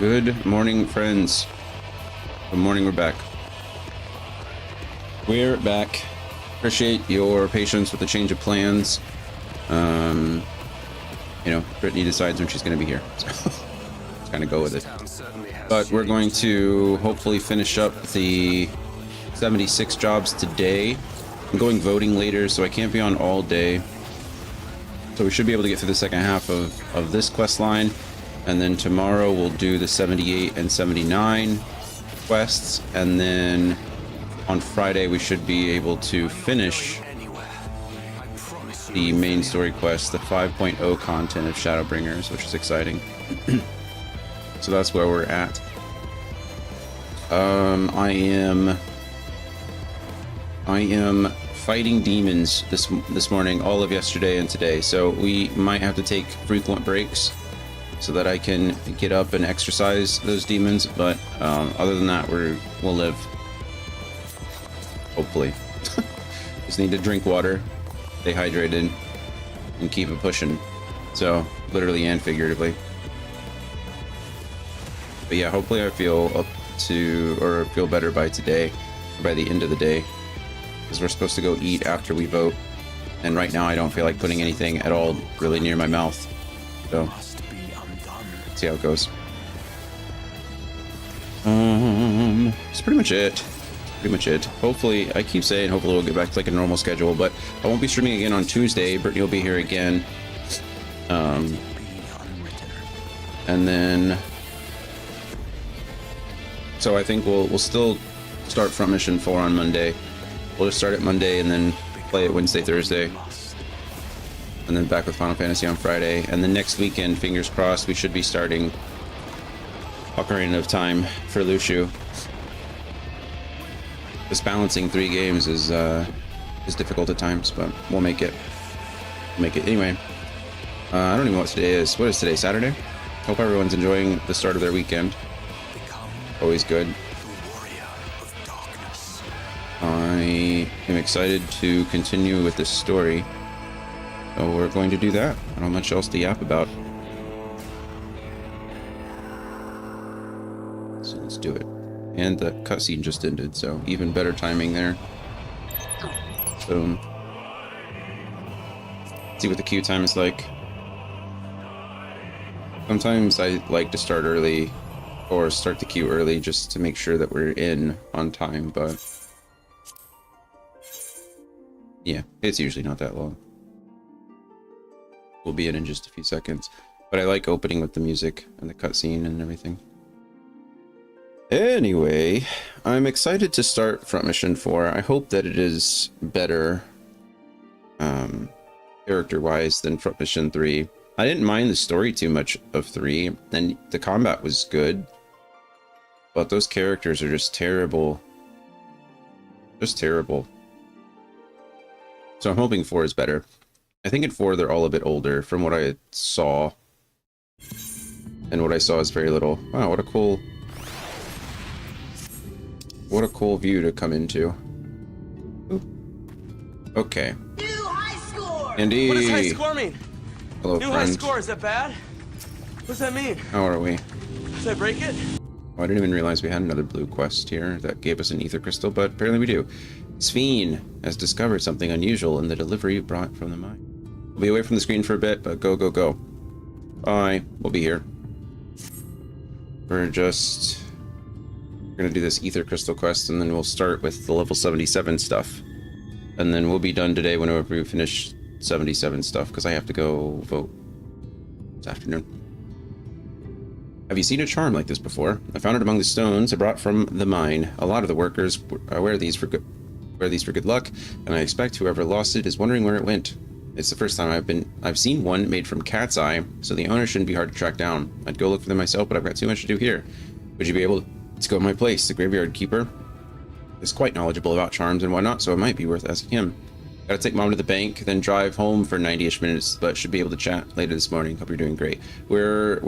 Good morning, friends. Good morning, we're back. We're back. Appreciate your patience with the change of plans. You know, Brittany decides when she's going to be here. So let's kind of go with it. But we're going to hopefully finish up the 76 jobs today. I'm going voting later, so I can't be on all day. So we should be able to get through the second half of this quest line. And then tomorrow we'll do the 78 and 79 quests. And then on Friday we should be able to finish the main story quest, the 5.0 content of Shadowbringers, which is exciting. So that's where we're at. I am fighting demons this morning, all of yesterday and today. So we might have to take frequent breaks so that I can get up and exercise those demons. But other than that, we'll live. Hopefully. Just need to drink water, stay hydrated, and keep it pushing. So literally and figuratively. But yeah, hopefully I feel up to, or feel better by today, or by the end of the day, because we're supposed to go eat after we vote, and right now I don't feel like putting anything at all really near my mouth. So let's see how it goes. That's pretty much it. Hopefully, I keep saying hopefully we'll get back to like a normal schedule, but I won't be streaming again on Tuesday. Brittany will be here again. And then, so I think we'll still start Front Mission 4 on Monday. We'll just start it Monday and then play it Wednesday, Thursday. And then back with Final Fantasy on Friday. And then next weekend, fingers crossed, we should be starting Ocarina of Time for Lushu. Just balancing 3 games is difficult at times, but we'll make it. Anyway. I don't even know what today is. What is today? Saturday? Hope everyone's enjoying the start of their weekend. Always good. I am excited to continue with this story. So we're going to do that. I don't have much else to yap about. So let's do it. And the cutscene just ended, so even better timing there. Boom. See what the queue time is like. Sometimes I like to start early, or start the queue early, just to make sure that we're in on time, but yeah, it's usually not that long. We'll be in just a few seconds, but I like opening with the music and the cutscene and everything. Anyway, I'm excited to start Front Mission 4. I hope that it is better character-wise than Front Mission 3. I didn't mind the story too much of 3, and the combat was good. But those characters are just terrible. Just terrible. So I'm hoping 4 is better. I think in 4 they're all a bit older from what I saw. And what I saw is very little. Wow, what a cool view to come into. Ooh. Okay. New high score! Andy! What does high score mean? Hello, New friend. high score, is that bad? What does that mean? How are we? Did I break it? Oh, I didn't even realize we had another blue quest here that gave us an ether crystal, but apparently we do. Sphene has discovered something unusual in the delivery brought from the mine. We'll be away from the screen for a bit, but go, go, go. Bye. We'll be here. We're gonna do this ether crystal quest, and then we'll start with the level 77 stuff. And then we'll be done today whenever we finish 77 stuff, because I have to go vote this afternoon. Have you seen a charm like this before? I found it among the stones I brought from the mine. A lot of the workers wear these for good luck, and I expect whoever lost it is wondering where it went. It's the first time I've seen one made from cat's eye, so the owner shouldn't be hard to track down. I'd go look for them myself, but I've got too much to do here. Would you be able to go to my place? The graveyard keeper is quite knowledgeable about charms and whatnot, so it might be worth asking him. Gotta take Mom to the bank, then drive home for 90-ish minutes, but should be able to chat later this morning. Hope you're doing great. We're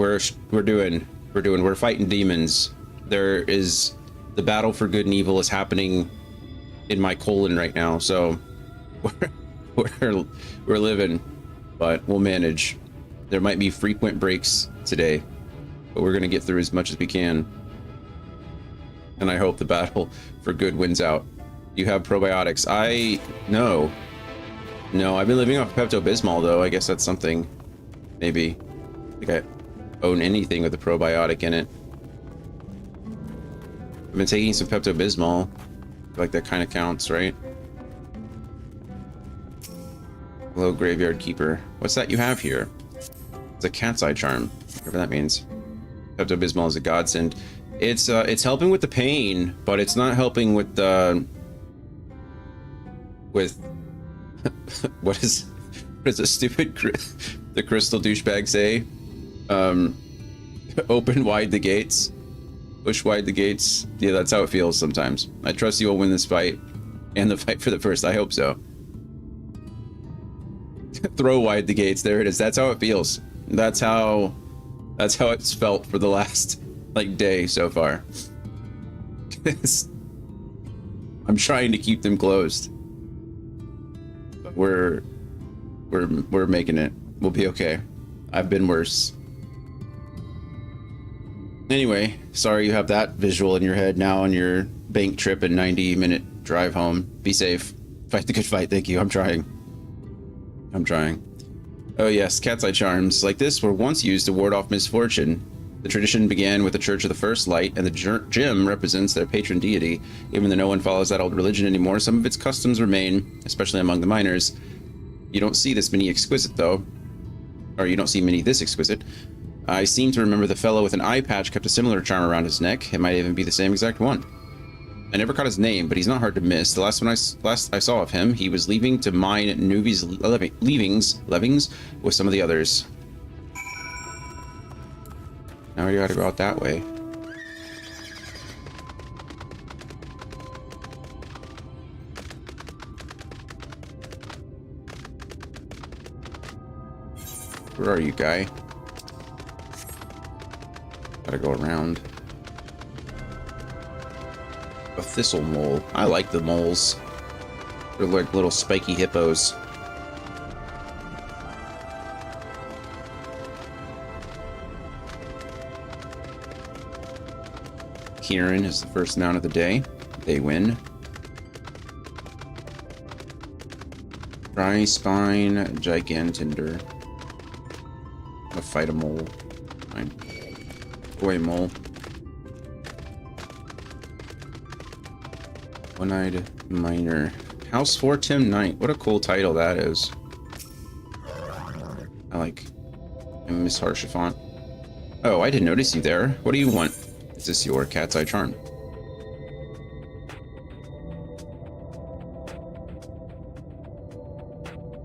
fighting demons. There is the battle for good and evil is happening in my colon right now, so we're living, but we'll manage. There might be frequent breaks today, but we're gonna get through as much as we can. And I hope the battle for good wins out. You have probiotics. No, I've been living off Pepto-Bismol though. I guess that's something. Maybe. I think I own anything with a probiotic in it. I've been taking some Pepto-Bismol. Like that kind of counts, right? Hello, Graveyard Keeper. What's that you have here? It's a cat's eye charm, whatever that means. Pepto-Bismol is a godsend. It's helping with the pain, but it's not helping with the what is the stupid the crystal douchebag say? Open wide the gates. Push wide the gates. Yeah, that's how it feels sometimes. I trust you will win this fight. And the fight for the first. I hope so. Throw wide the gates. There it is. That's how it feels. That's how it's felt for the last like day so far. I'm trying to keep them closed. But we're making it. We'll be okay. I've been worse. Anyway, sorry you have that visual in your head now on your bank trip and 90-minute drive home. Be safe. Fight the good fight. Thank you. I'm trying. Oh yes, cat's eye charms like this were once used to ward off misfortune. The tradition began with the Church of the First Light, and the gem represents their patron deity. Even though no one follows that old religion anymore, some of its customs remain, especially among the miners. You don't see this many exquisite though. Or you don't see many this exquisite. I seem to remember the fellow with an eye patch kept a similar charm around his neck. It might even be the same exact one. I never caught his name, but he's not hard to miss. The last I saw of him, he was leaving to mine Nuvi's levings with some of the others. Now we gotta go out that way. Where are you, guy? Gotta go around. A thistle mole. I like the moles. They're like little spiky hippos. Kieran is the first mount of the day. They win. Dry spine, gigantinder. I'm gonna fight a mole. Fine. Boy mole. One-eyed miner. House 4 Tim Knight. What a cool title that is. I like. And Miss Harshafont. Oh, I didn't notice you there. What do you want? Is this your cat's eye charm?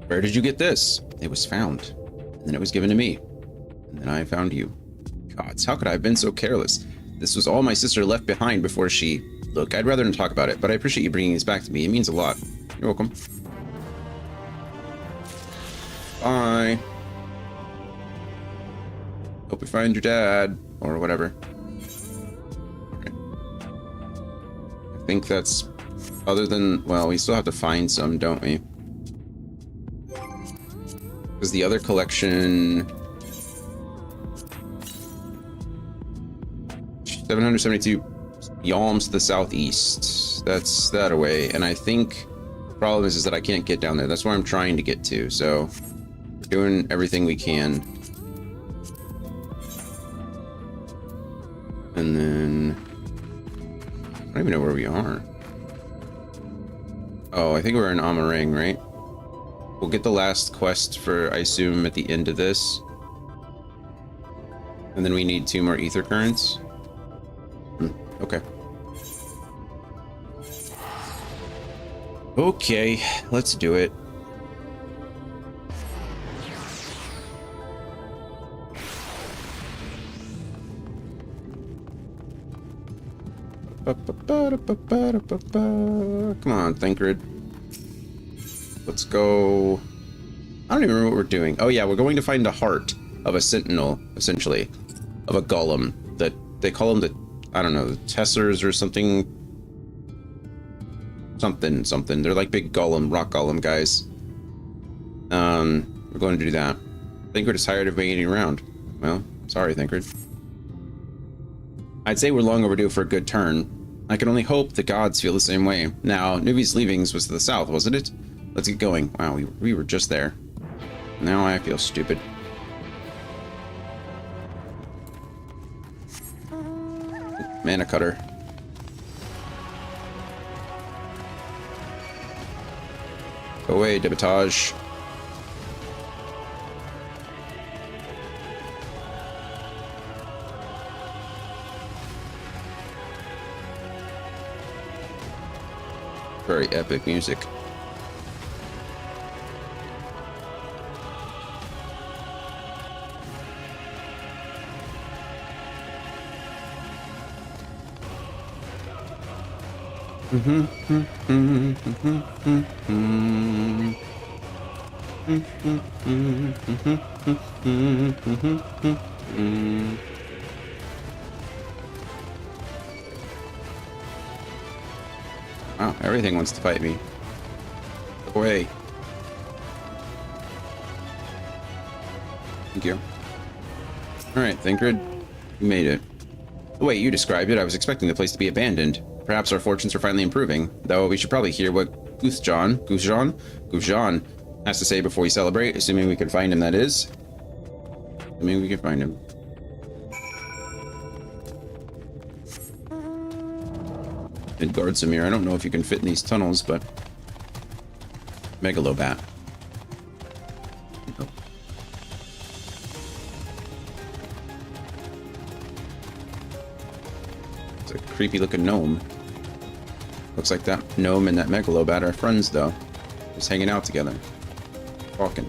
Where did you get this? It was found. And then it was given to me. And then I found you. Gods, how could I have been so careless? This was all my sister left behind before she... Look, I'd rather not talk about it, but I appreciate you bringing this back to me. It means a lot. You're welcome. Bye. Hope you find your dad. Or whatever. Okay. I think that's... Other than... Well, we still have to find some, don't we? Because the other collection... 772 yalms to the southeast. That's that away. And I think the problem is that I can't get down there. That's where I'm trying to get to. So we're doing everything we can. And then I don't even know where we are. Oh, I think we're in Amarang, right? We'll get the last quest for, I assume, at the end of this. And then we need 2 more ether currents. Okay. Okay, let's do it. Come on, Thancred. Let's go. I don't even remember what we're doing. Oh yeah, we're going to find the heart of a sentinel, essentially, of a golem. That they call them the, I don't know, the Tessers or something. Something. They're like big golem, rock golem guys. We're going to do that. Thancred is tired of waiting around. Well, sorry, Thancred. I'd say we're long overdue for a good turn. I can only hope the gods feel the same way. Now, Nuvi's leavings was to the south, wasn't it? Let's get going. Wow, we were just there. Now I feel stupid. Mana cutter. Go away, debitage. Very epic music. Wow, everything wants to fight me. Go away. Thank you. Alright, Thinkrid. You made it. The way you described it, I was expecting the place to be abandoned. Perhaps our fortunes are finally improving, though we should probably hear what Guzjan has to say before we celebrate, assuming we can find him, that is. Assuming we can find him. Midgard Samir, I don't know if you can fit in these tunnels, but... Megalobat. Oh. It's a creepy looking gnome. Looks like that gnome and that Megalobat are friends, though. Just hanging out together. Talking.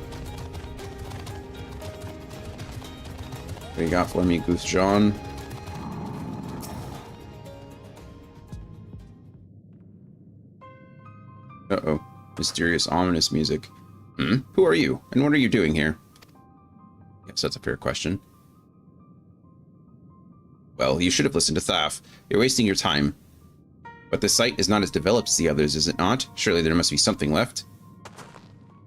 What do you got for me, Goose John? Uh-oh. Mysterious, ominous music. Who are you? And what are you doing here? Yes, that's a fair question. Well, you should have listened to Thaf. You're wasting your time. But this site is not as developed as the others, is it not? Surely there must be something left.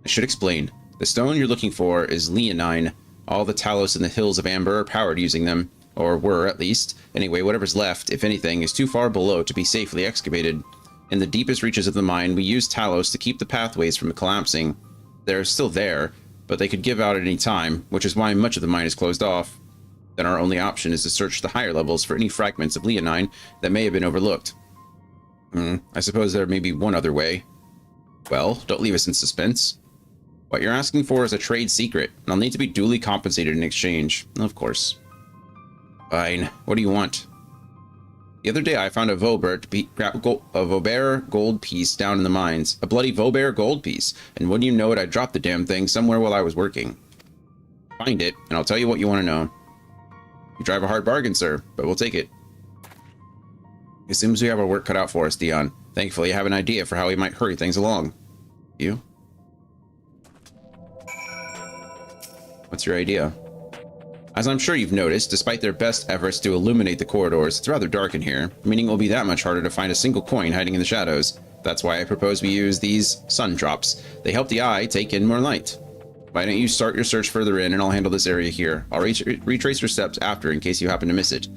I should explain. The stone you're looking for is leonine. All the Talos in the hills of Amber are powered using them. Or were, at least. Anyway, whatever's left, if anything, is too far below to be safely excavated. In the deepest reaches of the mine, we use Talos to keep the pathways from collapsing. They're still there, but they could give out at any time, which is why much of the mine is closed off. Then our only option is to search the higher levels for any fragments of leonine that may have been overlooked. I suppose there may be one other way. Well, don't leave us in suspense. What you're asking for is a trade secret, and I'll need to be duly compensated in exchange. Of course. Fine. What do you want? The other day I found a Vauber gold piece down in the mines. A bloody Vauber gold piece. And wouldn't you know it, I dropped the damn thing somewhere while I was working. Find it, and I'll tell you what you want to know. You drive a hard bargain, sir, but we'll take it. It seems we have our work cut out for us, Dion. Thankfully, I have an idea for how we might hurry things along. You? What's your idea? As I'm sure you've noticed, despite their best efforts to illuminate the corridors, it's rather dark in here, meaning it will be that much harder to find a single coin hiding in the shadows. That's why I propose we use these sun drops. They help the eye take in more light. Why don't you start your search further in, and I'll handle this area here. I'll retrace your steps after in case you happen to miss it.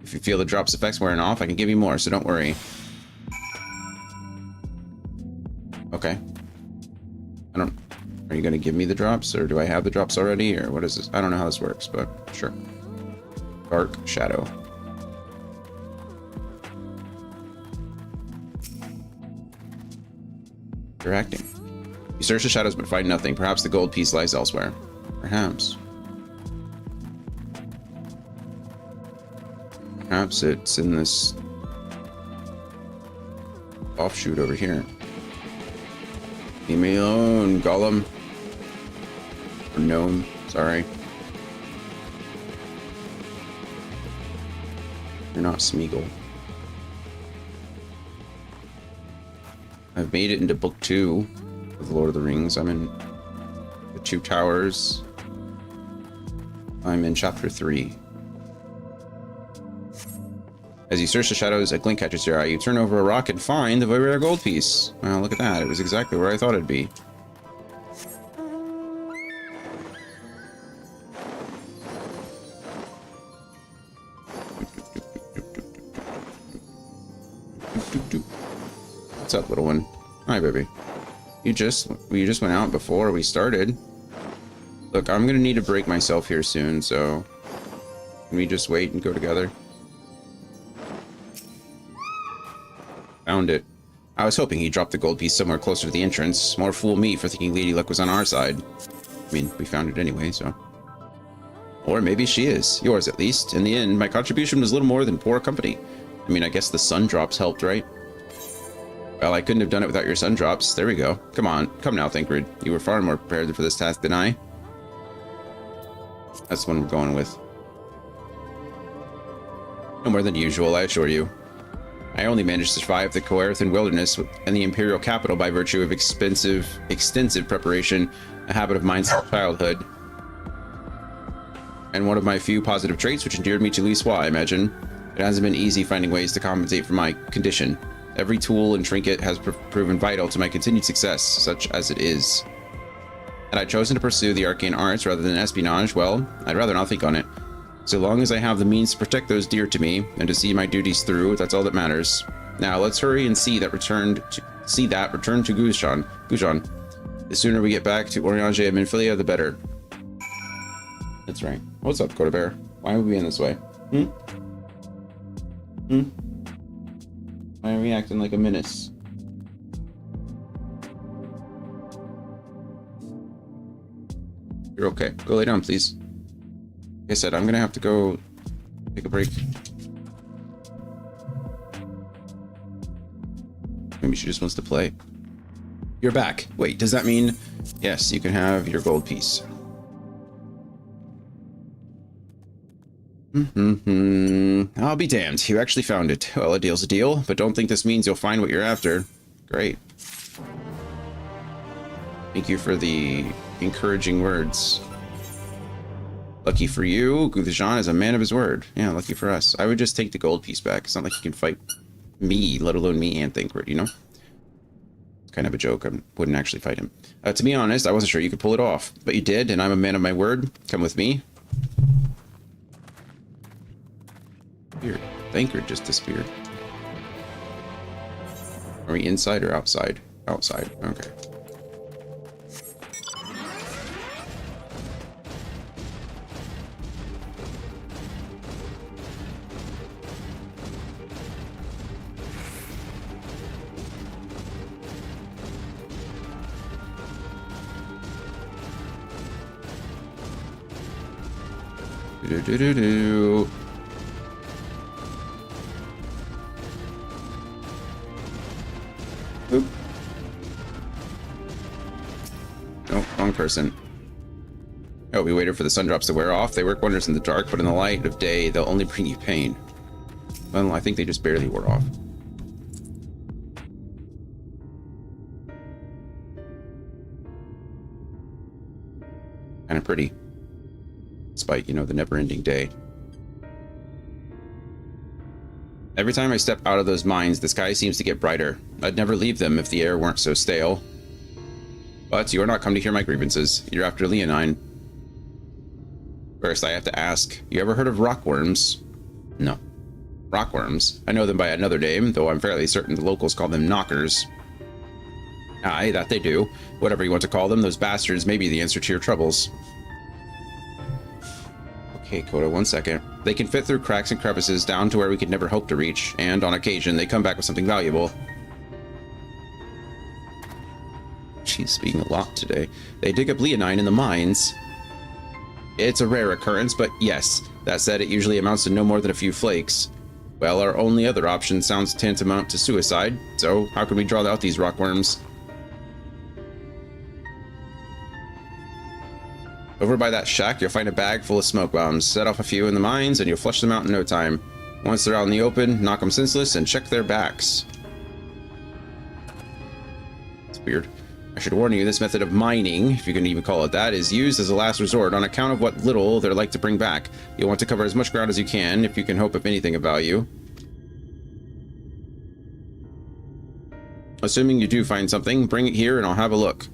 If you feel the drop's effects wearing off, I can give you more, so don't worry. Okay. Are you going to give me the drops, or do I have the drops already, or what is this? I don't know how this works, but sure. Dark shadow. Interacting. You search the shadows but find nothing. Perhaps the gold piece lies elsewhere. Perhaps. Perhaps it's in this offshoot over here. Leave me alone, Gollum. Or gnome, sorry. You're not Smeagol. I've made it into book 2 of Lord of the Rings. I'm in the Two Towers. I'm in chapter 3. As you search the shadows, a glint catches your eye. You turn over a rock and find the very rare gold piece. Well, look at that. It was exactly where I thought it'd be. What's up, little one? Hi, baby. You just went out before we started. Look, I'm gonna need to break myself here soon, so can we just wait and go together? Found it. I was hoping he dropped the gold piece somewhere closer to the entrance. More fool me for thinking Lady Luck was on our side. I mean, we found it anyway, so. Or maybe she is. Yours, at least. In the end, my contribution was little more than poor company. I mean, I guess the sun drops helped, right? Well, I couldn't have done it without your sun drops. There we go. Come on. Come now, Thancred. You were far more prepared for this task than I. That's the one we're going with. No more than usual, I assure you. I only managed to survive the Coerthan wilderness and the Imperial capital by virtue of extensive preparation, a habit of mine since childhood. And one of my few positive traits which endeared me to Liswa, I imagine. It hasn't been easy finding ways to compensate for my condition. Every tool and trinket has proven vital to my continued success, such as it is. Had I chosen to pursue the arcane arts rather than espionage, well, I'd rather not think on it. So long as I have the means to protect those dear to me, and to see my duties through, that's all that matters. Now, let's hurry and see that return to Gujan. The sooner we get back to Oriange and Minfilia, the better. That's right. What's up, Coda Bear? Why are we being this way? Why are we acting like a menace? You're okay. Go lay down, please. Like I said, I'm gonna have to go take a break. Maybe she just wants to play. You're back. Wait, does that mean... Yes, you can have your gold piece. I'll be damned. You actually found it. Well, a deal's a deal, but don't think this means you'll find what you're after. Great. Thank you for the encouraging words. Lucky for you, Guthjan is a man of his word. Yeah, lucky for us. I would just take the gold piece back. It's not like you can fight me, let alone me and Thancred, you know? It's kind of a joke. I wouldn't actually fight him. To be honest, I wasn't sure you could pull it off. But you did, and I'm a man of my word. Come with me. Weird. Thancred just disappeared. Are we inside or outside? Outside. Okay. Do-do-do-do. Boop. Oh, wrong person. Oh, we waited for the sun drops to wear off. They work wonders in the dark, but in the light of day, they'll only bring you pain. Well, I think they just barely wore off. Kind of pretty. Despite, you know, the never-ending day. Every time I step out of those mines, the sky seems to get brighter. I'd never leave them if the air weren't so stale. But you are not come to hear my grievances. You're after Leonine. First, I have to ask, you ever heard of rockworms? No. Rockworms? I know them by another name, though I'm fairly certain the locals call them knockers. Aye, that they do. Whatever you want to call them, those bastards may be the answer to your troubles. Okay, Coda, 1 second. They can fit through cracks and crevices down to where we could never hope to reach, and on occasion, they come back with something valuable. She's speaking a lot today. They dig up Leonine in the mines. It's a rare occurrence, but yes. That said, it usually amounts to no more than a few flakes. Well, our only other option sounds tantamount to suicide, so how can we draw out these rockworms? Over by that shack, you'll find a bag full of smoke bombs. Set off a few in the mines, and you'll flush them out in no time. Once they're out in the open, knock them senseless and check their backs. It's weird. I should warn you, this method of mining, if you can even call it that, is used as a last resort on account of what little they're like to bring back. You'll want to cover as much ground as you can, if you can hope of anything of value. Assuming you do find something, bring it here and I'll have a look.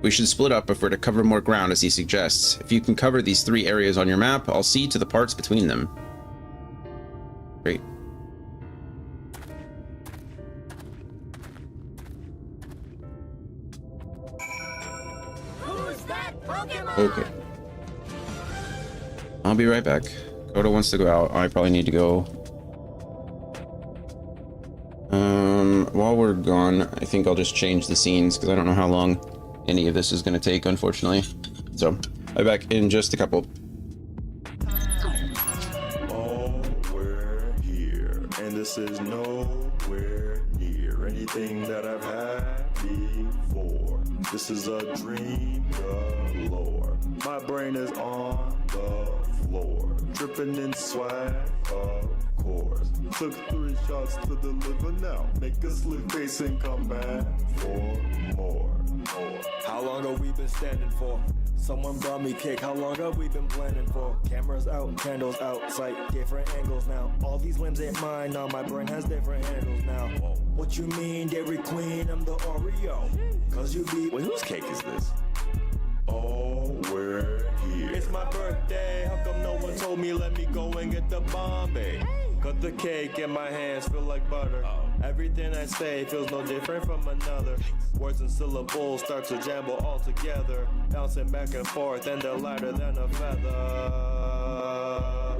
We should split up if we're to cover more ground as he suggests. If you can cover these 3 areas on your map, I'll see to the parts between them. Great. Who's that Pokemon? Okay. I'll be right back. Kodo wants to go out. I probably need to go. While we're gone, I think I'll just change the scenes because I don't know how long any of this is going to take, unfortunately. So, I'll be back in just a couple. Oh, we're here, and this is nowhere near anything that I've had before. This is a dream galore. My brain is on the floor, dripping in swag, of course. Took 3 shots to deliver now. Make a slip face and come back for more. How long have we been standing for? Someone brought me cake, how long have we been planning for? Cameras out, candles out, sight, different angles now. All these limbs ain't mine, now my brain has different handles now. What you mean, Dairy Queen, I'm the Oreo? Cause you be, wait, whose cake is this? Oh, we're here. It's my birthday, how come no one told me let me go and get the Bombay? Cut the cake in my hands, feel like butter. Everything I say feels no different from another. Words and syllables start to jumble all together, bouncing back and forth and they're lighter than a feather.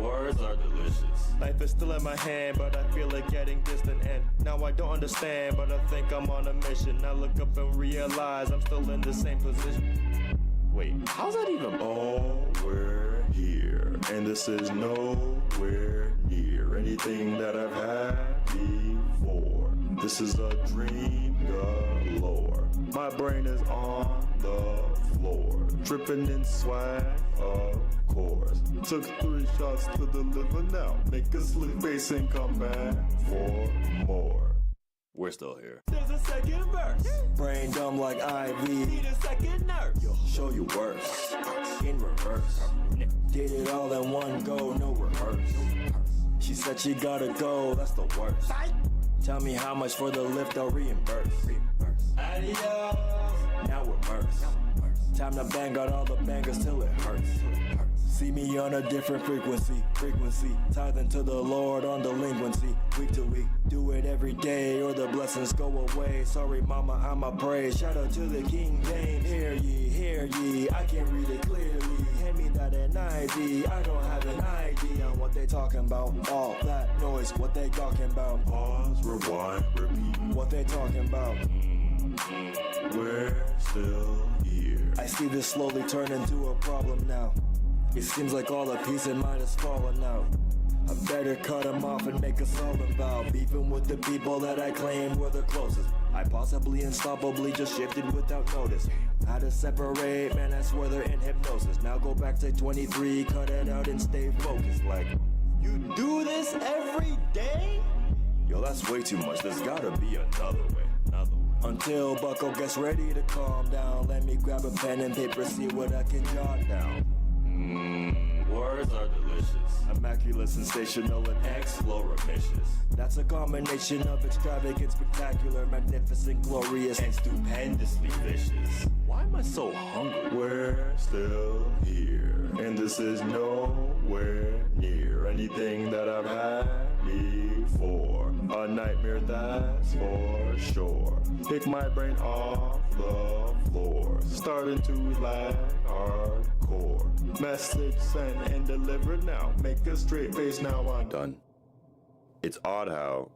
Words are delicious. Life is still in my hand, but I feel it getting distant. And now I don't understand, but I think I'm on a mission. I look up and realize I'm still in the same position. Wait, how's that even? Oh, we're here, and this is nowhere near anything that I've had before. This is a dream galore. My brain is on the floor, dripping in swag, of course. Took 3 shots to deliver now. Make a slip face and come back for more. We're still here. There's a second verse. Brain dumb like IV. Need a second nurse. Show you worse. In reverse. Did it all in one go, no rehearse. She said she gotta go, that's the worst. Tell me how much for the lift, I'll reimburse. Adios. Now we're merged. Time to bang out all the bangers till it hurts. See me on a different frequency. Tithing to the Lord on delinquency. Week to week, do it every day or the blessings go away. Sorry mama, I'ma pray. Shout out to the King James. Hear ye, I can read it clearly. Hand me that NIV, I don't have an ID on what they talking about. All that noise, what they talking about. Pause, rewind, repeat. What they talking about. We're still here. I see this slowly turn into a problem now. It seems like all the peace in mind has fallen out. I better cut them off and make a solemn vow. Beefing with the people that I claim were the closest. I possibly unstoppably just shifted without notice. How to separate, man, I swear they're in hypnosis. Now go back to 23, cut it out and stay focused. Like, you do this every day? Yo, that's way too much. There's gotta be another way. Until Bucko gets ready to calm down, let me grab a pen and paper, see what I can jot down. Words are delicious. Immaculate, sensational, and exploramiscious. That's a combination of extravagant, spectacular, magnificent, glorious, and stupendously vicious. Why am I so hungry? We're still here, and this is nowhere near anything that I've had before. A nightmare, that's for sure. Pick my brain off the floor, starting to lag hardcore. Message sent and delivered now. Make a straight face now. I'm Done. It's odd how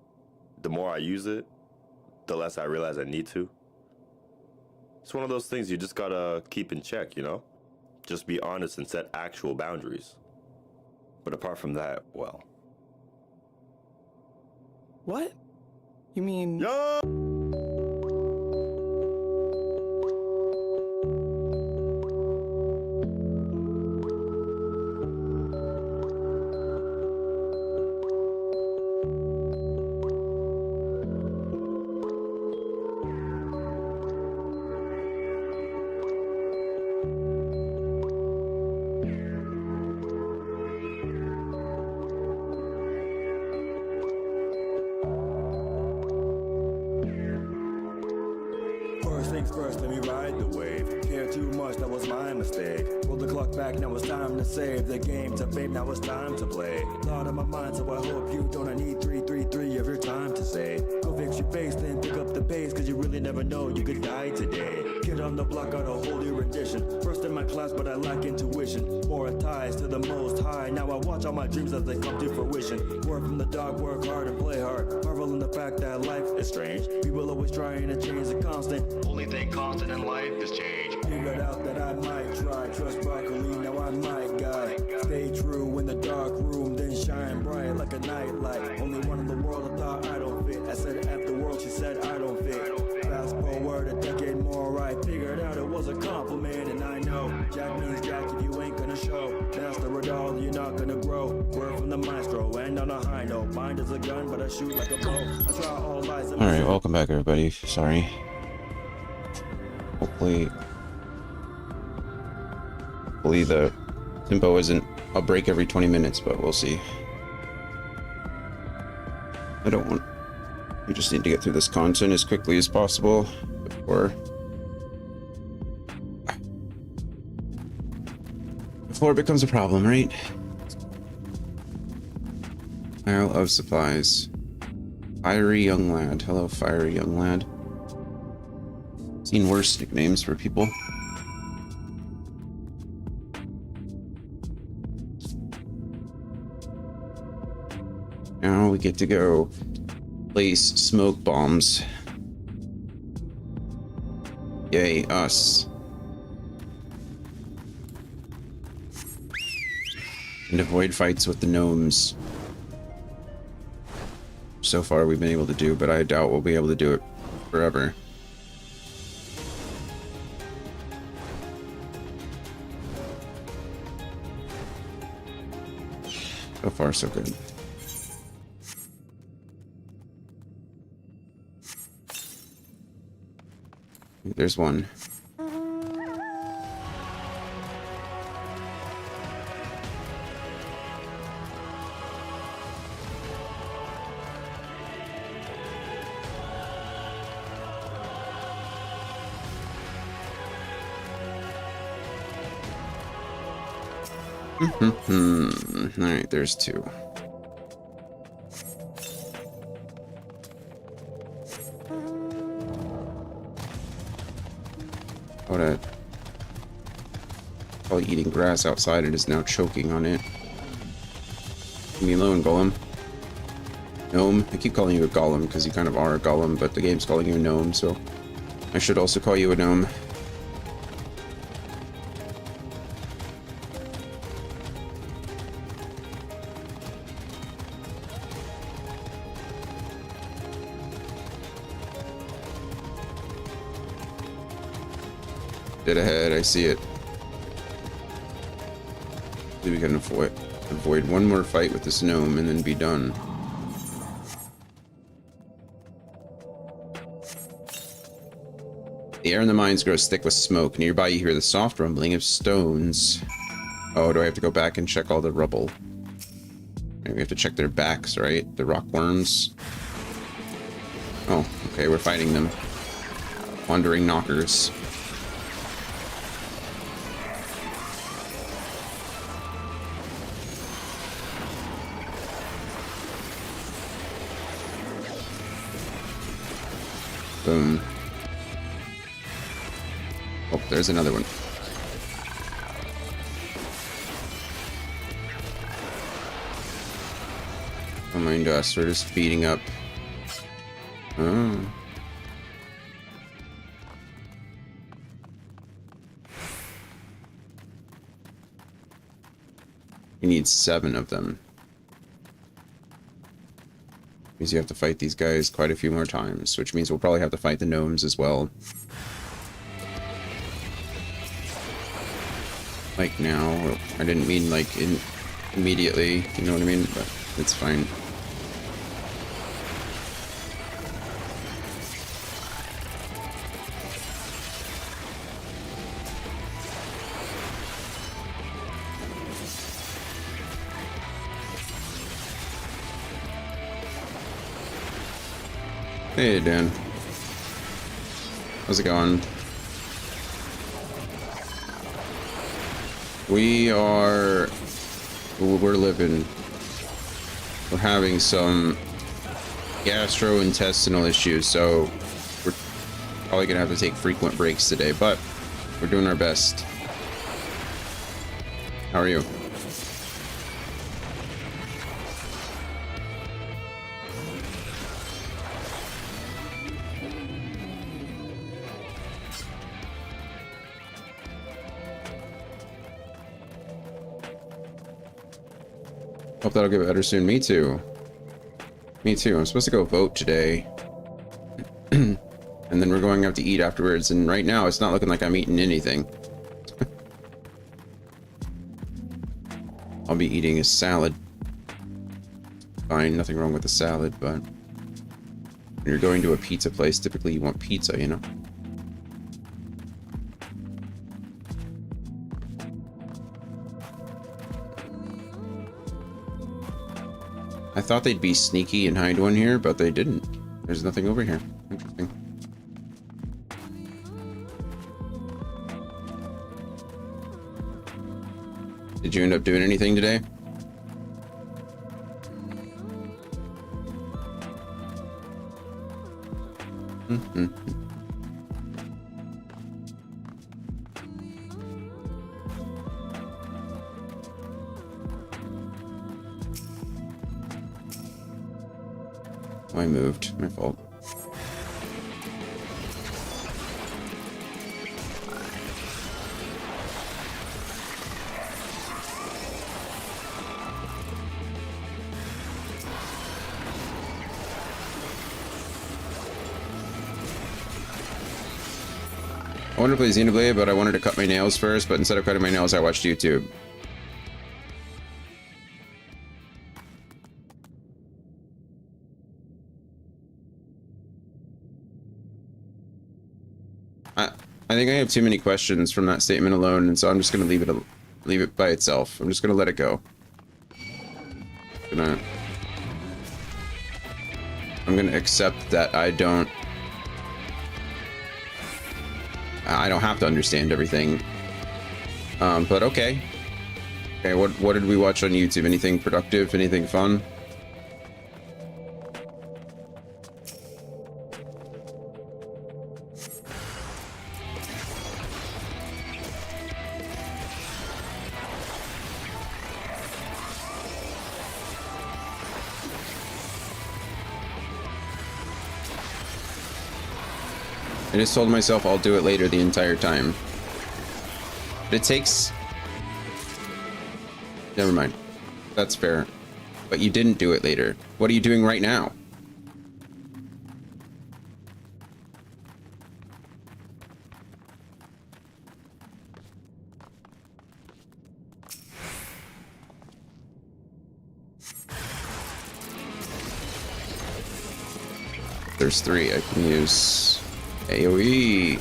the more I use it, the less I realize I need to. It's one of those things you just gotta keep in check, you know? Just be honest and set actual boundaries. But apart from that, well. What? You mean... Yo! First things first, let me ride the wave. care too much, that was my mistake. Roll the clock back, now it's time to save the game to babe, now it's time to play. Thought in my mind, so I hope you don't. I need 333 of your time to say. Go fix your face, then pick up the pace, cause you really never know, you could die today. Kid on the block got a whole new rendition. First in my class, but I lack intuition. More ties to the most high. Now I watch all my dreams as they come to fruition. Work from the dog, work hard and play hard. Marvel in the fact that life is strange. People always trying to change the constant. Only thing constant in life is change. Figured out that I might try. Trust broccoli, now I might guy. Stay true in the dark room, then shine bright like a nightlight. Only one in the world I thought I don't fit. I said F the world, she said I don't fit. Fast forward a decade more, I figured out it was a compliment. And I know Jack means Jack if you ain't gonna show. Master it all, you're not gonna grow. Word from the maestro, and on a high note. Mind is a gun, but I shoot like a bow. I try all lies. Alright, welcome back everybody. Sorry. Hopefully the tempo isn't a break every 20 minutes, but we'll see. We just need to get through this content as quickly as possible before it becomes a problem, right? Pile of supplies. Fiery young lad. Hello, fiery young lad. Seen worse nicknames for people. Now we get to go place smoke bombs. Yay, us. And avoid fights with the gnomes. So far we've been able to do, but I doubt we'll be able to do it forever. So far, so good. There's one. Alright, there's two. While eating grass outside, it is now choking on it. Leave me alone, Golem. Gnome. I keep calling you a golem because you kind of are a golem, but the game's calling you a gnome, so I should also call you a gnome. Dead ahead, I see it. We can avoid one more fight with this gnome and then be done. The air in the mines grows thick with smoke. Nearby you hear the soft rumbling of stones. Oh, do I have to go back and check all the rubble? Maybe we have to check their backs, right? The rock worms. Oh, okay, we're fighting them. Wandering knockers. Boom. Oh, there's another one. Don't mind us, we're just speeding up. Oh. We need 7 of them. Means you have to fight these guys quite a few more times, which means we'll probably have to fight the gnomes as well. Like now. I didn't mean like immediately, you know what I mean? But it's fine. Hey, Dan. How's it going? We're living. We're having some gastrointestinal issues, so we're probably gonna have to take frequent breaks today, but we're doing our best. How are you? Hope that'll get better soon. Me too. Me too. I'm supposed to go vote today. And then we're going out to eat afterwards, and right now it's not looking like I'm eating anything. I'll be eating a salad. Fine, nothing wrong with a salad, but when you're going to a pizza place, typically you want pizza, you know? I thought they'd be sneaky and hide one here, but they didn't. There's nothing over here. Interesting. Did you end up doing anything today? Mm-hmm. I moved. My fault. I wanted to play Xenoblade, but I wanted to cut my nails first, but instead of cutting my nails, I watched YouTube. I think I have too many questions from that statement alone, and so I'm just gonna leave it by itself. I'm just gonna let it go. I'm gonna accept that I don't have to understand everything. But okay. Okay, what did we watch on YouTube? Anything productive? Anything fun? I just told myself I'll do it later the entire time. But it takes... Never mind. That's fair. But you didn't do it later. What are you doing right now? There's 3 I can use. AoE.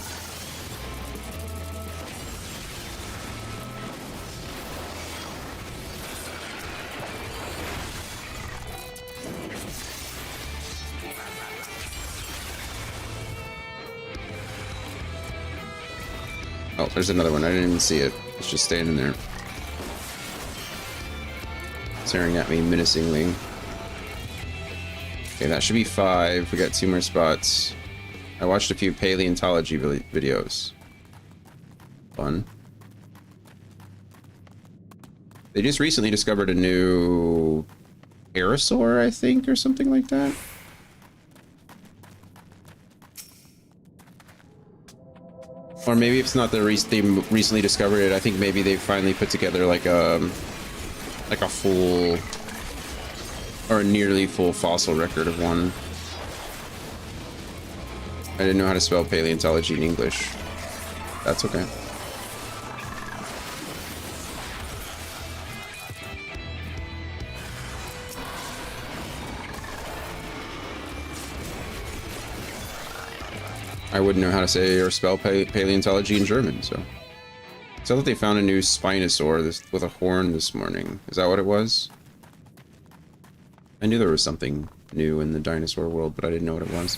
Oh, there's another one. I didn't even see it. It's just standing there. Staring at me menacingly. Okay, that should be 5. We got 2 more spots. I watched a few paleontology videos. Fun. They just recently discovered a new pterosaur, I think, or something like that. Or maybe it's not they recently discovered it. I think maybe they finally put together like a full or a nearly full fossil record of one. I didn't know how to spell paleontology in English. That's okay. I wouldn't know how to say or spell paleontology in German, so. I saw that they found a new Spinosaur with a horn this morning. Is that what it was? I knew there was something new in the dinosaur world, but I didn't know what it was.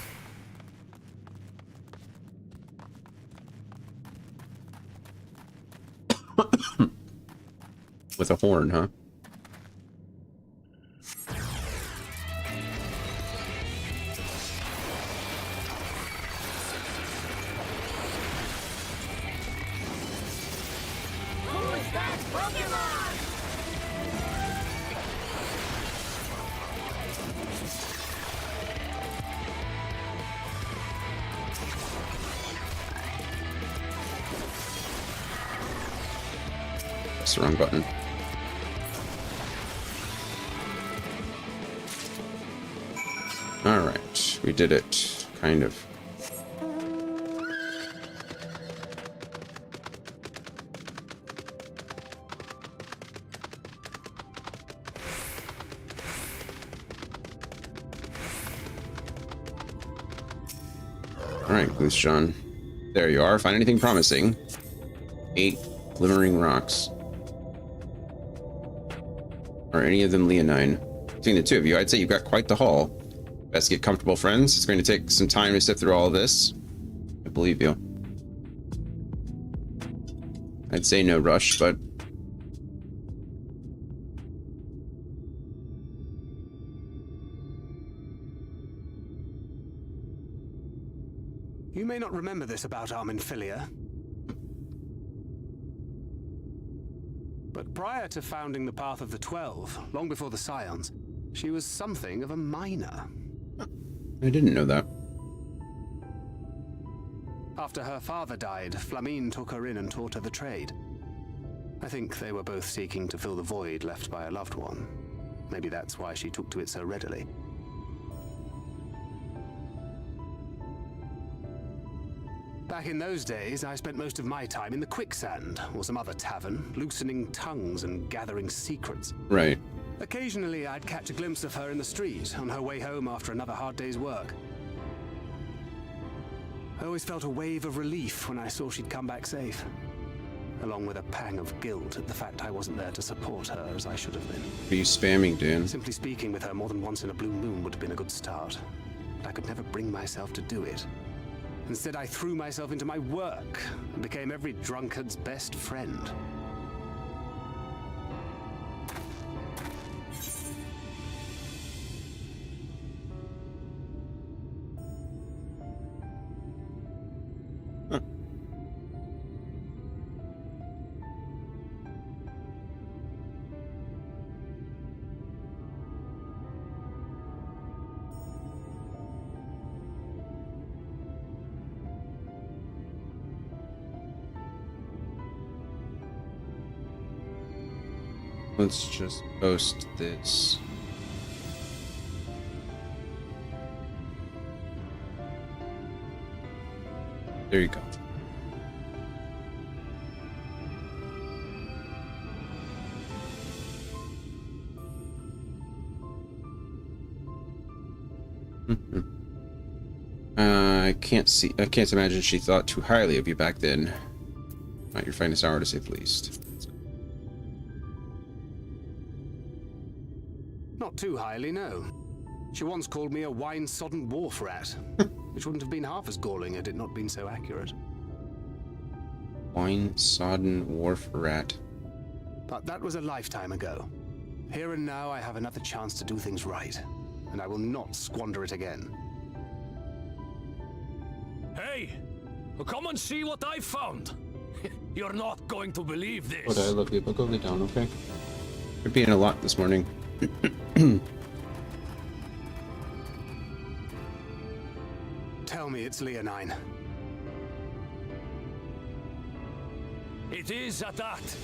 with a horn, huh? Who's that Pokemon? That's the wrong button. Alright, we did it. Kind of. Alright, Goose John. There you are. Find anything promising. 8 glimmering rocks. Are any of them leonine? Between the two of you, I'd say you've got quite the haul. Best get comfortable, friends. It's going to take some time to sift through all of this. I believe you. I'd say no rush, but... You may not remember this about Arminfilia, but prior to founding the Path of the 12, long before the Scions, she was something of a miner. I didn't know that. After her father died, Flamine took her in and taught her the trade. I think they were both seeking to fill the void left by a loved one. Maybe that's why she took to it so readily. Back in those days, I spent most of my time in the Quicksand, or some other tavern, loosening tongues and gathering secrets. Right. Occasionally, I'd catch a glimpse of her in the street, on her way home after another hard day's work. I always felt a wave of relief when I saw she'd come back safe, along with a pang of guilt at the fact I wasn't there to support her as I should have been. What are you spamming, Dan? Simply speaking with her more than once in a blue moon would have been a good start, but I could never bring myself to do it. Instead, I threw myself into my work and became every drunkard's best friend. Let's just post this. There you go. I can't imagine she thought too highly of you back then. Not your finest hour, to say the least. Not too highly, no. She once called me a wine-sodden wharf rat, which wouldn't have been half as galling had it not been so accurate. Wine-sodden wharf rat. But that was a lifetime ago. Here and now, I have another chance to do things right, and I will not squander it again. Hey, come and see what I found. You're not going to believe this. Oh, I love you, but go lay down, okay? You're being a lot this morning. Tell me it's leonine. It is at that.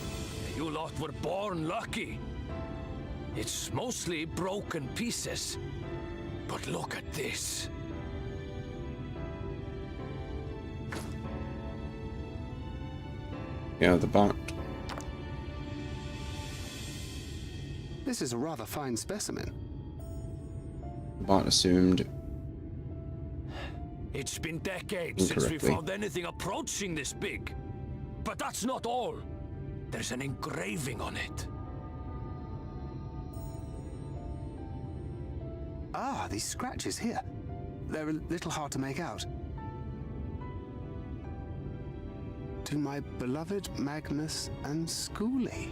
You lot were born lucky. It's mostly broken pieces. But look at this. Yeah, the bot. This is a rather fine specimen. The bot assumed It's been decades since we incorrectly. found anything approaching this big. But that's not all. There's an engraving on it. Ah, these scratches here. They're a little hard to make out. To my beloved Magnus and Schoolie.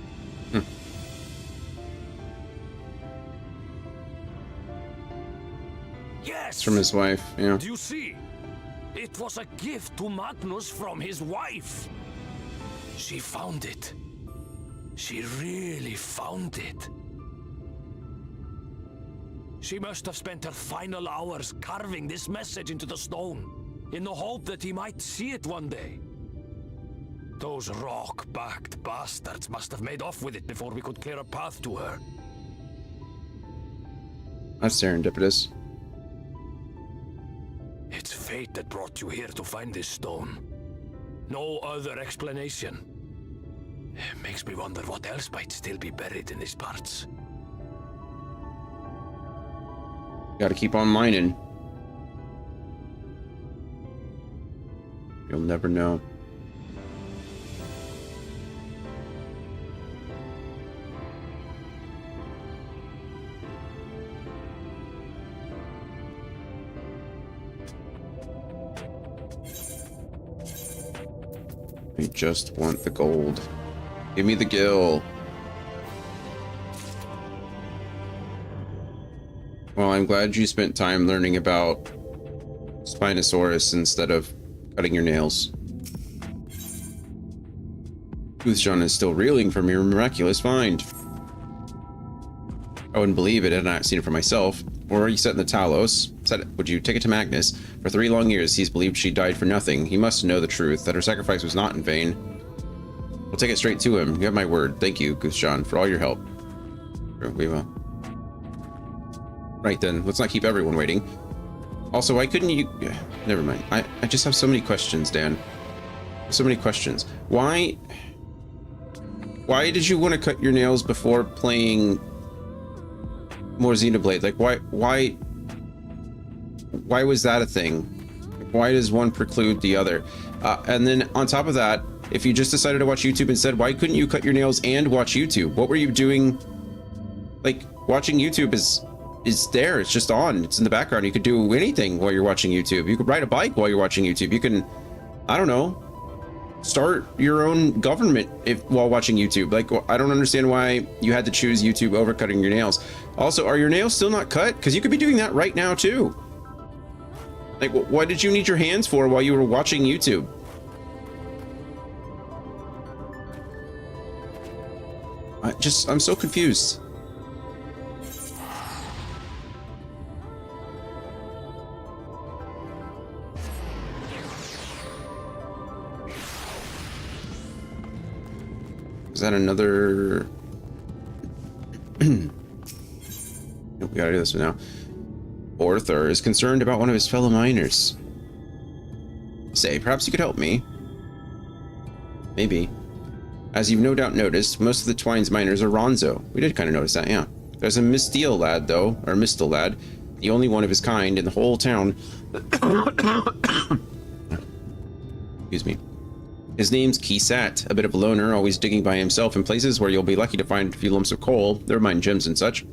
Yes! It's from his wife, yeah. Do you see? It was a gift to Magnus from his wife. She found it. She really found it. She must have spent her final hours carving this message into the stone, in the hope that he might see it one day. Those rock-backed bastards must have made off with it before we could clear a path to her. That's serendipitous. It's fate that brought you here to find this stone. No other explanation. It makes me wonder what else might still be buried in these parts. Gotta keep on mining. You'll never know. I just want the gold. Give me the gill. Well, I'm glad you spent time learning about Spinosaurus instead of cutting your nails. Boothjohn is still reeling from your miraculous find. I wouldn't believe it had I not seen it for myself. Where are you set in the Talos? Would you take it to Magnus? For 3 long years, he's believed she died for nothing. He must know the truth, that her sacrifice was not in vain. We'll take it straight to him. You have my word. Thank you, Boothjohn, for all your help. We will. Right then, let's not keep everyone waiting. Also, why couldn't you... Never mind. I just have so many questions, Dan. So many questions. Why did you want to cut your nails before playing more Xenoblade? Like, why was that a thing? Why does one preclude the other? And then on top of that, if you just decided to watch YouTube instead, why couldn't you cut your nails and watch YouTube? What were you doing? Like, watching YouTube is there. It's just on. It's in the background. You could do anything while you're watching YouTube. You could ride a bike while you're watching YouTube. You can, I don't know, start your own government while watching YouTube. Like, I don't understand why you had to choose YouTube over cutting your nails. Also, are your nails still not cut? Because you could be doing that right now too. Like, what did you need your hands for while you were watching YouTube? I'm so confused. Is that another... Nope, we gotta do this one now. Orthur is concerned about one of his fellow miners. Say, perhaps you could help me. Maybe. As you've no doubt noticed, most of the Twine's miners are Ronzo. We did kind of notice that, yeah. There's a Mistil lad, though, or Mistil lad, the only one of his kind in the whole town. Excuse me. His name's Keysat, a bit of a loner, always digging by himself in places where you'll be lucky to find a few lumps of coal. Never mind gems and such.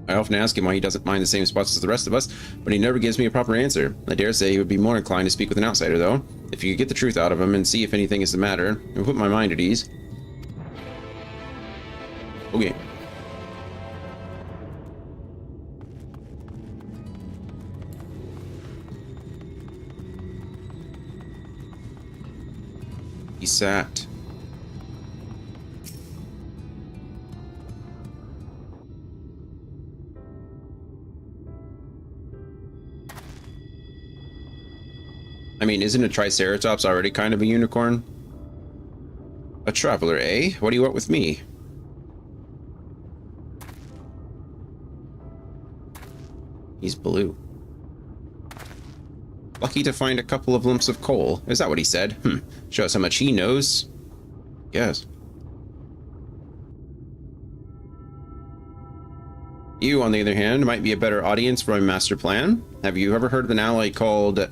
I often ask him why he doesn't mind the same spots as the rest of us, but he never gives me a proper answer. I dare say he would be more inclined to speak with an outsider, though. If you could get the truth out of him and see if anything is the matter, it would put my mind at ease. Okay. He sat. I mean, isn't a Triceratops already kind of a unicorn? A traveler, eh? What do you want with me? He's blue. Lucky to find a couple of lumps of coal. Is that what he said? Shows how much he knows. Yes. You, on the other hand, might be a better audience for my master plan. Have you ever heard of an alloy called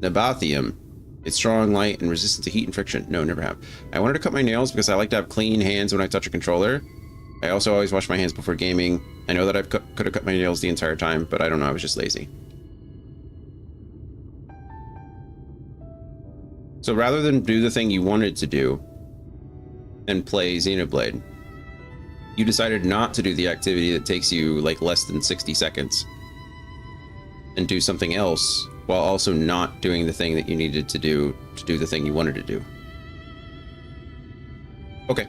Nabathium? It's strong, light, and resistant to heat and friction. No, never have. I wanted to cut my nails because I like to have clean hands when I touch a controller. I also always wash my hands before gaming. I know that I could have cut my nails the entire time, but I don't know, I was just lazy. So rather than do the thing you wanted to do and play Xenoblade, you decided not to do the activity that takes you like less than 60 seconds. and do something else while also not doing the thing that you needed to do the thing you wanted to do. Okay.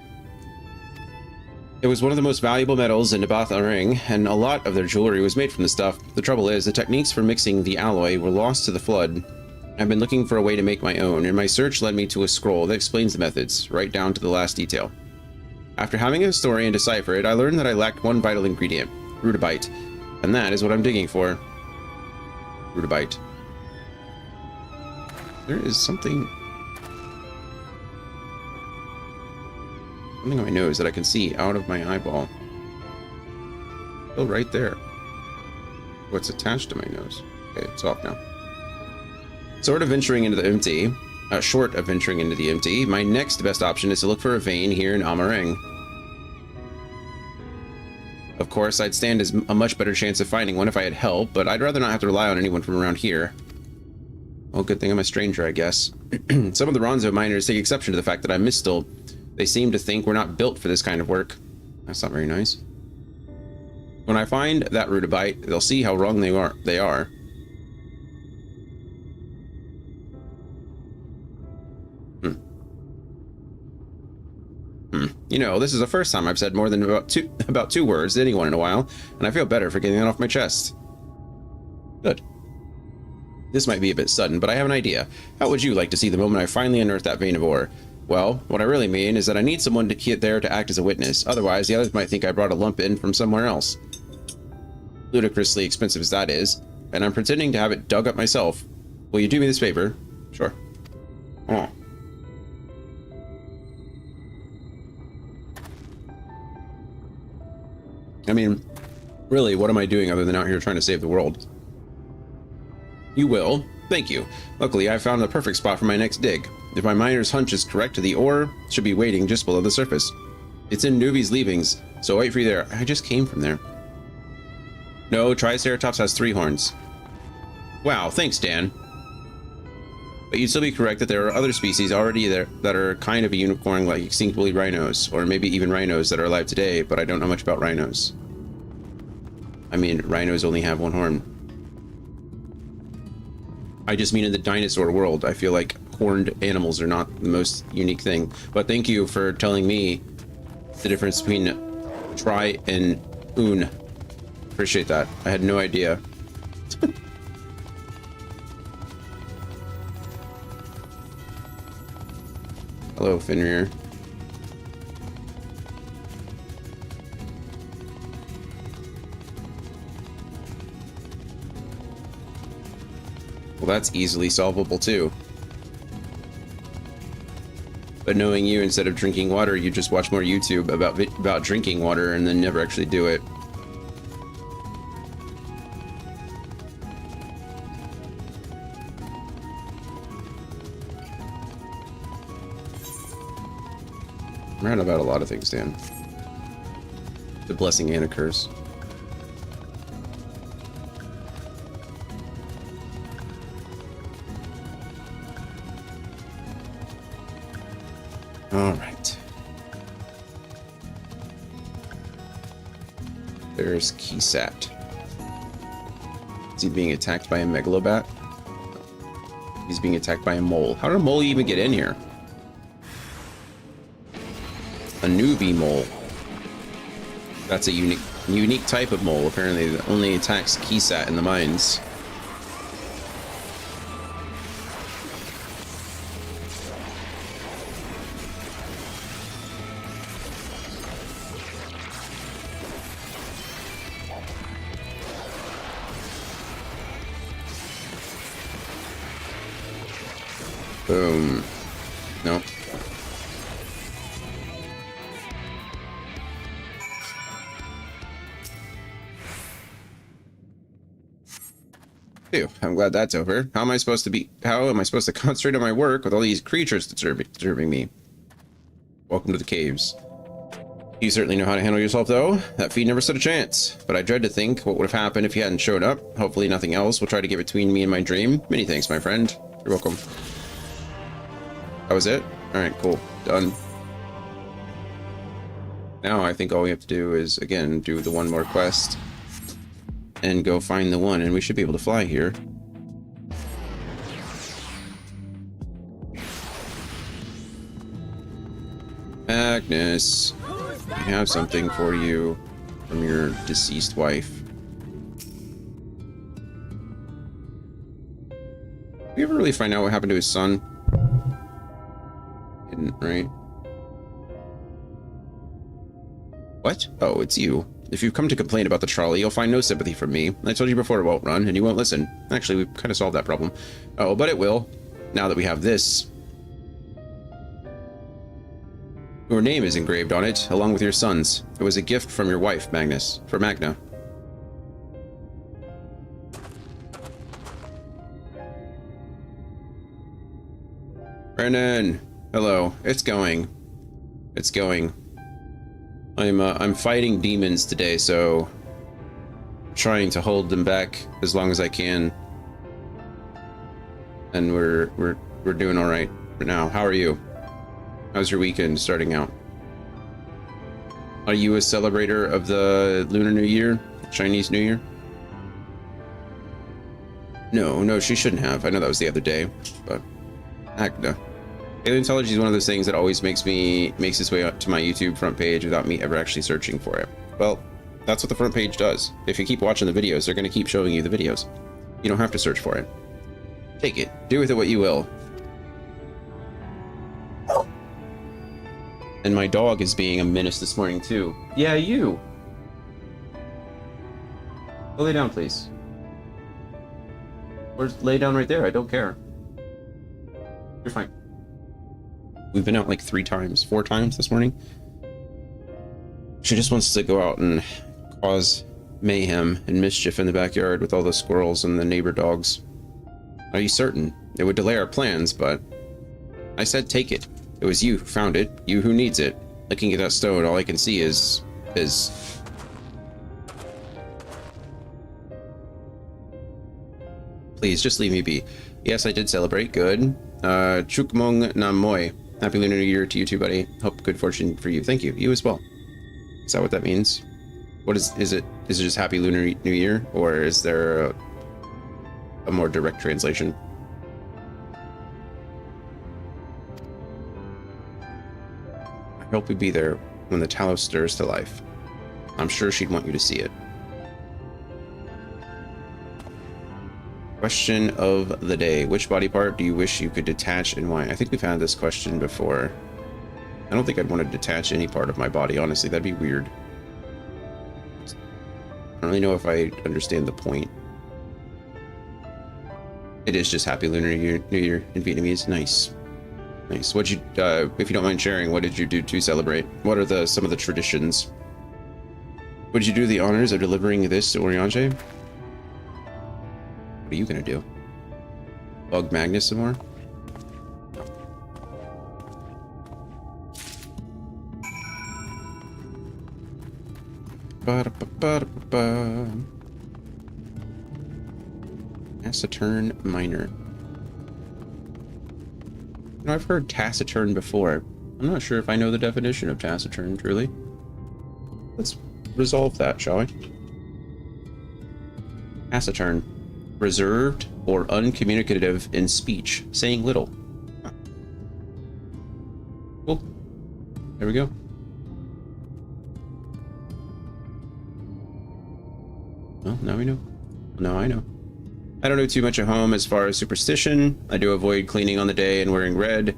It was one of the most valuable metals in Nabath Ring, and a lot of their jewelry was made from the stuff. The trouble is, the techniques for mixing the alloy were lost to the flood. I've been looking for a way to make my own, and my search led me to a scroll that explains the methods, right down to the last detail. After having a historian decipher it, I learned that I lacked one vital ingredient, rudabite, and that is what I'm digging for. Rudabite. There is something on my nose that I can see out of my eyeball. Oh, right there. What's attached to my nose? Okay, it's off now. Short of venturing into the empty, my next best option is to look for a vein here in Amareng. Of course, I'd stand a much better chance of finding one if I had help, but I'd rather not have to rely on anyone from around here. Well, good thing I'm a stranger, I guess. Some of the Ronzo miners take exception to the fact that I'm Mistil. They seem to think we're not built for this kind of work. That's not very nice. When I find that rudabite, they'll see how wrong they are. You know, this is the first time I've said more than about two words to anyone in a while, and I feel better for getting that off my chest. Good. This might be a bit sudden, but I have an idea. How would you like to see the moment I finally unearth that vein of ore? Well, what I really mean is that I need someone to get there to act as a witness. Otherwise, the others might think I brought a lump in from somewhere else. Ludicrously expensive as that is, and I'm pretending to have it dug up myself. Will you do me this favor? Sure. Oh. I mean, really, what am I doing other than out here trying to save the world? You will. Thank you. Luckily, I found the perfect spot for my next dig. If my miner's hunch is correct, the ore should be waiting just below the surface. It's in Nuvi's leavings, so wait for you there. I just came from there. No, Triceratops has 3 horns. Wow, thanks, Dan. But you'd still be correct that there are other species already there that are kind of a unicorn, like extinct woolly rhinos, or maybe even rhinos that are alive today, but I don't know much about rhinos. I mean, rhinos only have 1 horn. I just mean in the dinosaur world, I feel like horned animals are not the most unique thing. But thank you for telling me the difference between tri and un. Appreciate that. I had no idea. Hello, Fenrir. Well, that's easily solvable too. But knowing you, instead of drinking water, you just watch more YouTube about drinking water and then never actually do it. I'm right about a lot of things, Dan. The blessing and a curse. All right. There's Keysat. Is he being attacked by a megalobat? He's being attacked by a mole. How did a mole even get in here? A newbie mole. That's a unique type of mole, apparently, that only attacks Keysat in the mines. Boom. Nope. Phew, I'm glad that's over. How am I supposed to concentrate on my work with all these creatures disturbing me? Welcome to the caves. You certainly know how to handle yourself, though. That feed never stood a chance. But I dread to think what would have happened if you hadn't showed up. Hopefully nothing else will try to get between me and my dream. Many thanks, my friend. You're welcome. That was it? Alright, cool. Done. Now I think all we have to do is, again, do the one more quest. and go find the one, and we should be able to fly here. Agnes, I have something for you from your deceased wife. Did we ever really find out what happened to his son? Didn't, right? What? Oh, it's you. If you've come to complain about the trolley, you'll find no sympathy from me. I told you before it won't run, and you won't listen. Actually, we've kind of solved that problem. Oh, but it will, now that we have this. Your name is engraved on it, along with your son's. It was a gift from your wife, Magnus, for Magna. Brennan! Hello. It's going. It's going. I'm fighting demons today, so I'm trying to hold them back as long as I can. And we're doing all right for now. How are you? How's your weekend starting out? Are you a celebrator of the Lunar New Year? Chinese New Year? No, she shouldn't have. I know that was the other day, but Agna. Paleontology is one of those things that always makes its way up to my YouTube front page without me ever actually searching for it. Well, that's what the front page does. If you keep watching the videos, they're going to keep showing you the videos. You don't have to search for it. Take it. Do with it what you will. And my dog is being a menace this morning, too. Yeah, you! Go lay down, please. Or lay down right there. I don't care. You're fine. We've been out like 4 times this morning. She just wants to go out and cause mayhem and mischief in the backyard with all the squirrels and the neighbor dogs. Are you certain? It would delay our plans, but I said take it. It was you who found it, you who needs it. Looking at that stone, all I can see is... Please, just leave me be. Yes, I did celebrate. Good. Chukmong Namoy. Happy Lunar New Year to you too, buddy. Hope good fortune for you. Thank you. You as well. Is that what that means? What is it? Is it just Happy Lunar New Year? Or is there a more direct translation? I hope you'll be there when the Talos stirs to life. I'm sure she'd want you to see it. Question of the day. Which body part do you wish you could detach and why? I think we've had this question before. I don't think I'd want to detach any part of my body, honestly. That'd be weird. I don't really know if I understand the point. It is just Happy Lunar New Year in Vietnamese. Nice. Nice. What'd you, if you don't mind sharing, what did you do to celebrate? What are some of the traditions? Would you do the honors of delivering this to Oriange? What are you gonna do? Bug Magnus some more? Taciturn Minor. You know, I've heard taciturn before. I'm not sure if I know the definition of taciturn, truly. Let's resolve that, shall we? Taciturn. Reserved or uncommunicative in speech, saying little. Huh. Cool. There we go. Well, now we know. Now I know. I don't know too much at home as far as superstition. I do avoid cleaning on the day and wearing red,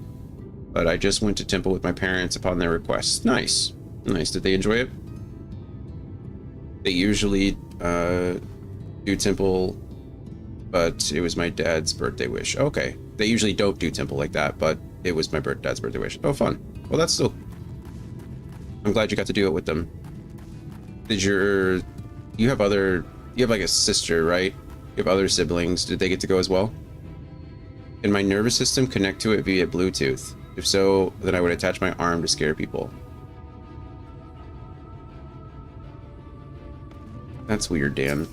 but I just went to temple with my parents upon their request. Nice. Nice. Did they enjoy it? They usually do temple, but it was my dad's birthday wish. Okay. They usually don't do temple like that, but it was my dad's birthday wish. Oh, fun. Well, that's still... I'm glad you got to do it with them. Did you have like a sister, right? You have other siblings. Did they get to go as well? Can my nervous system connect to it via Bluetooth? If so, then I would attach my arm to scare people. That's weird, Dan.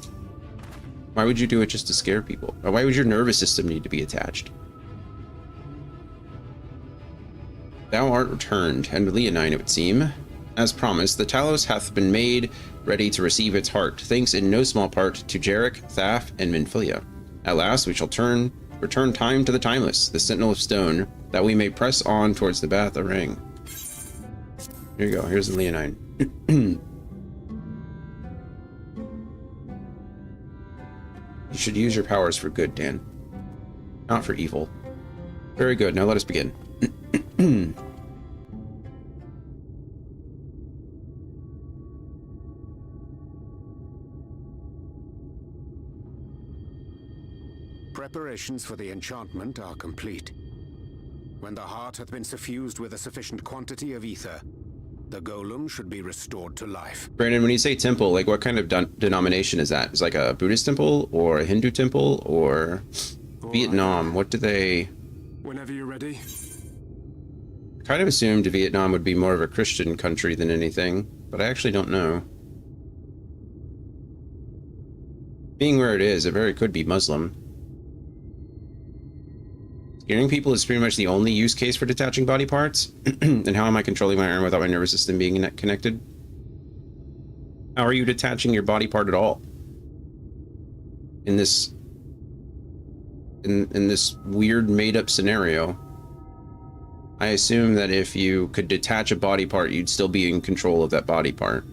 Why would you do it just to scare people? Or why would your nervous system need to be attached? Thou art returned, and leonine, it would seem. As promised, the Talos hath been made ready to receive its heart, thanks in no small part to Jarek, Thaf, and Minfilia. At last we shall return time to the timeless, the sentinel of stone, that we may press on towards the Bath Arang. Here you go, here's the Leonine. You should use your powers for good, Dan. Not for evil. Very good, now let us begin. Preparations for the enchantment are complete. When the heart hath been suffused with a sufficient quantity of ether, the golem should be restored to life. Brandon, when you say temple, like what kind of denomination is that? Is it like a Buddhist temple or a Hindu temple or Vietnam? What do they... Whenever you're ready. I kind of assumed Vietnam would be more of a Christian country than anything, but I actually don't know. Being where it is, it very could be Muslim. Scaring people is pretty much the only use case for detaching body parts. And how am I controlling my arm without my nervous system being connected? How are you detaching your body part at all? In this weird made-up scenario, I assume that if you could detach a body part, you'd still be in control of that body part.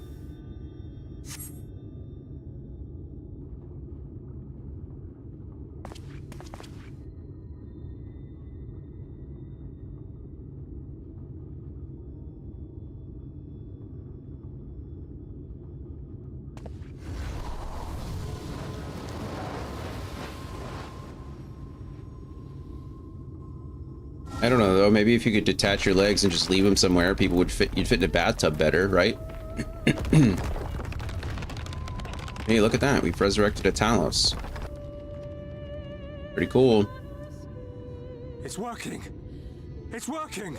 I don't know though, maybe if you could detach your legs and just leave them somewhere, people would you'd fit in a bathtub better, right? Hey, look at that, we've resurrected a Talos. Pretty cool. It's working! It's working!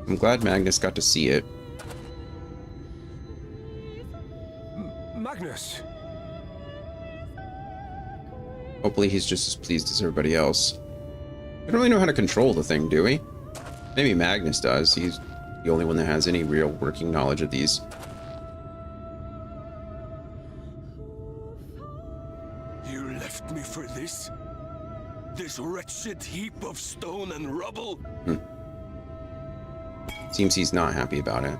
I'm glad Magnus got to see it. Magnus! Hopefully he's just as pleased as everybody else. We don't really know how to control the thing, do we? Maybe Magnus does. He's the only one that has any real working knowledge of these. You left me for this? This wretched heap of stone and rubble? Seems he's not happy about it.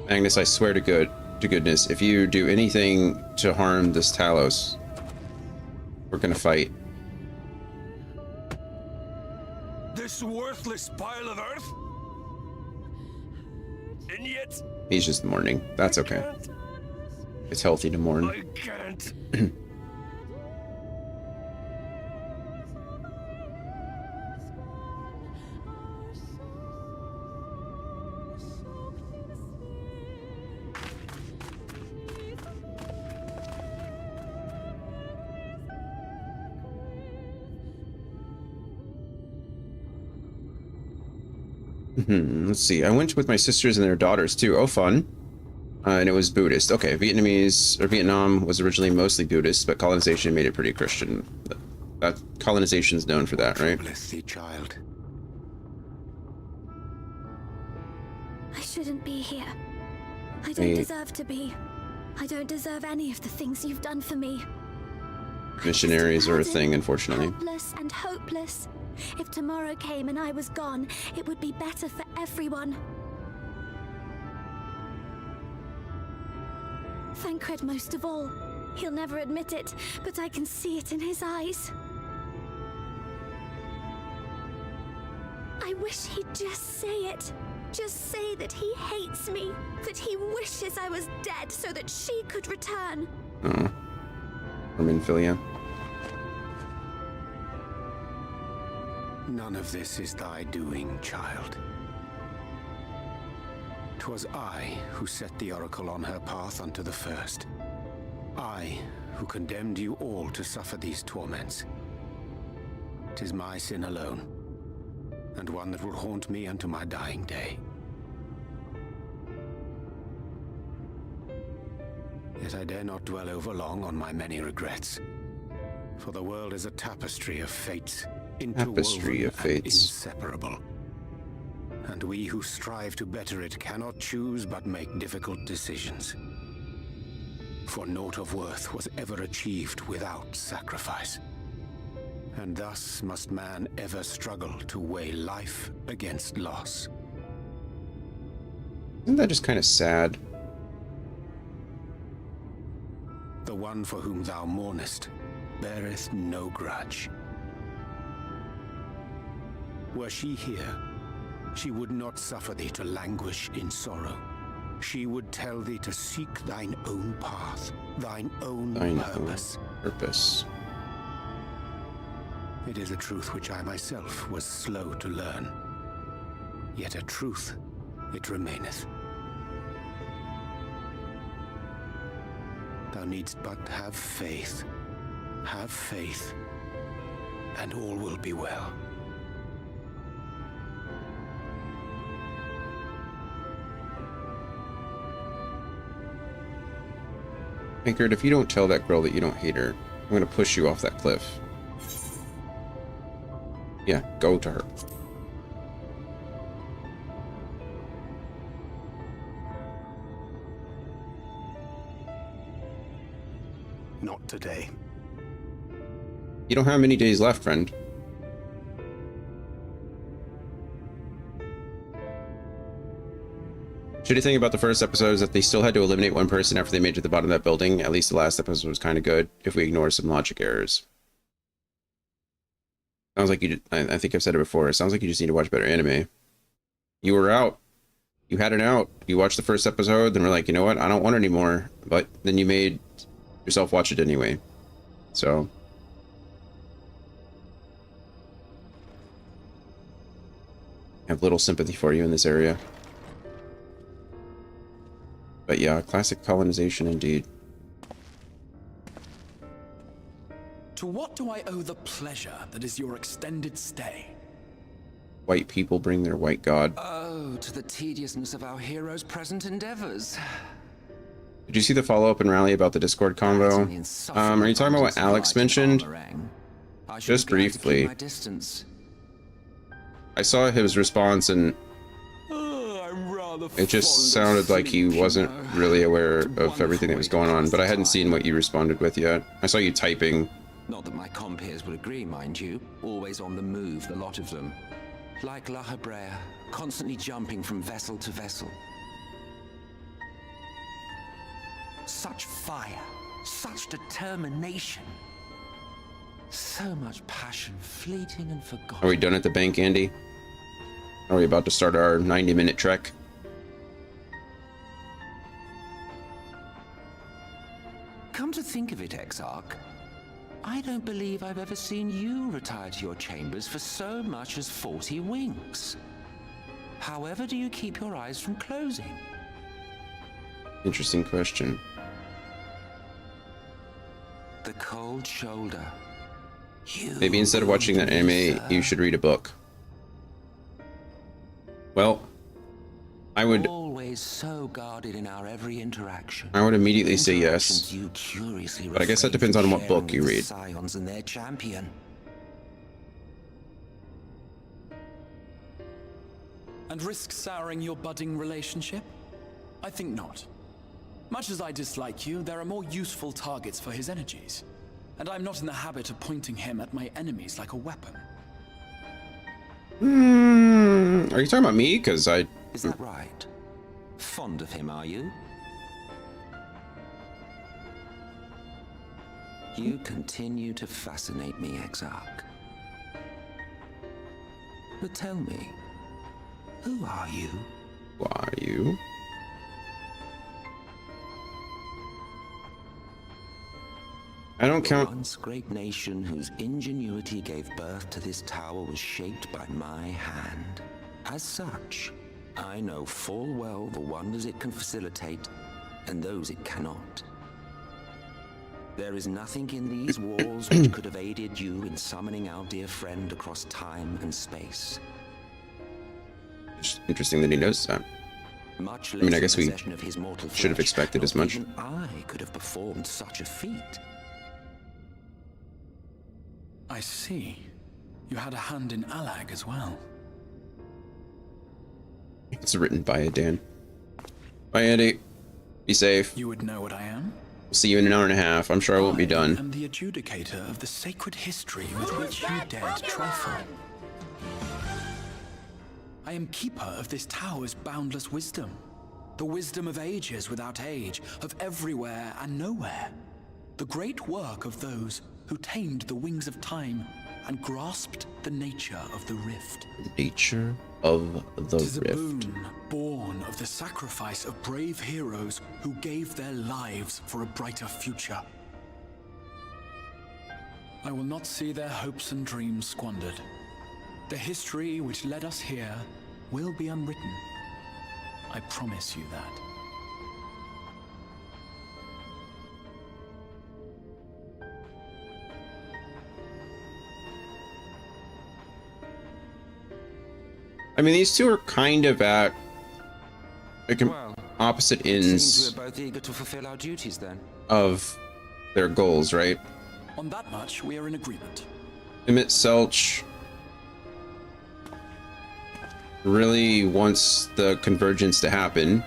Magnus, I swear to goodness, if you do anything to harm this Talos, we're gonna fight. This worthless pile of earth? And yet... He's just mourning. That's okay. It's healthy to mourn. I can't. Let's see. I went with my sisters and their daughters too. Oh, fun. And it was Buddhist. Okay, Vietnam was originally mostly Buddhist, but colonization made it pretty Christian. That colonization's known for that, right? Bless thee, child. I shouldn't be here. I don't deserve to be. I don't deserve any of the things you've done for me. Missionaries are a thing, unfortunately. Helpless and hopeless. If tomorrow came and I was gone, it would be better for everyone. Thancred most of all. He'll never admit it, but I can see it in his eyes. I wish he'd just say it. Just say that he hates me, that he wishes I was dead so that she could return. Oh. Or Minfilia. None of this is thy doing, child. 'Twas I who set the oracle on her path unto the first. I who condemned you all to suffer these torments. 'Tis my sin alone, and one that will haunt me unto my dying day. Yet I dare not dwell over long on my many regrets. For the world is a tapestry of fates, Tapestry interwoven of and fates. inseparable. And we who strive to better it cannot choose but make difficult decisions. For naught of worth was ever achieved without sacrifice. And thus must man ever struggle to weigh life against loss. Isn't that just kind of sad? The one for whom thou mournest beareth no grudge. Were she here, she would not suffer thee to languish in sorrow. She would tell thee to seek thine own path, thine own purpose. Purpose. It is a truth which I myself was slow to learn. Yet a truth it remaineth. Thou needst but have faith, and all will be well. Pinkard, if you don't tell that girl that you don't hate her, I'm gonna push you off that cliff. Yeah, go to her. Not today. You don't have many days left, friend. Shitty thing about the first episode is that they still had to eliminate one person after they made it to the bottom of that building. At least the last episode was kind of good, if we ignore some logic errors. Sounds like you did, I think I've said it before, it sounds like you just need to watch better anime. You were out. You had it out. You watched the first episode, then we're like, you know what, I don't want it anymore. But then you made yourself watch it anyway. So... I have little sympathy for you in this area. But yeah, classic colonization indeed. To what do I owe the pleasure that is your extended stay? White people bring their white god. Oh, to the tediousness of our heroes' present endeavors. Did you see the follow-up and rally about the Discord convo? Are you talking about what Alex mentioned? Just briefly. I saw his response and it just sounded like he wasn't really aware of everything that was going on, but I hadn't seen what you responded with yet. I saw you typing. Not that my compeers would agree, mind you. Always on the move, the lot of them. Like La Hebrea, constantly jumping from vessel to vessel. Such fire, such determination. So much passion, fleeting and forgotten. Are we done at the bank, Andy? Are we about to start our 90-minute trek? Come to think of it, Exarch, I don't believe I've ever seen you retire to your chambers for so much as 40 winks. However do you keep your eyes from closing? Interesting question. The cold shoulder. Maybe instead of watching that anime, you should read a book. Well, I would... Always so guarded in our every interaction. I would immediately say yes. But I guess that depends on what book you read. Scions and their champion. And risk souring your budding relationship? I think not. Much as I dislike you, there are more useful targets for his energies. And I'm not in the habit of pointing him at my enemies like a weapon. Are you talking about me? Because I... Is that right? Fond of him, are you? You continue to fascinate me, Exarch. But tell me, who are you? Who are you? I don't count... The once great nation whose ingenuity gave birth to this tower was shaped by my hand. As such, I know full well the wonders it can facilitate and those it cannot. There is nothing in these walls which could have aided you in summoning our dear friend across time and space. It's interesting that he knows that. Much I mean, I guess we possession of his mortal should have flesh, expected as not much. even I could have performed such a feat. I see. You had a hand in Alag as well. It's written by a Dan. Bye, Andy. Be safe. You would know what I am? See you in an hour and a half. I'm sure I won't be done. I am the adjudicator of the sacred history with which you dared trifle. I am keeper of this tower's boundless wisdom. The wisdom of ages without age, of everywhere and nowhere. The great work of those who tamed the wings of time and grasped the nature of the rift. Nature of the 'Tis a rift. boon born of the sacrifice of brave heroes who gave their lives for a brighter future. I will not see their hopes and dreams squandered. The history which led us here will be unwritten. I promise you that. I mean, these two are kind of at opposite ends Seems we're both eager to fulfill our duties then. of their goals, right? On that much, we are in agreement. Emmett Selch really wants the convergence to happen,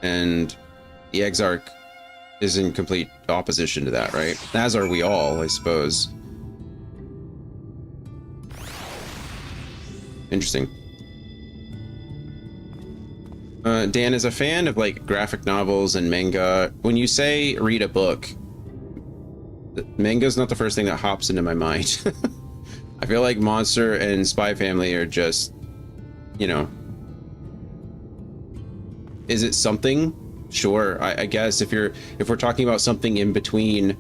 and the Exarch is in complete opposition to that, right? As are we all, I suppose. Interesting. Dan, is a fan of like graphic novels and manga. When you say read a book, manga's not the first thing that hops into my mind. I feel like Monster and Spy Family are just, you know, is it something? Sure, I guess if we're talking about something in between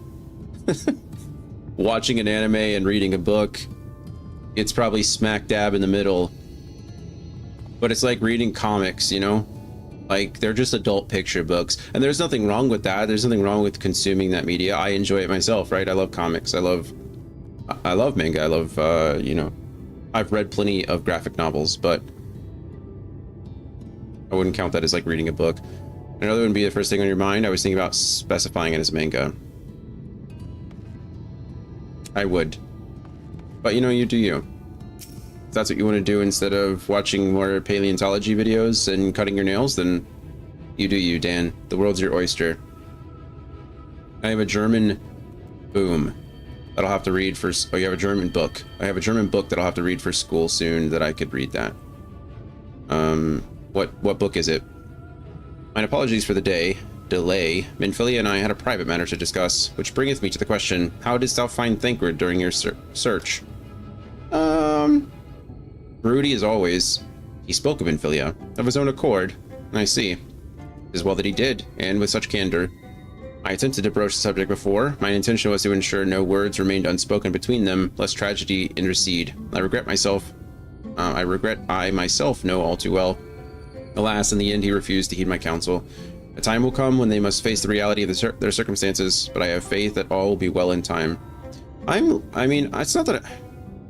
watching an anime and reading a book, it's probably smack dab in the middle. But it's like reading comics, you know? Like, they're just adult picture books. And there's nothing wrong with that. There's nothing wrong with consuming that media. I enjoy it myself, right? I love comics. I love manga. I love, you know, I've read plenty of graphic novels, but I wouldn't count that as like reading a book. Another wouldn't be the first thing on your mind. I was thinking about specifying it as manga. I would. But, you know, you do you. If that's what you want to do instead of watching more paleontology videos and cutting your nails, then you do you, Dan. The world's your oyster. I have a German boom that I'll have to read for... Oh, you have a German book. I have a German book that I'll have to read for school soon that I could read that. What book is it? My apologies for the delay. Minfilia and I had a private matter to discuss, which bringeth me to the question, how didst thou find Thancred during your search? Broody as always. He spoke of Minfilia, of his own accord, and I see. It is well that he did, and with such candor. I attempted to broach the subject before. My intention was to ensure no words remained unspoken between them, lest tragedy intercede. I regret I myself know all too well. Alas, in the end he refused to heed my counsel. A time will come when they must face the reality of their circumstances, but I have faith that all will be well in time. I mean, it's not that...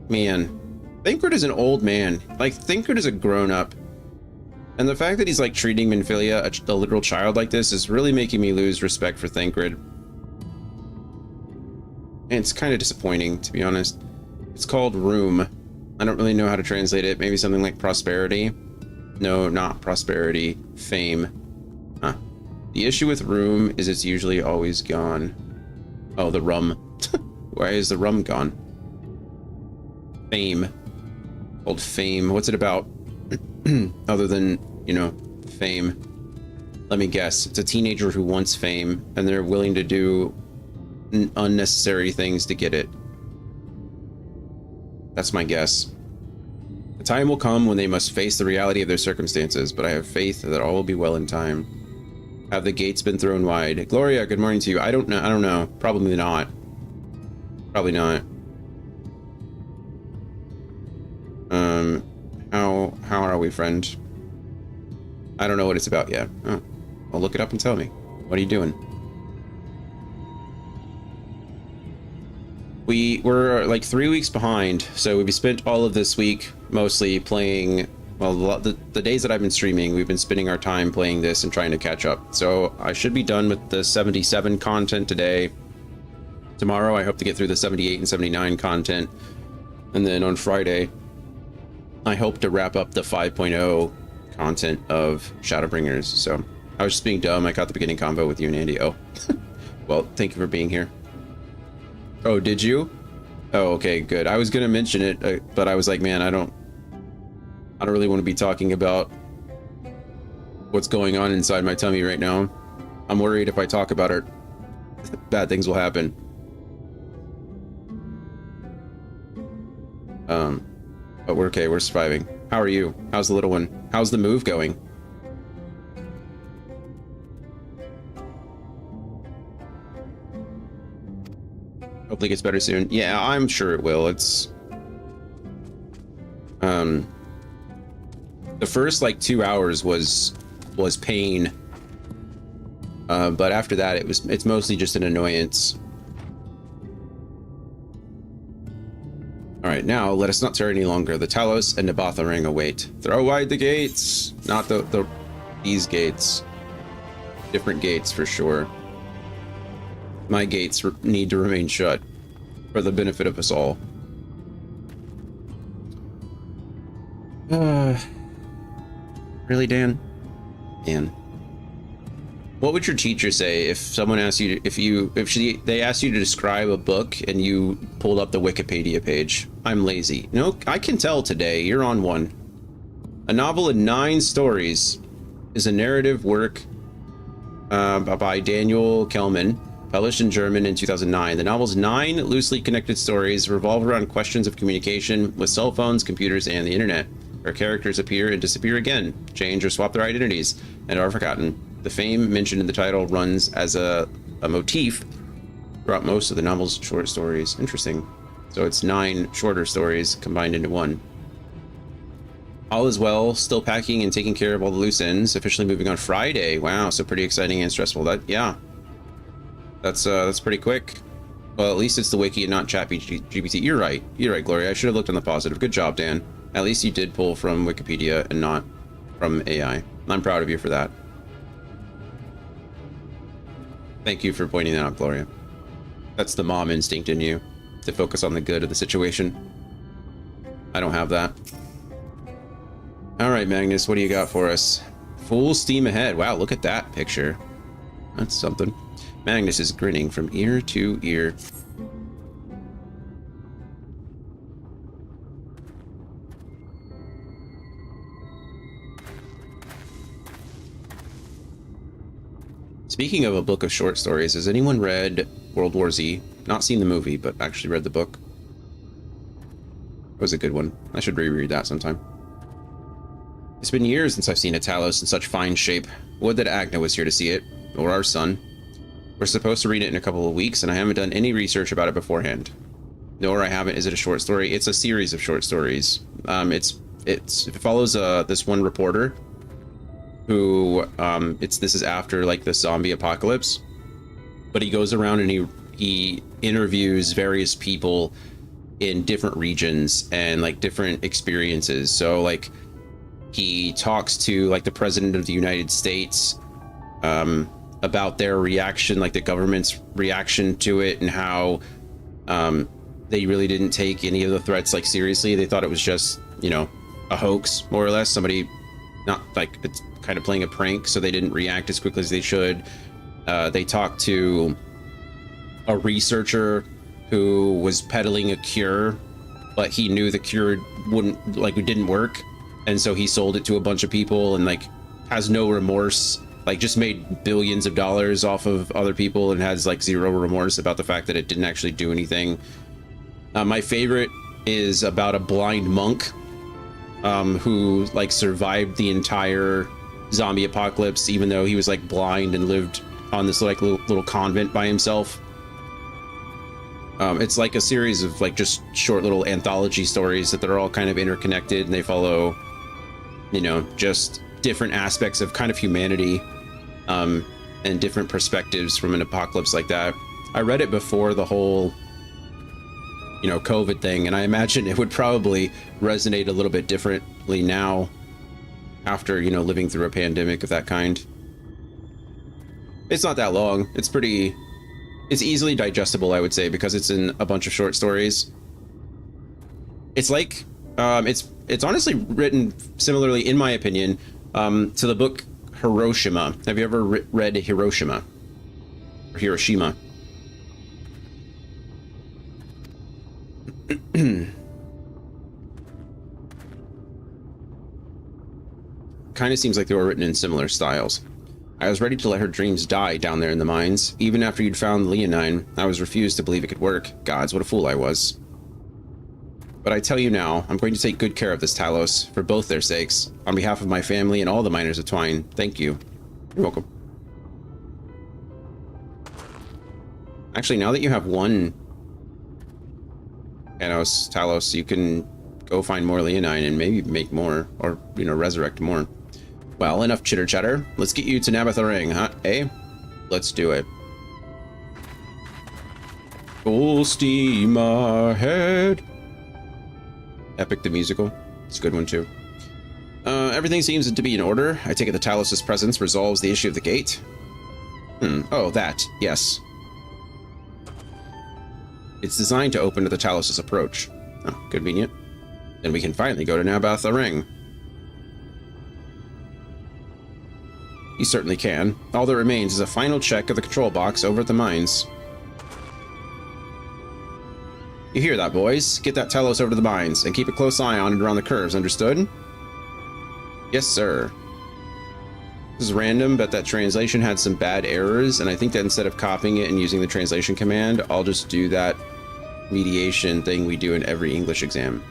Man, Thancred is an old man. Like, Thancred is a grown-up. And the fact that he's, like, treating Minfilia, a literal child like this, is really making me lose respect for Thancred. And it's kind of disappointing, to be honest. It's called Room. I don't really know how to translate it. Maybe something like prosperity? No, not prosperity. Fame. Huh. The issue with Room is it's usually always gone. Oh, the rum. Why is the rum gone? Fame. Called Fame. What's it about? Other than, you know, fame. Let me guess. It's a teenager who wants fame, and they're willing to do unnecessary things to get it. That's my guess. The time will come when they must face the reality of their circumstances, but I have faith that all will be well in time. Have the gates been thrown wide? Gloria, good morning to you. I don't know. Probably not. Probably not. How are we, friend? I don't know what it's about yet. Oh, well, look it up and tell me. What are you doing? We're like 3 weeks behind, so we've spent all of this week mostly playing. Well, the days that I've been streaming, we've been spending our time playing this and trying to catch up. So I should be done with the 77 content today. Tomorrow, I hope to get through the 78 and 79 content. And then on Friday, I hope to wrap up the 5.0 content of Shadowbringers. So I was just being dumb. I caught the beginning convo with you and Andy. Oh, well, thank you for being here. Oh, did you? Oh, okay, good. I was gonna mention it, but I was like, man, I don't really want to be talking about what's going on inside my tummy right now. I'm worried if I talk about it, bad things will happen. But we're okay, we're surviving. How are you? How's the little one? How's the move going? Hopefully it gets better soon. Yeah, I'm sure it will. It's the first like 2 hours was pain. But after that it's mostly just an annoyance. Alright, now let us not tarry any longer. The Talos and Nabatha ring await. Throw wide the gates! Not these gates. Different gates for sure. My gates need to remain shut for the benefit of us all. Really, Dan? Dan. What would your teacher say if someone asked you to, they asked you to describe a book and you pulled up the Wikipedia page? I'm lazy. No, I can tell today. You're on one. A novel in 9 stories is a narrative work by Daniel Kellman, published in German in 2009. The novel's 9 loosely connected stories revolve around questions of communication with cell phones, computers, and the internet, where characters appear and disappear again, change or swap their identities, and are forgotten. The fame mentioned in the title runs as a motif throughout most of the novel's short stories. Interesting. So it's 9 shorter stories combined into one. All is well, still packing and taking care of all the loose ends, officially moving on Friday. Wow, so pretty exciting and stressful. That's pretty quick. Well, at least it's the wiki and not ChatGPT. You're right, Gloria. I should have looked on the positive. Good job, Dan. At least you did pull from Wikipedia and not from AI. I'm proud of you for that. Thank you for pointing that out, Gloria. That's the mom instinct in you, to focus on the good of the situation. I don't have that. All right, Magnus, what do you got for us? Full steam ahead. Wow, look at that picture. That's something. Magnus is grinning from ear to ear. Speaking of a book of short stories, has anyone read World War Z? Not seen the movie, but actually read the book. It was a good one. I should reread that sometime. It's been years since I've seen a Talos in such fine shape. Would that Agna was here to see it, or our son. We're supposed to read it in a couple of weeks, and I haven't done any research about it beforehand. Nor is it a short story. It's a series of short stories. It follows this one reporter who this is after like the zombie apocalypse, but he goes around and he interviews various people in different regions and like different experiences. So like he talks to like the president of the United States about their reaction, like the government's reaction to it, and how they really didn't take any of the threats like seriously. They thought it was just, you know, a hoax, more or less. Somebody not like it's kind of playing a prank, so they didn't react as quickly as they should. They talked to a researcher who was peddling a cure, but he knew the cure didn't work, and so he sold it to a bunch of people and like has no remorse, like just made billions of dollars off of other people and has like zero remorse about the fact that it didn't actually do anything. My favorite is about a blind monk who like survived the entire zombie apocalypse, even though he was like blind and lived on this like little convent by himself. It's like a series of like just short little anthology stories that they're all kind of interconnected, and they follow, you know, just different aspects of kind of humanity and different perspectives from an apocalypse like that. I read it before the whole, you know, COVID thing, and I imagine it would probably resonate a little bit differently now after, you know, living through a pandemic of that kind. It's not that long. It's easily digestible, I would say, because it's in a bunch of short stories. It's like it's honestly written similarly, in my opinion, to the book Hiroshima. Have you ever read Hiroshima or Hiroshima? Kind of seems like they were written in similar styles. I was ready to let her dreams die down there in the mines. Even after you'd found Leonine, I was refused to believe it could work. Gods, what a fool I was. But I tell you now, I'm going to take good care of this Talos, for both their sakes. On behalf of my family and all the miners of Twine, thank you. You're welcome. Actually, now that you have one Talos, you can go find more Leonine and maybe make more, or, you know, resurrect more. Well, enough chitter chatter. Let's get you to Nabatha-Ring, huh? Eh? Let's do it. Full steam ahead. Epic the musical. It's a good one too. Everything seems to be in order. I take it the Talos' presence resolves the issue of the gate. Oh, that. Yes. It's designed to open to the Talos' approach. Oh, convenient. Then we can finally go to Nabatha-Ring. You certainly can. All that remains is a final check of the control box over at the mines. You hear that, boys? Get that Talos over to the mines, and keep a close eye on it around the curves, understood? Yes, sir. This is random, but that translation had some bad errors, and I think that instead of copying it and using the translation command, I'll just do that mediation thing we do in every English exam.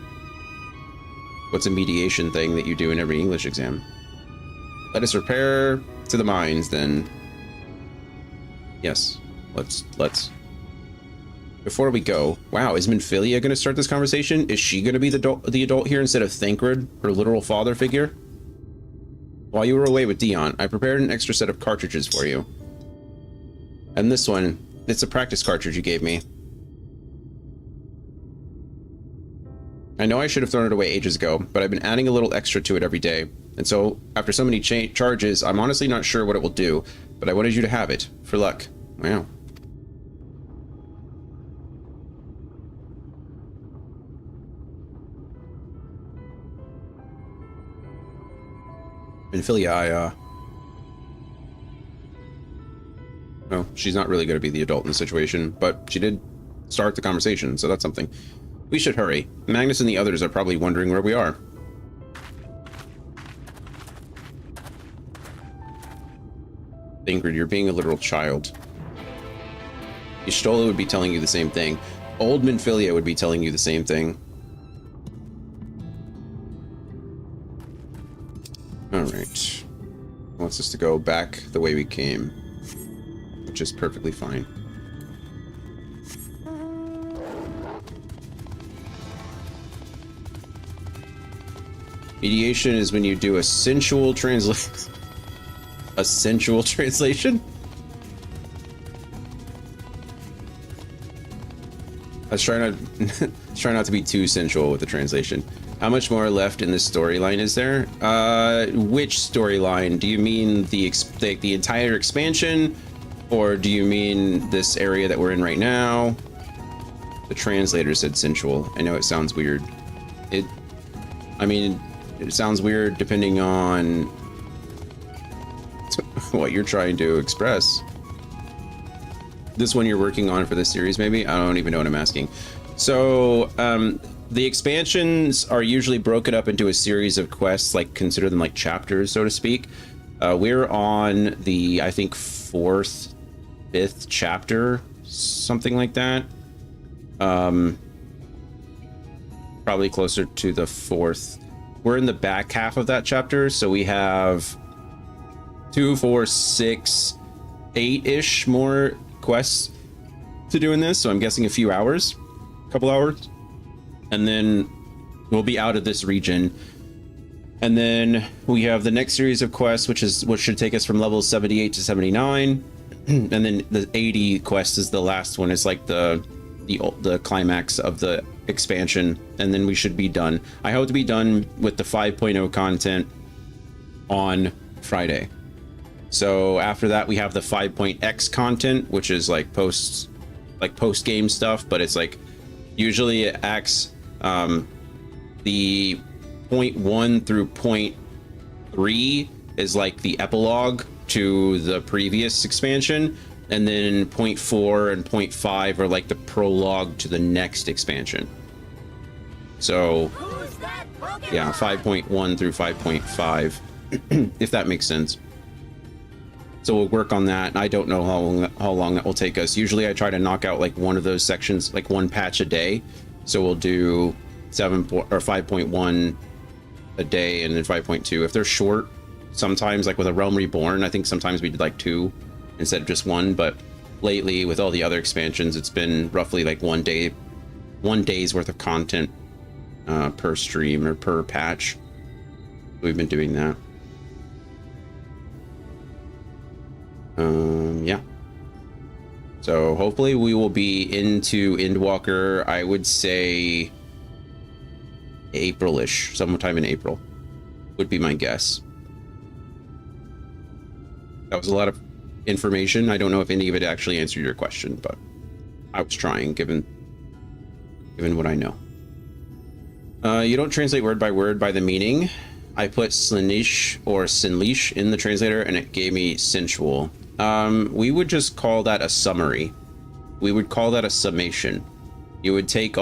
What's a mediation thing that you do in every English exam? Let us repair to the mines, then. Yes, let's. Before we go, wow, is Minfilia going to start this conversation? Is she going to be the adult here instead of Thancred, her literal father figure? While you were away with Dion, I prepared an extra set of cartridges for you. And this one, it's a practice cartridge you gave me. I know I should have thrown it away ages ago, but I've been adding a little extra to it every day. And so, after so many charges, I'm honestly not sure what it will do, but I wanted you to have it, for luck. Wow. Minfilia, well, she's not really going to be the adult in the situation, but she did start the conversation, so that's something. We should hurry. Magnus and the others are probably wondering where we are. Ingrid, you're being a literal child. Y'shtola would be telling you the same thing. Old Minfilia would be telling you the same thing. Alright. Wants us to go back the way we came, which is perfectly fine. Mediation is when you do a sensual translation. A sensual translation? Let's try not to be too sensual with the translation. How much more left in this storyline is there? Which storyline? Do you mean the entire expansion, or do you mean this area that we're in right now? The translator said sensual. I know it sounds weird. I mean, it sounds weird depending on what you're trying to express. This one you're working on for this series, maybe? I don't even know what I'm asking. So, the expansions are usually broken up into a series of quests, like consider them like chapters, so to speak. We're on the, I think, 4th, 5th chapter, something like that. Probably closer to the 4th. We're in the back half of that chapter, so we have 2, 4, 6, 8-ish more quests to do in this, so I'm guessing a few hours, a couple hours, and then we'll be out of this region. And then we have the next series of quests, which should take us from levels 78 to 79, and then the 80 quest is the last one. It's like the climax of the expansion, and then we should be done. I hope to be done with the 5.0 content on Friday. So after that, we have the 5.x content, which is like post game stuff, but it's like usually it acts The point 1 through point 3 is like the epilogue to the previous expansion, and then point 4 and point 5 are like the prologue to the next expansion. So yeah, 5.1 through 5.5, if that makes sense. So we'll work on that. I don't know how long that will take us. Usually I try to knock out like one of those sections, like one patch a day. So we'll do 5.1 a day, and then 5.2 if they're short. Sometimes, like with a Realm Reborn, I think sometimes we did like 2 instead of just 1, but lately with all the other expansions, it's been roughly like 1 day's worth of content per stream or per patch. We've been doing that. Yeah. So hopefully we will be into Endwalker, I would say April-ish, sometime in April would be my guess. That was a lot of information. I don't know if any of it actually answered your question, but I was trying, given what I know. You don't translate word by the meaning. I put Slinish or Sinlish in the translator, and it gave me sensual. We would just call that a summary. We would call that a summation. You would take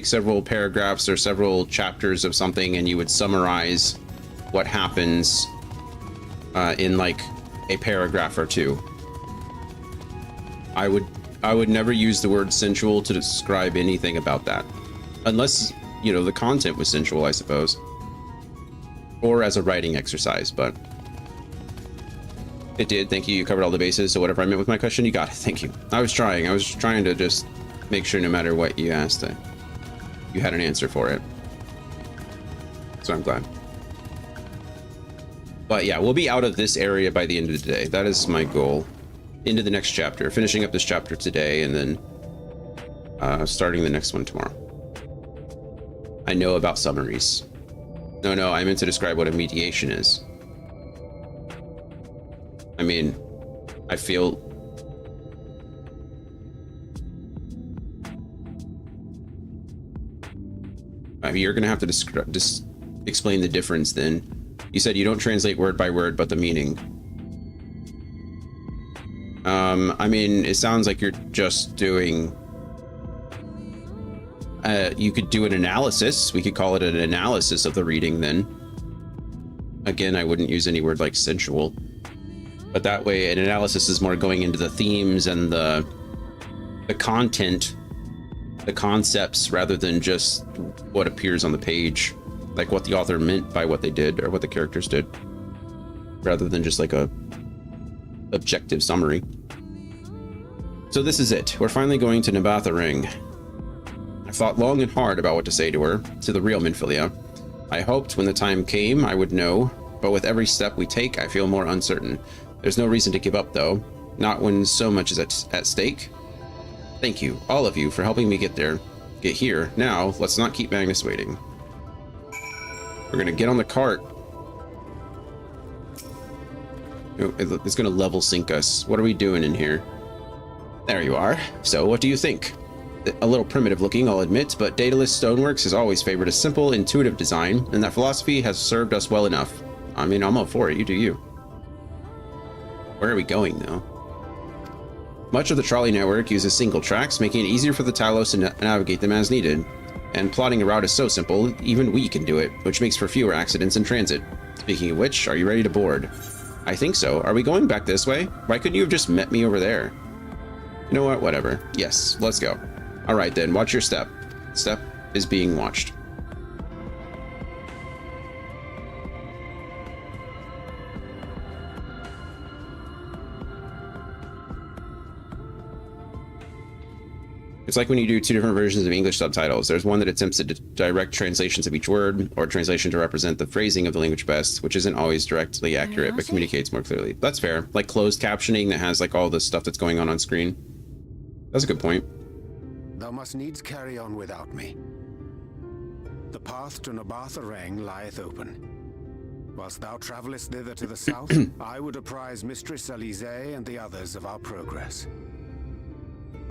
several paragraphs or several chapters of something, and you would summarize what happens in like a paragraph or 2. I would never use the word sensual to describe anything about that, unless, you know, the content was sensual, I suppose, or as a writing exercise. But it did. Thank you. You covered all the bases. So whatever I meant with my question, you got it. Thank you. I was trying to just make sure no matter what you asked, you had an answer for it. So I'm glad. But yeah, we'll be out of this area by the end of the day. That is my goal. Into the next chapter. Finishing up this chapter today, and then starting the next one tomorrow. I know about summaries. No, I meant to describe what a mediation is. I mean, I feel... You're going to have to explain the difference then. You said you don't translate word by word, but the meaning. I mean, it sounds like you're just doing... you could do an analysis. We could call it an analysis of the reading then. Again, I wouldn't use any word like sensual. But that way, an analysis is more going into the themes and the content, the concepts, rather than just what appears on the page. Like what the author meant by what they did, or what the characters did. Rather than just like a objective summary. So this is it. We're finally going to Nabatha Ring. I thought long and hard about what to say to her, to the real Minfilia. I hoped when the time came I would know, but with every step we take I feel more uncertain. There's no reason to give up though, not when so much is at stake. Thank you, all of you, for helping me get here. Now, let's not keep Magnus waiting. We're gonna get on the cart. It's gonna level sync us. What are we doing in here? There you are. So, what do you think? A little primitive looking, I'll admit, but Daedalus Stoneworks has always favored a simple, intuitive design, and that philosophy has served us well enough. I mean, I'm all for it, you do you. Where are we going, though? Much of the trolley network uses single tracks, making it easier for the Talos to navigate them as needed. And plotting a route is so simple, even we can do it, which makes for fewer accidents in transit. Speaking of which, are you ready to board? I think so. Are we going back this way? Why couldn't you have just met me over there? You know what? Whatever. Yes, let's go. All right then, watch your step. Step is being watched. It's like when you do 2 different versions of English subtitles. There's one that attempts to direct translations of each word, or translation to represent the phrasing of the language best, which isn't always directly accurate, but communicates more clearly. That's fair. Like closed captioning that has like all the stuff that's going on screen. That's a good point. Thou must needs carry on without me. The path to Nabatha Rang lieth open. Whilst thou travellest thither to the south, I would apprise Mistress Alize and the others of our progress.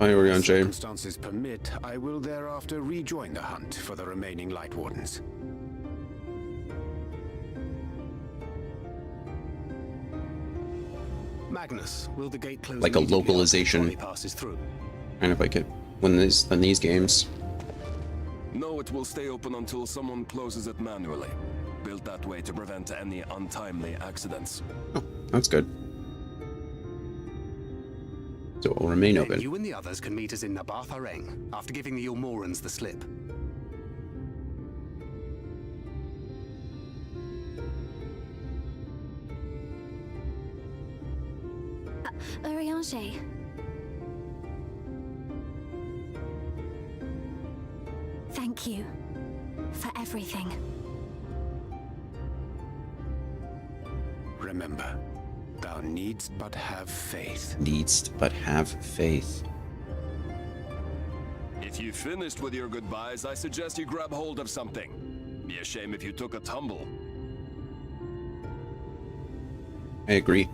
Hi, Orion If J. circumstances permit, I will thereafter rejoin the hunt for the remaining Light Wardens. Magnus, will the gate close Like a immediately localization. after the trolley passes through? Kind of like it when these games. No, it will stay open until someone closes it manually. Built that way to prevent any untimely accidents. Oh, that's good. So it will remain Then open. you and the others can meet us in Nabath Areng after giving the Ilmorans the slip. Oriange. Thank you for everything. Remember, thou needst but have faith. Needst but have faith. If you finished with your goodbyes, I suggest you grab hold of something. Be a shame if you took a tumble. I agree.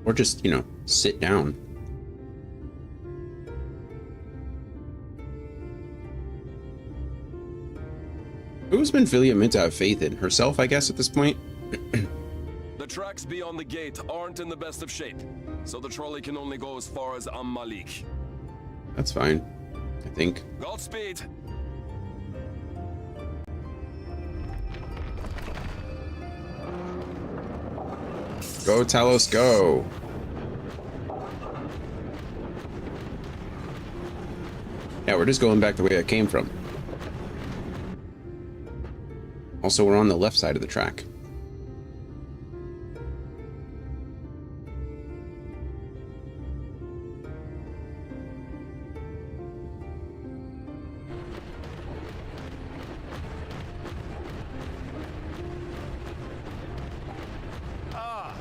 Or just, you know, sit down. Who's been Philia meant to have faith in? Herself, I guess, at this point? The tracks beyond the gate aren't in the best of shape, so the trolley can only go as far as Malik. That's fine, I think. Godspeed! Go, Talos, go! Yeah, we're just going back the way I came from. Also, we're on the left side of the track. Ah,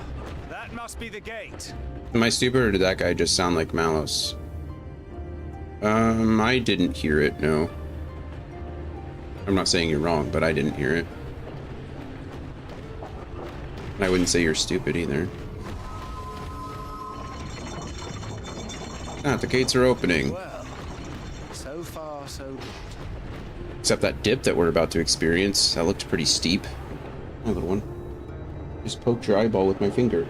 that must be the gate. Am I stupid, or did that guy just sound like Malos? I didn't hear it, no. I'm not saying you're wrong, but I didn't hear it. I wouldn't say you're stupid either. Ah, the gates are opening. Well, so far so good. Except that dip that we're about to experience, that looked pretty steep. Oh, little one. Just poked your eyeball with my finger.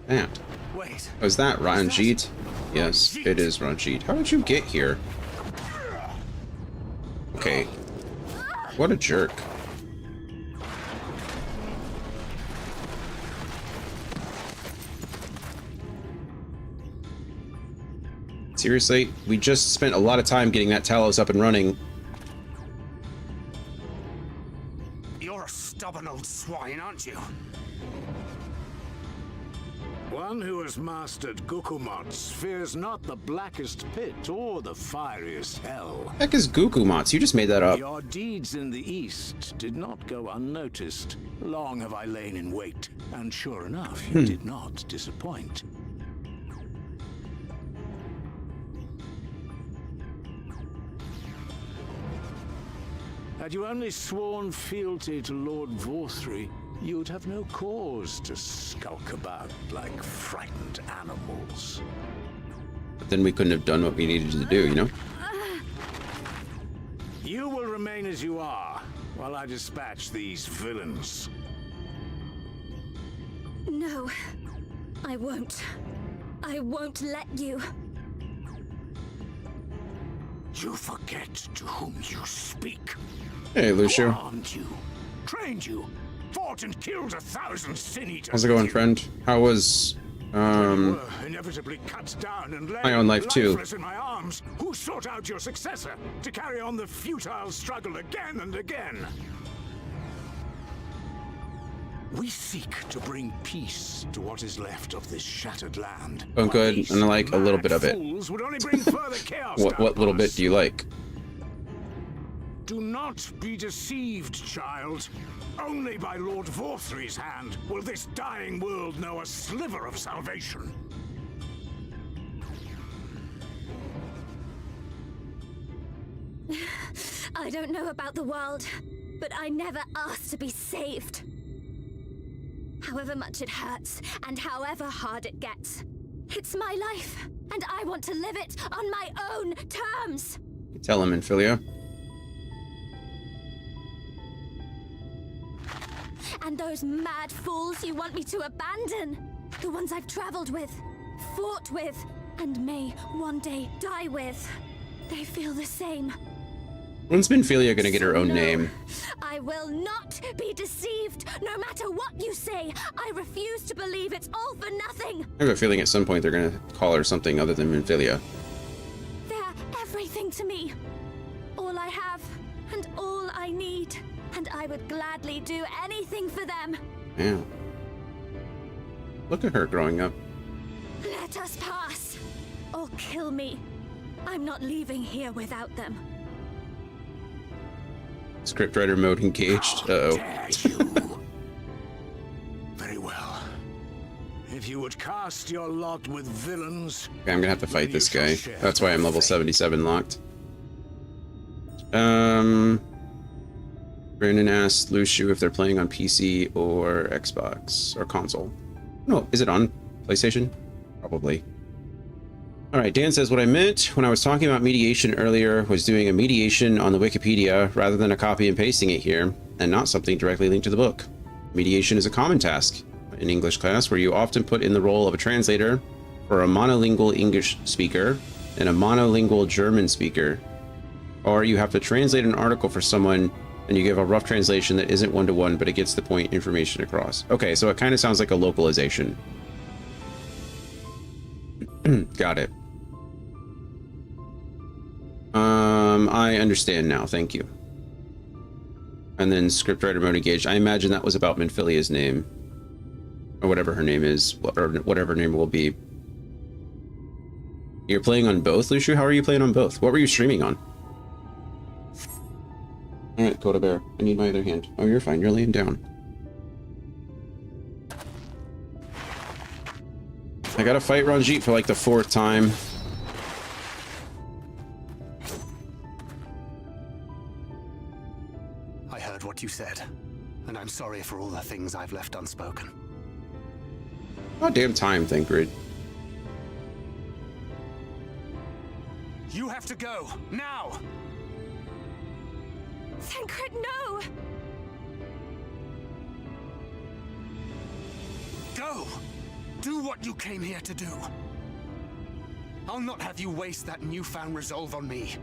That. Wait. Was that Ranjit? Yes, it is Ranjit. How did you get here? Okay. What a jerk. Seriously? We just spent a lot of time getting that Talos up and running. You're a stubborn old swine, aren't you? One who has mastered Gukumots fears not the blackest pit or the fieriest hell. Heck is Gukumots? You just made that up. Your deeds in the east did not go unnoticed. Long have I lain in wait, and sure enough, you did not disappoint. Had you only sworn fealty to Lord Vorthry, you'd have no cause to skulk about like frightened animals. But then we couldn't have done what we needed to do, you know? You will remain as you are, while I dispatch these villains. No, I won't. I won't let you. You forget to whom you speak. Hey, Lucio. Who armed you, trained you, fought and killed 1,000 sin eaters. How's it going, friend? How was, were inevitably cut down and my own life, too. lifeless in my arms. Who sought out your successor to carry on the futile struggle again and again? We seek to bring peace to what is left of this shattered land. Oh, good, and I like a little bit of it. Fools would only bring further chaos What little bit do you like? Do not be deceived, child. Only by Lord Vorthry's hand will this dying world know a sliver of salvation. I don't know about the world, but I never asked to be saved. However much it hurts, and however hard it gets, it's my life, and I want to live it on my own terms. Tell him, Infilia. And those mad fools you want me to abandon, the ones I've traveled with, fought with, and may one day die with, they feel the same. When's Minfilia gonna get her own name? I will not be deceived, no matter what you say. I refuse to believe it's all for nothing. I have a feeling at some point they're gonna call her something other than Minfilia. They're everything to me. All I have, and all I need. And I would gladly do anything for them. Yeah. Look at her growing up. Let us pass, or kill me. I'm not leaving here without them. Scriptwriter mode engaged. Uh-oh. Very well. If you would cast your lot with villains... Okay, I'm gonna have to fight this guy. That's why I'm level 77 locked. Brandon asked Luciu if they're playing on PC or Xbox or console. No, is it on PlayStation? Probably. Alright, Dan says, what I meant when I was talking about mediation earlier was doing a mediation on the Wikipedia rather than a copy and pasting it here, and not something directly linked to the book. Mediation is a common task in English class where you often put in the role of a translator for a monolingual English speaker and a monolingual German speaker. Or you have to translate an article for someone and you give a rough translation that isn't one-to-one, but it gets the point information across. Okay, so it kind of sounds like a localization. Got it. I understand now, thank you. And then scriptwriter mode engaged. I imagine that was about Minfilia's name. Or whatever her name is, or whatever her name will be. You're playing on both, Luciu? How are you playing on both? What were you streaming on? Alright, Coda Bear. I need my other hand. Oh, you're fine. You're laying down. I gotta fight Ranjit for like the 4th time. I heard what you said, and I'm sorry for all the things I've left unspoken. Oh, damn time, Thancred. You have to go, now! Thancred, no! Go! Do what you came here to do. I'll not have you waste that newfound resolve on me.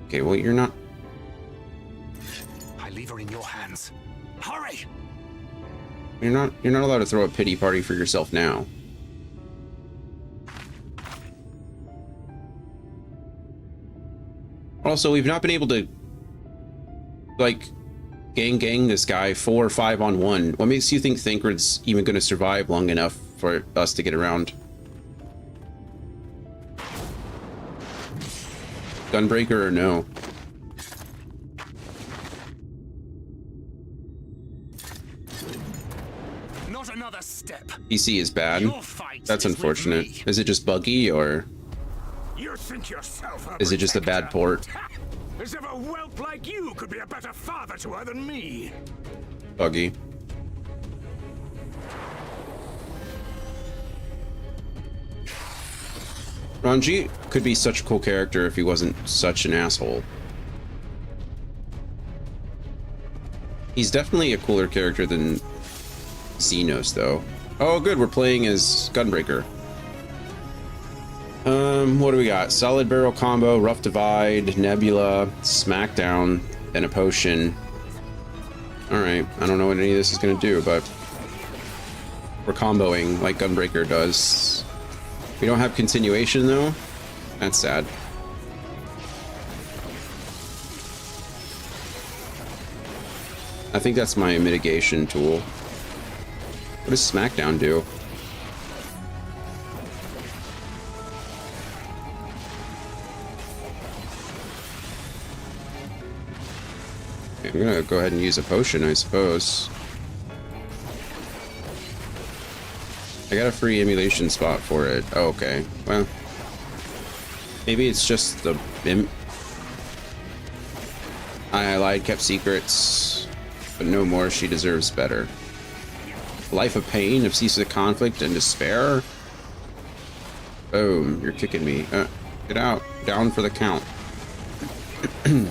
Okay, well, you're not... I leave her in your hands. Hurry! You're not allowed to throw a pity party for yourself now. Also, we've not been able to, like, gang this guy 4 or 5 on 1. What makes you think Thancred's even going to survive long enough for us to get around? Gunbreaker or no? Not another step. PC is bad. That's unfortunate. Is it just buggy, or You think yourself a is it just a bad port? As if a whelp like you could be a better father to her than me. Buggy. Ranjit could be such a cool character if he wasn't such an asshole. He's definitely a cooler character than Xenos, though. Oh, good, we're playing as Gunbreaker. What do we got? Solid barrel combo, rough divide, nebula, smackdown, and a potion. Alright, I don't know what any of this is gonna do, but we're comboing like Gunbreaker does. We don't have continuation, though. That's sad. I think that's my mitigation tool. What does Smackdown do? Okay, I'm gonna go ahead and use a potion, I suppose. I got a free emulation spot for it. Oh, okay. Well, maybe it's just the I lied, kept secrets, but no more. She deserves better. A life of pain, of ceaseless conflict and despair. Boom, you're kicking me. Get out. Down for the count. I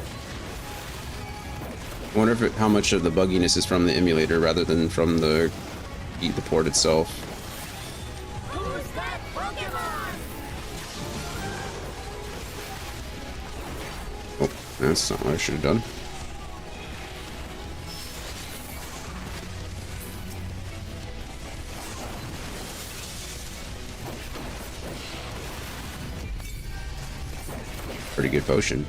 wonder if how much of the bugginess is from the emulator rather than from the port itself. Who's that Pokemon? Oh, that's not what I should have done. Pretty good potion.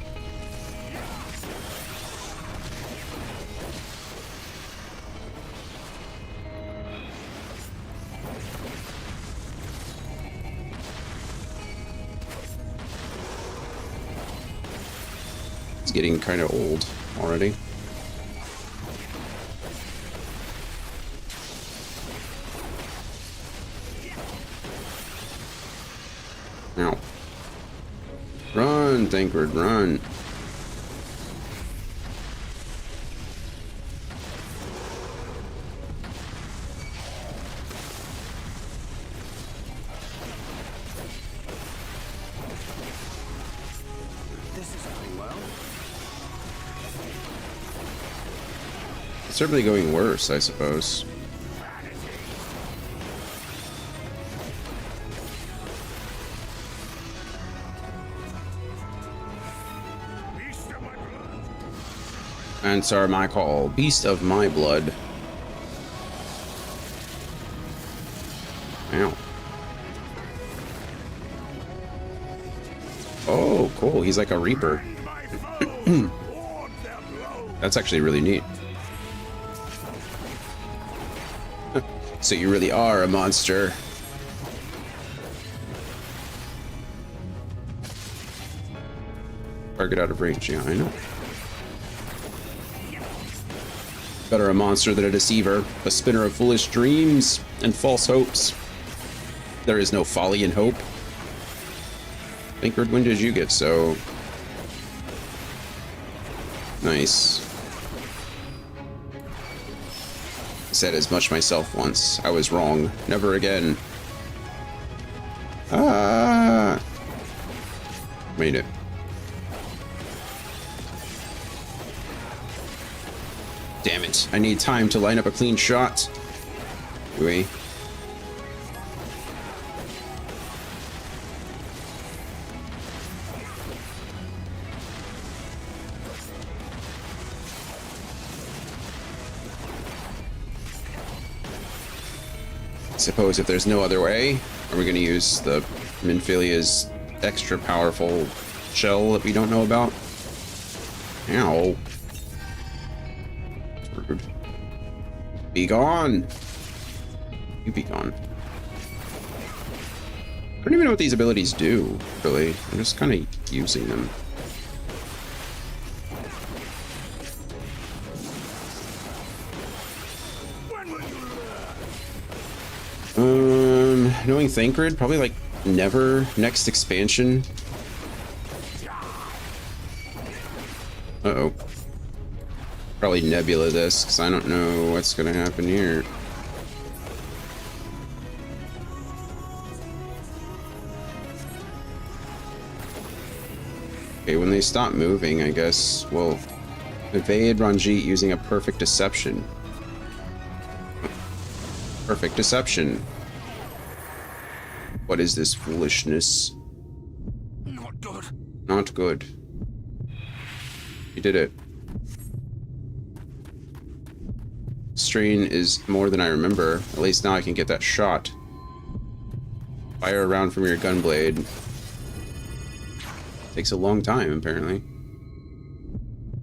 It's getting kind of old already. Ow. Run, Thancred, run. It's certainly going worse, I suppose. Answer my call, beast of my blood. Ow. Oh, cool. He's like a reaper. That's actually really neat. So you really are a monster. Target out of range, yeah, I know. Better a monster than a deceiver, a spinner of foolish dreams and false hopes. There is no folly in hope. Thancred, when did you get so nice? I said as much myself once. I was wrong. Never again. Ah! Made it. Damn it. I need time to line up a clean shot. Anyway. Suppose if there's no other way, are we going to use the Minfilia's extra powerful shell that we don't know about? Ow. Rude. Be gone. You be gone. I don't even know what these abilities do, really. I'm just kind of using them. Knowing Thancred, probably like never. Next expansion. Uh-oh. Probably Nebula this, because I don't know what's gonna happen here. Okay, when they stop moving, I guess we'll evade Ranjit using a perfect deception. Perfect deception. What is this foolishness? Not good. Not good. You did it. Strain is more than I remember. At least now I can get that shot. Fire a round from your gunblade. Takes a long time, apparently.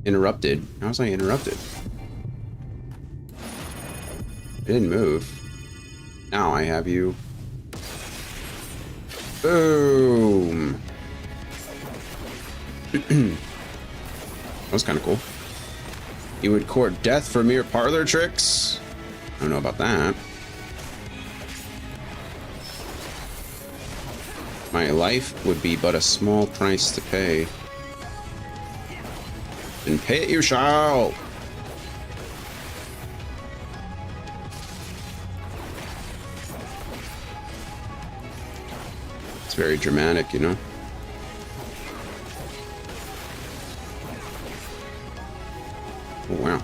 Interrupted. How was I interrupted? I didn't move. Now I have you. Boom! That was kind of cool. You would court death for mere parlor tricks? I don't know about that. My life would be but a small price to pay. Been Hit you shall. It's very dramatic, you know. Oh, wow.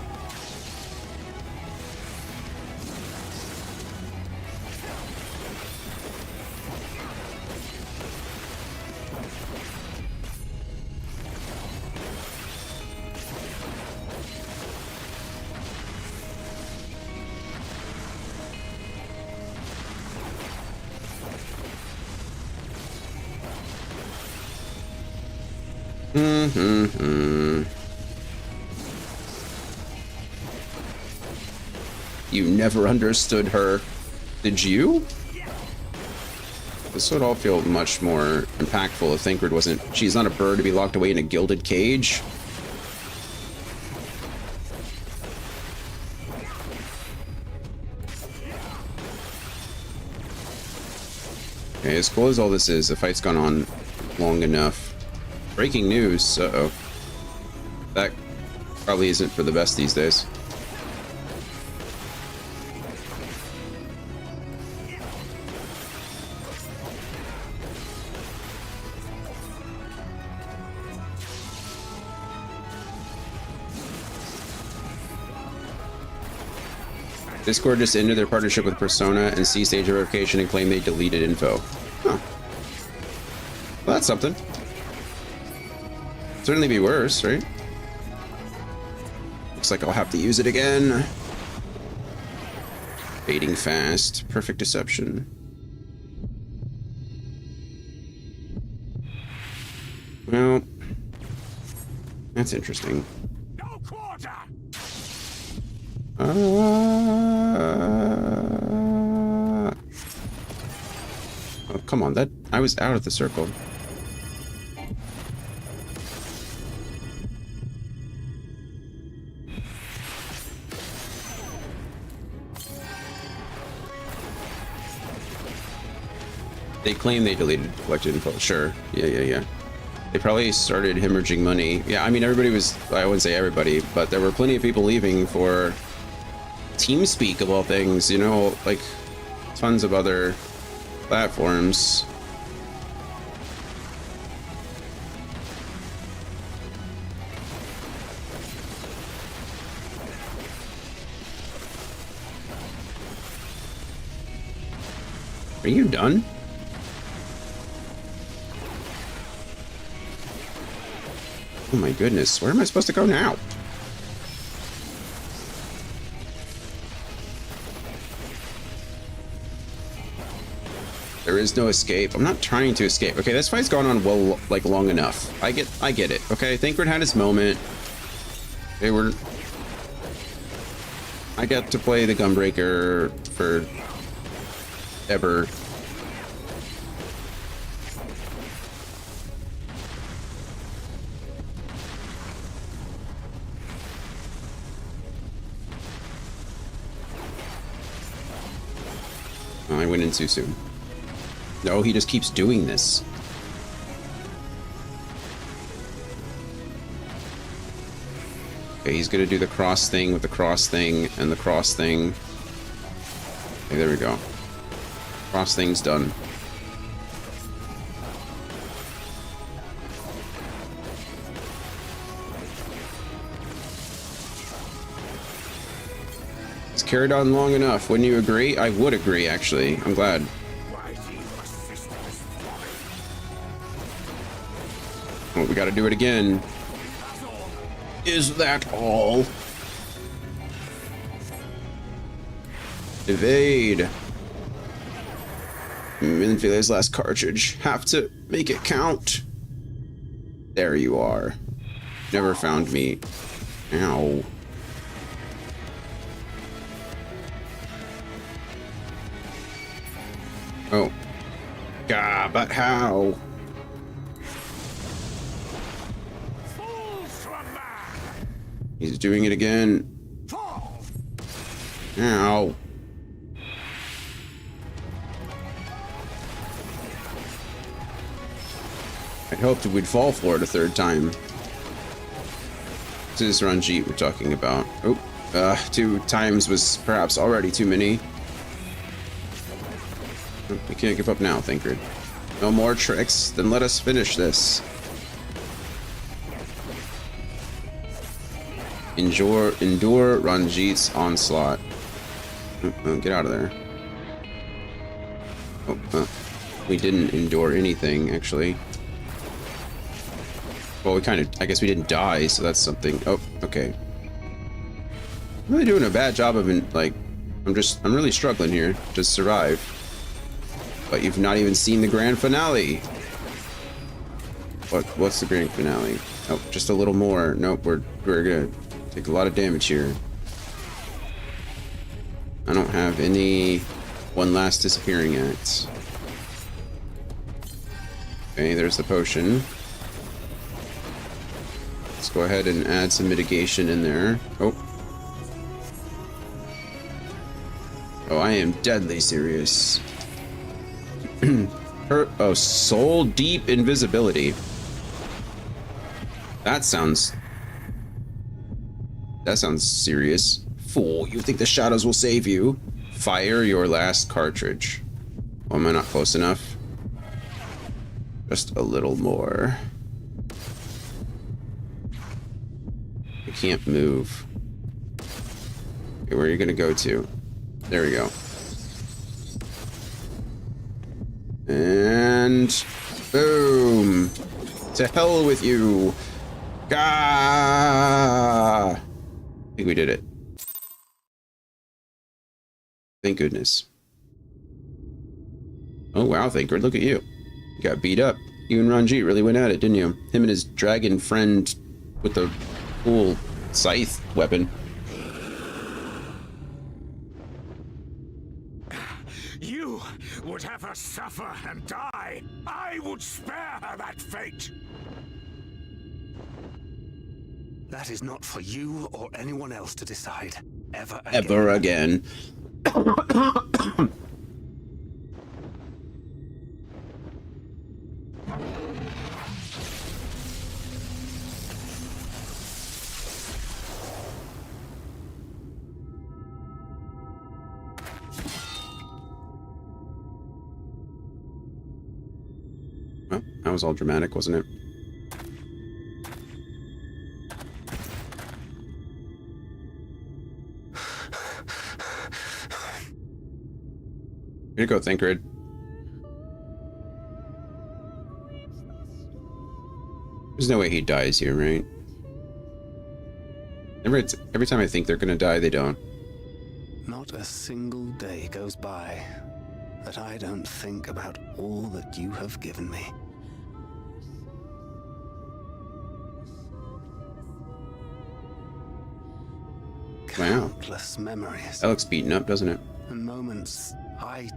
You never understood her. Did you? This would all feel much more impactful if Thancred wasn't... She's not a bird to be locked away in a gilded cage. Okay, as cool as all this is, the fight's gone on long enough. Breaking news. Uh-oh. That probably isn't for the best these days. Discord just ended their partnership with Persona and ceased age verification and claimed they deleted info. Huh. Well, that's something. Certainly be worse, right? Looks like I'll have to use it again. Fading fast. Perfect deception. Well, that's interesting. Oh, come on, that I was out of the circle. They claim they deleted collected info. Sure. Yeah. They probably started hemorrhaging money. Yeah, I mean, everybody was... I wouldn't say everybody, but there were plenty of people leaving for TeamSpeak, of all things, you know, like tons of other platforms. Are you done? Oh my goodness, where am I supposed to go now? There is no escape. I'm not trying to escape. Okay, this fight's gone on well, like, long enough. I get it. Okay, Thancred had his moment. They were... I got to play the Gunbreaker for... ever. Oh, I went in too soon. No, he just keeps doing this. Okay, he's gonna do the cross thing with the cross thing and the cross thing. Okay, there we go. Cross thing's done. It's carried on long enough. Wouldn't you agree? I would agree, actually. I'm glad. Oh, we gotta do it again. Is that all? Evade. Minfielder's last cartridge. Have to make it count. There you are. Never found me. Ow. Oh. God, but how? He's doing it again. Ow. I hoped we'd fall for it a third time. This is Ranjit we're talking about. Oh, 2 times was perhaps already too many. Oh, we can't give up now, Thinker. No more tricks, then let us finish this. Endure Ranjit's onslaught. Oh, get out of there. Oh, we didn't endure anything, actually. Well, we kind of, I guess we didn't die, so that's something. Oh, okay. I'm really doing a bad job of, like, I'm really struggling here to survive. But you've not even seen the grand finale. What's the grand finale? Oh, just a little more. Nope, we're gonna take a lot of damage here. I don't have any one last disappearing act. Okay, there's the potion. Let's go ahead and add some mitigation in there. Oh. Oh, I am deadly serious. Oh, soul deep invisibility. That sounds serious. Fool, you think the shadows will save you? Fire your last cartridge. Oh, am I not close enough? Just a little more. I can't move. Okay, where are you gonna go to? There we go. And boom! To hell with you! Gah! I think we did it. Thank goodness. Oh wow, Thinker, look at you. You got beat up. You and Ranjit really went at it, didn't you? Him and his dragon friend with the cool scythe weapon. You would have her suffer and die. I would spare her that fate. That is not for you or anyone else to decide. Ever again. Ever again. Well, that was all dramatic, wasn't it? Here you go, Thancred. There's no way he dies here, right? Every time I think they're gonna die, they don't. Not a single day goes by that I don't think about all that you have given me. Wow. Countless memories. That looks beaten up, doesn't it? And moments I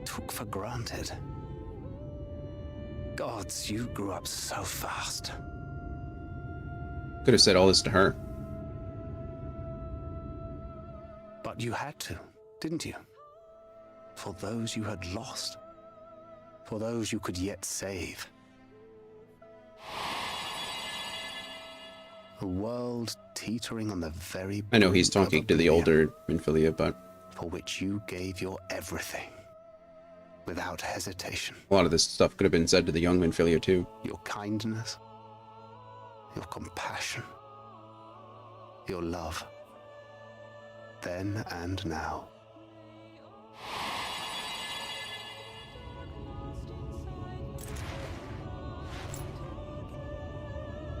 took for granted. Gods, you grew up so fast. Could have said all this to her. But you had to, didn't you? For those you had lost. For those you could yet save. A world teetering on the very... I know he's talking to the older Minfilia, but... For which you gave your everything. Without hesitation. A lot of this stuff could have been said to the young Minfilia too. Your kindness. Your compassion. Your love. Then and now.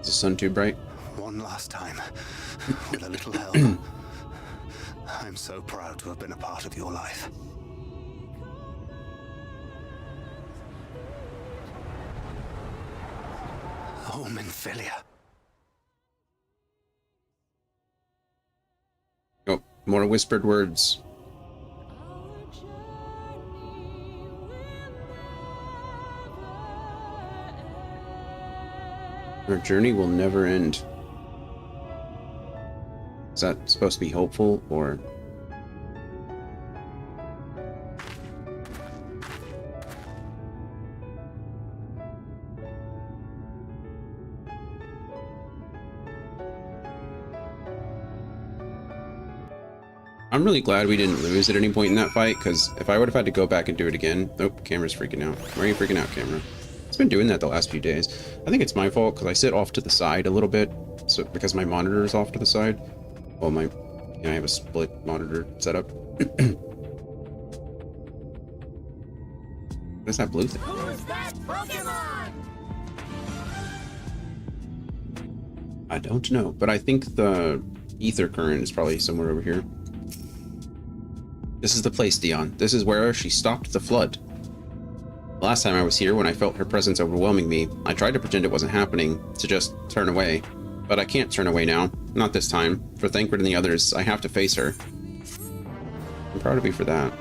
Is the sun too bright? One last time. With a little help. I'm so proud to have been a part of your life. Oh, Minfilia. Oh, more whispered words. Our journey will never end. Is that supposed to be hopeful, or... I'm really glad we didn't lose at any point in that fight, because if I would have had to go back and do it again... Nope, camera's freaking out. Why are you freaking out, camera? It's been doing that the last few days. I think it's my fault, because I sit off to the side a little bit, so because my monitor is off to the side. Well, I have a split monitor setup. What is that blue thing? Who's that Pokemon? I don't know, but I think the ether current is probably somewhere over here. This is the place, Dion. This is where she stopped the flood. Last time I was here, when I felt her presence overwhelming me, I tried to pretend it wasn't happening, to just turn away. But I can't turn away now. Not this time. For Thancred and the others, I have to face her. I'm proud of you for that.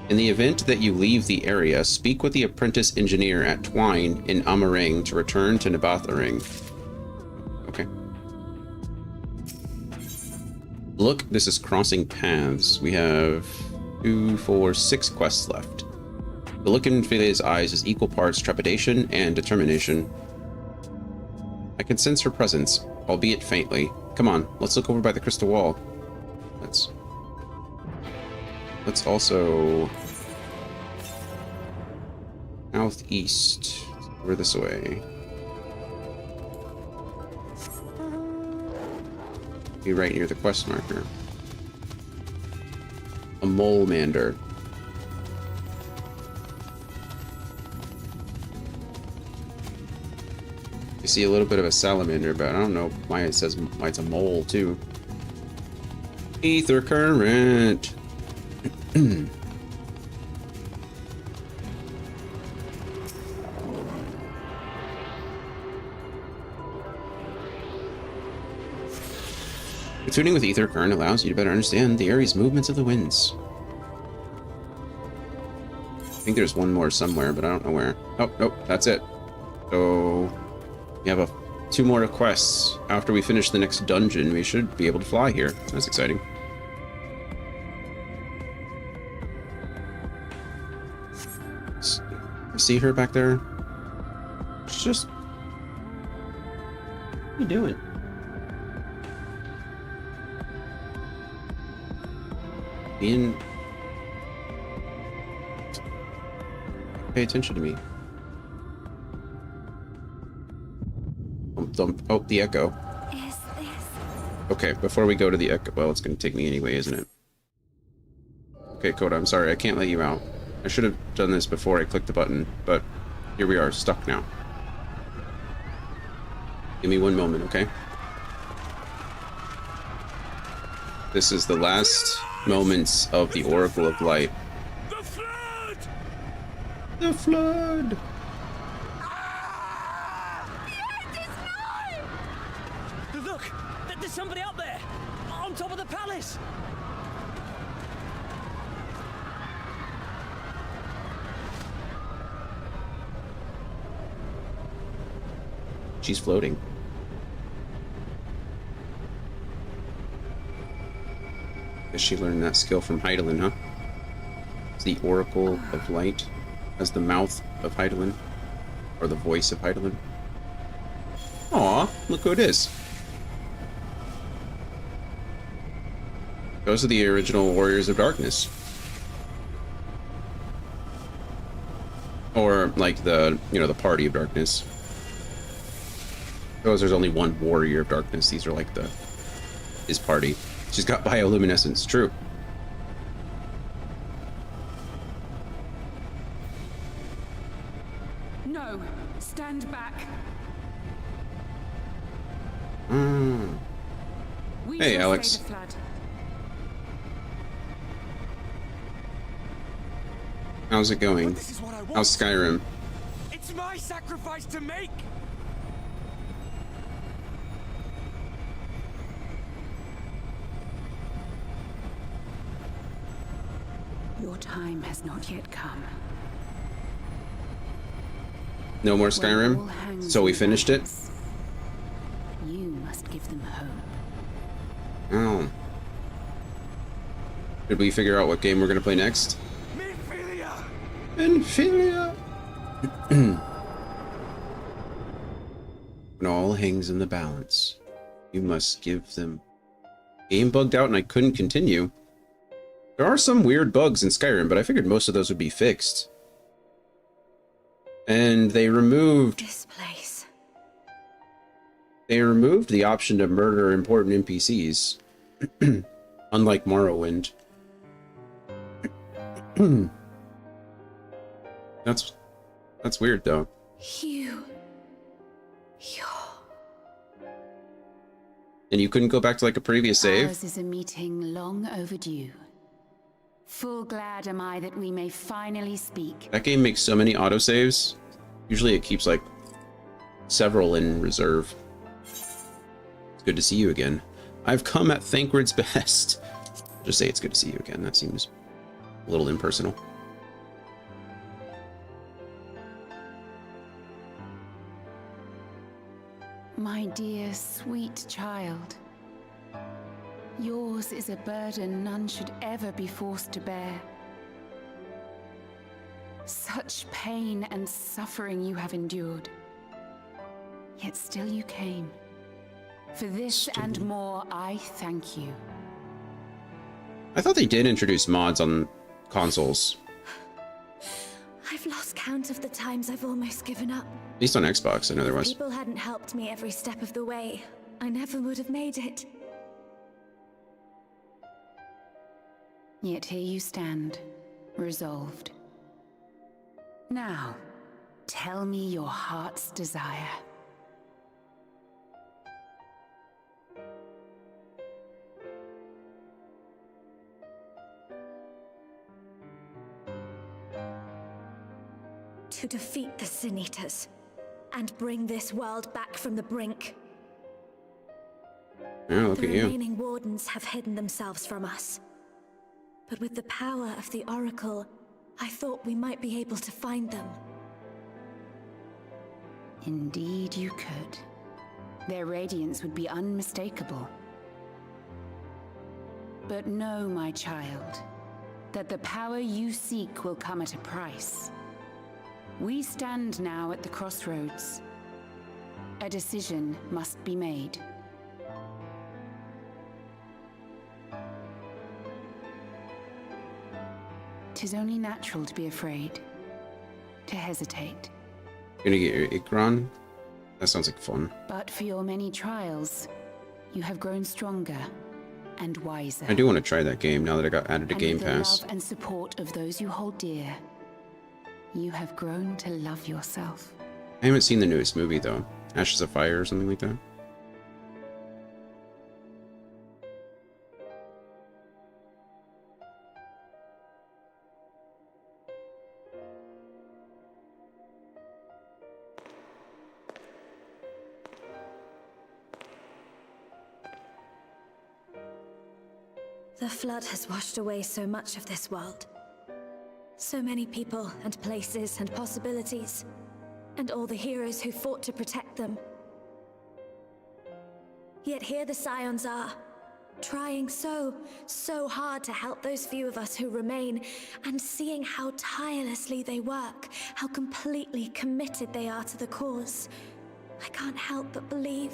In the event that you leave the area, speak with the apprentice engineer at Twine in Amarang to return to Nabatharing. Okay. Look, this is crossing paths. We have 2, 4, 6 quests left. The look in Felia's eyes is equal parts trepidation and determination. I can sense her presence, albeit faintly. Come on, let's look over by the crystal wall. Let's also... southeast. Over this way. Be right near the quest marker. A mole mander. You see a little bit of a salamander, but I don't know why it says why it's a mole too. Ether current. Tuning with ether current allows you to better understand the area's movements of the winds. I think there's one more somewhere, but I don't know where. Oh, nope, that's it. So we have 2 more quests. After we finish the next dungeon, we should be able to fly here. That's exciting. See her back there? She's just... what are you doing? Pay attention to me. Oh, the echo. Okay, before we go to the echo... well, it's going to take me anyway, isn't it? Okay, Coda, I'm sorry. I can't let you out. I should have done this before I clicked the button, but here we are, stuck now. Give me one moment, okay? This is the last moments of the Oracle of Light. The flood! The flood! Look! There's somebody up there! On top of the palace! She's floating. Guess she learned that skill from Hydaelyn, huh? It's the Oracle of Light as the mouth of Hydaelyn, or the voice of Hydaelyn. Aw, look who it is. Those are the original Warriors of Darkness. Or, like, the, you know, the Party of Darkness. Because there's only one Warrior of Darkness. These are, like, his party. She's got bioluminescence, true. No, stand back. Hey, Alex. How's it going? How's Skyrim? It's my sacrifice to make! Your time has not yet come. No more Skyrim? So we finished it? You must give them hope. Oh. Did we figure out what game we're gonna play next? Infilia! When all hangs in the balance, you must give them Game bugged out and I couldn't continue. There are some weird bugs in Skyrim, but I figured most of those would be fixed. And they removed... This place. They removed the option to murder important NPCs. Unlike Morrowind. That's weird, though. And you couldn't go back to, like, a previous save? Ours is a meeting long overdue. Full glad am I that we may finally speak. That game makes so many autosaves. Usually it keeps, like, several in reserve. It's good to see you again. I've come at Thancred's best. Just say it's good to see you again. That seems a little impersonal. My dear, sweet child. Yours is a burden none should ever be forced to bear. Such pain and suffering you have endured. Yet still you came. For this and more, I thank you. I thought they did introduce mods on consoles. I've lost count of the times I've almost given up. At least on Xbox, I know there was. If people hadn't helped me every step of the way, I never would have made it. Yet here you stand, resolved. Now, tell me your heart's desire. To defeat the Sin Eaters and bring this world back from the brink. Oh, look the at you. remaining wardens have hidden themselves from us. But with the power of the Oracle, I thought we might be able to find them. Indeed you could. Their radiance would be unmistakable. But know, my child, that the power you seek will come at a price. We stand now at the crossroads. A decision must be made. Tis only natural to be afraid, to hesitate. Gonna get your Ikron? That sounds like fun. But for your many trials, you have grown stronger and wiser. I do want to try that game now that I got added to Game with the Pass. love and support of those you hold dear, you have grown to love yourself. I haven't seen the newest movie, though. Ashes of Fire or something like that. The flood has washed away so much of this world. So many people and places and possibilities. And all the heroes who fought to protect them. Yet here the Scions are, trying so hard to help those few of us who remain, and seeing how tirelessly they work, how completely committed they are to the cause. I can't help but believe.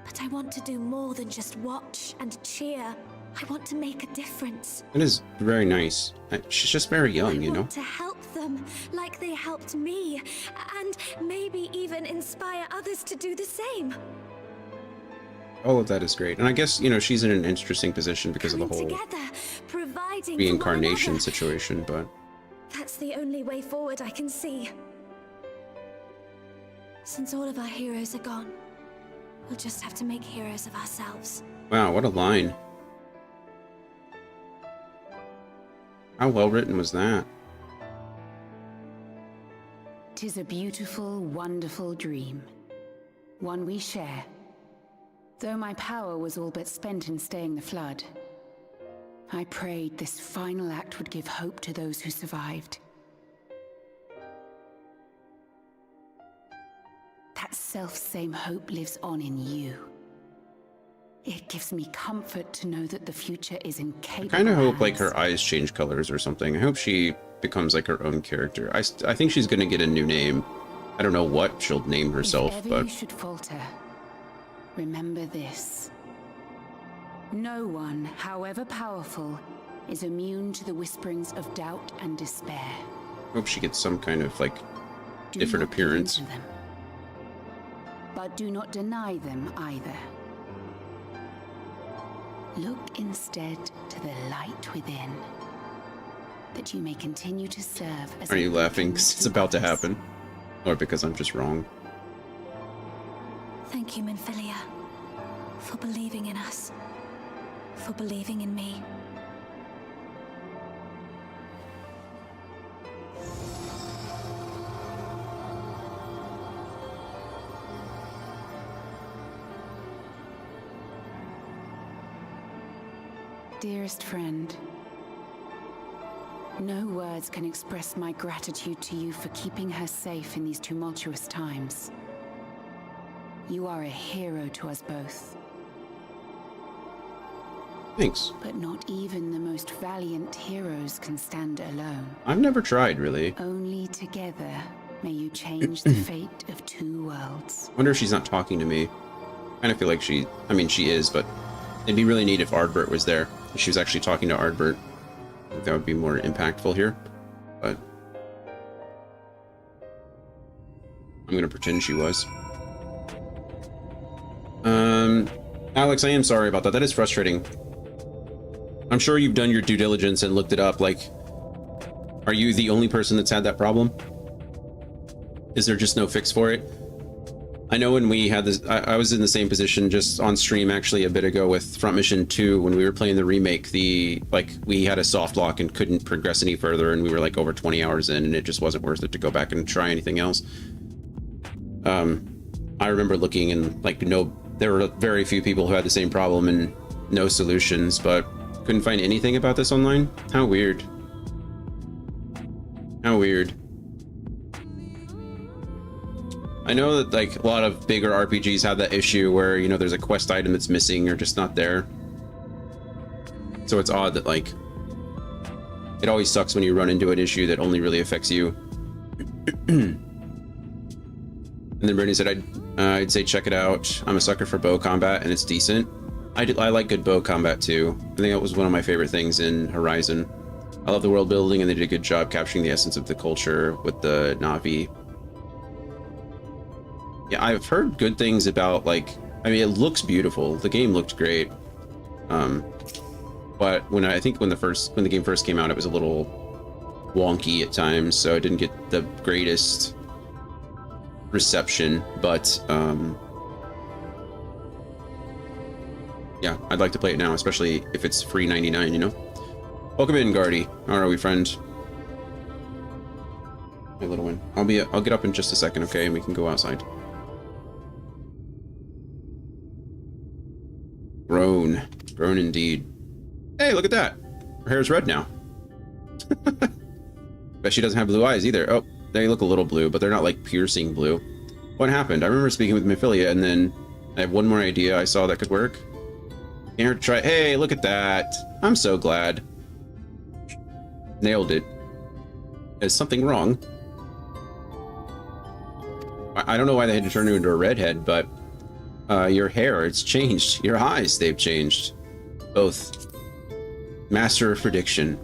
But I want to do more than just watch and cheer. I want to make a difference. It is very nice. She's just very young, you know? To help them, like they helped me, and maybe even inspire others to do the same. All of that is great. And I guess, you know, she's in an interesting position because of the whole Together, providing reincarnation situation, but... That's the only way forward I can see. Since all of our heroes are gone, we'll just have to make heroes of ourselves. Wow, what a line. How well written was that? 'Tis a beautiful, wonderful dream. One we share. Though my power was all but spent in staying the flood, I prayed this final act would give hope to those who survived. That self-same hope lives on in you. It gives me comfort to know that the future is in capable I kind of hope, like, hands. her eyes change colors or something. I hope she becomes, like, her own character. I think she's gonna get a new name I don't know what she'll name herself, if ever but you should falter, remember this. No one, however powerful, is immune to the whisperings of doubt and despair. hope she gets some kind of like Do different not give in appearance. to them, but do not deny them either. Look instead to the light within, that you may continue to serve as Are a you laughing beacon because it's to about to others. happen? Or because I'm just wrong? Thank you, Minfilia, for believing in us, for believing in me. Dearest friend, no words can express my gratitude to you for keeping her safe in these tumultuous times. You are a hero to us both. Thanks. But not even the most valiant heroes can stand alone. I've never tried, really. Only together may you change the fate of two worlds. Wonder if she's not talking to me. I kind of feel like she is, but it'd be really neat if Ardbert was there. If she was actually talking to Ardbert. I think that would be more impactful here. But I'm gonna pretend she was. Alex, I am sorry about that. That is frustrating. I'm sure you've done your due diligence and looked it up. Like, are you the only person that's had that problem? Is there just no fix for it? I know when we had this, I was in the same position just on stream actually a bit ago with Front Mission 2 when we were playing the remake. We had a soft lock and couldn't progress any further, and we were like over 20 hours in, and it just wasn't worth it to go back and try anything else. I remember looking and there were very few people who had the same problem and no solutions, but couldn't find anything about this online. How weird. How weird. I know that like a lot of bigger RPGs have that issue where, you know, there's a quest item that's missing or just not there. So it's odd that like it always sucks when you run into an issue that only really affects you. And then Brittany said, I'd say check it out. I'm a sucker for bow combat and it's decent. I like good bow combat too. I think that was one of my favorite things in Horizon. I love the world building and they did a good job capturing the essence of the culture with the Na'vi. Yeah, I've heard good things about, like, I mean, it looks beautiful. The game looked great. But when the game first came out, it was a little wonky at times, so it didn't get the greatest reception, but yeah, I'd like to play it now, especially if it's free 99, you know? Welcome in, Guardy. How are we, friend? My little one. I'll get up in just a second, okay, and we can go outside. Grown indeed. Hey, look at that. Her hair's red now. Bet she doesn't have blue eyes either. Oh, they look a little blue, but they're not like piercing blue. What happened? I remember speaking with Minfilia, and then I have one more idea I saw that could work. Can't hurt to try. Hey, look at that. I'm so glad. Nailed it. There's something wrong. I don't know why they had to turn you into a redhead, but your hair, it's changed. Your eyes, they've changed. Both. Master of prediction.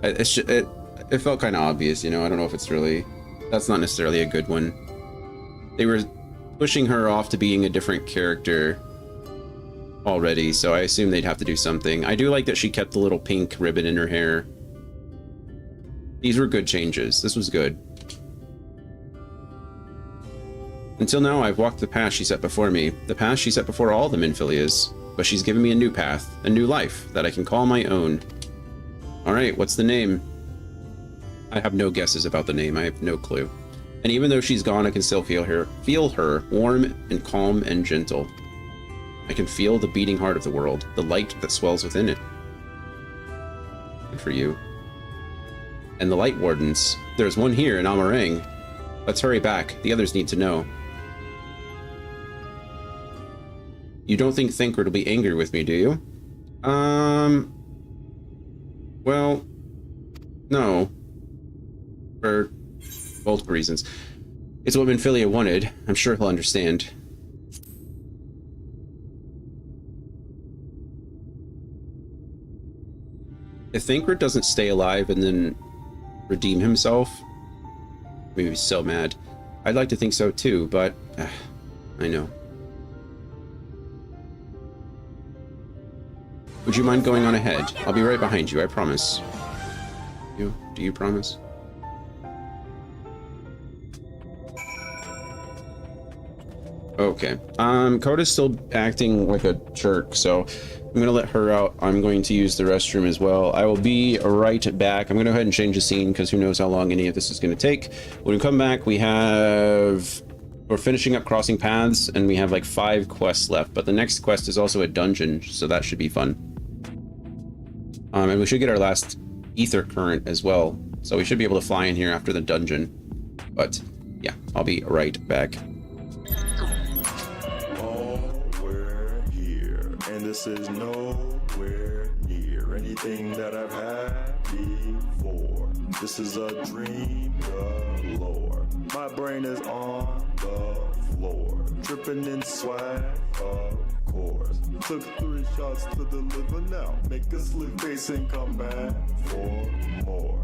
It felt kind of obvious, you know? I don't know if it's really... That's not necessarily a good one. They were pushing her off to being a different character already, so I assume they'd have to do something. I do like that she kept the little pink ribbon in her hair. These were good changes. This was good. Until now, I've walked the path she set before me, the path she set before all the Minfilias, but she's given me a new path, a new life, that I can call my own. Alright, what's the name? I have no guesses about the name, I have no clue. And even though she's gone, I can still feel her warm and calm and gentle. I can feel the beating heart of the world, the light that swells within it. Good for you. And the Light Wardens. There's one here in Amarang. Let's hurry back, the others need to know. You don't think Thancred will be angry with me, do you? Well, no. For multiple reasons. It's what Minfilia wanted. I'm sure he'll understand. If Thancred doesn't stay alive and then redeem himself, we'd be so mad. I'd like to think so too, but I know. Would you mind going on ahead? I'll be right behind you, I promise. You? Do you promise? Okay. Coda's still acting like a jerk, so I'm gonna let her out. I'm going to use the restroom as well. I will be right back. I'm gonna go ahead and change the scene because who knows how long any of this is gonna take. When we come back, we're finishing up Crossing Paths, and we have like 5 quests left, but the next quest is also a dungeon, so that should be fun. And we should get our last ether current as well, so we should be able to fly in here after the dungeon. But yeah, I'll be right back. We're here, and this is nowhere near anything that I've had before. This is a dream galore. My brain is on the floor, dripping in swag, of course. Took 3 shots to deliver now. Make a slip face and come back for more.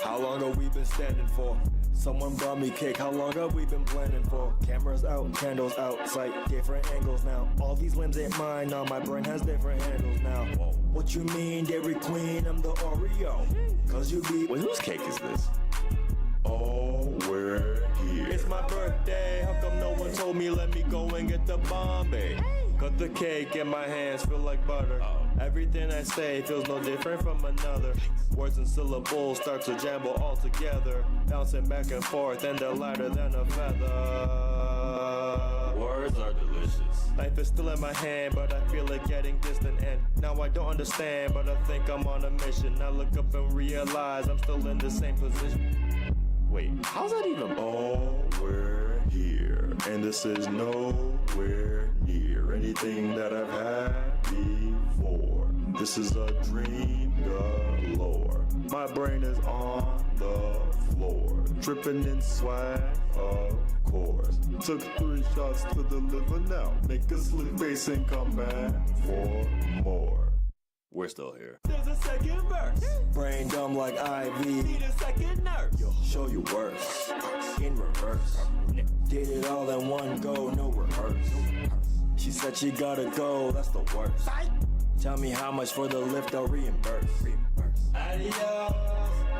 How long have we been standing for? Someone brought me cake, how long have we been planning for? Cameras out, candles out, sight, different angles now. All these limbs ain't mine, now my brain has different handles now. What you mean, Dairy Queen, I'm the Oreo? Cause you be... Wait, whose cake is this? Oh, we're here. It's my birthday, how come no one told me let me go and get the Bombay? Cut the cake in my hands, feel like butter. Everything I say feels no different from another. Words and syllables start to jumble all together. Bouncing back and forth and they're lighter than a feather. Words are delicious. Life is still in my hand, but I feel it getting distant. And now I don't understand, but I think I'm on a mission. I look up and realize I'm still in the same position. Wait, how's that even? Oh, we're here, and this is nowhere near anything that I've had before. This is a dream galore. My brain is on the floor, dripping in swag, of course. Took 3 shots to deliver now. Make a slip face and come back for more. We're still here. There's a second verse. Brain dumb like IV. Need a second nurse. Yo, show you worse. In reverse. Did it all in one go, no rehearse. She said she gotta go, that's the worst. Tell me how much for the lift, I'll reimburse. Adios.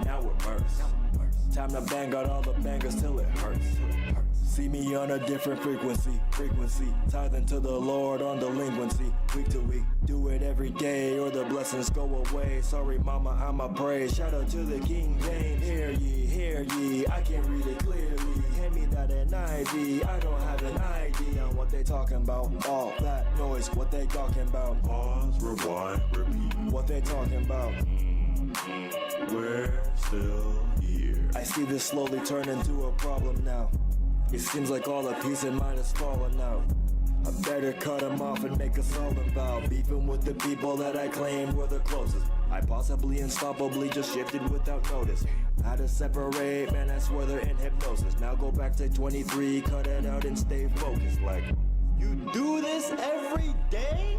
Now we're merged. Time to bang out all the bangers till it hurts. See me on a different frequency. Tithing to the Lord on delinquency. Week to week, do it every day or the blessings go away. Sorry mama, I'ma pray. Shout out to the King James. Hear ye, I can't read it clearly. Hand me that NIV, I don't have an idea on what they talking about. All that noise, what they talking about. Pause, rewind, repeat. What they talking about. We're still here. I see this slowly turn into a problem now. It seems like all the peace in mind is falling out. I better cut them off and make a solemn vow. Beefing with the people that I claimed were the closest. I possibly unstoppably just shifted without notice. How to separate, man, I swear they're in hypnosis. Now go back to 23, cut it out and stay focused. Like, you do this every day?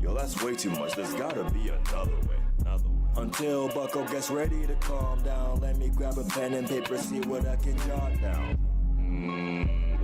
Yo, that's way too much. There's gotta be another way. Until Bucko gets ready to calm down. Let me grab a pen and paper, see what I can jot down.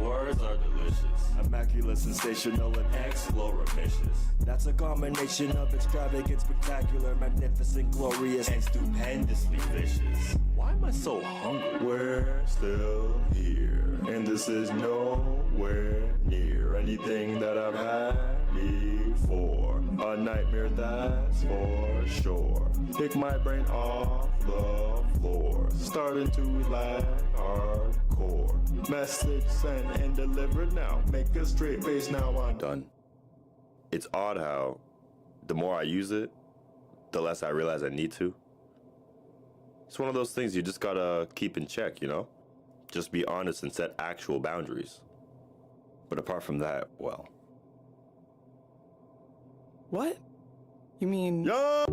Words are delicious. Immaculate, sensational, and exploratious. That's a combination of extravagant, spectacular, magnificent, glorious, and stupendously vicious. Why am I so hungry? We're still here, and this is nowhere near anything that I've had before. A nightmare, that's for sure. Pick my brain off the floor, starting to lag hardcore. Message sent and delivered now. Make a straight face now. I'm done. It's odd how the more I use it, the less I realize I need to. It's one of those things you just gotta keep in check, you know? Just be honest and set actual boundaries. But apart from that, well. What? You mean... Yo!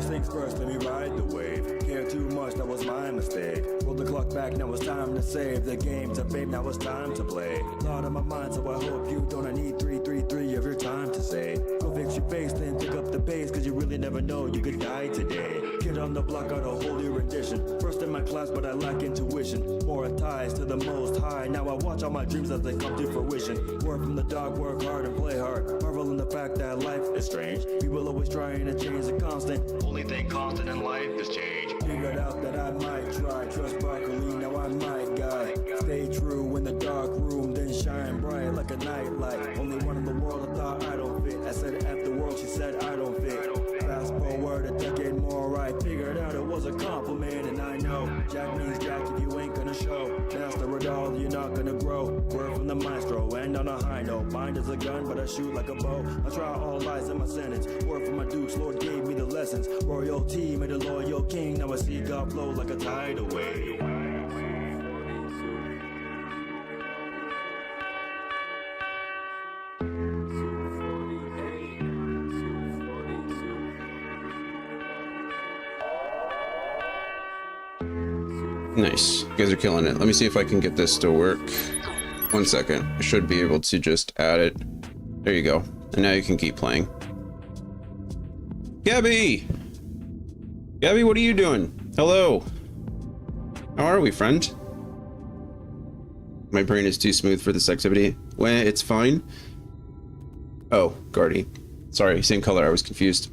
First things first, let me ride the wave. Care too much, that was my mistake. Roll the clock back, now it's time to save the game. To babe, now it's time to play. Thought on my mind, so I hope you don't. I need 333 of your time to say. Go fix your face, then pick up the pace, cause you really never know, you could die today. Kid on the block got a whole new rendition. First in my class, but I lack intuition. More ties to the most high. Now I watch all my dreams as they come to fruition. Word from the dog, work hard and play hard. Marvel in the fact that life is strange. People always trying to change the constant. Only thing constant in life is change. Figured out that I might try. Trust broccoli, now I might guy. Stay true in the dark room, then shine bright like a nightlight. Only one in the world I thought I don't fit. I said F the world, she said I don't fit. Fast forward a decade more, I figured out it was a compliment. And I know Jack means Jack if you ain't gonna show. Master it all, you're not gonna grow. Word from the maestro, end on a high note. Mind is a gun, but I shoot like a bow. I try all lies in my sentence. Word from my dukes, Lord gave me the lessons. Royalty made a loyal king. Now I see God flow like a tidal wave. Nice. You guys are killing it. Let me see if I can get this to work. 1 second. I should be able to just add it. There you go. And now you can keep playing. Gabby! Gabby, what are you doing? Hello. How are we, friend? My brain is too smooth for this activity. Well, it's fine. Oh, Guardy. Sorry, same color. I was confused.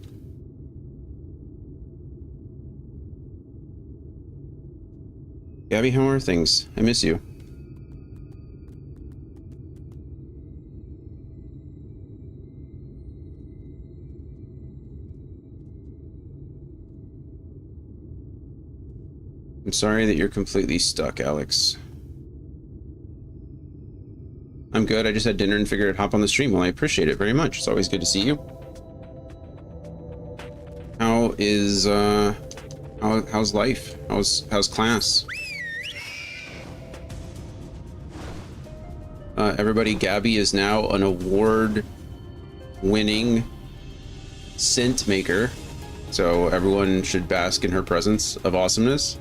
Gabby, how are things? I miss you. I'm sorry that you're completely stuck, Alex. I'm good. I just had dinner and figured I'd hop on the stream. Well, I appreciate it very much. It's always good to see you. How is, how's life? How's class? Everybody, Gabby is now an award-winning scent maker, so everyone should bask in her presence of awesomeness.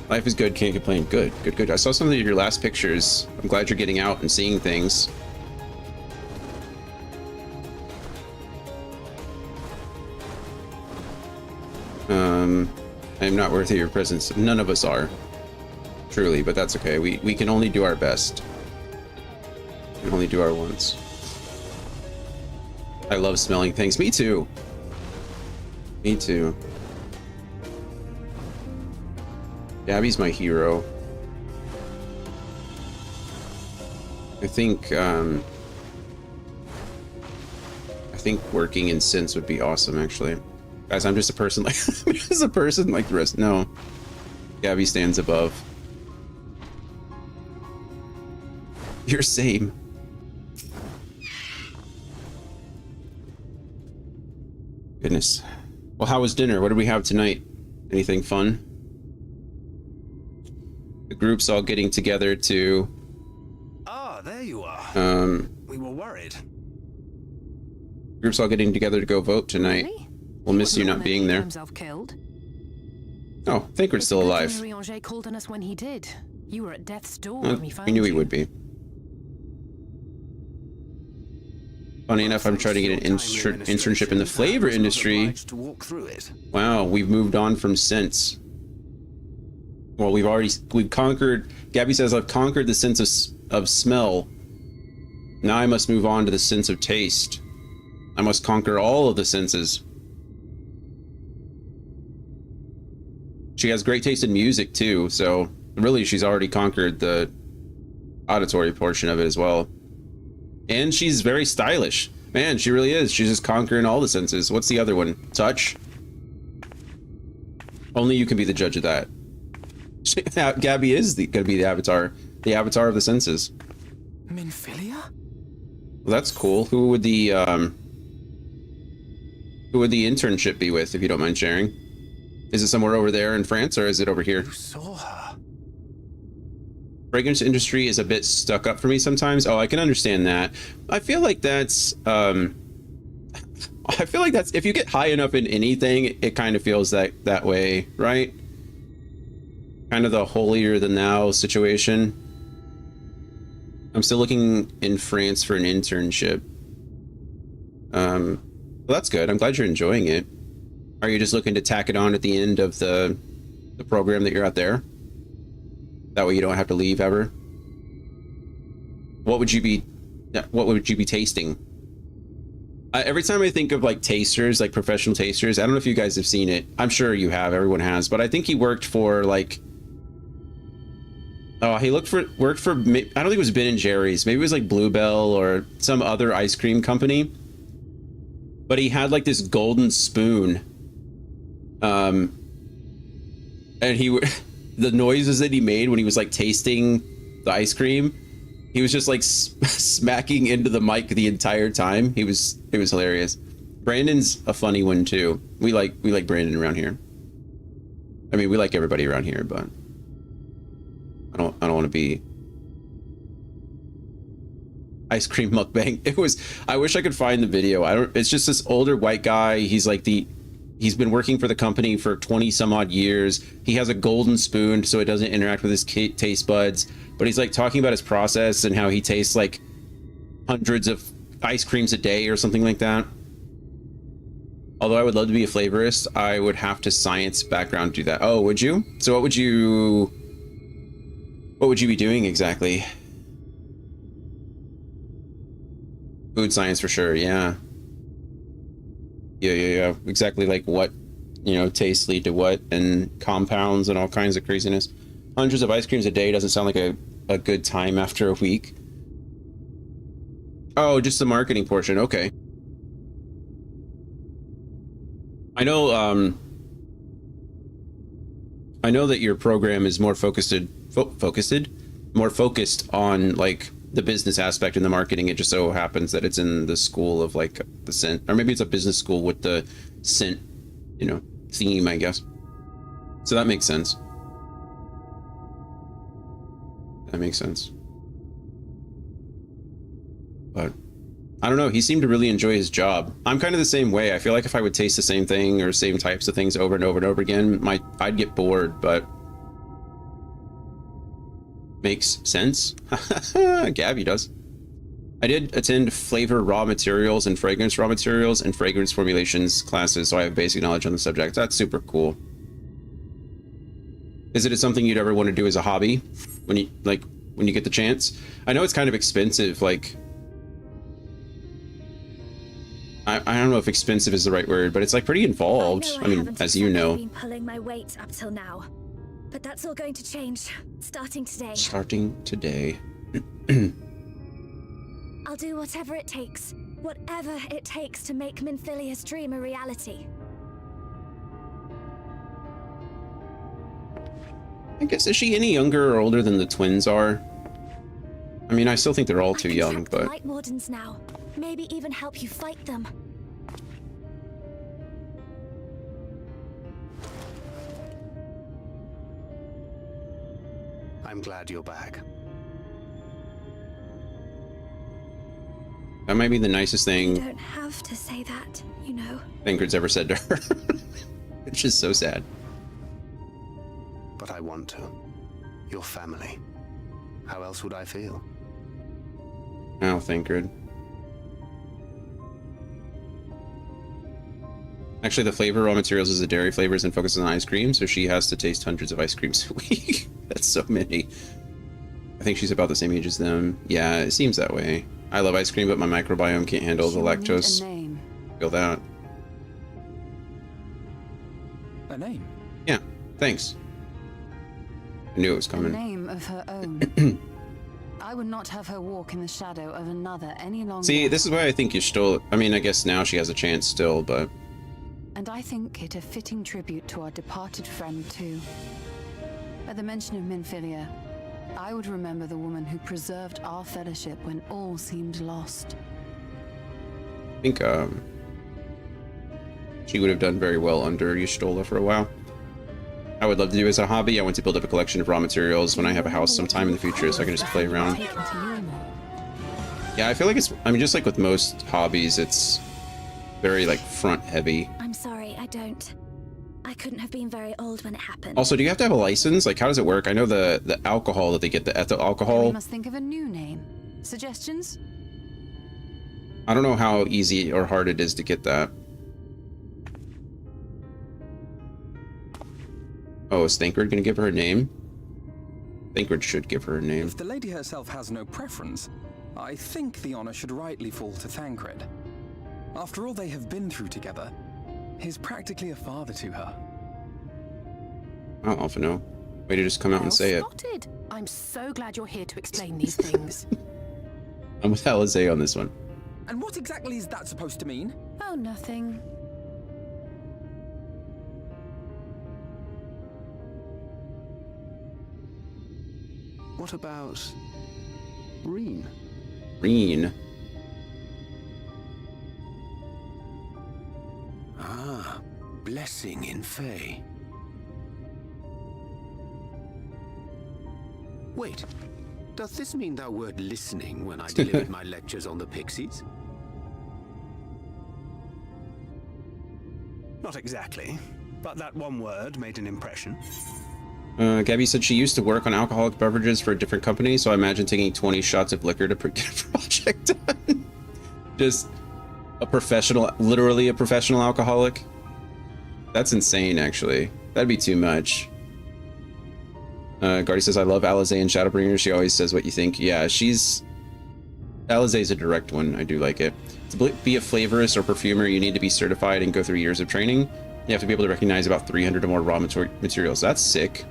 Life is good, can't complain. Good, good, good. I saw some of your last pictures. I'm glad you're getting out and seeing things. I'm not worthy of your presence. None of us are. Truly, but that's okay. We can only do our best. We can only do our wants. I love smelling things. Me too. Me too. Gabby's my hero. I think working in synths would be awesome, actually. Guys, I'm just a person like I'm just a person like the rest. No. Gabby stands above. You're same. Goodness. Well, how was dinner? What did we have tonight? Anything fun? The group's all getting together to... Ah, there you are. We were worried. Group's all getting together to go vote tonight. Really? We'll miss you not being there. Killed. Oh, Thancred's still alive. Rianger called on us when he did. You were at death's door when we found I knew he you. would be. Funny enough, I'm trying to get an internship in the flavor industry. Wow, we've moved on from scents. Well, we've conquered. Gabby says I've conquered the sense of smell. Now I must move on to the sense of taste. I must conquer all of the senses. She has great taste in music too, so really she's already conquered the auditory portion of it as well. And she's very stylish. Man, she really is. She's just conquering all the senses. What's the other one? Touch? Only you can be the judge of that. Gabby is gonna be the avatar of the senses. Minfilia? Well, that's cool. Who would the internship be with, if you don't mind sharing? Is it somewhere over there in France, or is it over here? You saw her. fragrance industry is a bit stuck up for me sometimes. Oh, I can understand that. I feel like that's if you get high enough in anything, it kind of feels that way, right? Kind of the holier than thou situation. I'm still looking in France for an internship. Well, that's good. I'm glad you're enjoying it. Are you just looking to tack it on at the end of the program that you're at there? That way you don't have to leave ever. What would you be tasting? Every time I think of like tasters, like professional tasters, I don't know if you guys have seen it. I'm sure you have. Everyone has. But I think he worked for like. Oh, he worked for. I don't think it was Ben and Jerry's. Maybe it was like Bluebell or some other ice cream company. But he had like this golden spoon. And the noises that he made when he was like tasting the ice cream, he was just like smacking into the mic the entire time. It was hilarious. Brandon's a funny one too. We like Brandon around here. I mean, we like everybody around here, but I don't want to be ice cream mukbang. I wish I could find the video. It's just this older white guy. He's been working for the company for 20 some odd years. He has a golden spoon so it doesn't interact with his taste buds, but he's like talking about his process and how he tastes like hundreds of ice creams a day or something like that. Although I would love to be a flavorist, I would have to science background to do that. Oh, would you? So what would you be doing exactly? Food science for sure. Yeah. Yeah. Exactly, like what, tastes lead to what, and compounds and all kinds of craziness. Hundreds of ice creams a day doesn't sound like a good time after a week. Oh, just the marketing portion. Okay. I know that your program is more focused on like the business aspect and the marketing. It just so happens that it's in the school of like the scent, or maybe it's a business school with the scent, theme, I guess. So that makes sense. But I don't know. He seemed to really enjoy his job. I'm kind of the same way. I feel like if I would taste the same thing or same types of things over and over and over again, I'd get bored, but makes sense. Gabby does. I did attend flavor raw materials and fragrance raw materials and fragrance formulations classes, so I have basic knowledge on the subject. That's super cool. Is it something you'd ever want to do as a hobby when you get the chance? I know it's kind of expensive. Like, I don't know if expensive is the right word, but it's like pretty involved. I mean, as you know. I've been pulling my weight up till now, but that's all going to change starting today. I'll do whatever it takes to make Minfilia's dream a reality. I guess, is she any younger or older than the twins are? I mean, I still think they're all too young, but... Light Wardens now. Maybe even help you fight them. I'm glad you're back. That might be the nicest thing... You don't have to say that, Ingrid's ever said to her. It's just so sad. But I want to. Your family. How else would I feel? Oh, Ingrid. Actually, the flavor raw materials is the dairy flavors and focuses on ice cream, so she has to taste hundreds of ice creams a week. That's so many. I think she's about the same age as them. Yeah, it seems that way. I love ice cream, but my microbiome can't handle the lactose. Feel that. A name? Yeah, thanks. I knew it was coming. A name of her own. I would not have her walk in the shadow of another any longer. See, this is why I think you stole... I mean, I guess now she has a chance still, but... And I think it a fitting tribute to our departed friend, too. At the mention of Minfilia, I would remember the woman who preserved our fellowship when all seemed lost. I think, she would have done very well under Y'shtola for a while. I would love to do as a hobby. I want to build up a collection of raw materials when I have a house sometime in the future, so I can just play around. Yeah, I feel like it's, I mean, just like with most hobbies, it's very like front heavy. I'm sorry, I don't. I couldn't have been very old when it happened. Also, do you have to have a license? Like, how does it work? I know the alcohol that they get, the ethyl alcohol. We must think of a new name. Suggestions? I don't know how easy or hard it is to get that. Oh, is Thancred gonna give her a name? Thancred should give her a name. If the lady herself has no preference, I think the honor should rightly fall to Thancred. After all they have been through together, he's practically a father to her. I don't often know. Way to just come out and say it. Spotted. I'm so glad you're here to explain these things. I'm with Alizé on this one. And what exactly is that supposed to mean? Oh, nothing. What about Reen? Reen? Ah, blessing in Fae. Wait, does this mean thou wert listening when I delivered my lectures on the pixies? Not exactly, but that one word made an impression. Gabby said she used to work on alcoholic beverages for a different company, so I imagine taking 20 shots of liquor to get a project done. Just a professional, literally a professional alcoholic. That's insane, actually. That'd be too much. Gardy says, I love Alizé and Shadowbringers. She always says what you think. Yeah, Alizé's a direct one. I do like it. To be a flavorist or perfumer, you need to be certified and go through years of training. You have to be able to recognize about 300 or more raw materials. That's sick.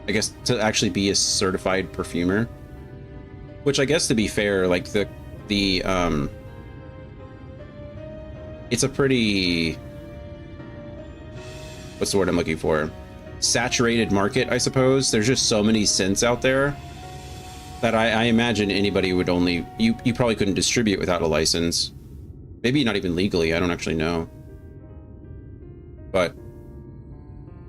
I guess to actually be a certified perfumer. Which I guess, to be fair, like it's a pretty, what's the word I'm looking for? Saturated market, I suppose. There's just so many scents out there that I imagine anybody would only, you probably couldn't distribute without a license. Maybe not even legally, I don't actually know. But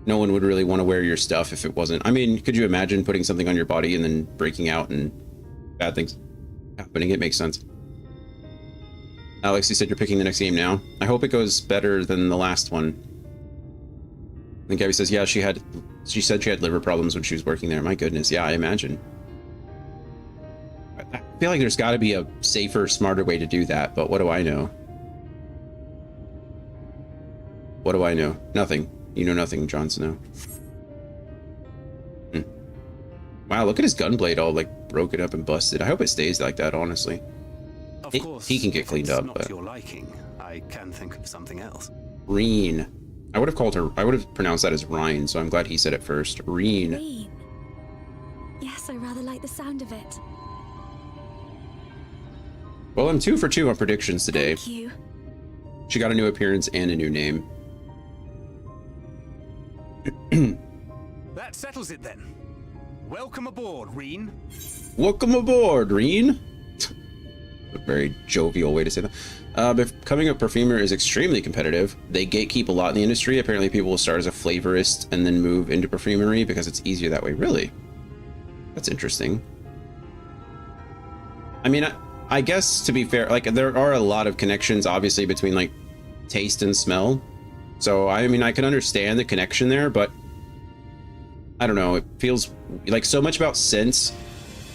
no one would really want to wear your stuff if it wasn't. I mean, could you imagine putting something on your body and then breaking out and bad things happening? It makes sense. Alex, you said you're picking the next game now. I hope it goes better than the last one. And Gabby says, yeah, she said she had liver problems when she was working there. My goodness, yeah, I imagine. I feel like there's got to be a safer, smarter way to do that, but what do I know? What do I know? Nothing. You know nothing, Jon Snow. Wow, look at his gunblade all like broken up and busted. I hope it stays like that, honestly. Of course, he can get cleaned up, not but your liking, I can think of something else. Reen. I would have pronounced that as Ryan, so I'm glad he said it first. Reen. Reen. Yes, I rather like the sound of it. Well, I'm 2 for 2 on predictions today. Thank you. She got a new appearance and a new name. That settles it then. Welcome aboard, Reen. Welcome aboard, Reen. A very jovial way to say that. Becoming a perfumer is extremely competitive. They gatekeep a lot in the industry. Apparently people will start as a flavorist and then move into perfumery because it's easier that way. Really? That's interesting. I mean, I guess, to be fair, like, there are a lot of connections, obviously, between, like, taste and smell. So, I mean, I can understand the connection there, but I don't know. It feels like so much about scents.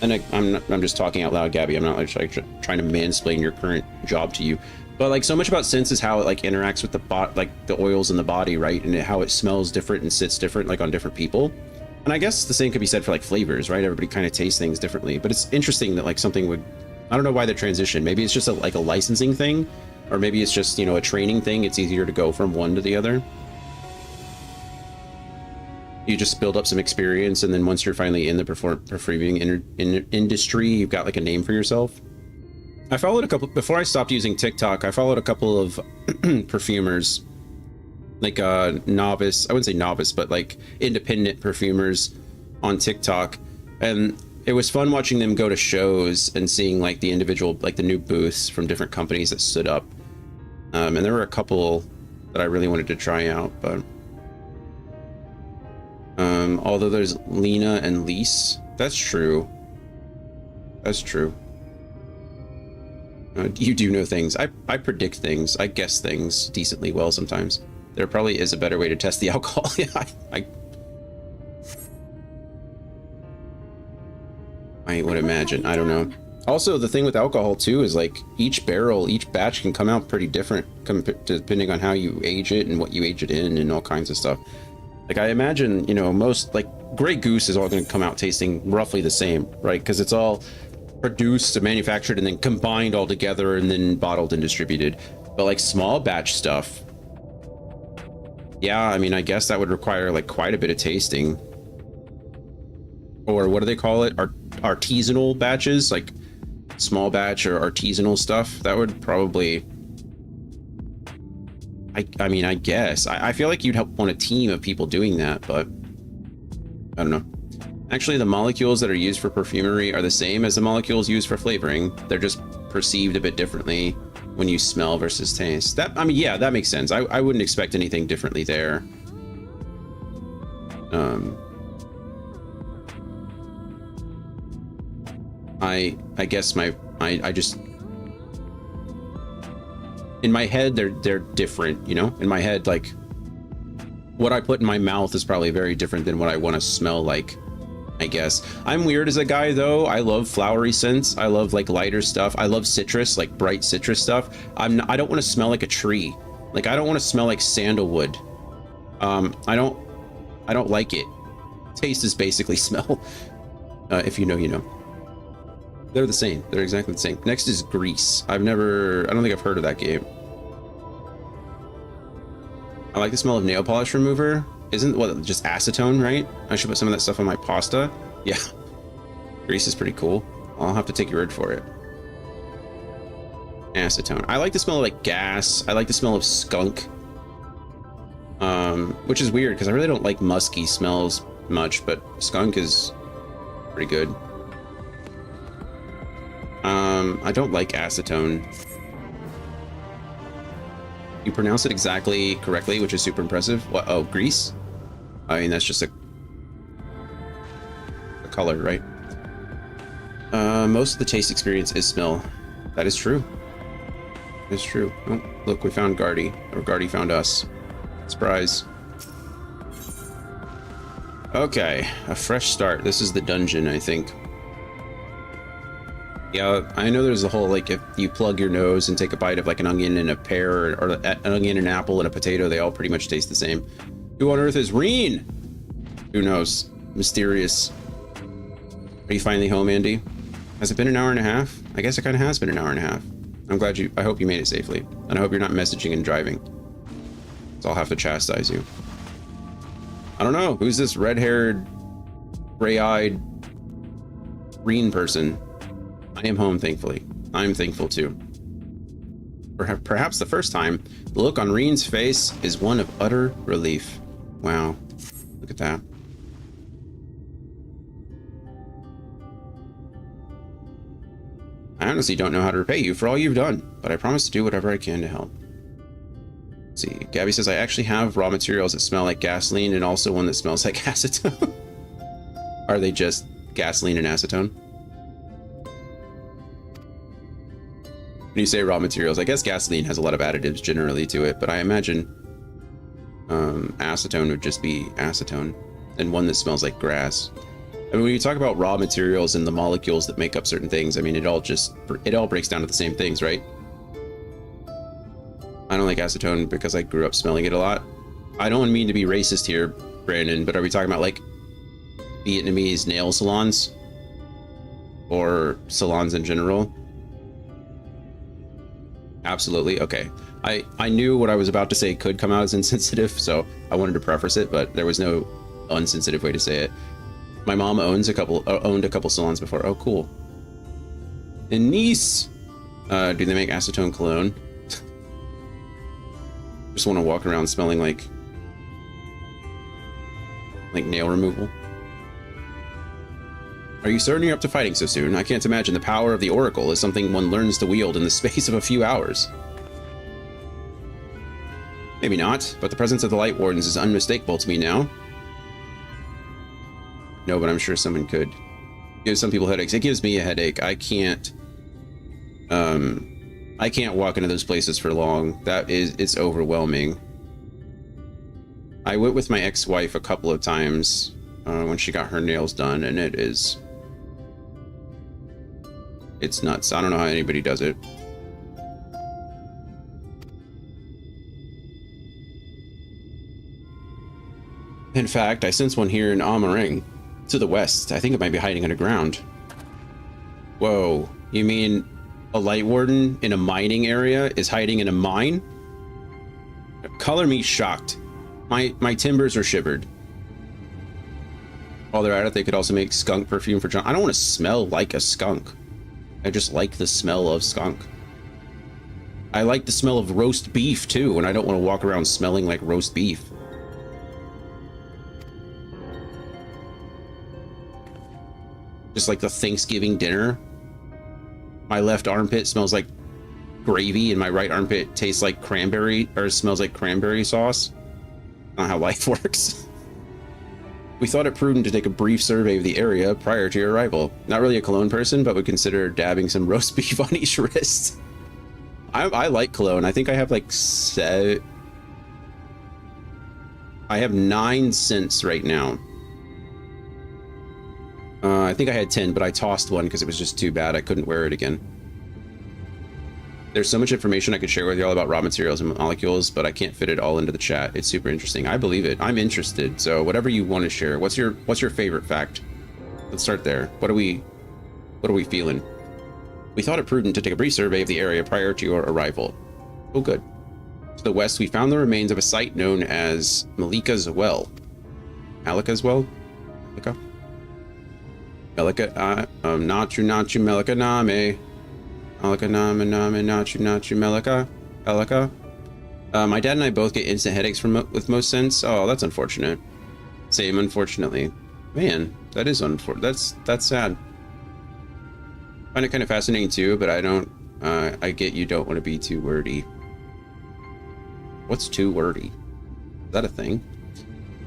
And I'm just talking out loud, Gabby. I'm not like trying to mansplain your current job to you, but like so much about scents is how it like interacts with the oils in the body, right? And how it smells different and sits different, like on different people. And I guess the same could be said for like flavors, right? Everybody kind of tastes things differently, but it's interesting that like something would, I don't know why the transition. Maybe it's just like a licensing thing, or maybe it's just, you know, a training thing. It's easier to go from one to the other. You just build up some experience, and then once you're finally in the perfuming industry, you've got like a name for yourself. I followed a couple, before I stopped using TikTok, I followed a couple of perfumers, like novice, I wouldn't say novice, but like independent perfumers on TikTok. And it was fun watching them go to shows and seeing like the individual, like the new booths from different companies that stood up. And there were a couple that I really wanted to try out, but Although there's Lena and Lise. That's true. That's true. You do know things. I predict things. I guess things decently well sometimes. There probably is a better way to test the alcohol. Yeah, I would imagine. I don't know. Also, the thing with alcohol too is like each barrel, each batch can come out pretty different depending on how you age it and what you age it in and all kinds of stuff. Like I imagine, you know, most like Grey Goose is all going to come out tasting roughly the same, right? Because it's all produced and manufactured and then combined all together and then bottled and distributed. But like small batch stuff, yeah, I mean, I guess that would require like quite a bit of tasting. Or what do they call it? Artisanal batches, like small batch or artisanal stuff. That would probably, I mean, I guess. I feel like you'd want a team of people doing that, but I don't know. Actually, the molecules that are used for perfumery are the same as the molecules used for flavoring. They're just perceived a bit differently when you smell versus taste. That, I mean, yeah, that makes sense. I wouldn't expect anything differently there. I guess I just, in my head they're different, you know? In my head, like what I put in my mouth is probably very different than what I want to smell like, I guess. I'm weird as a guy though. I love flowery scents. I love like lighter stuff. I love citrus, like bright citrus stuff. I don't want to smell like a tree. Like I don't want to smell like sandalwood. I don't like it. Taste is basically smell. If you know, you know. They're the same. They're exactly the same. Next is Grease. I don't think I've heard of that game. I like the smell of nail polish remover. Isn't what, just acetone, right? I should put some of that stuff on my pasta. Yeah. Grease is pretty cool. I'll have to take your word for it. Acetone. I like the smell of like gas. I like the smell of skunk. Which is weird because I really don't like musky smells much, but skunk is pretty good. I don't like acetone. You pronounce it exactly correctly, which is super impressive. What? Oh, Grease? I mean, that's just a color, right? Most of the taste experience is smell. That is true. It's true. Oh, look, we found Guardy, or Guardy found us. Surprise. Okay, a fresh start. This is the dungeon, I think. Yeah, I know there's a whole, like, if you plug your nose and take a bite of, like, an onion and a pear, or an onion, an apple, and a potato, they all pretty much taste the same. Who on earth is Reen? Who knows? Mysterious. Are you finally home, Andy? Has it been an hour and a half? I guess it kind of has been an hour and a half. I hope you made it safely. And I hope you're not messaging and driving. So I'll have to chastise you. I don't know. Who's this red-haired, gray-eyed Reen person? I am home, thankfully. I'm thankful too. Perhaps the first time, the look on Reen's face is one of utter relief. Wow, look at that. I honestly don't know how to repay you for all you've done, but I promise to do whatever I can to help. Let's see, Gabby says I actually have raw materials that smell like gasoline and also one that smells like acetone. Are they just gasoline and acetone? When you say raw materials, I guess gasoline has a lot of additives generally to it, but I imagine acetone would just be acetone, and one that smells like grass. I mean, when you talk about raw materials and the molecules that make up certain things, I mean, it all breaks down to the same things, right? I don't like acetone because I grew up smelling it a lot. I don't mean to be racist here, Brandon, but are we talking about like Vietnamese nail salons or salons in general? Absolutely. Okay. I knew what I was about to say could come out as insensitive, so I wanted to preface it, but there was no unsensitive way to say it. My mom owned a couple salons before. Oh, cool. In Nice, do they make acetone cologne? Just want to walk around smelling like nail removal. Are you certain you're up to fighting so soon? I can't imagine the power of the Oracle is something one learns to wield in the space of a few hours. Maybe not, but the presence of the Light Wardens is unmistakable to me now. No, but I'm sure someone could. Give some people headaches. It gives me a headache. I can't walk into those places for long. It's overwhelming. I went with my ex-wife a couple of times when she got her nails done, and it's nuts. I don't know how anybody does it. In fact, I sense one here in Amarang, to the west. I think it might be hiding underground. Whoa, you mean a light warden in a mining area is hiding in a mine? Color me shocked. My timbers are shivered. While they're at it, they could also make skunk perfume for John. I don't want to smell like a skunk. I just like the smell of skunk. I like the smell of roast beef too, and I don't want to walk around smelling like roast beef. Just like the Thanksgiving dinner. My left armpit smells like gravy and my right armpit tastes like cranberry, or smells like cranberry sauce. Not how life works. We thought it prudent to take a brief survey of the area prior to your arrival. Not really a cologne person, but would consider dabbing some roast beef on each wrist. I like cologne. I think I have like I have 9 scents right now. I think I had 10, but I tossed one because it was just too bad. I couldn't wear it again. There's so much information I could share with y'all about raw materials and molecules, but I can't fit it all into the chat. It's super interesting. I believe it. I'm interested. So whatever you want to share. What's your favorite fact? Let's start there. What are we feeling? We thought it prudent to take a brief survey of the area prior to your arrival. Oh, good. To the west, we found the remains of a site known as Malika's Well. Malika's Well? Malika? Melika, Nachu, Melika Name. Melika Name, Nachu, Melika. Melika. My dad and I both get instant headaches with most scents. Oh, that's unfortunate. Same, unfortunately. Man, that is unfortunate. That's sad. I find it kind of fascinating too, but I don't, I get you don't want to be too wordy. What's too wordy? Is that a thing?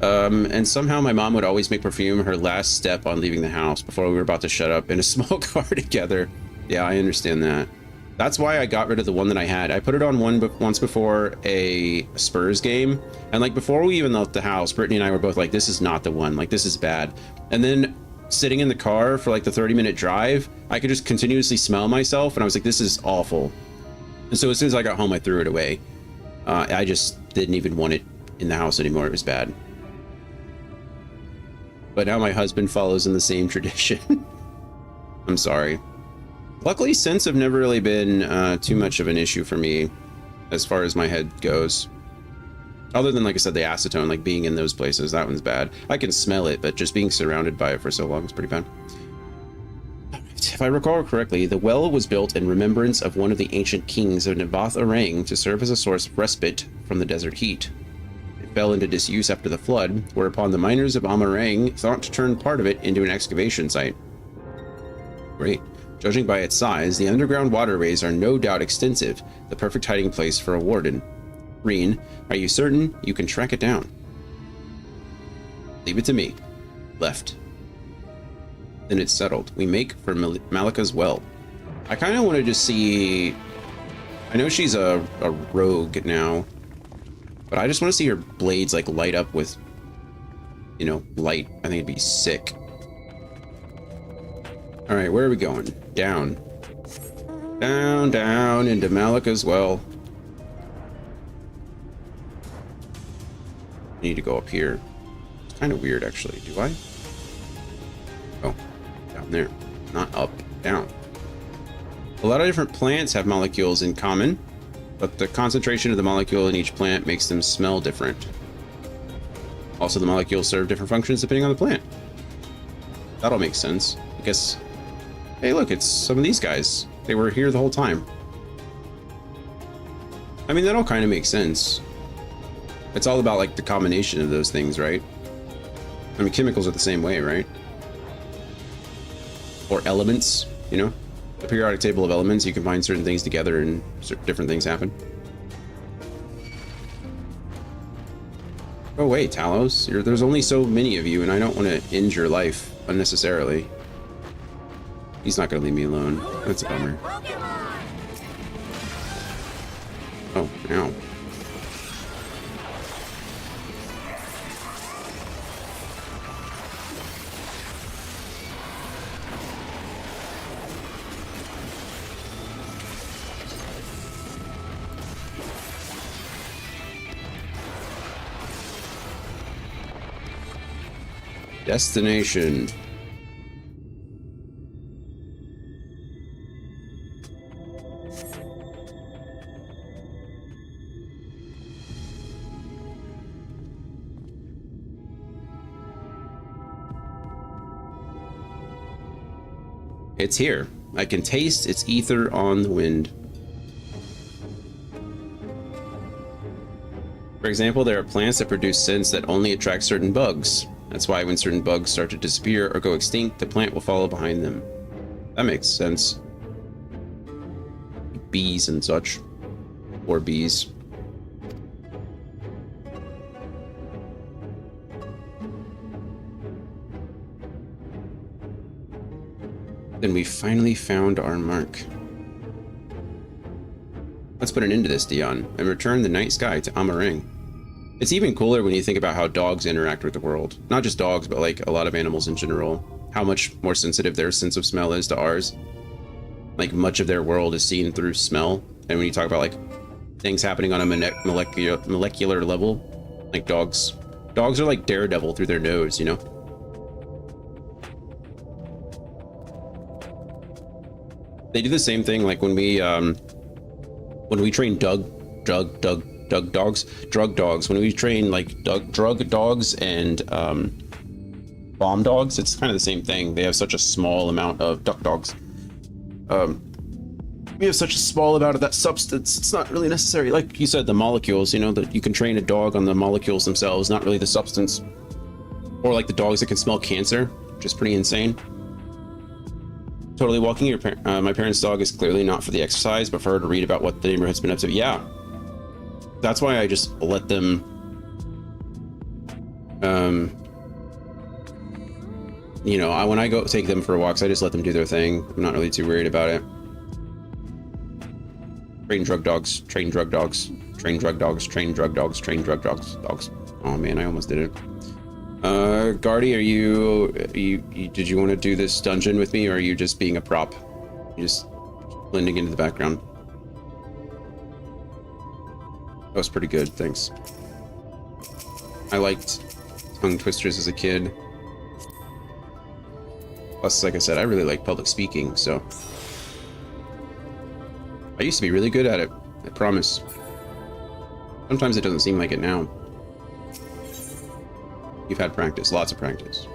And somehow my mom would always make perfume her last step on leaving the house before we were about to shut up in a small car together. Yeah, I understand that. That's why I got rid of the one that I had. I put it on once before a Spurs game, and like before we even left the house, Brittany and I were both like, this is not the one, like this is bad. And then sitting in the car for like the 30-minute drive, I could just continuously smell myself, and I was like, this is awful. And so as soon as I got home, I threw it away. I just didn't even want it in the house anymore. It was bad. But now my husband follows in the same tradition. I'm sorry. Luckily, scents have never really been too much of an issue for me as far as my head goes. Other than, like I said, the acetone, like being in those places, that one's bad. I can smell it, but just being surrounded by it for so long is pretty bad. If I recall correctly, the well was built in remembrance of one of the ancient kings of Navath Arang to serve as a source of respite from the desert heat. It fell into disuse after the flood, whereupon the miners of Amarang thought to turn part of it into an excavation site. Great. Judging by its size, the underground waterways are no doubt extensive, the perfect hiding place for a warden. Reen, are you certain you can track it down? Leave it to me. Left. Then it's settled. We make for Malika's Well. I kind of wanted to see... I know she's a rogue now, but I just want to see her blades like light up with, you know, light. I think it'd be sick. All right, where are we going? Down. Down, down into Malika's Well. I need to go up here. It's kind of weird, actually. Do I? Oh, down there. Not up, down. A lot of different plants have molecules in common, but the concentration of the molecule in each plant makes them smell different. Also, the molecules serve different functions depending on the plant. That'll make sense. I guess... Hey, look, it's some of these guys. They were here the whole time. I mean, that all kind of makes sense. It's all about, like, the combination of those things, right? I mean, chemicals are the same way, right? Or elements, you know? The periodic table of elements, you combine certain things together and different things happen. Go away, Talos. There's only so many of you, and I don't want to end your life unnecessarily. He's not going to leave me alone. That's a bummer. Oh, ow. Destination. It's here. I can taste its ether on the wind. For example, there are plants that produce scents that only attract certain bugs. That's why when certain bugs start to disappear or go extinct, the plant will follow behind them. That makes sense. Bees and such. Or bees. Then we finally found our mark. Let's put an end to this, Dion, and return the night sky to Amarang. It's even cooler when you think about how dogs interact with the world. Not just dogs, but like a lot of animals in general. How much more sensitive their sense of smell is to ours. Like much of their world is seen through smell. And when you talk about like things happening on a molecular level, like dogs are like Daredevil through their nose, you know? They do the same thing like when we train drug dogs, when we train like drug dogs and bomb dogs, it's kind of the same thing. They have such a small amount of duck dogs. We have such a small amount of that substance, it's not really necessary. Like you said, the molecules, you know, that you can train a dog on the molecules themselves, not really the substance. Or like the dogs that can smell cancer, which is pretty insane. Totally walking my parents' dog is clearly not for the exercise, but for her to read about what the neighborhood's been up to. Yeah. That's why I just let them, you know, when I go take them for walks, I just let them do their thing. I'm not really too worried about it. Train drug dogs, train drug dogs, train drug dogs, train drug dogs, train drug dogs. Oh man, I almost did it. Guardy, did you want to do this dungeon with me, or are you just being a prop? You're just blending into the background. That was pretty good, thanks. I liked tongue twisters as a kid. Plus, like I said, I really like public speaking, so I used to be really good at it, I promise. Sometimes it doesn't seem like it now. You've had practice, lots of practice.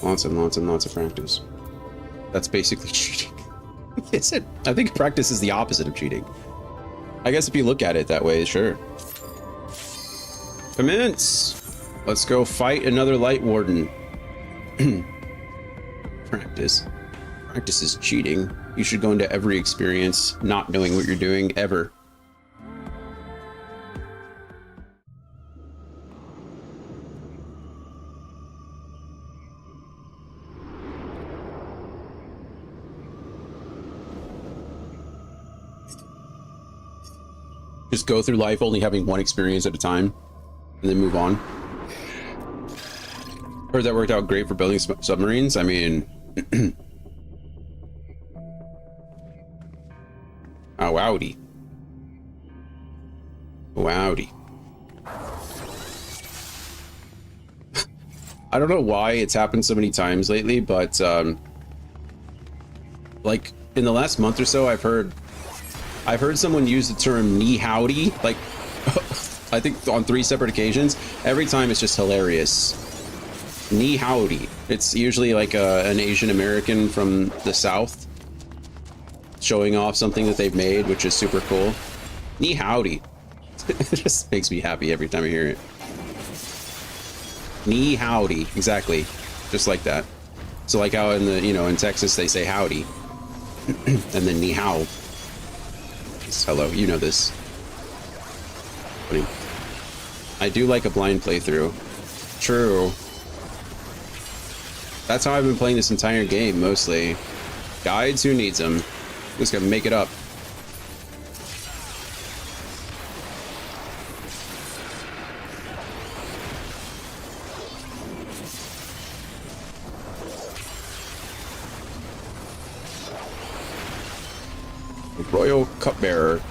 Lots and lots and lots of practice. That's basically cheating. Is it? I think practice is the opposite of cheating. I guess if you look at it that way, sure. Commence! Let's go fight another Light Warden. Practice. Practice is cheating. You should go into every experience not knowing what you're doing, ever. Just go through life only having one experience at a time, and then move on. Heard that worked out great for building submarines. I mean, oh, wowdy. Wowdy. I don't know why it's happened so many times lately, but like in the last month or so, I've heard someone use the term "knee howdy," like I think on 3 separate occasions. Every time it's just hilarious. Knee howdy. It's usually like an Asian American from the South showing off something that they've made, which is super cool. Knee howdy. It just makes me happy every time I hear it. Knee howdy. Exactly. Just like that. So like how in the, you know, in Texas they say howdy. And then knee how. Hello, you know this. Funny. I do like a blind playthrough. True. That's how I've been playing this entire game, mostly. Guides, who needs them? Just gonna make it up. Royal Cupbearer.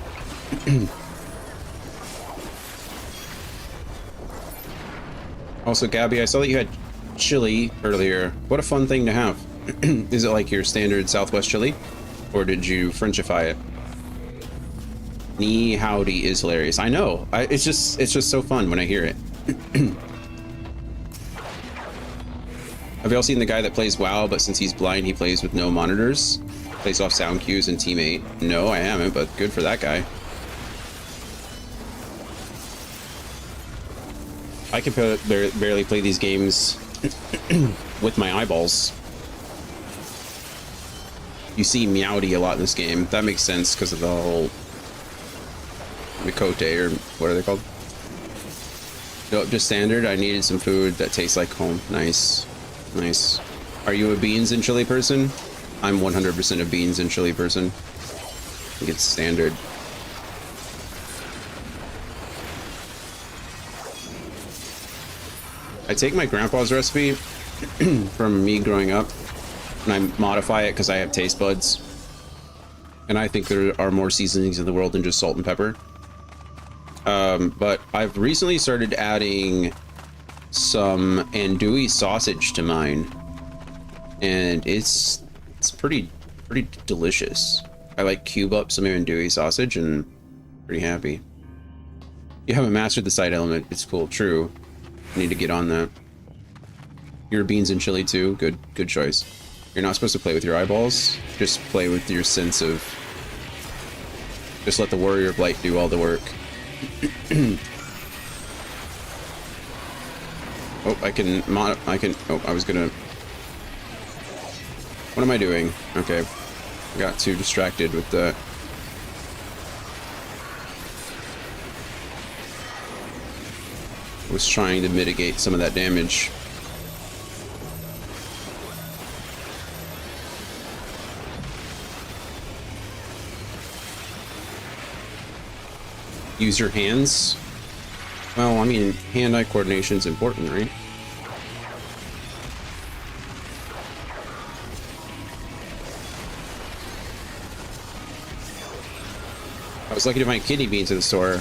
Also, Gabby, I saw that you had chili earlier. What a fun thing to have. Is it like your standard Southwest chili? Or did you Frenchify it? Knee howdy is hilarious. I know. It's just so fun when I hear it. Have y'all seen the guy that plays WoW, but since he's blind, he plays with no monitors? Plays off sound cues and teammate. No, I haven't, but good for that guy. I can barely play these games with my eyeballs. You see Meowdy a lot in this game. That makes sense because of the whole Mikote, or what are they called? Nope, just standard. I needed some food that tastes like home. Nice. Nice. Are you a beans and chili person? I'm 100% a beans and chili person. I think it's standard. I take my grandpa's recipe from me growing up, and I modify it because I have taste buds. And I think there are more seasonings in the world than just salt and pepper. But I've recently started adding some andouille sausage to mine, and it's pretty delicious. I like cube up some andouille sausage and pretty happy. You haven't mastered the side element. It's cool. True. I need to get on that. You're beans and chili too. Good choice. You're not supposed to play with your eyeballs. Just play with your sense of. Just let the warrior blight do all the work. Oh, I can. Oh, I was gonna. What am I doing? Okay, I got too distracted with that. Was trying to mitigate some of that damage. Use your hands. Well, I mean, hand-eye coordination is important, right? I was lucky to find kidney beans at the store.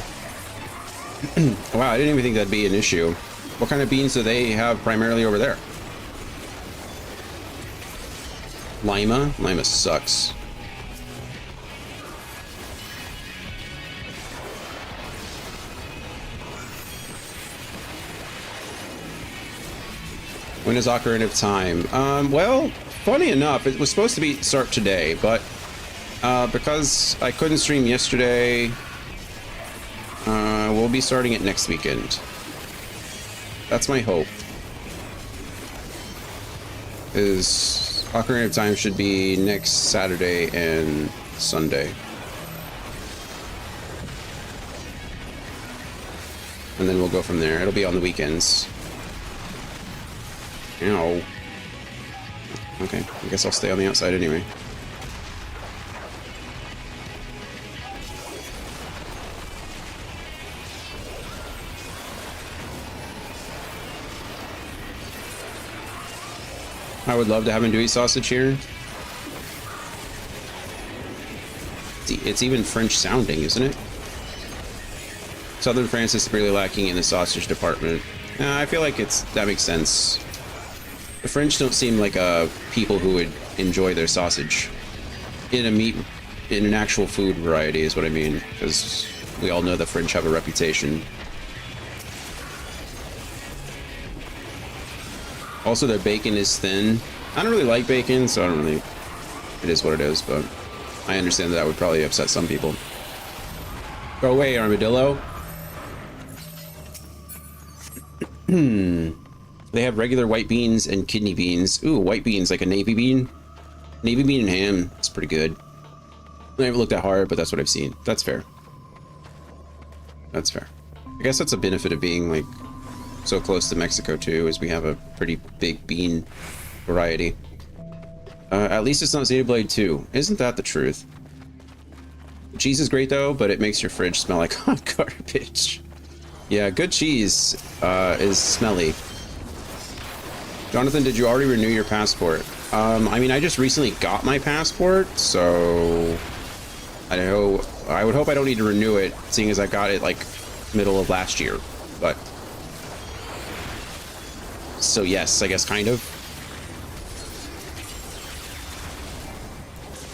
Wow, I didn't even think that'd be an issue. What kind of beans do they have primarily over there? Lima? Lima sucks. When is Ocarina of Time? Well, funny enough, it was supposed to start today, but because I couldn't stream yesterday, we'll be starting it next weekend. That's my hope. Is Ocarina of Time should be next Saturday and Sunday. And then we'll go from there. It'll be on the weekends. Ow. Okay, I guess I'll stay on the outside anyway. I would love to have andouille sausage here. It's even French sounding, isn't it? Southern France is severely lacking in the sausage department. I feel like that makes sense. The French don't seem like people who would enjoy their sausage in an actual food variety is what I mean, because we all know the French have a reputation. Also, their bacon is thin. I don't really like bacon, so I don't really. It is what it is, but I understand that would probably upset some people. Go away, armadillo. They have regular white beans and kidney beans. Ooh, white beans, like a navy bean. Navy bean and ham. It's pretty good. I haven't looked that hard, but that's what I've seen. That's fair. That's fair. I guess that's a benefit of being, like, so close to Mexico, too, is we have a pretty big bean variety. At least it's not Xenoblade 2. Isn't that the truth? Cheese is great, though, but it makes your fridge smell like hot garbage. Yeah, good cheese is smelly. Jonathan, did you already renew your passport? I mean, I just recently got my passport, so I would hope I don't need to renew it, seeing as I got it, like, middle of last year, but... So yes, I guess kind of.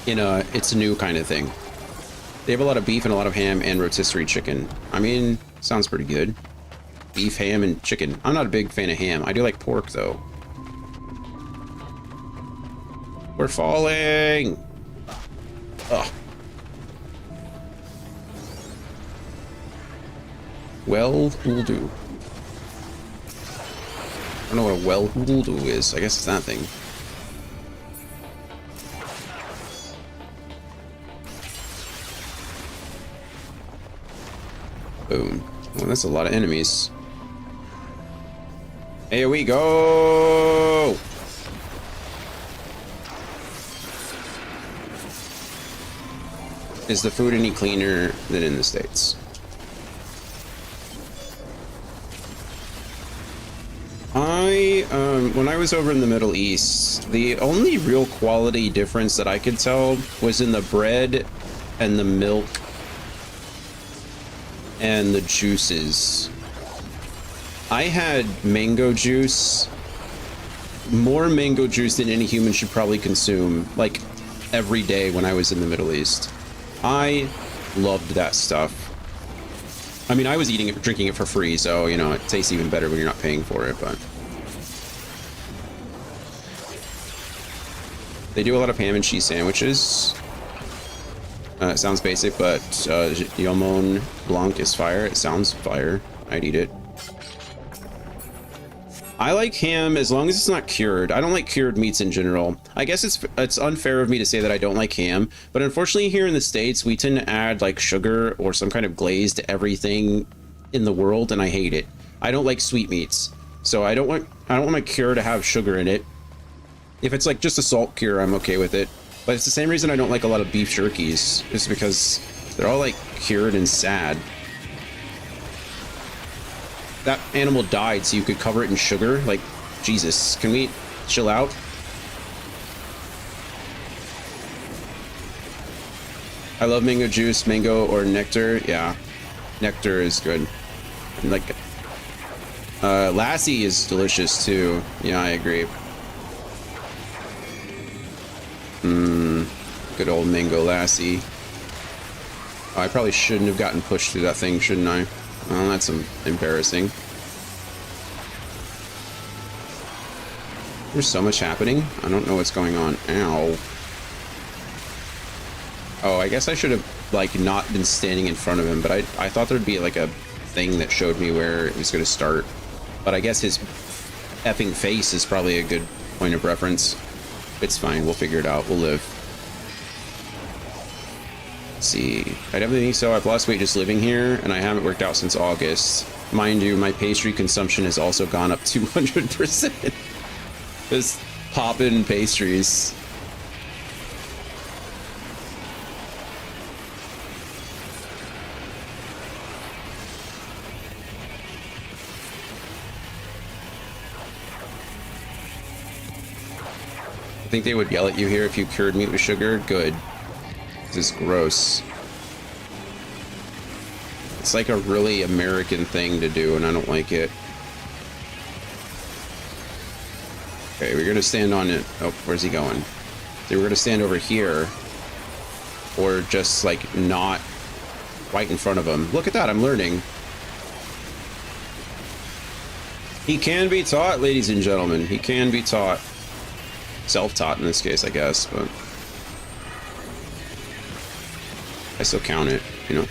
It's a new kind of thing. They have a lot of beef and a lot of ham and rotisserie chicken. I mean, sounds pretty good. Beef, ham, and chicken. I'm not a big fan of ham. I do like pork, though. We're falling! Ugh. Well, will do. I don't know what a well will do is. I guess it's that thing. Boom. Well, that's a lot of enemies. Here we go! Is the food any cleaner than in the States? When I was over in the Middle East, the only real quality difference that I could tell was in the bread and the milk and the juices. I had mango juice, more mango juice than any human should probably consume, like every day when I was in the Middle East. I loved that stuff. I mean, I was eating it, drinking it for free, so, you know, it tastes even better when you're not paying for it, but... They do a lot of ham and cheese sandwiches. It sounds basic, but Yomon Blanc is fire. It sounds fire. I'd eat it. I like ham as long as it's not cured. I don't like cured meats in general. I guess it's unfair of me to say that I don't like ham, but unfortunately here in the States, we tend to add like sugar or some kind of glaze to everything in the world, and I hate it. I don't like sweetmeats, so I don't want my cure to have sugar in it. If it's like just a salt cure, I'm okay with it. But it's the same reason I don't like a lot of beef jerkies, just because they're all like cured and sad. That animal died so you could cover it in sugar? Like, Jesus, can we chill out? I love mango juice, mango or nectar. Yeah, nectar is good. And like, lassi is delicious too. Yeah, I agree. Good old mango lassi. Oh, I probably shouldn't have gotten pushed through that thing, shouldn't I? Well, that's embarrassing. There's so much happening. I don't know what's going on. Ow. Oh, I guess I should have, like, not been standing in front of him, but I thought there'd be, like, a thing that showed me where it was going to start. But I guess his effing face is probably a good point of reference. It's fine. We'll figure it out. We'll live. Let's see. I definitely think so. I've lost weight just living here, and I haven't worked out since August. Mind you, my pastry consumption has also gone up 200%. Just poppin' pastries. I think they would yell at you here if you cured meat with sugar. Good. This is gross. It's like a really American thing to do, and I don't like it. Okay, we're gonna stand on it. Oh, where's he going? So we're gonna stand over here, or just like not right in front of him. Look at that, I'm learning. He can be taught, ladies and gentlemen. He can be taught. Self-taught in this case, I guess, but I still count it, you know.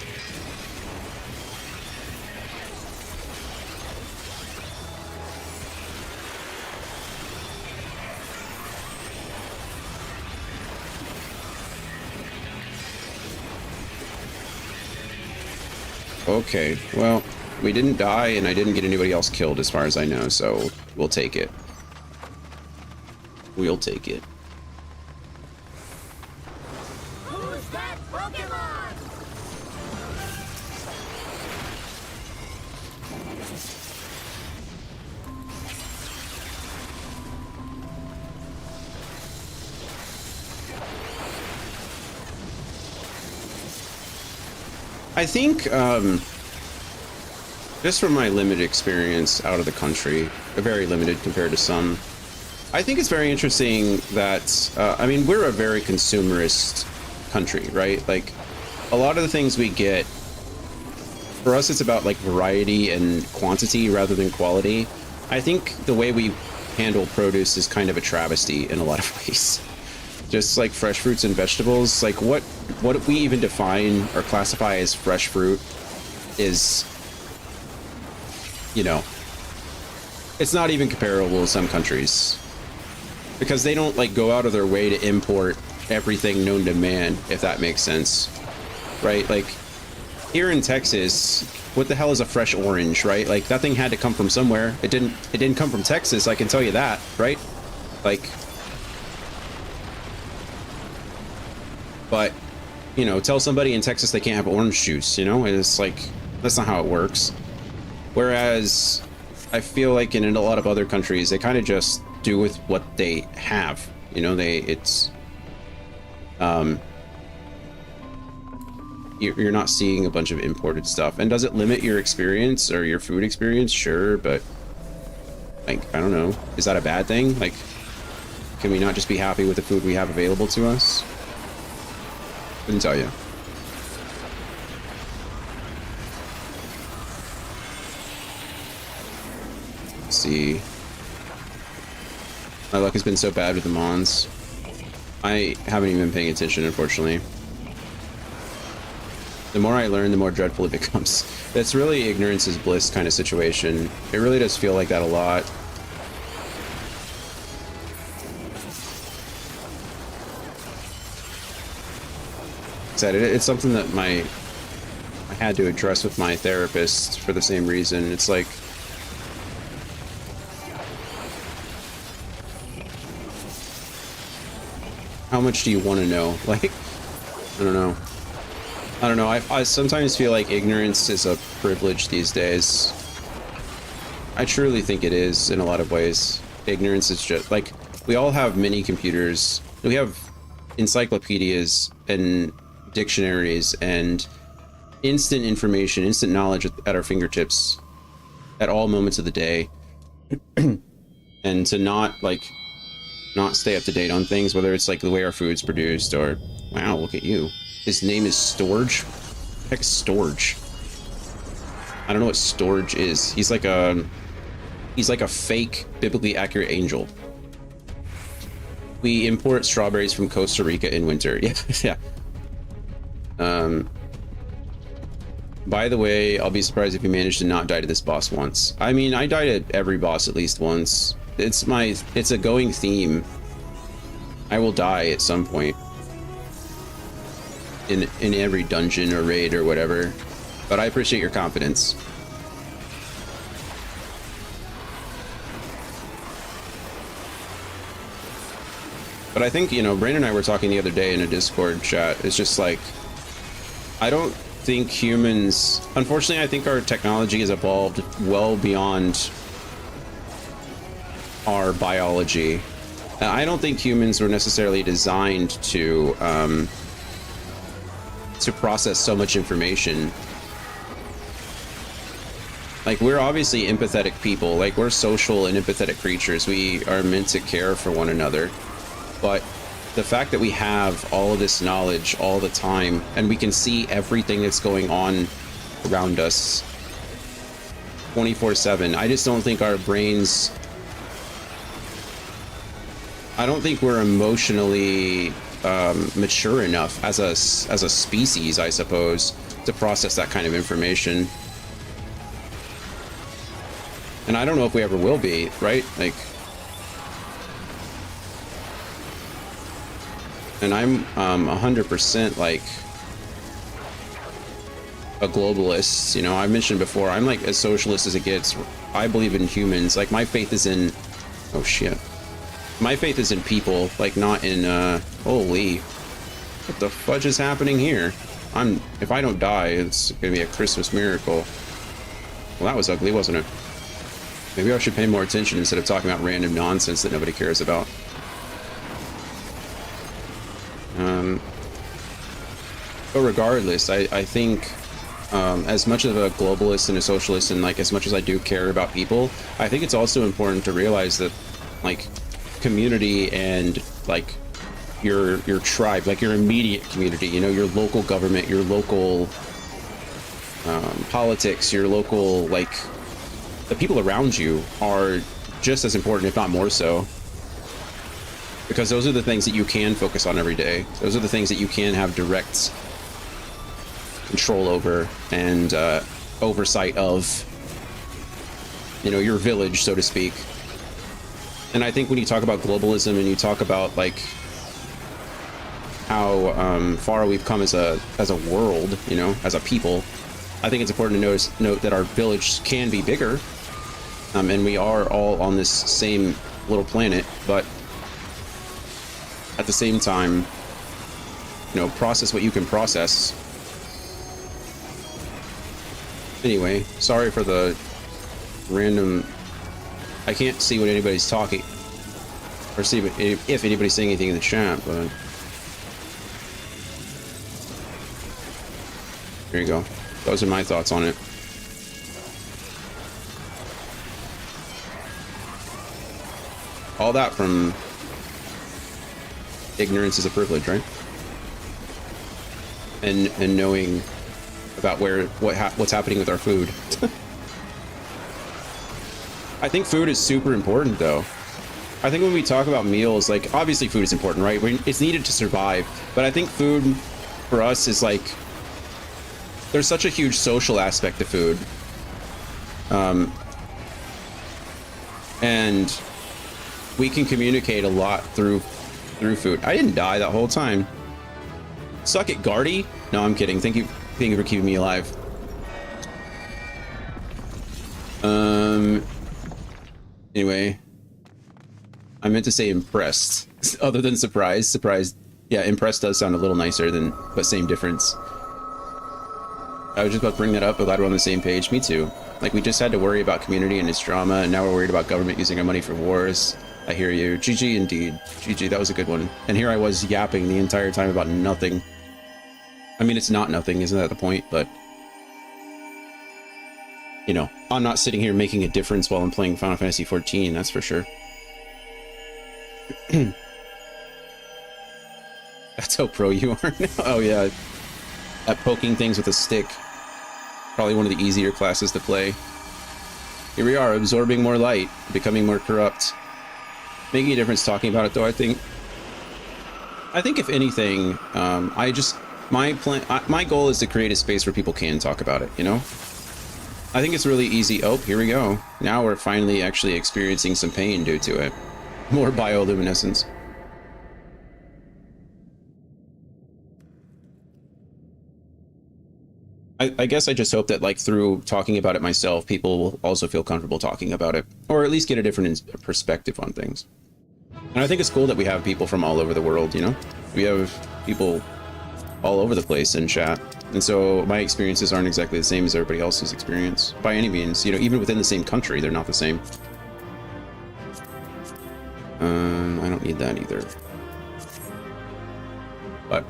Okay, well, We didn't die, and I didn't get anybody else killed as far as I know, so we'll take it. We'll take it. Who's that Pokemon? I think, just from my limited experience out of the country, very limited compared to some, I think it's very interesting that, I mean, we're a very consumerist country, right? Like, a lot of the things we get, for us, it's about, like, variety and quantity rather than quality. I think the way we handle produce is kind of a travesty in a lot of ways. Just like fresh fruits and vegetables, like what we even define or classify as fresh fruit is, you know, it's not even comparable to some countries because they don't like go out of their way to import everything known to man, if that makes sense, right? Like here in Texas, what the hell is a fresh orange, right? Like that thing had to come from somewhere. It didn't come from Texas, I can tell you that, right? Like, but, you know, tell somebody in Texas they can't have orange juice, you know? It's like, that's not how it works. Whereas, I feel like in a lot of other countries, they kind of just do with what they have. You know, you're not seeing a bunch of imported stuff. And does it limit your experience or your food experience? Sure, but, like, I don't know. Is that a bad thing? Like, can we not just be happy with the food we have available to us? Couldn't tell you. Let's see. My luck has been so bad with the Mons. I haven't even been paying attention, unfortunately. The more I learn, the more dreadful it becomes. It's really ignorance is bliss kind of situation. It really does feel like that a lot. It's something that I had to address with my therapist for the same reason. It's like, how much do you want to know? Like, I don't know. I sometimes feel like ignorance is a privilege these days. I truly think it is in a lot of ways. Ignorance is just like, we all have mini computers. We have encyclopedias and dictionaries and instant information, instant knowledge at our fingertips at all moments of the day. And to not stay up to date on things, whether it's like the way our food's produced or, wow, look at you. His name is Storage? What the heck is Storage? I don't know what Storage is. He's like a fake, biblically accurate angel. We import strawberries from Costa Rica in winter. Yeah, yeah. By the way, I'll be surprised if you manage to not die to this boss once. I mean, I died at every boss at least once. It's a going theme. I will die at some point. In every dungeon or raid or whatever. But I appreciate your confidence. But I think, you know, Brain and I were talking the other day in a Discord chat. It's just like, I don't think humans... Unfortunately, I think our technology has evolved well beyond our biology. I don't think humans were necessarily designed to process so much information. Like, we're obviously empathetic people. Like, we're social and empathetic creatures. We are meant to care for one another. But the fact that we have all of this knowledge all the time, and we can see everything that's going on around us 24/7, I just don't think our brains... I don't think we're emotionally mature enough as a species, I suppose, to process that kind of information. And I don't know if we ever will be, right? Like, and I'm 100% like a globalist. You know, I mentioned before, I'm like as socialist as it gets. I believe in humans. Like my faith is in, oh shit, my faith is in people, like not in holy, what the fudge is happening here? If I don't die, it's gonna be a Christmas miracle. Well, that was ugly, wasn't it? Maybe I should pay more attention instead of talking about random nonsense that nobody cares about. But regardless, I think as much of a globalist and a socialist, and like as much as I do care about people, I think it's also important to realize that like community and like your tribe, like your immediate community, you know, your local government, your local politics, your local, like the people around you are just as important, if not more so, because those are the things that you can focus on every day. Those are the things that you can have direct control over and oversight of, you know, your village, so to speak. And I think when you talk about globalism and you talk about like how far we've come as a world, you know, as a people, I think it's important to note that our village can be bigger, and we are all on this same little planet, but at the same time, you know, process what you can process. Anyway, sorry for the random, I can't see what anybody's talking, or see if anybody's saying anything in the chat, but there you go. Those are my thoughts on it. All that from ignorance is a privilege, right? And knowing about what's happening with our food. I think food is super important, though. I think when we talk about meals, like obviously food is important, right? It's needed to survive, but I think food for us is like, there's such a huge social aspect to food, and we can communicate a lot through food. I didn't die that whole time. Suck it, Guardy. No, I'm kidding. Thank you for keeping me alive. Anyway, I meant to say impressed. Other than surprised. Surprised. Yeah, impressed does sound a little nicer but same difference. I was just about to bring that up, but glad we're on the same page. Me too. Like, we just had to worry about community and its drama, and now we're worried about government using our money for wars. I hear you. GG indeed. GG, that was a good one. And here I was yapping the entire time about nothing. I mean, it's not nothing, isn't that the point? But, you know, I'm not sitting here making a difference while I'm playing Final Fantasy XIV, that's for sure. That's how pro you are now. Oh yeah, at poking things with a stick. Probably one of the easier classes to play. Here we are, absorbing more light, becoming more corrupt. Making a difference talking about it, though. I think if anything, my goal is to create a space where people can talk about it, you know? I think it's really easy. Oh, here we go. Now we're finally actually experiencing some pain due to it. More bioluminescence. I guess I just hope that, like, through talking about it myself, people will also feel comfortable talking about it, or at least get a different perspective on things. And I think it's cool that we have people from all over the world, you know? We have people all over the place in chat. And so my experiences aren't exactly the same as everybody else's experience, by any means. You know, even within the same country, they're not the same. I don't need that either. But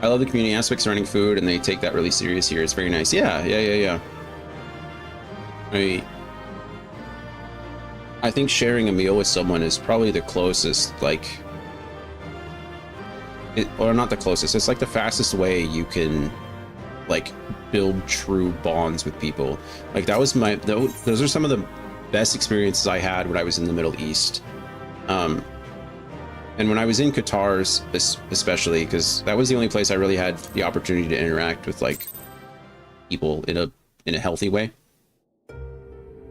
I love the community aspect surrounding food, and they take that really serious here. It's very nice. Yeah. I think sharing a meal with someone is probably the closest, like, or not the closest, it's like the fastest way you can, like, build true bonds with people. Like, that was those are some of the best experiences I had when I was in the Middle East. And when I was in Qatar, especially, because that was the only place I really had the opportunity to interact with, like, people in a healthy way,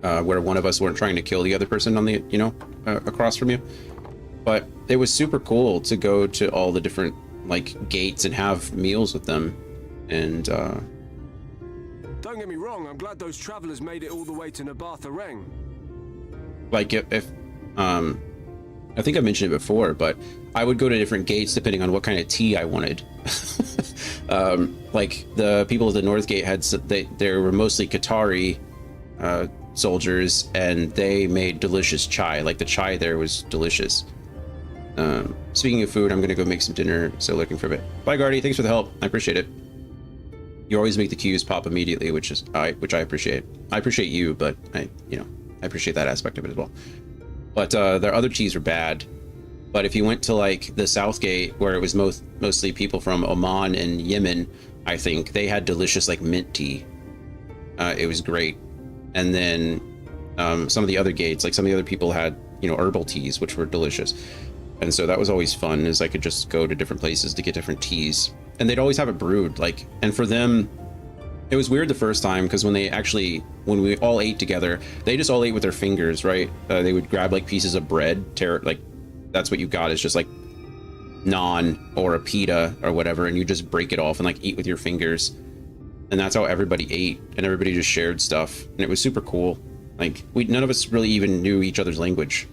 where one of us weren't trying to kill the other person on the, you know, across from you. But it was super cool to go to all the different, like, gates and have meals with them, and Don't get me wrong, I'm glad those travelers made it all the way to Nabatha Reng. Like if I think I mentioned it before, but I would go to different gates depending on what kind of tea I wanted. Like the people at the North Gate had, they were mostly Qatari soldiers, and they made delicious chai. Like the chai there was delicious. Speaking of food, I'm gonna go make some dinner, so looking for a bit. Bye, Guardy. Thanks for the help. I appreciate it. You always make the queues pop immediately, which I appreciate. I appreciate you, but I appreciate that aspect of it as well. But their other teas were bad. But if you went to like the South Gate, where it was mostly people from Oman and Yemen, I think they had delicious like mint tea. It was great. And then some of the other gates, like some of the other people had, herbal teas, which were delicious. And so that was always fun, is I could just go to different places to get different teas. And they'd always have it brewed, like, and for them, it was weird the first time, because when we all ate together, they just all ate with their fingers, right? They would grab like pieces of bread, tear it, like, that's what you got, is just like naan or a pita or whatever, and you just break it off and like eat with your fingers. And that's how everybody ate, and everybody just shared stuff, and it was super cool. Like, none of us really even knew each other's language,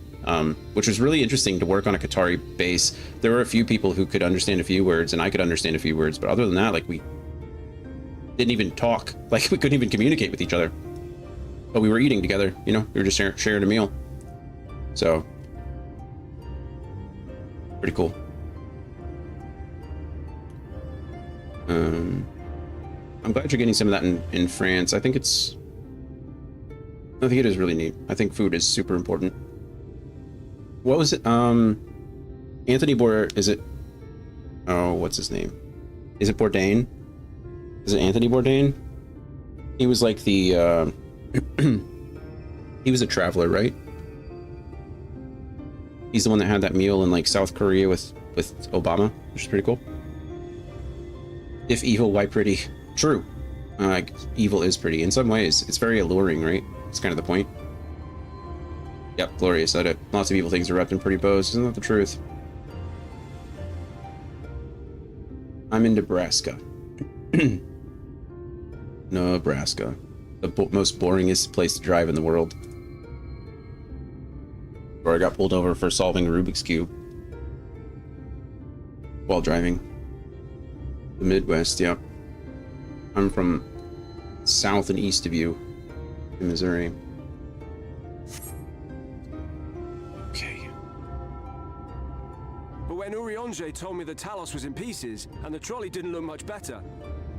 which was really interesting to work on a Qatari base. There were a few people who could understand a few words, and I could understand a few words, but other than that, like, we didn't even talk. Like, we couldn't even communicate with each other. But we were eating together, we were just sharing a meal. So, pretty cool. I'm glad you're getting some of that in France. I think it is really neat. I think food is super important. What was it? Anthony Bourdain, is it? Oh, what's his name? Is it Bourdain? Is it Anthony Bourdain? He was like the, he was a traveler, right? He's the one that had that meal in like South Korea with Obama, which is pretty cool. If evil, why pretty? True. Evil is pretty in some ways. It's very alluring, right? It's kind of the point. Yep, Gloria said it. Lots of evil things erupt in pretty bows. Isn't that the truth? I'm in Nebraska. Nebraska. The most boringest place to drive in the world. Where I got pulled over for solving a Rubik's Cube while driving. The Midwest, yep. I'm from south and east of you in Missouri. Okay. But when Urianger told me the Talos was in pieces and the trolley didn't look much better,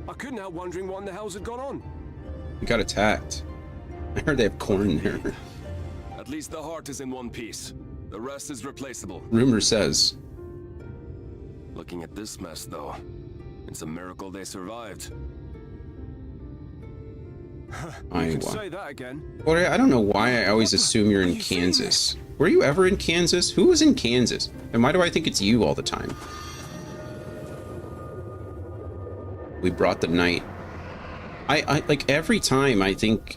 I couldn't help wondering what in the hell's had gone on. We got attacked. I heard they have corn there. At least the heart is in one piece. The rest is replaceable. Rumor says. Looking at this mess, though, it's a miracle they survived. You could say that again. Well, I don't know why I always assume you're in Kansas. Were you ever in Kansas? Who was in Kansas? And why do I think it's you all the time? We brought the night. I like every time I think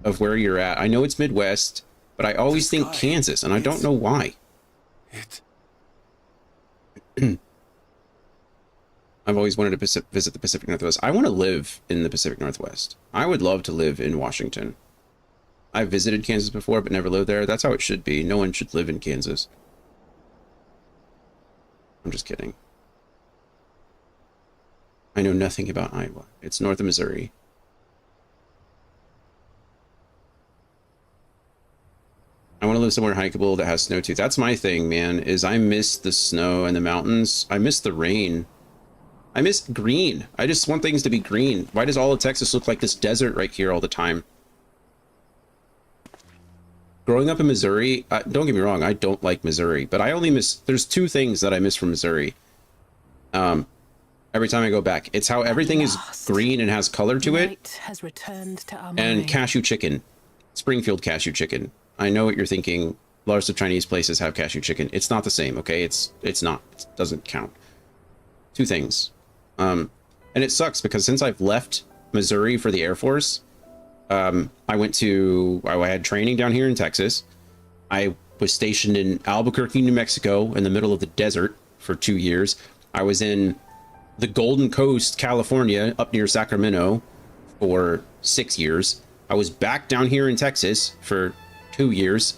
of where you're at. I know it's Midwest, but I always think Kansas, and I don't know why. I've always wanted to visit the Pacific Northwest. I want to live in the Pacific Northwest. I would love to live in Washington. I've visited Kansas before, but never lived there. That's how it should be. No one should live in Kansas. I'm just kidding. I know nothing about Iowa. It's north of Missouri. I want to live somewhere hikeable that has snow too. That's my thing, man, is I miss the snow and the mountains. I miss the rain. I miss green. I just want things to be green. Why does all of Texas look like this desert right here all the time? Growing up in Missouri, don't get me wrong, I don't like Missouri, but I only miss, there's two things that I miss from Missouri. Every time I go back, it's how everything is green and has color to it. Has returned to our and cashew chicken, Springfield cashew chicken. I know what you're thinking. Lots of Chinese places have cashew chicken. It's not the same, okay? It's not. It doesn't count. Two things. And it sucks because since I've left Missouri for the Air Force, I had training down here in Texas. I was stationed in Albuquerque, New Mexico, in the middle of the desert for 2 years. I was in the Golden Coast, California, up near Sacramento for 6 years. I was back down here in Texas for 2 years.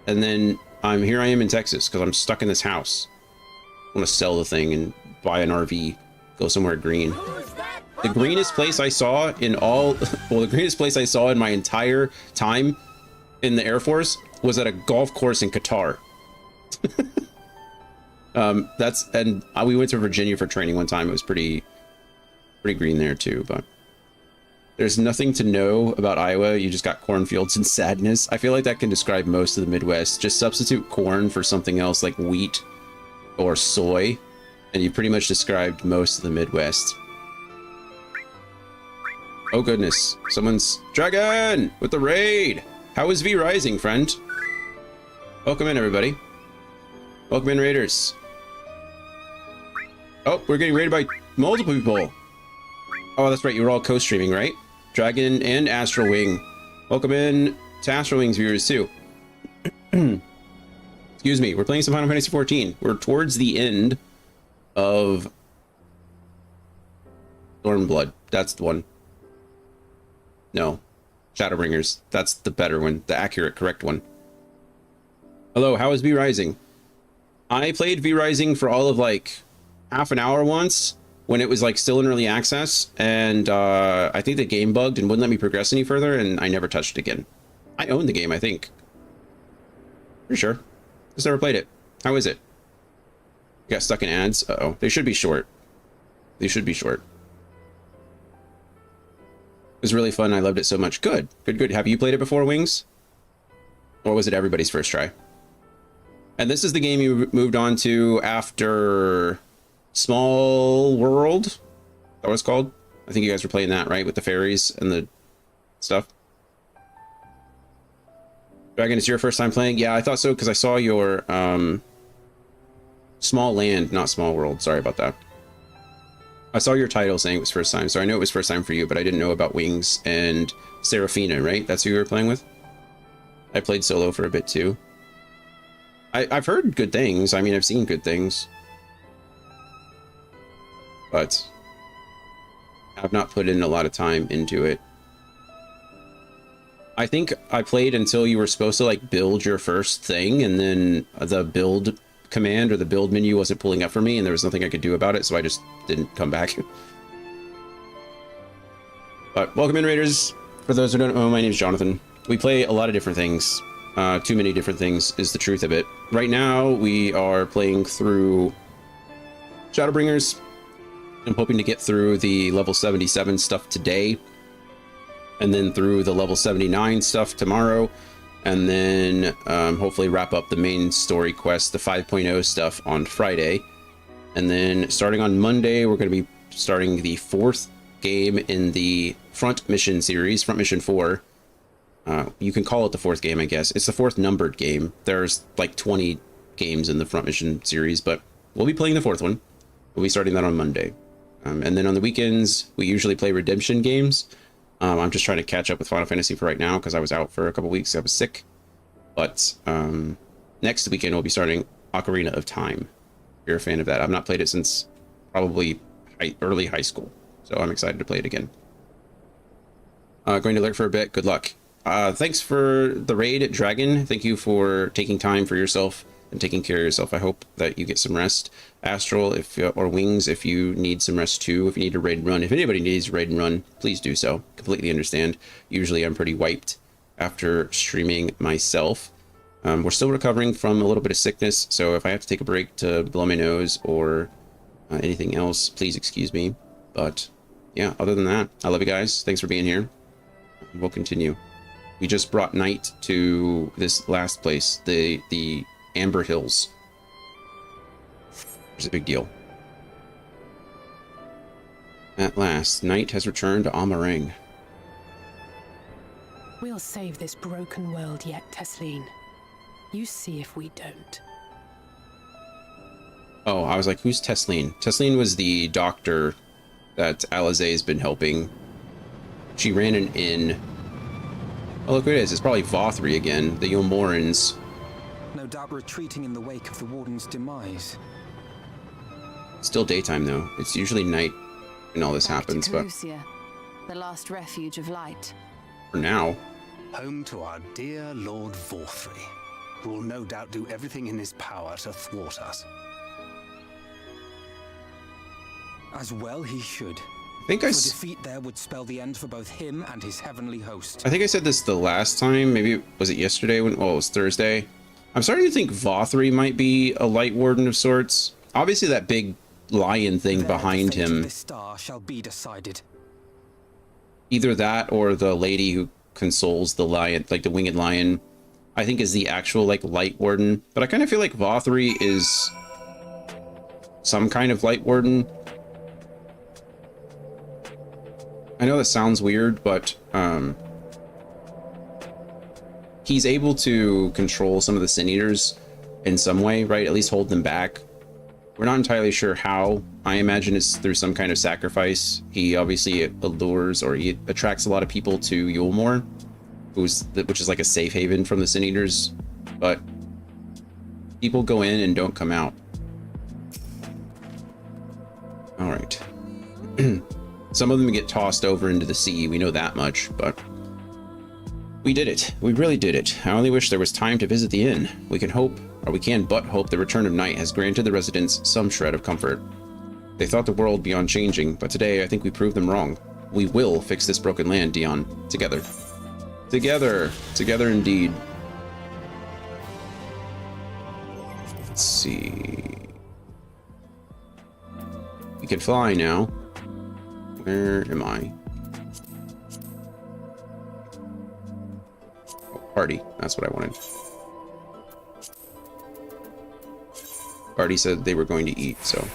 And then I am in Texas because I'm stuck in this house. I want to sell the thing and buy an RV, go somewhere green. The greenest place I saw in all, well, the greenest place I saw in my entire time in the Air Force was at a golf course in Qatar. We went to Virginia for training one time. It was pretty green there too, but there's nothing to know about Iowa. You just got cornfields and sadness. I feel like that can describe most of the Midwest. Just substitute corn for something else like wheat or soy, and you pretty much described most of the Midwest. Oh goodness, someone's Dragon with the raid. How is V Rising, friend? Welcome in, everybody. Welcome in, raiders. Oh, we're getting raided by multiple people. Oh, that's right, you were all co-streaming, right? Dragon and Astral Wing. Welcome in to Astral Wing's viewers too. Excuse me, we're playing some Final Fantasy XIV. We're towards the end of Stormblood. That's the one. No, Shadowbringers. That's the better one, the accurate, correct one. Hello, how is V Rising? I played V Rising for all of like half an hour once when it was like still in early access, and I think the game bugged and wouldn't let me progress any further, and I never touched it again. I own the game, I think. Pretty sure. Just never played it. How is it? You got stuck in ads? Uh-oh. They should be short. They should be short. It was really fun. I loved it so much. Good. Good, good. Have you played it before, Wings? Or was it everybody's first try? And this is the game you moved on to after Small World? Is that what it's called? I think you guys were playing that, right? With the fairies and the stuff. Dragon, it's your first time playing? Yeah, I thought so because I saw your Small Land, not Small World. Sorry about that. I saw your title saying it was first time, so I know it was first time for you, but I didn't know about Wings and Seraphina, right? That's who you were playing with? I played solo for a bit too. I've heard good things. I mean, I've seen good things. But I've not put in a lot of time into it. I think I played until you were supposed to like build your first thing, and then the build command or the build menu wasn't pulling up for me, and there was nothing I could do about it, so I just didn't come back. But welcome in, Raiders. For those who don't know, my name is Jonathan. We play a lot of different things. Too many different things is the truth of it. Right now, we are playing through Shadowbringers. I'm hoping to get through the level 77 stuff today, and then through the level 79 stuff tomorrow, and then hopefully wrap up the main story quest, the 5.0 stuff, on Friday. And then starting on Monday, we're going to be starting the 4th game in the Front Mission series, Front Mission 4. You can call it the 4th game, I guess. It's the 4th numbered game. There's like 20 games in the Front Mission series, but we'll be playing the 4th one. We'll be starting that on Monday. And then on the weekends, we usually play redemption games. I'm just trying to catch up with Final Fantasy for right now because I was out for a couple weeks. I was sick. But next weekend, we'll be starting Ocarina of Time. If you're a fan of that. I've not played it since probably early high school. So I'm excited to play it again. Going to lurk for a bit. Good luck. Thanks for the raid, Dragon. Thank you for taking time for yourself and taking care of yourself. I hope that you get some rest. Astral, or Wings, if you need some rest too. If you need a raid and run. If anybody needs a raid and run, please do so. Completely understand. Usually I'm pretty wiped after streaming myself. We're still recovering from a little bit of sickness, so if I have to take a break to blow my nose or anything else, please excuse me. But yeah, other than that, I love you guys. Thanks for being here. We'll continue. We just brought Night to this last place, the Amber Hills. It's a big deal. At last, Night has returned to Amarang. We'll save this broken world yet, Tesleen. You see if we don't. Oh, I was like, who's Tesleen? Tesleen was the doctor that Alizé's been helping. She ran an inn. Oh, look who it is. It's probably Vothri again, the Yomorans. No doubt retreating in the wake of the Warden's demise. It's still daytime, though. It's usually night when all this happens, but... the last refuge of light. For now. Home to our dear Lord Vorthry, who will no doubt do everything in his power to thwart us. As well he should. I think defeat there would spell the end for both him and his heavenly host. I think I said this the last time. Maybe was it yesterday when? Well, it was Thursday. I'm starting to think Vothry might be a light warden of sorts. Obviously, that big lion thing behind him. This star shall be decided. Either that or the lady who consoles the lion, like the winged lion, I think is the actual like light warden. But I kind of feel like Vothry is some kind of light warden. I know that sounds weird, but he's able to control some of the Sin Eaters in some way, right? At least hold them back. We're not entirely sure how. I imagine it's through some kind of sacrifice. He obviously allures, or he attracts a lot of people to Yulmore, which is like a safe haven from the Sin Eaters. But people go in and don't come out. All right. Some of them get tossed over into the sea. We know that much, but we did it. We really did it. I only wish there was time to visit the inn. We can hope, or we can but hope, the return of night has granted the residents some shred of comfort. They thought the world beyond changing, but today I think we proved them wrong. We will fix this broken land, Dion. Together. Together. Together indeed. Let's see. We can fly now. Where am I? Oh, party. That's what I wanted. Party said they were going to eat, so.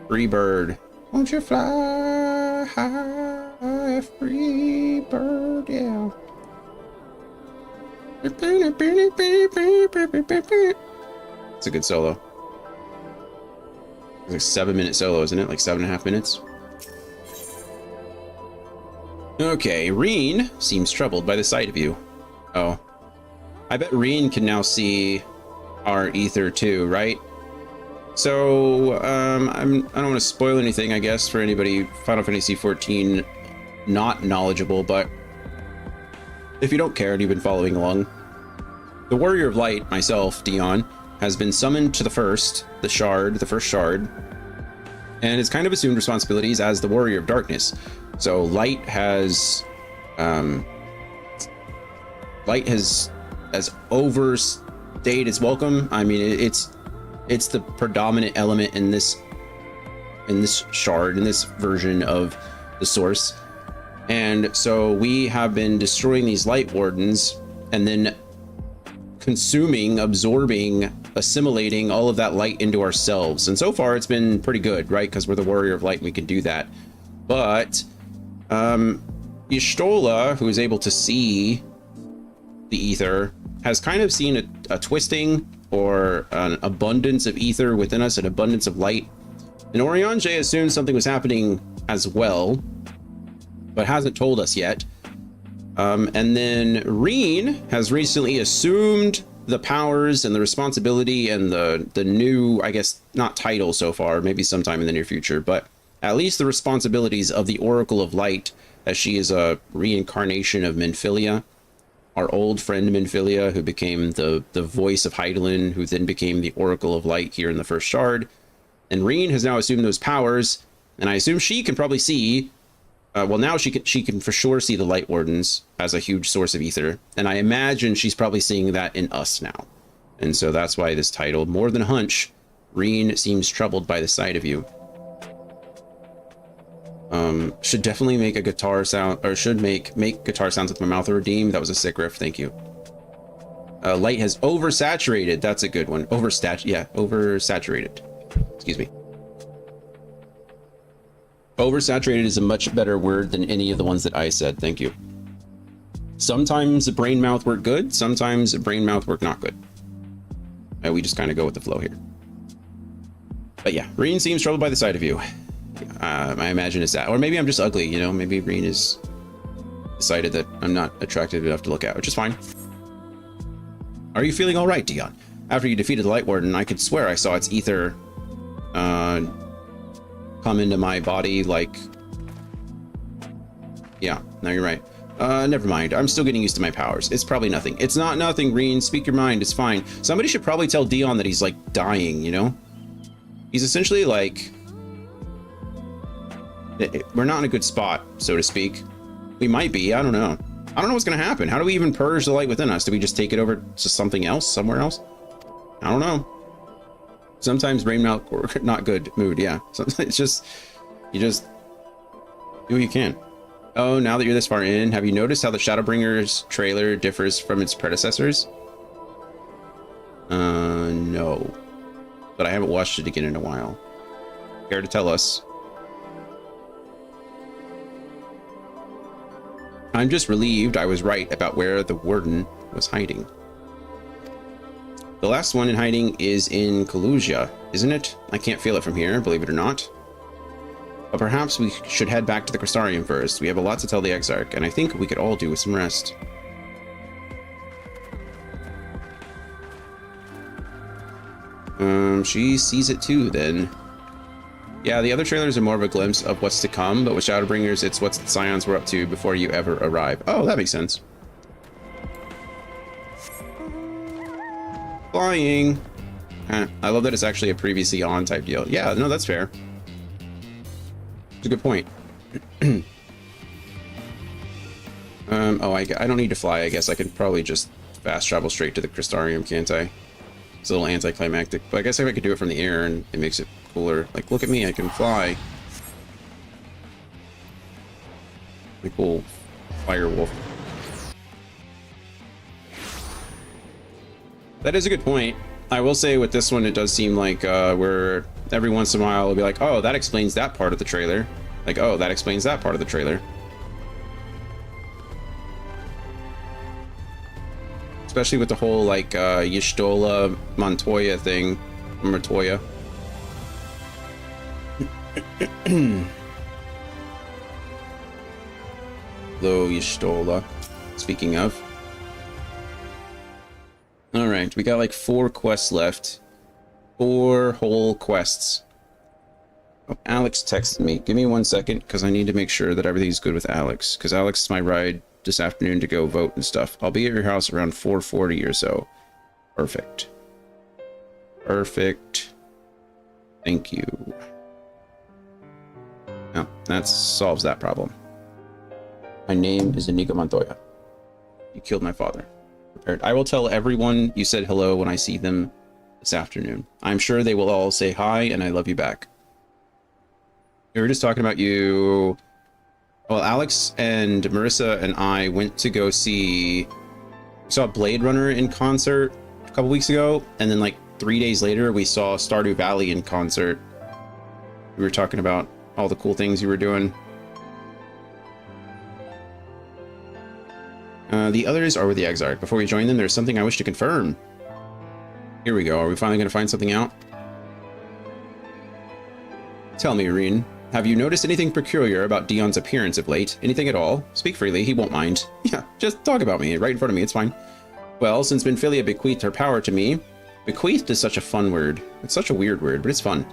Free bird. Won't you fly high, free bird, yeah. It's a good solo. It's like 7-minute solo, isn't it? Like 7.5 minutes. Okay, Reen seems troubled by the sight of you. Oh. I bet can now see our ether too, right? So, I don't want to spoil anything, I guess, for anybody Final Fantasy XIV not knowledgeable, but if you don't care and you've been following along, the Warrior of Light, myself, Dion, has been summoned to the first shard, and it's kind of assumed responsibilities as the Warrior of Darkness. So light has overstayed its welcome. I mean, it's the predominant element in this shard, in this version of the source. And so we have been destroying these light wardens and then consuming, absorbing, assimilating all of that light into ourselves. And so far it's been pretty good, right? Because we're the Warrior of Light and we can do that. But Y'shtola, who is able to see the ether, has kind of seen a twisting or an abundance of ether within us, an abundance of light. And Oriange assumed something was happening as well, but hasn't told us yet. And then Reen has recently assumed the powers and the responsibility and the new, I guess, not title so far, maybe sometime in the near future, but at least the responsibilities of the Oracle of Light, as she is a reincarnation of Minfilia, our old friend Minfilia, who became the voice of Hydaelyn, who then became the Oracle of Light here in the first shard. And Reen has now assumed those powers, and I assume she can probably see, well, now she can for sure see the Light Wardens as a huge source of ether, and I imagine she's probably seeing that in us now. And so that's why this title, more than a hunch, Reen seems troubled by the sight of you. Should definitely make a guitar sound, or should make guitar sounds with my mouth or redeem. That was a sick riff, thank you. Light has oversaturated. That's a good one. Oversaturated. Excuse me. Oversaturated is a much better word than any of the ones that I said. Thank you. Sometimes brain mouth work good. Sometimes brain mouth work not good. We just kind of go with the flow here. But yeah, Reen seems troubled by the sight of you. I imagine it's that, or maybe I'm just ugly. You know, maybe Reen has decided that I'm not attractive enough to look at, which is fine. Are you feeling all right, Dion? After you defeated the Light Warden, I could swear I saw its ether come into my body like Yeah, no, you're right. Never mind. I'm still getting used to my powers. It's probably nothing. It's not nothing, Reen. Speak your mind. It's fine. Somebody should probably tell Dion that he's, like, dying, you know? He's essentially, like... We're not in a good spot, so to speak. We might be. I don't know. I don't know what's going to happen. How do we even purge the light within us? Do we just take it over to something else, somewhere else? I don't know. Sometimes brain melt or not good mood, yeah. Sometimes it's just... You just... do what you can. Oh, now that you're this far in, have you noticed how the Shadowbringers trailer differs from its predecessors? No. But I haven't watched it again in a while. Care to tell us? I'm just relieved I was right about where the warden was hiding. The last one in hiding is in Kalusia, isn't it? I can't feel it from here, believe it or not. But perhaps we should head back to the Crystarium first. We have a lot to tell the Exarch, and I think we could all do with some rest. She sees it too, then. Yeah, the other trailers are more of a glimpse of what's to come, but with Shadowbringers, it's what the Scions were up to before you ever arrive. Oh, that makes sense. Flying. I love that it's actually a previously on type deal. Yeah, no, that's fair. It's a good point. Oh, I don't need to fly, I guess. I can probably just fast travel straight to the Crystarium, can't I? It's a little anticlimactic, but I guess if I could do it from the air and it makes it cooler. Like, look at me, I can fly. Pretty cool. Fire wolf. That is a good point. I will say with this one, it does seem like we're every once in a while, it'll be like, oh, that explains that part of the trailer. Like, oh, that explains that part of the trailer. Especially with the whole, like, Y'shtola Montoya thing. Montoya. Hello, Y'shtola. Speaking of. Alright, we got like 4 quests left. 4 whole quests. Oh, Alex texted me. Give me 1 second, because I need to make sure that everything's good with Alex. Because Alex is my ride this afternoon to go vote and stuff. I'll be at your house around 4:40 or so. Perfect. Perfect. Thank you. Oh, that solves that problem. My name is Inigo Montoya. You killed my father. Prepared. I will tell everyone you said hello when I see them this afternoon. I'm sure they will all say hi and I love you back. We were just talking about you. Well, Alex and Marissa and I went to go see... We saw Blade Runner in concert a couple weeks ago, and then like 3 days later we saw Stardew Valley in concert. We were talking about all the cool things you were doing. The others are with the Exarch. Before we join them, there's something I wish to confirm. Here we go. Are we finally going to find something out? Tell me, Irene. Have you noticed anything peculiar about Dion's appearance of late? Anything at all? Speak freely, he won't mind. Yeah, just talk about me, right in front of me, it's fine. Well, since Benfilia bequeathed her power to me... Bequeathed is such a fun word. It's such a weird word, but it's fun.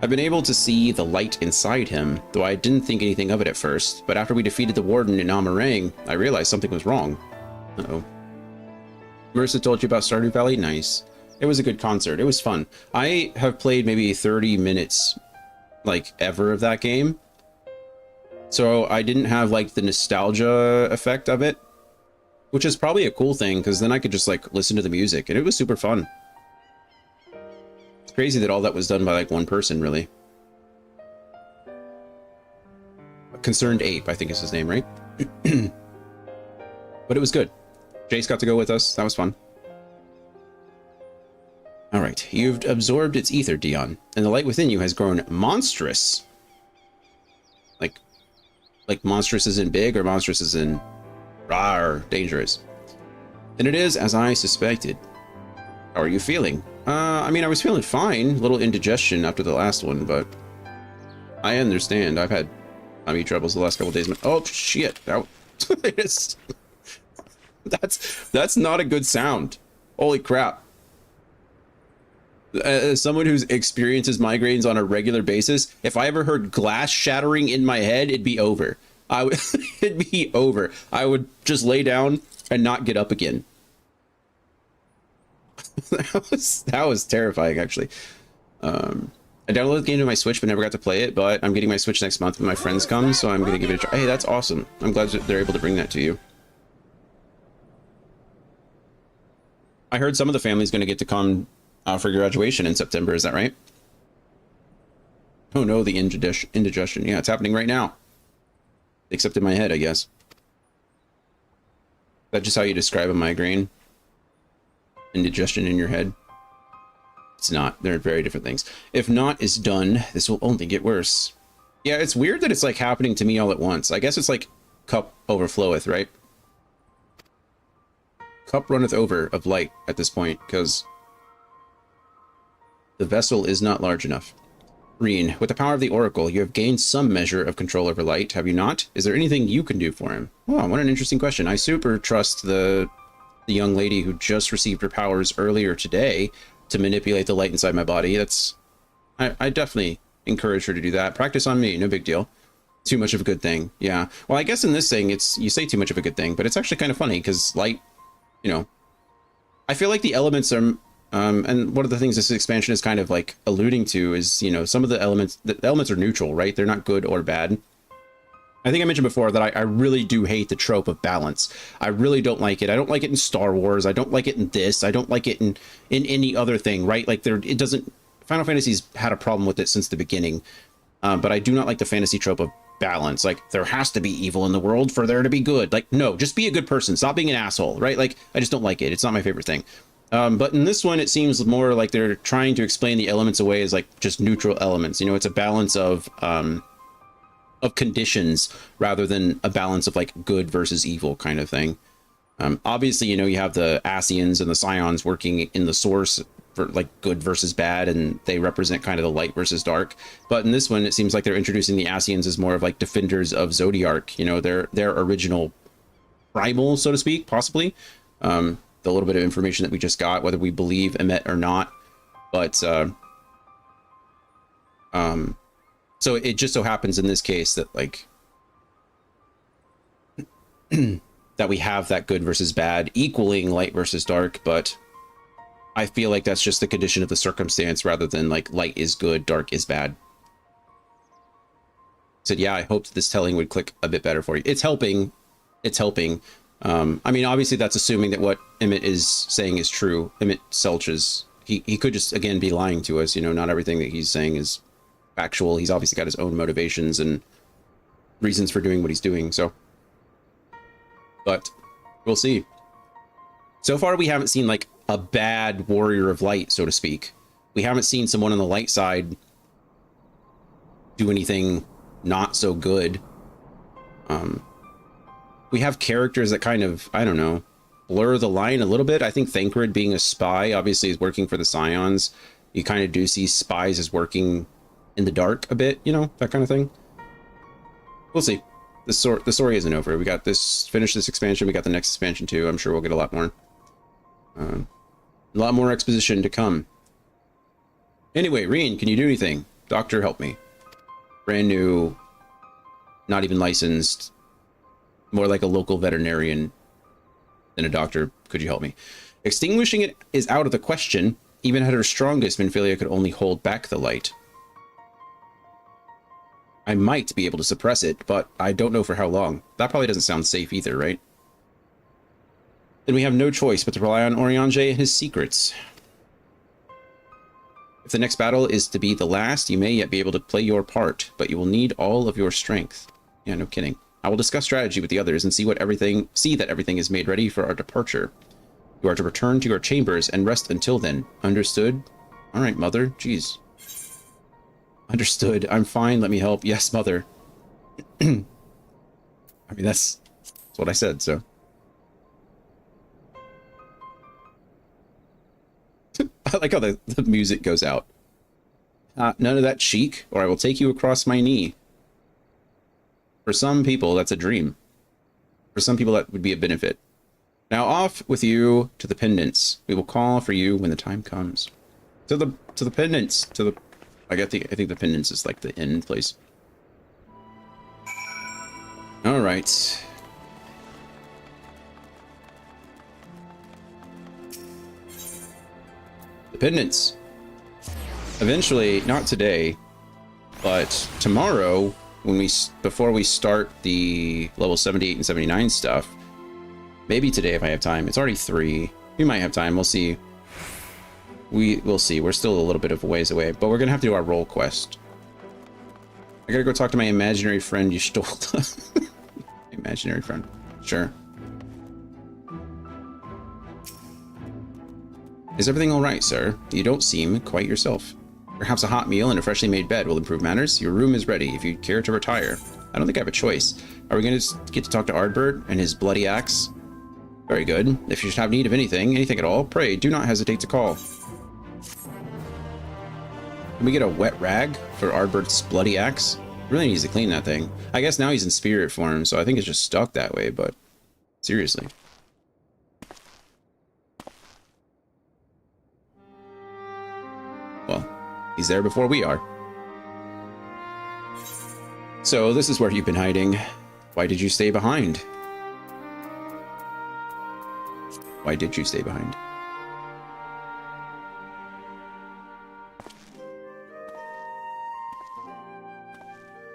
I've been able to see the light inside him, though I didn't think anything of it at first, but after we defeated the Warden in Amarang, I realized something was wrong. Uh-oh. Marissa told you about Stardew Valley? Nice. It was a good concert. It was fun. I have played maybe 30 minutes... like ever of that game, so I didn't have like the nostalgia effect of it, which is probably a cool thing because then I could just like listen to the music and it was super fun. It's crazy that all that was done by like one person, really. Concerned Ape, I think is his name, right? But it was good. Jace got to go with us. That was fun. All right, you've absorbed its ether, Dion, and the light within you has grown monstrous. Like monstrous isn't big, or monstrous isn't rawr, dangerous. And it is as I suspected. How are you feeling? I mean, I was feeling fine. A little indigestion after the last one, but I understand. I've had tummy troubles the last couple days. Oh shit! That's not a good sound. Holy crap! As someone who's experiences migraines on a regular basis, if I ever heard glass shattering in my head, it'd be over. I would it'd be over. I would just lay down and not get up again. that was terrifying, actually. I downloaded the game to my Switch but never got to play it, but I'm getting my Switch next month when my friends come, so I'm gonna give it a try. Hey, that's awesome. I'm glad that they're able to bring that to you. I heard some of the family's gonna get to come for graduation in September, is that right? Oh no, the indigestion. Yeah, it's happening right now. Except in my head, I guess. That's just how you describe a migraine? Indigestion in your head? It's not. They're very different things. If not is done, this will only get worse. Yeah, it's weird that it's like happening to me all at once. I guess it's like cup overfloweth, right? Cup runneth over of light at this point, because the vessel is not large enough. Reen, with the power of the Oracle, you have gained some measure of control over light, have you not? Is there anything you can do for him? Oh, what an interesting question. I super trust the young lady who just received her powers earlier today to manipulate the light inside my body. I definitely encourage her to do that. Practice on me, no big deal. Too much of a good thing, yeah. Well, I guess in this thing, you say too much of a good thing, but it's actually kind of funny, because light, you know, I feel like the elements are, and one of the things this expansion is kind of like alluding to is, you know, some of the elements are neutral, right? They're not good or bad. I think I mentioned before that I really do hate the trope of balance. I really don't like it. I don't like it in Star Wars. I don't like it in this. I don't like it in any other thing, right? Like it doesn't, Final Fantasy's had a problem with it since the beginning. But I do not like the fantasy trope of balance. Like, there has to be evil in the world for there to be good. Like, no, just be a good person. Stop being an asshole, right? Like, I just don't like it. It's not my favorite thing. But in this one, it seems more like they're trying to explain the elements away as like just neutral elements. You know, it's a balance of conditions rather than a balance of like good versus evil kind of thing. Obviously, you know, you have the Ascians and the Scions working in the source for like good versus bad, and they represent kind of the light versus dark. But in this one, it seems like they're introducing the Ascians as more of like defenders of Zodiark. You know, their original primal, so to speak, possibly. The little bit of information that we just got, whether we believe Emet or not. But so it just so happens in this case that like that we have that good versus bad equaling light versus dark, but I feel like that's just the condition of the circumstance rather than like light is good, dark is bad. Said, yeah, I hoped this telling would click a bit better for you. It's helping. It's helping. I mean, obviously that's assuming that what Emmett is saying is true. Emmett Selches, he could just, again, be lying to us. You know, not everything that he's saying is factual. He's obviously got his own motivations and reasons for doing what he's doing, so. But we'll see. So far, we haven't seen like a bad warrior of light, so to speak. We haven't seen someone on the light side do anything not so good. We have characters that kind of, I don't know, blur the line a little bit. I think Thancred being a spy obviously is working for the Scions. You kind of do see spies as working in the dark a bit, you know, that kind of thing. We'll see. The story isn't over. We got this, finish this expansion. We got the next expansion too. I'm sure we'll get a lot more. A lot more exposition to come. Anyway, Reen, can you do anything? Doctor, help me. Brand new, not even licensed, more like a local veterinarian than a doctor. Could you help me? Extinguishing it is out of the question. Even at her strongest, Minfilia could only hold back the light. I might be able to suppress it, but I don't know for how long. That probably doesn't sound safe either, right? Then we have no choice but to rely on Oriange and his secrets. If the next battle is to be the last, you may yet be able to play your part, but you will need all of your strength. Yeah, no kidding. I will discuss strategy with the others and see that everything is made ready for our departure. You are to return to your chambers and rest until then. Understood? All right, Mother. Jeez. Understood. I'm fine. Let me help. Yes, Mother. I mean, that's what I said, so. I like how the music goes out. None of that cheek, or I will take you across my knee. For some people, that's a dream. For some people, that would be a benefit. Now off with you to the pendants. We will call for you when the time comes. To the pendants. I think the pendants is like the end place. right. Dependence. Eventually, not today, but tomorrow, when before we start the level 78 and 79 stuff, maybe today if I have time. It's already 3. We might have time. We'll see. We'll see. We're still a little bit of a ways away, but we're gonna have to do our role quest. I gotta go talk to my imaginary friend you stole. Imaginary friend. Sure. Is everything all right, sir? You don't seem quite yourself. Perhaps a hot meal and a freshly made bed will improve matters. Your room is ready if you care to retire. I don't think I have a choice. Are we going to get to talk to Ardbert and his bloody axe? Very good. If you should have need of anything at all, pray do not hesitate to call. Can we get a wet rag for Ardbert's bloody axe? Really needs to clean that thing. I guess now he's in spirit form, so I think it's just stuck that way, but seriously. Well, he's there before we are. So, this is where you've been hiding. Why did you stay behind? Why did you stay behind?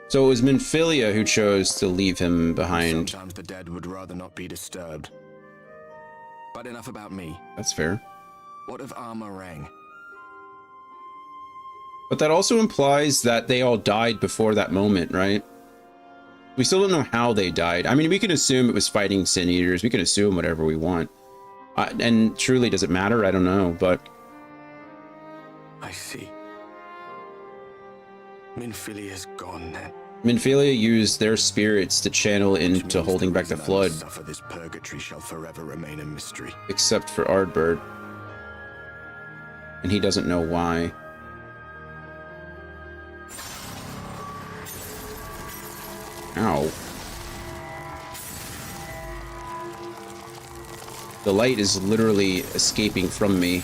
So it was Minfilia who chose to leave him behind. Sometimes the dead would rather not be disturbed. But enough about me. That's fair. What of Armorang? But that also implies that they all died before that moment, right? We still don't know how they died. I mean, we can assume it was fighting Sin Eaters. We can assume whatever we want. And truly, does it matter? I don't know, but... I see. Minfilia's gone then. Minfilia used their spirits to channel into holding back the flood. Suffer this purgatory shall forever remain a mystery. Except for Ardbert. And he doesn't know why. Ow. The light is literally escaping from me.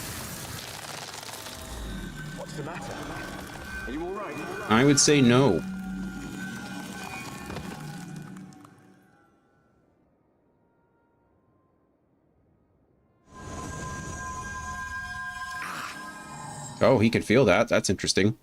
What's the matter? Are you all right? I would say no. Oh, he could feel that. That's interesting.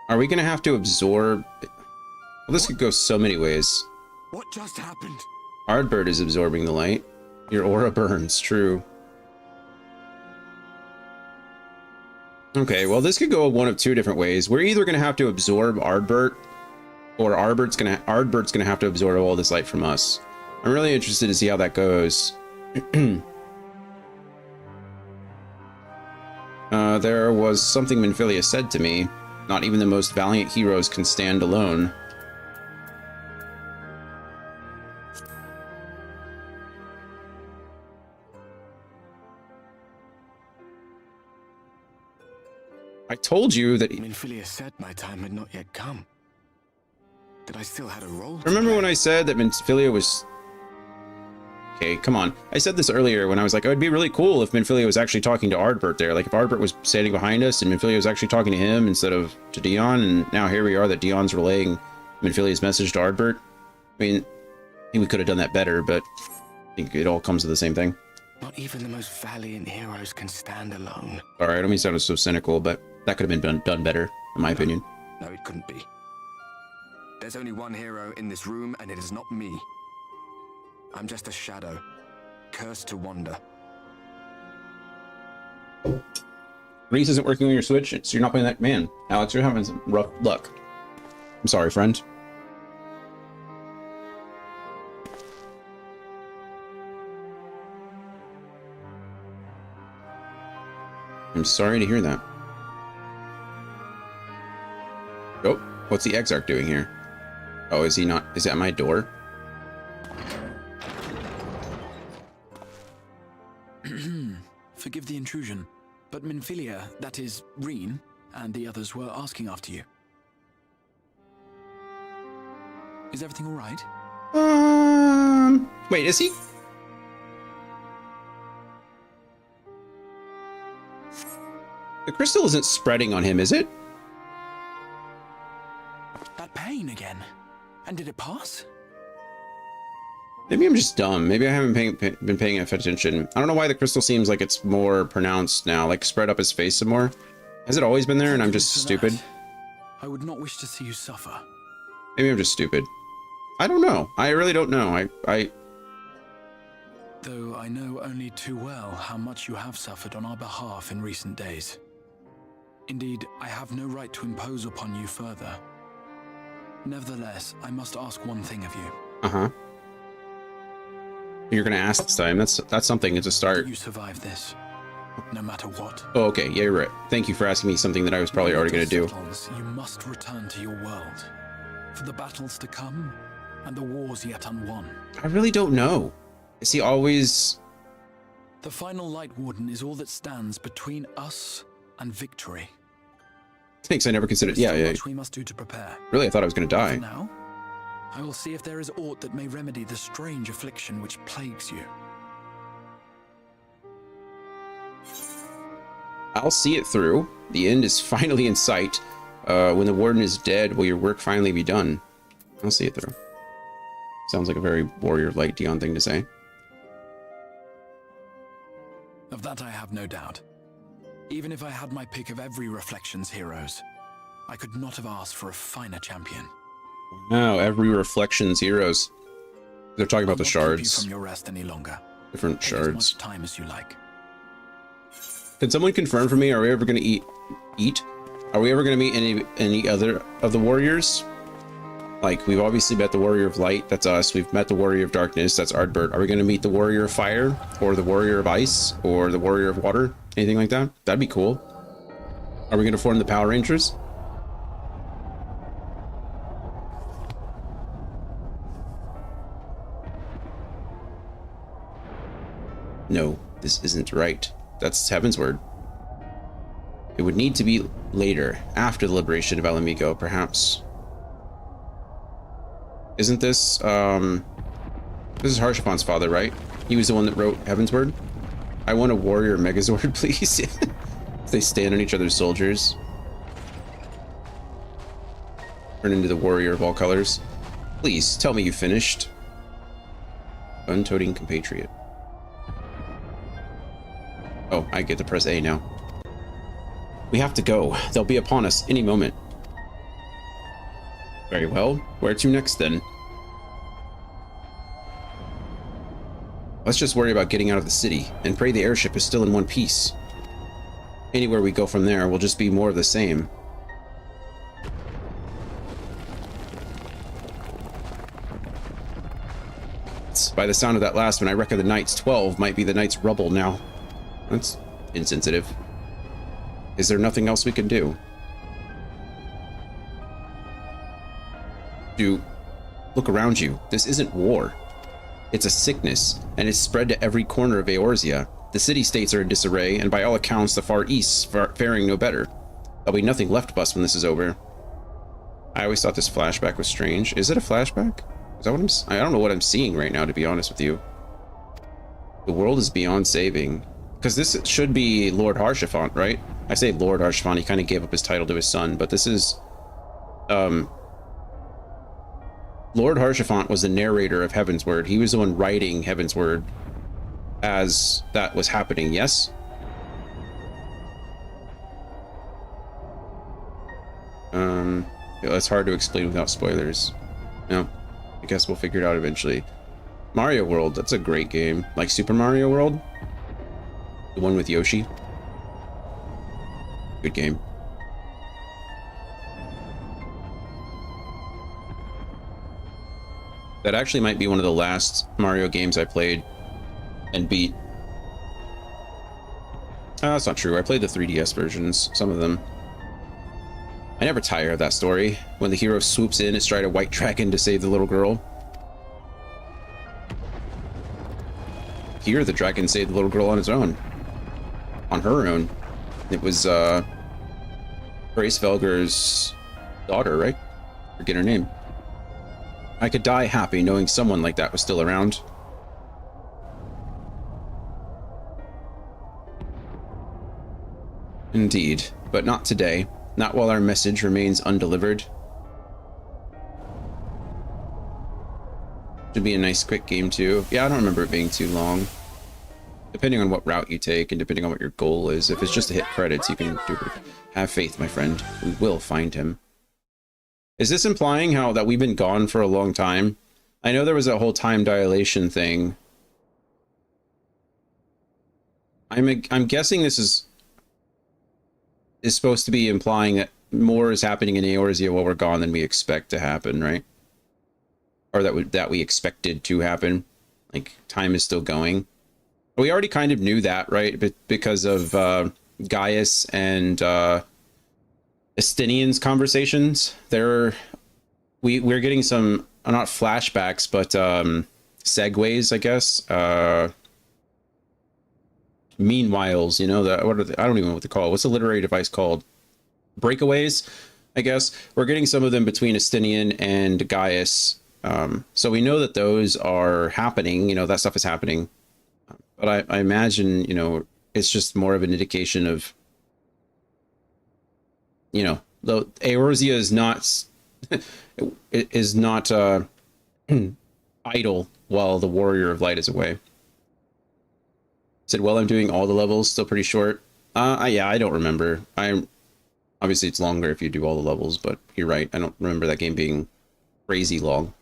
Are we gonna have to absorb... Well, this could go so many ways. What just happened? Ardbert is absorbing the light. Your aura burns, true. Okay, well, this could go one of 2 different ways. We're either gonna have to absorb Ardbert, or Ardbert's gonna have to absorb all this light from us. I'm really interested to see how that goes. There was something Minfilia said to me. Not even the most valiant heroes can stand alone. I told you that... Minfilia said my time had not yet come. That I still had a role to Remember play. when I said that Minfilia was... Okay, come on. I said this earlier when I was like, oh, it'd be really cool if Minfilia was actually talking to Ardbert there. Like, if Ardbert was standing behind us and Minfilia was actually talking to him instead of to Dion, and now here we are that Dion's relaying Minfilia's message to Ardbert. I mean, I think we could have done that better, but I think it all comes to the same thing. Not even the most valiant heroes can stand alone. Alright, I don't mean to sound so cynical, but that could have been done better, in my opinion. No, it couldn't be. There's only one hero in this room, and it is not me. I'm just a shadow, cursed to wander. Reese isn't working on your Switch, so you're not playing that. Man, Alex, you're having some rough luck. I'm sorry, friend. I'm sorry to hear that. Oh, what's the Exarch doing here? Oh, is he not? Is it at my door? Forgive the intrusion, but Minfilia, that is, Reen, and the others were asking after you. Is everything all right? Wait, is he? The crystal isn't spreading on him, is it? That pain again. And did it pass? Maybe I'm just dumb. Maybe I haven't been paying enough attention. I don't know why the crystal seems like it's more pronounced now, like spread up his face some more. Has it always been there and I'm just stupid? I would not wish to see you suffer. Maybe I'm just stupid. I don't know. I really don't know. Though I know only too well how much you have suffered on our behalf in recent days. Indeed, I have no right to impose upon you further. Nevertheless, I must ask one thing of you. Uh-huh. You're gonna ask this time. That's something. It's a start. You survive this, no matter what. Oh, okay. Yeah, you're right. Thank you for asking me something that I was probably already gonna do. You must return to your world, for the battles to come, and the wars yet unwon. I really don't know. Is he always... The final Light Warden is all that stands between us and victory. Thanks, I never considered... Yeah, yeah. Much we must do to prepare. Really, I thought I was gonna die. For now, I will see if there is aught that may remedy the strange affliction which plagues you. I'll see it through. The end is finally in sight. When the warden is dead, will your work finally be done? I'll see it through. Sounds like a very warrior-like Dion thing to say. Of that I have no doubt. Even if I had my pick of every Reflections heroes, I could not have asked for a finer champion. Wow, every Reflections heroes. They're talking about the shards. Keep you from your rest any longer. Different Take shards. as much time as you like. Can someone confirm for me? Are we ever going to eat? Are we ever going to meet any other of the warriors? Like, we've obviously met the Warrior of Light. That's us. We've met the Warrior of Darkness. That's Ardbert. Are we going to meet the Warrior of Fire, or the Warrior of Ice, or the Warrior of Water? Anything like that? That'd be cool. Are we going to form the Power Rangers? No, this isn't right. That's Heavensward. It would need to be later, after the liberation of Alamigo, perhaps. Isn't this, this is Harshapon's father, right? He was the one that wrote Heavensward? I want a warrior Megazord, please. They stand on each other's soldiers. Turn into the warrior of all colors. Please, tell me you finished. Gun-toting compatriot. Oh, I get to press A now. We have to go. They'll be upon us any moment. Very well. Where to next, then? Let's just worry about getting out of the city, and pray the airship is still in one piece. Anywhere we go from there will just be more of the same. By the sound of that last one, I reckon the Knight's 12 might be the Knight's rubble now. That's insensitive. Is there nothing else we can do? Look around you. This isn't war. It's a sickness, and it's spread to every corner of Eorzea. The city-states are in disarray, and by all accounts, the Far East's faring no better. There'll be nothing left of us when this is over. I always thought this flashback was strange. Is it a flashback? Is that what I don't know what I'm seeing right now, to be honest with you. The world is beyond saving. Because this should be Lord Harshaphant, right? I say Lord Harshaphant, he kind of gave up his title to his son, but this is... Lord Harshaphant was the narrator of Heavensward. He was the one writing Heavensward as that was happening, yes? It's hard to explain without spoilers. No, I guess we'll figure it out eventually. Mario World, that's a great game. Like Super Mario World? The one with Yoshi? Good game. That actually might be one of the last Mario games I played and beat. That's not true. I played the 3DS versions, some of them. I never tire of that story. When the hero swoops in astride a white dragon to save the little girl. Here, the dragon saved the little girl on its own. On her own. It was, Grace Velger's daughter, right? Forget her name. I could die happy knowing someone like that was still around. Indeed, but not today. Not while our message remains undelivered. Should be a nice quick game too. Yeah, I don't remember it being too long. Depending on what route you take and depending on what your goal is. If it's just to hit credits, you can do it. Have faith, my friend. We will find him. Is this implying how that we've been gone for a long time? I know there was a whole time dilation thing. I'm guessing this is supposed to be implying that more is happening in Eorzea while we're gone than we expect to happen, right? Or that we expected to happen. Like, time is still going. We already kind of knew that, right? Because of Gaius and Estinian's conversations. We're getting some, not flashbacks, but segues, I guess. Meanwhiles, you know, I don't even know what to call it. What's the literary device called? Breakaways, I guess. We're getting some of them between Estinian and Gaius. So we know that those are happening, you know, that stuff is happening. But I imagine, you know, it's just more of an indication of, you know, the Eorzea is not idle while the Warrior of Light is away. Said, well, I'm doing all the levels, still pretty short. Yeah, I don't remember. Obviously it's longer if you do all the levels, but you're right. I don't remember that game being crazy long.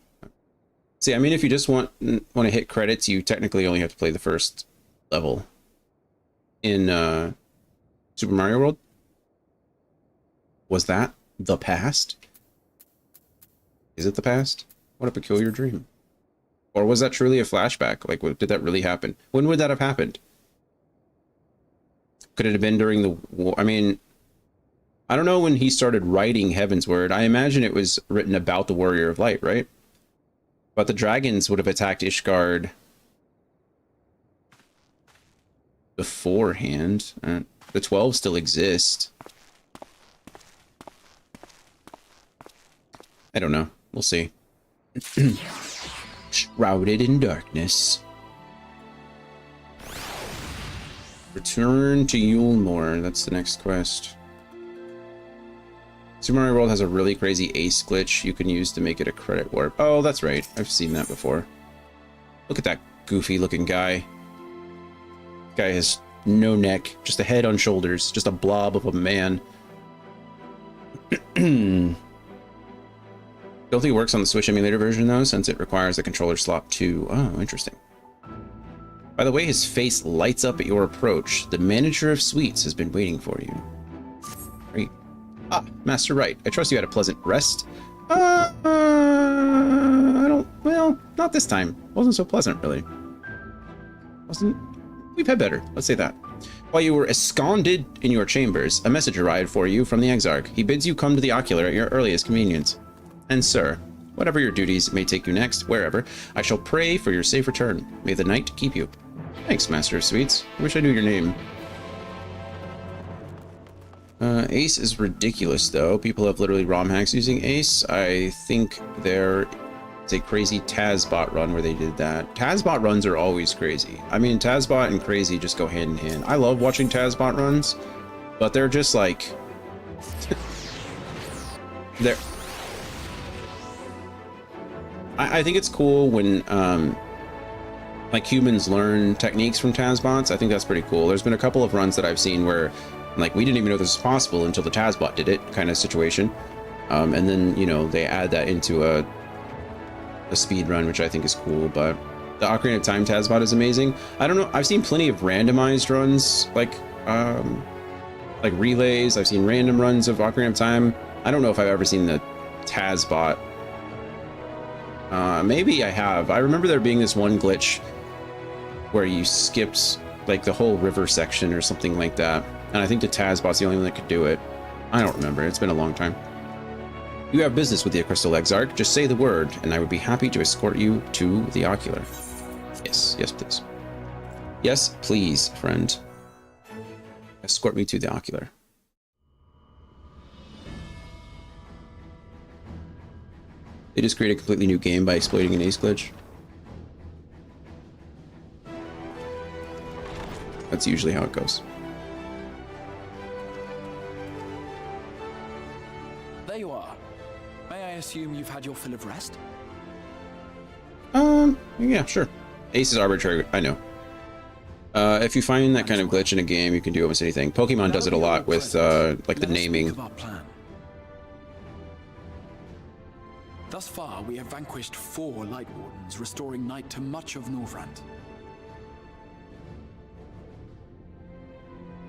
See, I mean, if you just want to hit credits, you technically only have to play the first level in Super Mario World. Was that the past? Is it the past? What a peculiar dream. Or was that truly a flashback? Like, did that really happen? When would that have happened? Could it have been during the war? I mean, I don't know when he started writing Heavensward. I imagine it was written about the Warrior of Light, right? But the dragons would have attacked Ishgard beforehand. The 12 still exist. I don't know. We'll see. Shrouded in darkness. Return to Yulmore. That's the next quest. Super Mario World has a really crazy ace glitch you can use to make it a credit warp. Oh, that's right. I've seen that before. Look at that goofy looking guy. Guy has no neck, just a head on shoulders, just a blob of a man. Don't think it works on the Switch emulator version though, since it requires a controller slot too. Oh, interesting. By the way, his face lights up at your approach. The manager of sweets has been waiting for you. Great. Ah, Master Wright. I trust you had a pleasant rest. I don't. Well, not this time. Wasn't so pleasant, really. We've had better. Let's say that. While you were ensconced in your chambers, a message arrived for you from the Exarch. He bids you come to the Ocular at your earliest convenience. And sir, whatever your duties may take you next, wherever, I shall pray for your safe return. May the night keep you. Thanks, Master of Sweets. I wish I knew your name. Ace is ridiculous, though. People have literally ROM hacks using Ace. I think there is a crazy Tazbot run where they did that. Tazbot runs are always crazy. I mean, Tazbot and crazy just go hand in hand. I love watching Tazbot runs, but they're just like... they're... I think it's cool when like humans learn techniques from Tazbots. I think that's pretty cool. There's been a couple of runs that I've seen where like we didn't even know this was possible until the Tazbot did it, kind of situation. And then, you know, they add that into a speed run, which I think is cool. But the Ocarina of Time Tazbot is amazing. I don't know, I've seen plenty of randomized runs, like relays. I've seen random runs of Ocarina of Time. I don't know if I've ever seen the Tazbot. Maybe I have. I remember there being this one glitch where you skipped like the whole river section or something like that. And I think the Tazbot's the only one that could do it. I don't remember. It's been a long time. You have business with the Crystal Exarch. Just say the word, and I would be happy to escort you to the Ocular. Yes, yes, please. Yes, please, friend. Escort me to the Ocular. They just create a completely new game by exploiting an ace glitch. That's usually how it goes. assume you've had your fill of rest? Yeah, sure. Ace is arbitrary, I know. If you find that kind of glitch in a game, you can do almost anything. Pokemon does it a lot with, like the naming. Thus far, we have vanquished 4 Light Wardens, restoring night to much of Norvrant.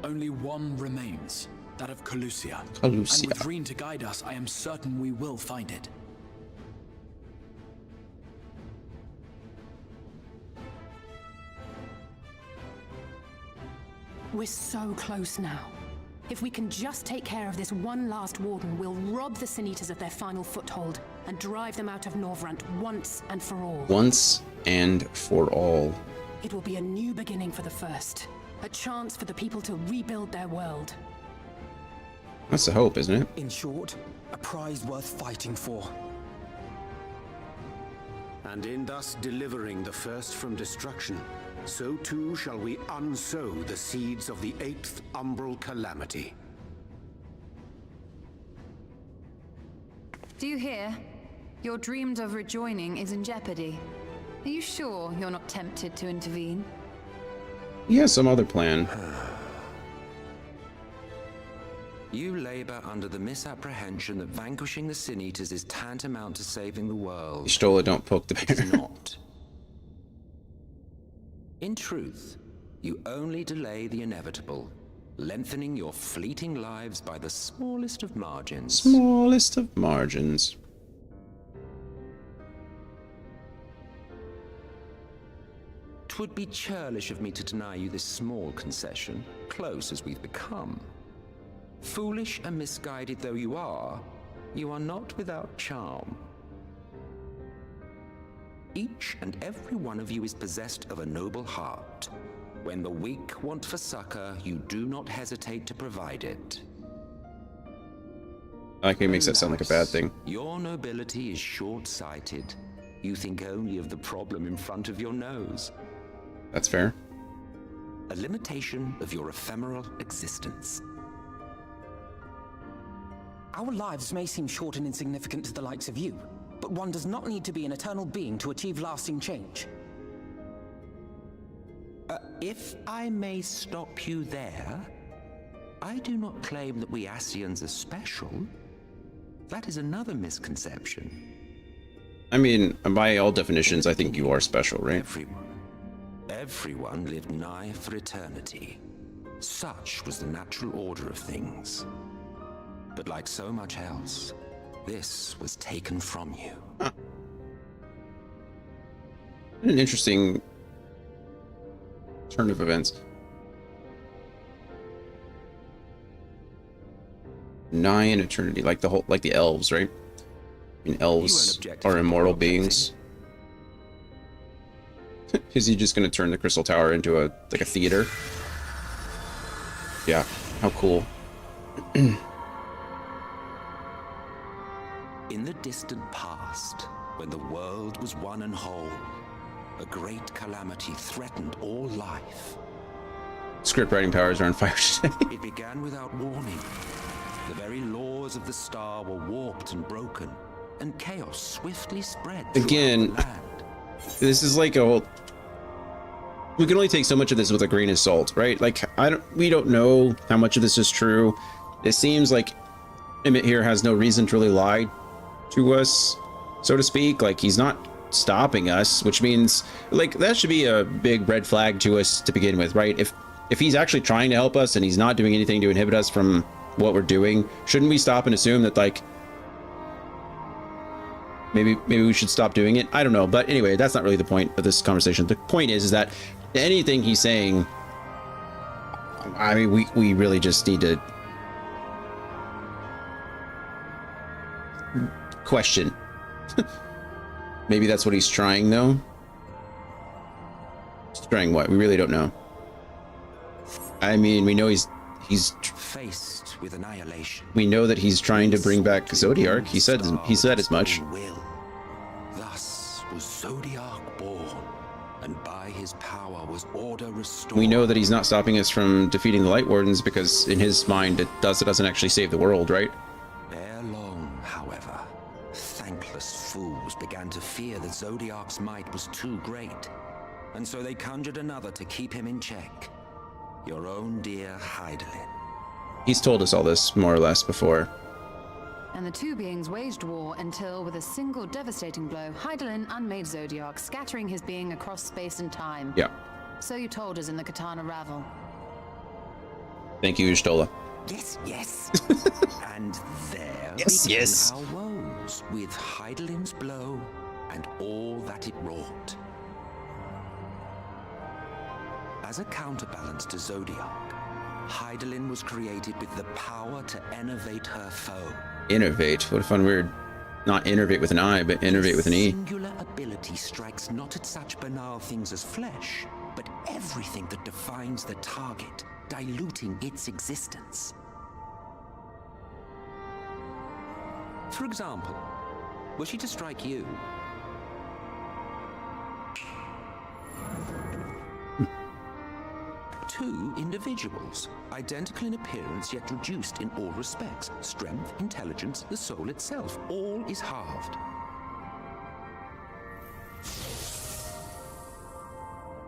Only one remains, that of Calusia. And with Reen to guide us, I am certain we will find it. We're so close now. If we can just take care of this one last warden, we'll rob the Sin Eaters of their final foothold and drive them out of Norvrant once and for all. Once and for all. It will be a new beginning for the First. A chance for the people to rebuild their world. That's the hope, isn't it? In short, a prize worth fighting for. And in thus delivering the First from destruction, so too shall we unsow the seeds of the 8th umbral calamity. Do you hear? Your dreamed of rejoining is in jeopardy. Are you sure you're not tempted to intervene? He has some other plan. You labor under the misapprehension that vanquishing the Sin Eaters is tantamount to saving the world. Stola, don't poke the bear. It's not. In truth, you only delay the inevitable, lengthening your fleeting lives by the smallest of margins. Smallest of margins. Twould be churlish of me to deny you this small concession, close as we've become. Foolish and misguided though you are not without charm. Each and every one of you is possessed of a noble heart. When the weak want for succor, you do not hesitate to provide it. I like how he makes that sound like a bad thing. Your nobility is short-sighted. You think only of the problem in front of your nose. That's fair. A limitation of your ephemeral existence. Our lives may seem short and insignificant to the likes of you, but one does not need to be an eternal being to achieve lasting change. If I may stop you there, I do not claim that we Ascians are special. That is another misconception. I mean, by all definitions, I think you are special, right? Everyone lived nigh for eternity. Such was the natural order of things. But like so much else, this was taken from you. Huh. An interesting turn of events. Nigh in eternity, like the elves, right? I mean, elves are immortal beings. Is he just gonna turn the Crystal Tower into a theater? Yeah, how cool. In the distant past, when the world was one and whole, a great calamity threatened all life. Script writing powers are on fire today. It began without warning. The very laws of the star were warped and broken, and chaos swiftly spread Again, this is like a whole... We can only take so much of this with a grain of salt, right? Like, we don't know how much of this is true. It seems like Emmett here has no reason to really lie to us, so to speak. Like, he's not stopping us, which means, like, that should be a big red flag to us to begin with, right? If he's actually trying to help us and he's not doing anything to inhibit us from what we're doing, shouldn't we stop and assume that, like, maybe we should stop doing it? I don't know, but anyway, that's not really the point of this conversation. The point is that anything he's saying, I mean, we really just need to question. Maybe that's what he's trying, though. He's trying what? We really don't know. I mean, we know he's faced with annihilation. We know that he's trying to bring back Zodiark. He said as much. Thus was Zodiark born, and by his power was order restored. We know that he's not stopping us from defeating the Light Wardens because in his mind it doesn't actually save the world, right? Ere long, however, thank to fear that Zodiac's might was too great, and so they conjured another to keep him in check. Your own dear Hydaelyn. He's told us all this, more or less, before. And the two beings waged war until, with a single devastating blow, Hydaelyn unmade Zodiac, scattering his being across space and time. Yeah. So you told us in the Katana Ravel. Thank you, Y'shtola. Yes, yes. And there Yes, began yes. our woes, with Hydaelyn's blow and all that it wrought. As a counterbalance to Zodiac, Hydaelyn was created with the power to innovate her foe. Innovate? What a fun word. Not innervate with an I, but innervate with an E. Singular ability strikes not at such banal things as flesh, but everything that defines the target, diluting its existence. For example, were she to strike you, two individuals, identical in appearance yet reduced in all respects. Strength, intelligence, the soul itself, all is halved.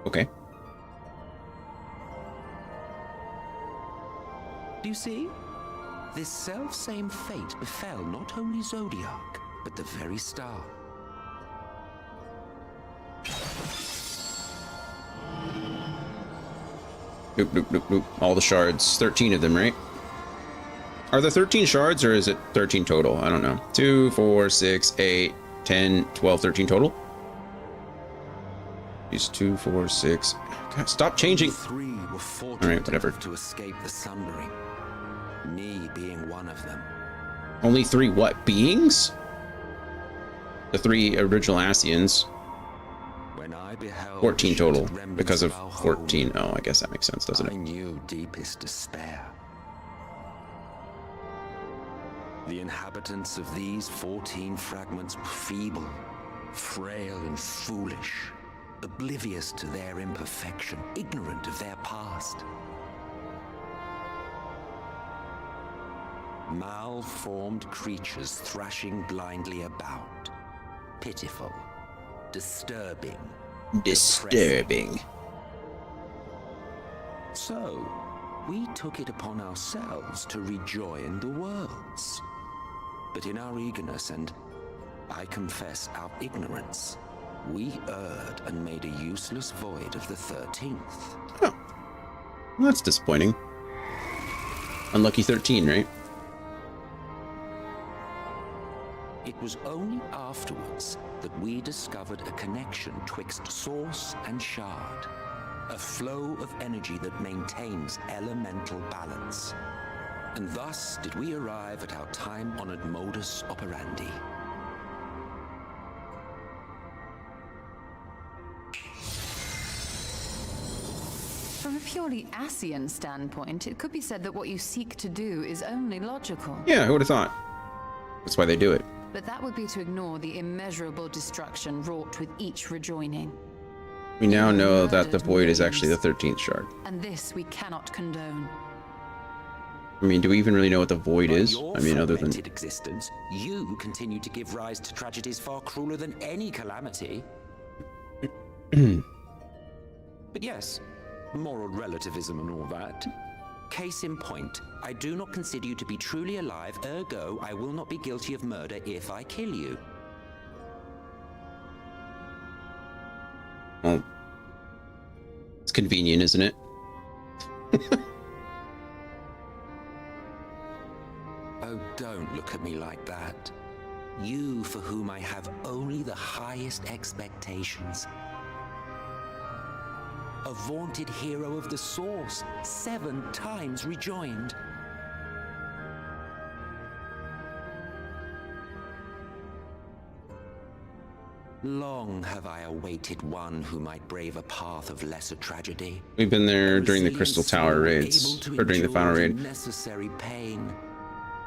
Okay. Do you see? This self-same fate befell not only Zodiac, but the very star. Nope, nope, nope, nope. All the shards. 13 of them, right? Are there 13 shards, or is it 13 total? I don't know. 2, 4, 6, 8, 10, 12, 13 total? These 2, 4, 6... God, stop changing! Three were fortunate Alright, whatever. enough to escape the sundering. Me being one of them. Only 3 what? Beings? The 3 original Asians. When I beheld 14 total, remnants because of our 14. Oh, I guess that makes sense, doesn't I it? knew deepest despair. The inhabitants of these 14 fragments were feeble, frail and foolish, oblivious to their imperfection, ignorant of their past. Malformed creatures thrashing blindly about. Pitiful. Disturbing. Disturbing. So, we took it upon ourselves to rejoin the worlds. But in our eagerness and, I confess, our ignorance, we erred and made a useless void of the 13th. Oh. Well, that's disappointing. Unlucky 13, right? It was only afterwards that we discovered a connection twixt source and shard. A flow of energy that maintains elemental balance. And thus did we arrive at our time-honored modus operandi. From a purely Asian standpoint, it could be said that what you seek to do is only logical. Yeah, who would have thought? That's why they do it. But that would be to ignore the immeasurable destruction wrought with each rejoining. We now know that the void is actually the 13th shard. And this we cannot condone. I mean, do we even really know what the void is? Your I mean, other than... fragmented existence, you continue to give rise to tragedies far crueler than any calamity. But yes, moral relativism and all that. Case in point, I do not consider you to be truly alive, ergo I will not be guilty of murder if I kill you. Well, it's convenient, isn't it? Oh, don't look at me like that. You for whom I have only the highest expectations. A vaunted hero of the Source, 7 times rejoined. Long have I awaited one who might brave a path of lesser tragedy. We've been there during the Crystal Tower raids, or during the final raid. Necessary pain.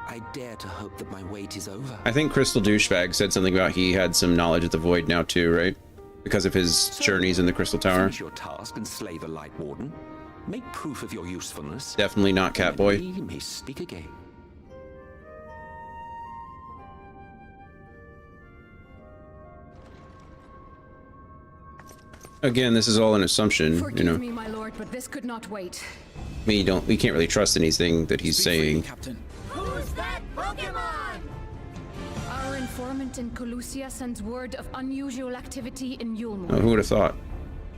I dare to hope that my wait is over. I think Crystal Douchebag said something about he had some knowledge of the void now too, right? Because of his journeys in the Crystal Tower. Finish your task and slay the Light Warden. Make proof of your usefulness. Definitely not Catboy. We may speak again. Again, this is all an assumption, Forgive you know. me, my lord, but this could not wait. We can't really trust anything that he's saying. Captain. Who's that Pokemon? Our informant in Colusia sends word of unusual activity in Yulmore. Oh, who would have thought?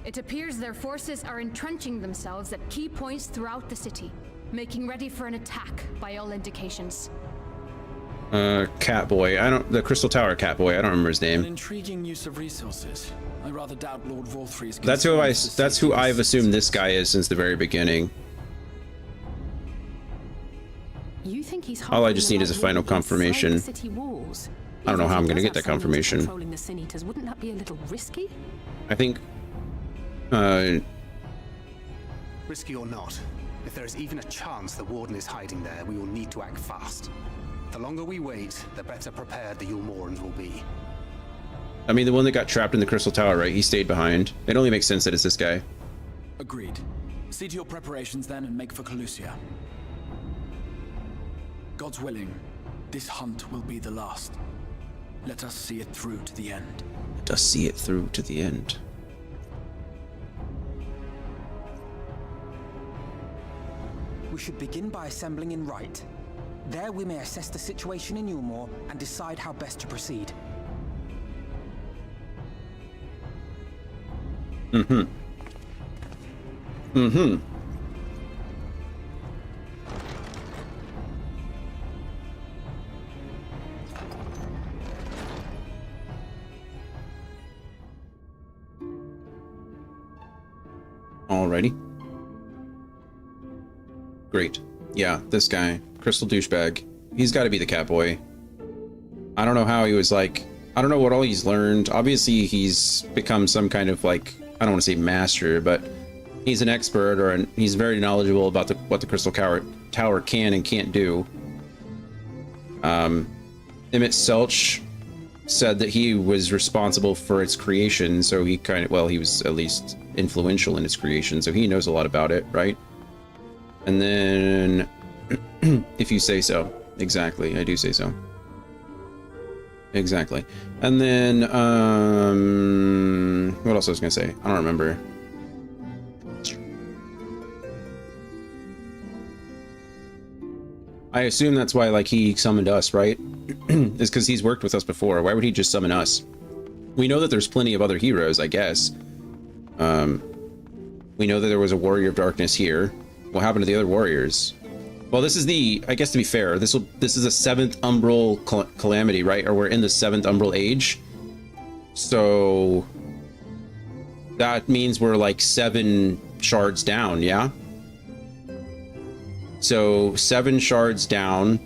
It appears their forces are entrenching themselves at key points throughout the city, making ready for an attack by all indications. Catboy. The Crystal Tower Catboy. I don't remember his name. An intriguing use of resources. I rather doubt Lord Vorthry's. That's who I've assumed this guy is since the very beginning. You think he's All I just need is a final confirmation. City walls? I don't know how I'm going to get that Someone confirmation. controlling the Sin Eaters, wouldn't that be a little risky? I think Risky or not, if there is even a chance the Warden is hiding there, we will need to act fast. The longer we wait, the better prepared the Yulmorans will be. I mean, the one that got trapped in the Crystal Tower, right? He stayed behind. It only makes sense that it's this guy. Agreed. See to your preparations then and make for Colusia. God's willing, this hunt will be the last. Let us see it through to the end. Let us see it through to the end. We should begin by assembling in Right. There we may assess the situation in Yulmore and decide how best to proceed. Mm-hmm. Mm-hmm. Alrighty. Great. Yeah, this guy, Crystal Douchebag. He's got to be the Catboy. I don't know how he was like... I don't know what all he's learned. Obviously, he's become some kind of like... I don't want to say master, but he's an expert, or he's very knowledgeable about what the Crystal Tower can and can't do. Emmett Selch said that he was responsible for its creation, so he kind of... Well, he was at least influential in its creation, so he knows a lot about it, right? And then... if you say so. Exactly, I do say so. Exactly. And then, what else I was gonna say? I don't remember. I assume that's why, like, he summoned us, right? Is because he's worked with us before. Why would he just summon us? We know that there's plenty of other heroes, I guess. We know that there was a Warrior of Darkness here. What happened to the other warriors? Well, this is the... I guess to be fair, this is a 7th Umbral calamity, right? Or we're in the 7th Umbral Age. So... that means we're like 7 shards down, yeah? So 7 shards down,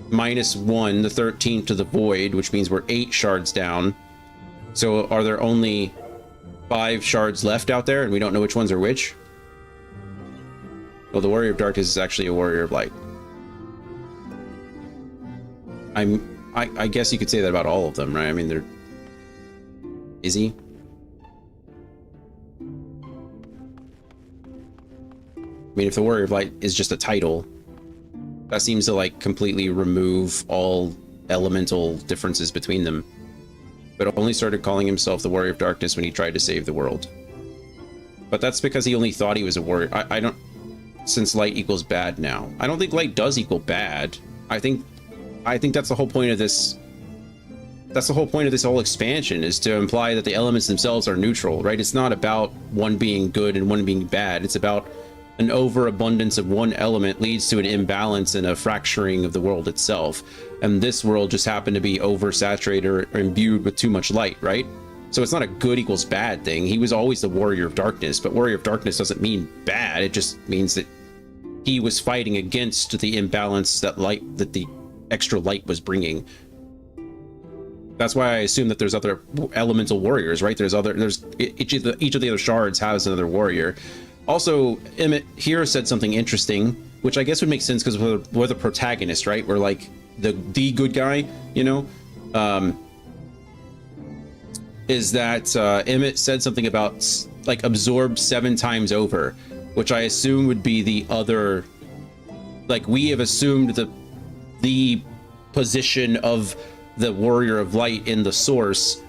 minus 1, the 13th to the void, which means we're 8 shards down. So are there only 5 shards left out there, and we don't know which ones are which? Well, the Warrior of Darkness is actually a Warrior of Light. I guess you could say that about all of them, right? I mean, they're... Is he? I mean, if the Warrior of Light is just a title, that seems to, like, completely remove all elemental differences between them. But only started calling himself the Warrior of Darkness when he tried to save the world. But that's because he only thought he was a warrior. I don't... Since light equals bad now. I don't think light does equal bad. I think that's the whole point of this... That's the whole point of this whole expansion, is to imply that the elements themselves are neutral, right? It's not about one being good and one being bad. It's about an overabundance of one element leads to an imbalance and a fracturing of the world itself. And this world just happened to be oversaturated or imbued with too much light, right? So it's not a good equals bad thing. He was always the Warrior of Darkness, but Warrior of Darkness doesn't mean bad. It just means that he was fighting against the imbalance that the extra light was bringing. That's why I assume that there's other elemental warriors, right? Each of the other shards has another warrior. Also, Emmett here said something interesting, which I guess would make sense because we're the protagonist, right? We're like the good guy, you know? Is that Emmett said something about like absorb 7 times over, which I assume would be the other, like we have assumed the position of the Warrior of Light in the source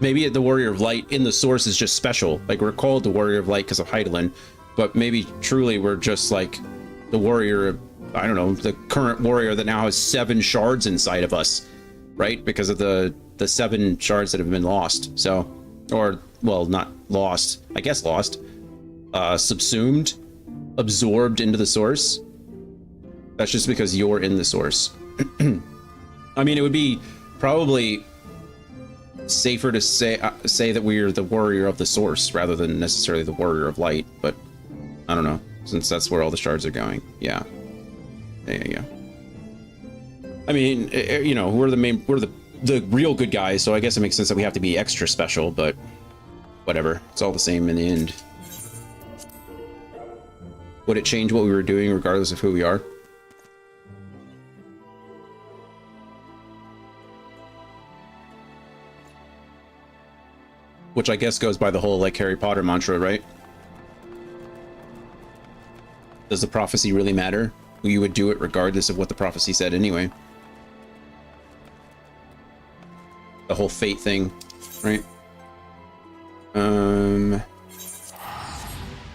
Maybe the Warrior of Light in the source is just special. Like, we're called the Warrior of Light because of Hydaelyn, but maybe truly we're just like the Warrior of, I don't know, the current warrior that now has 7 shards inside of us, right? Because of the 7 shards that have been lost. So, or, well, not lost, I guess lost, subsumed, absorbed into the source. That's just because you're in the source. I mean, it would be probably safer to say that we're the warrior of the source rather than necessarily the warrior of light, but I don't know, since that's where all the shards are going. Yeah. I mean, you know, we're the real good guys, so I guess it makes sense that we have to be extra special, but whatever. It's all the same in the end. Would it change what we were doing regardless of who we are? Which I guess goes by the whole, like, Harry Potter mantra, right? Does the prophecy really matter? You would do it regardless of what the prophecy said anyway. The whole fate thing, right?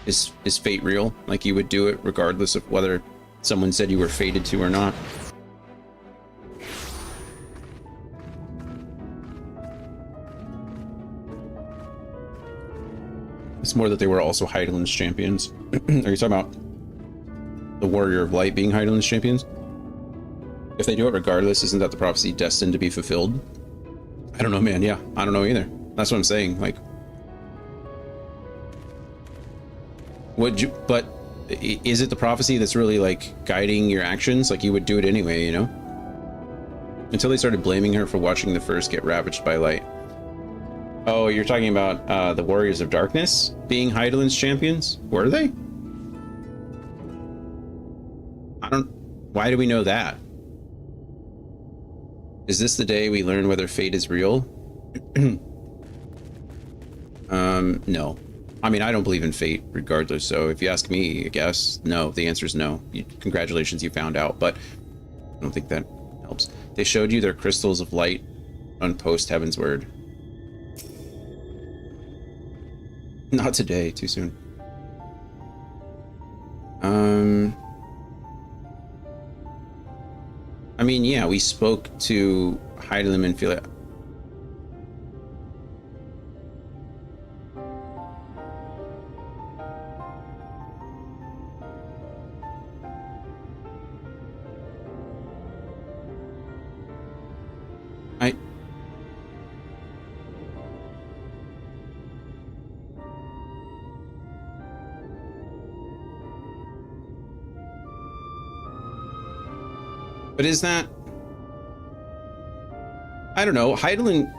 Is fate real? Like, you would do it regardless of whether someone said you were fated to or not? It's more that they were also Hydaelyn's champions. Are you talking about the Warrior of Light being Hydaelyn's champions? If they do it regardless, isn't that the prophecy destined to be fulfilled? I don't know, man. Yeah, I don't know either. That's what I'm saying. Like, would you? But is it the prophecy that's really like guiding your actions? Like, you would do it anyway, you know? Until they started blaming her for watching the first get ravaged by light. Oh, you're talking about the Warriors of Darkness being Hydaelyn's champions? Were they? Why do we know that? Is this the day we learn whether fate is real? No. I mean, I don't believe in fate regardless, so if you ask me, I guess, no. The answer is no. Congratulations, you found out, but I don't think that helps. They showed you their crystals of light on post Heaven's Word. Not today, too soon. I mean, yeah, we spoke to Hydaelyn and Philia. But is that... I don't know. Hydaelyn,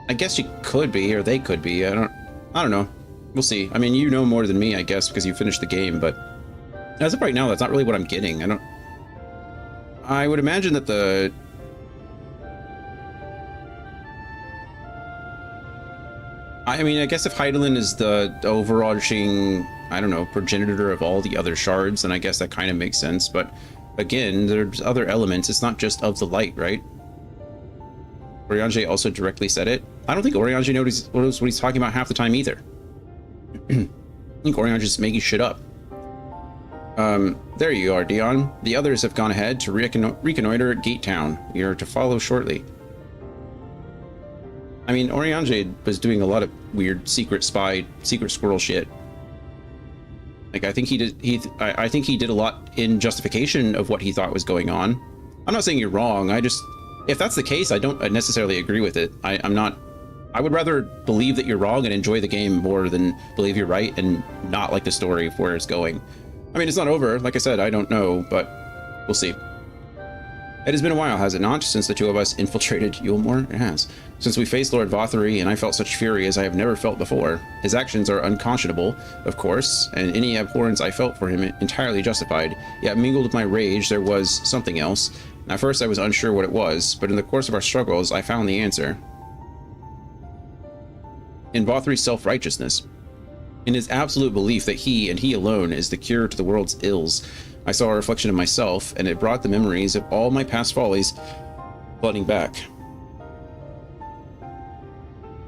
I guess she could be, or they could be. I don't know. We'll see. I mean, you know more than me, I guess, because you finished the game, but as of right now, that's not really what I'm getting. I would imagine that the... I mean, I guess if Hydaelyn is the overarching, I don't know, progenitor of all the other shards, then I guess that kind of makes sense, but again, there's other elements. It's not just of the light, right? Urianger also directly said it. I don't think Urianger knows what he's talking about half the time either. I think Urianger's just making shit up. There you are, Dion. The others have gone ahead to reconnoiter Gate Town. We are to follow shortly. I mean, Urianger was doing a lot of weird secret squirrel shit. Like, I think he did. I think he did a lot in justification of what he thought was going on. I'm not saying you're wrong. If that's the case, I don't necessarily agree with it. I would rather believe that you're wrong and enjoy the game more than believe you're right and not like the story of where it's going. I mean, it's not over. Like I said, I don't know, but we'll see. It has been a while, has it not, since the two of us infiltrated Yulmore? It has. Since we faced Lord Vothery, and I felt such fury as I have never felt before. His actions are unconscionable, of course, and any abhorrence I felt for him entirely justified. Yet mingled with my rage, there was something else. At first I was unsure what it was, but in the course of our struggles, I found the answer. In Vothery's self-righteousness. In his absolute belief that he, and he alone, is the cure to the world's ills. I saw a reflection of myself, and it brought the memories of all my past follies flooding back.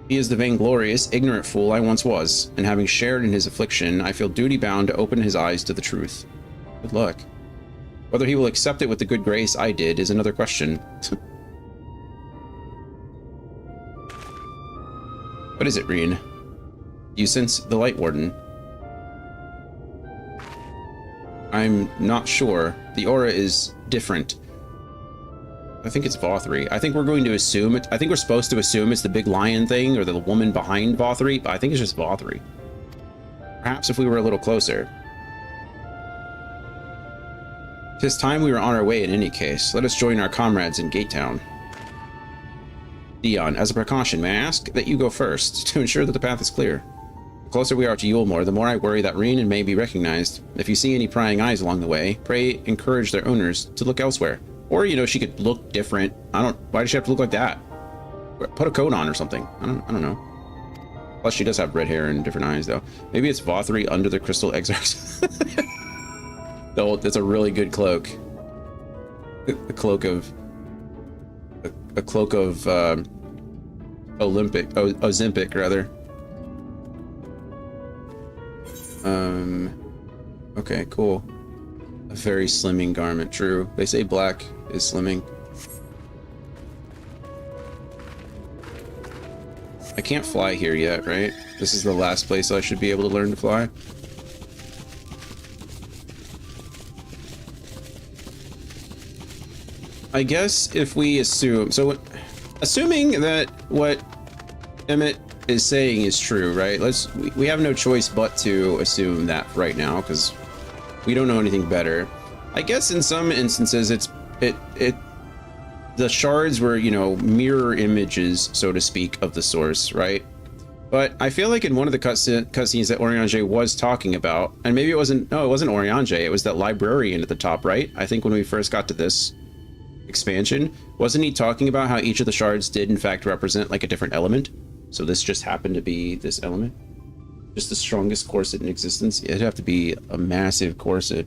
He is the vainglorious, ignorant fool I once was, and having shared in his affliction, I feel duty-bound to open his eyes to the truth. Good luck. Whether he will accept it with the good grace I did is another question. What is it, Reen? You sense the Light Warden? I'm not sure. The aura is different. I think it's Vothri. I think we're going to assume it. I think we're supposed to assume it's the big lion thing or the woman behind Vothri, but I think it's just Vothri. Perhaps if we were a little closer. 'Tis time we were on our way in any case. Let us join our comrades in Gatetown. Dion, as a precaution, may I ask that you go first to ensure that the path is clear? The closer we are to Yulmore, the more I worry that Reen may be recognized. If you see any prying eyes along the way, pray encourage their owners to look elsewhere. Or, you know, she could look different. Why does she have to look like that? Put a coat on or something. I don't know. Plus, she does have red hair and different eyes, though. Maybe it's Vothri under the Crystal Exarchs. Though that's a really good cloak. A cloak of Ozempic, rather. Okay, cool. A very slimming garment, true. They say black is slimming. I can't fly here yet, right? This is the last place I should be able to learn to fly. I guess if we assume, so assuming that what Emmett is saying is true, right? We have no choice but to assume that right now because we don't know anything better. I guess in some instances the shards were, you know, mirror images, so to speak, of the source, right? But I feel like in one of the cutscenes that Oriange was talking about, and maybe it wasn't Oriange, it was that librarian at the top, right? I think when we first got to this expansion, wasn't he talking about how each of the shards did in fact represent like a different element? So this just happened to be this element? Just the strongest corset in existence? It'd have to be a massive corset.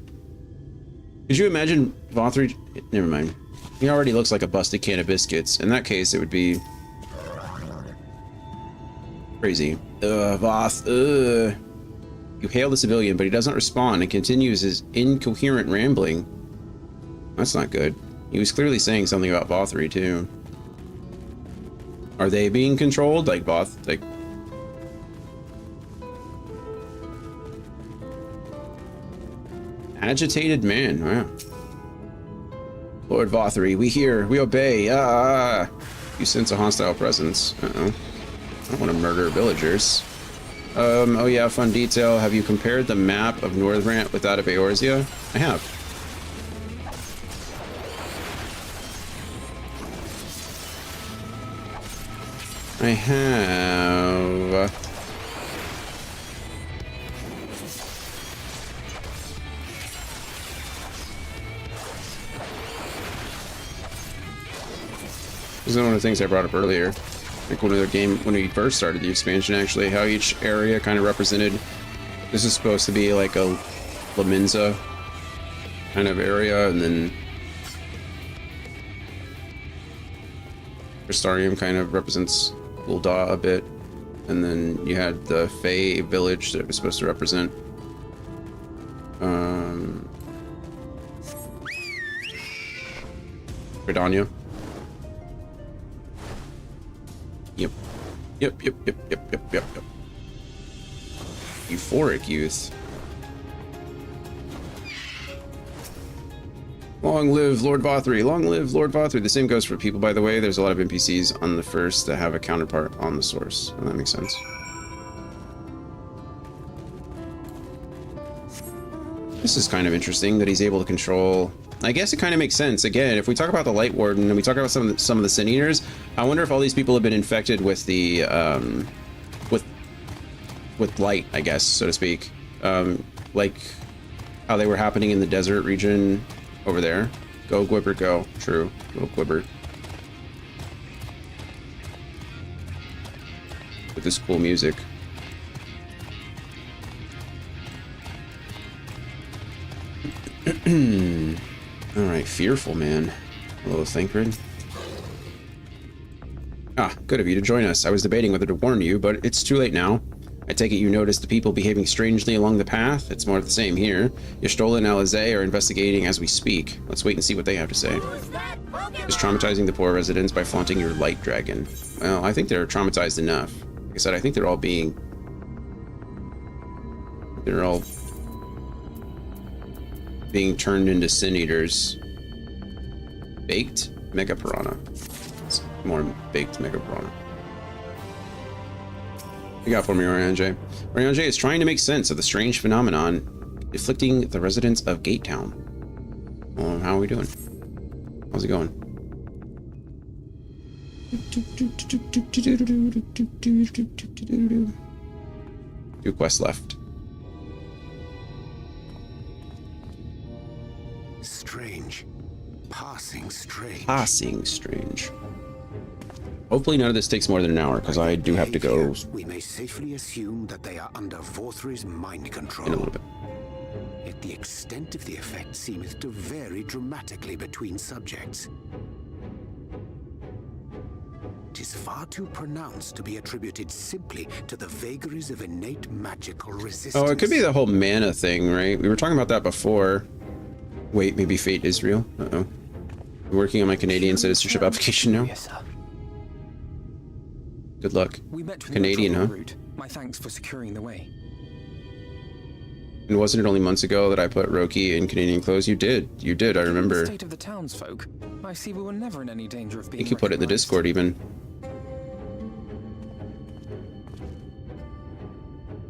Could you imagine Vothri? Never mind. He already looks like a busted can of biscuits. In that case, it would be crazy. Voth. You hail the civilian, but he doesn't respond and continues his incoherent rambling. That's not good. He was clearly saying something about Vothri too. Are they being controlled? Like agitated man, wow. Lord Vothri, we hear, we obey. You sense a hostile presence. Uh-oh. I don't want to murder villagers. Oh yeah, fun detail. Have you compared the map of Northrant with that of Eorzea? I have. I have. This is one of the things I brought up earlier. Like when we first started the expansion, actually, how each area kind of represented. This is supposed to be like a Laminza kind of area, and then Crystarium kind of represents Ul'dah a bit, and then you had the Fey village that it was supposed to represent Gridania. Yep. Euphoric youth. Long live Lord Vothri. Long live Lord Vothri. The same goes for people, by the way. There's a lot of NPCs on the first that have a counterpart on the source. And that makes sense. This is kind of interesting that he's able to control. I guess it kind of makes sense. Again, if we talk about the Light Warden and we talk about some of the Sin Eaters, I wonder if all these people have been infected with the with light, I guess, so to speak. Like how they were happening in the desert region over there. Go Gwibber, go. True. Go Gwibber. With this cool music. Alright, fearful man. Hello, Thancred. Ah, good of you to join us. I was debating whether to warn you, but it's too late now. I take it you noticed the people behaving strangely along the path? It's more of the same here. Yashtola and Alizé are investigating as we speak. Let's wait and see what they have to say. Just traumatizing the poor residents by flaunting your light dragon. Well, I think they're traumatized enough. Like I said, I think they're all being... They're all... being turned into sin eaters. Baked Mega Piranha. It's more baked Mega Piranha. What you got for me, Oriange? Oriange is trying to make sense of the strange phenomenon afflicting the residents of Gate Town. Well, how are we doing? How's it going? Two quests left. Strange. Passing strange. Passing strange. Hopefully none of this takes more than an hour, because I do have to go. We may safely assume that they are under Vorthry's mind control. In a little bit. Yet the extent of the effect seemeth to vary dramatically between subjects. It is far too pronounced to be attributed simply to the vagaries of innate magical resistance. Oh, it could be the whole mana thing, right? We were talking about that before. Wait, maybe Fate Israel? Uh-oh. I'm working on my Canadian citizenship application now. Yes, sir. Good luck. We met with Canadian, huh? route. My thanks for securing the way. And wasn't it only months ago that I put Roki in Canadian clothes? You did. You did, I remember. The state of the townsfolk. I see we were never in any danger of I being think you put it in the Discord even.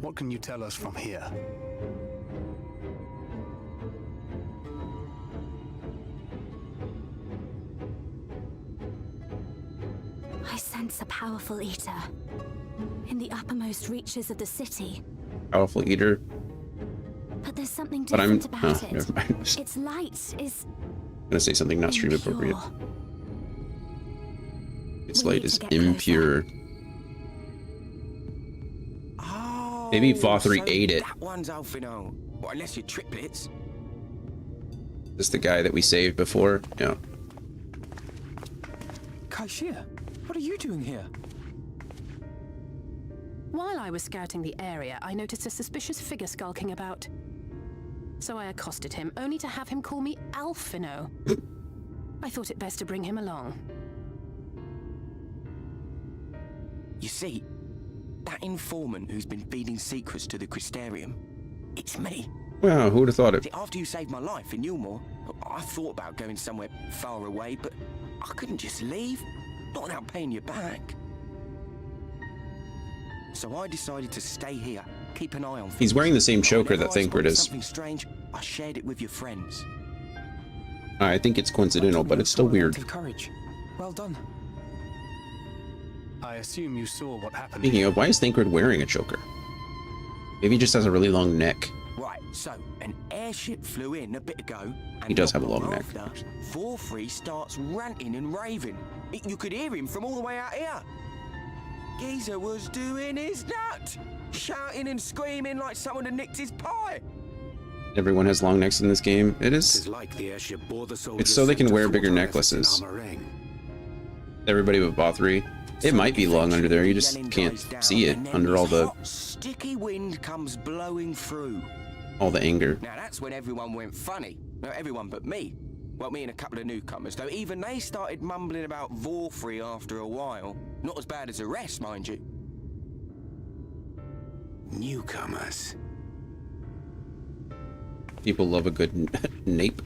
What can you tell us from here? I sense a powerful eater in the uppermost reaches of the city. Powerful eater. But there's something But I'm- different about oh, it. never mind. Its light is I'm gonna say something not stream appropriate. Its We light need is to get impure. Maybe Vothry ate it. That one's Alphino. Well, unless you're triplets. This the guy that we saved before? Yeah. Kaishir, what are you doing here? While I was scouting the area, I noticed a suspicious figure skulking about. So I accosted him, only to have him call me Alphino. I thought it best to bring him along. You see, that informant who's been feeding secrets to the Crystarium, it's me. Wow, who would have thought it? See, after you saved my life in Yulmore, I thought about going somewhere far away, but I couldn't just leave. Not without paying you back. So I decided to stay here, keep an eye on things. He's wearing the same choker that Whenever I Thancred spotted is. something strange, I shared it with your friends. I think it's coincidental, but it's still weird. Courage. Well done. I assume you saw what happened. Speaking of, why is Thancred wearing a choker? Maybe he just has a really long neck. Right, so an airship flew in a bit ago. And He does have a not long neck. after, Vorthry starts ranting and raving. You could hear him from all the way out here. Geezer was doing his nut, shouting and screaming like someone had nicked his pie. Everyone has long necks in this game. It is. Like the airship bore the It's so they can wear bigger necklaces. Everybody but Vothry. It might be long under there. You just can't see it under all the Sticky wind comes blowing through. anger. Now that's when everyone went funny. No, everyone but me. Well, me and a couple of newcomers, though even they started mumbling about Vorthry after a while. Not as bad as the rest, mind you. Newcomers. People love a good nape.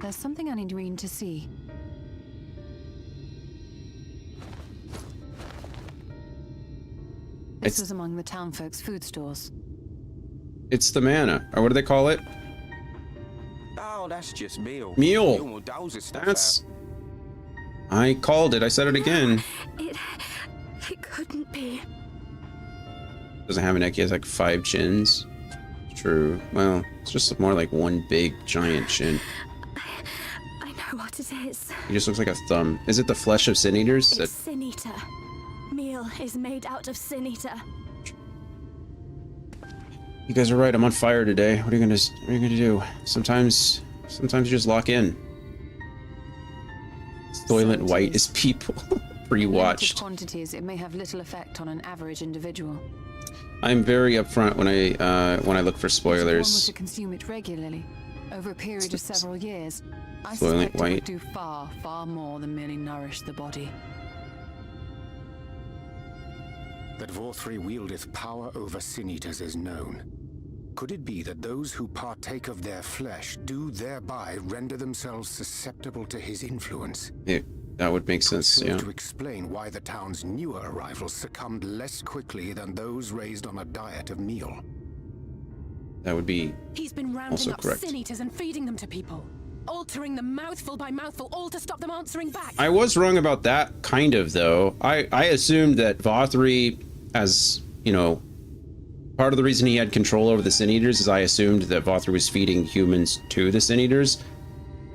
There's something I need Reen to see. This was among the townfolk's food stores. It's the mana, or what do they call it? Oh, that's just meal. Meal. Meal doles his stuff That's. out. I called it. I said it again. It couldn't be. Doesn't have a neck. He has like 5 chins. True. Well, it's just more like one big giant chin. I know what it is. He just looks like a thumb. Is it the flesh of sin eaters? It's Sin Eater. Meal is made out of Sin Eater. You guys are right. I'm on fire today. What are you gonna do? Sometimes you just lock in. Soylent White is people. Limited Pre-watched. quantities, it may have little effect on an average individual. I'm very upfront when I look for If one were spoilers. to consume it regularly, over a period of several years, I Soylent suspect it White. would do far, far more than merely nourish the body. That Vorthri wieldeth power over Sin Eaters is known. Could it be that those who partake of their flesh do thereby render themselves susceptible to his influence? Yeah, that would make sense, Serve yeah. to explain why the town's newer arrivals succumbed less quickly than those raised on a diet of meal. That would be He's been rounding also up correct. sin eaters and feeding them to people. Altering them mouthful by mouthful, all to stop them answering back. I was wrong about that, kind of, though. I assumed that Vothri, as, you know, part of the reason he had control over the Sin Eaters is I assumed that Vothri was feeding humans to the Sin Eaters.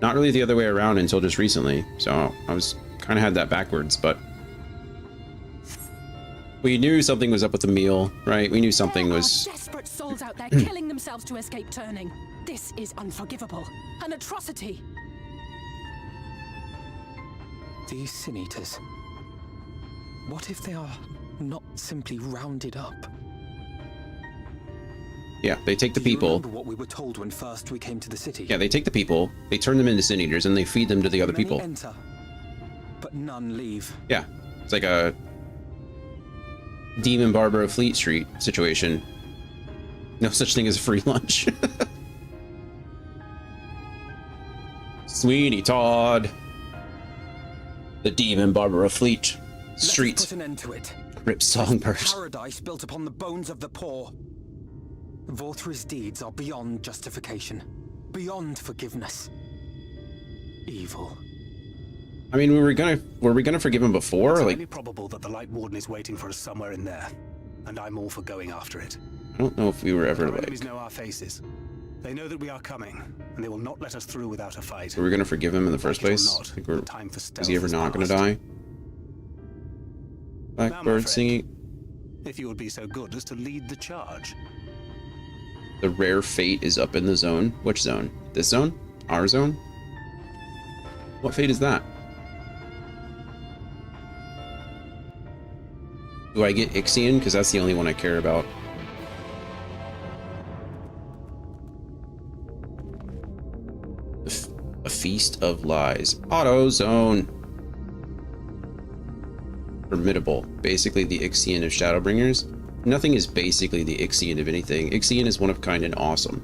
Not really the other way around until just recently. So I was kind of had that backwards, but we knew something was up with the meal, right? We knew something was... Desperate souls out there killing themselves to escape turning. This is unforgivable. An atrocity. These Sin Eaters. What if they are not simply rounded up? Yeah, they take the Do you people. remember what we were told when first we came to the city? Yeah, they take the people, they turn them into Sin Eaters, and they feed them to the other Many people. enter, but none leave. Yeah, it's like a Demon Barber of Fleet Street situation. No such thing as a free lunch. Sweeney Todd, the Demon Barber of Fleet Street. Let us put an end to it. Rip Songbird. Paradise built upon the bones of the poor. Vorthri's deeds are beyond justification, beyond forgiveness. Evil. I mean, were we gonna forgive him before? It's Like, highly probable that the Light Warden is waiting for us somewhere in there, and I'm all for going after it. I don't know if we were ever Our like, enemies know our faces. They know that we are coming, and they will not let us through without a fight. were we gonna forgive him in the first Like it or place? not, Like we're, time for is stealth he ever is not gonna past. die? Now, my Blackbird friend, singing. if you would be so good as to lead the charge. The rare fate is up in the zone. Which zone? This zone? Our zone? What fate is that? Do I get Ixion? Because that's the only one I care about. A Feast of Lies. Auto Zone. Formidable. Basically the Ixion of Shadowbringers. Nothing is basically the Ixion of anything. Ixion is one of kind and awesome.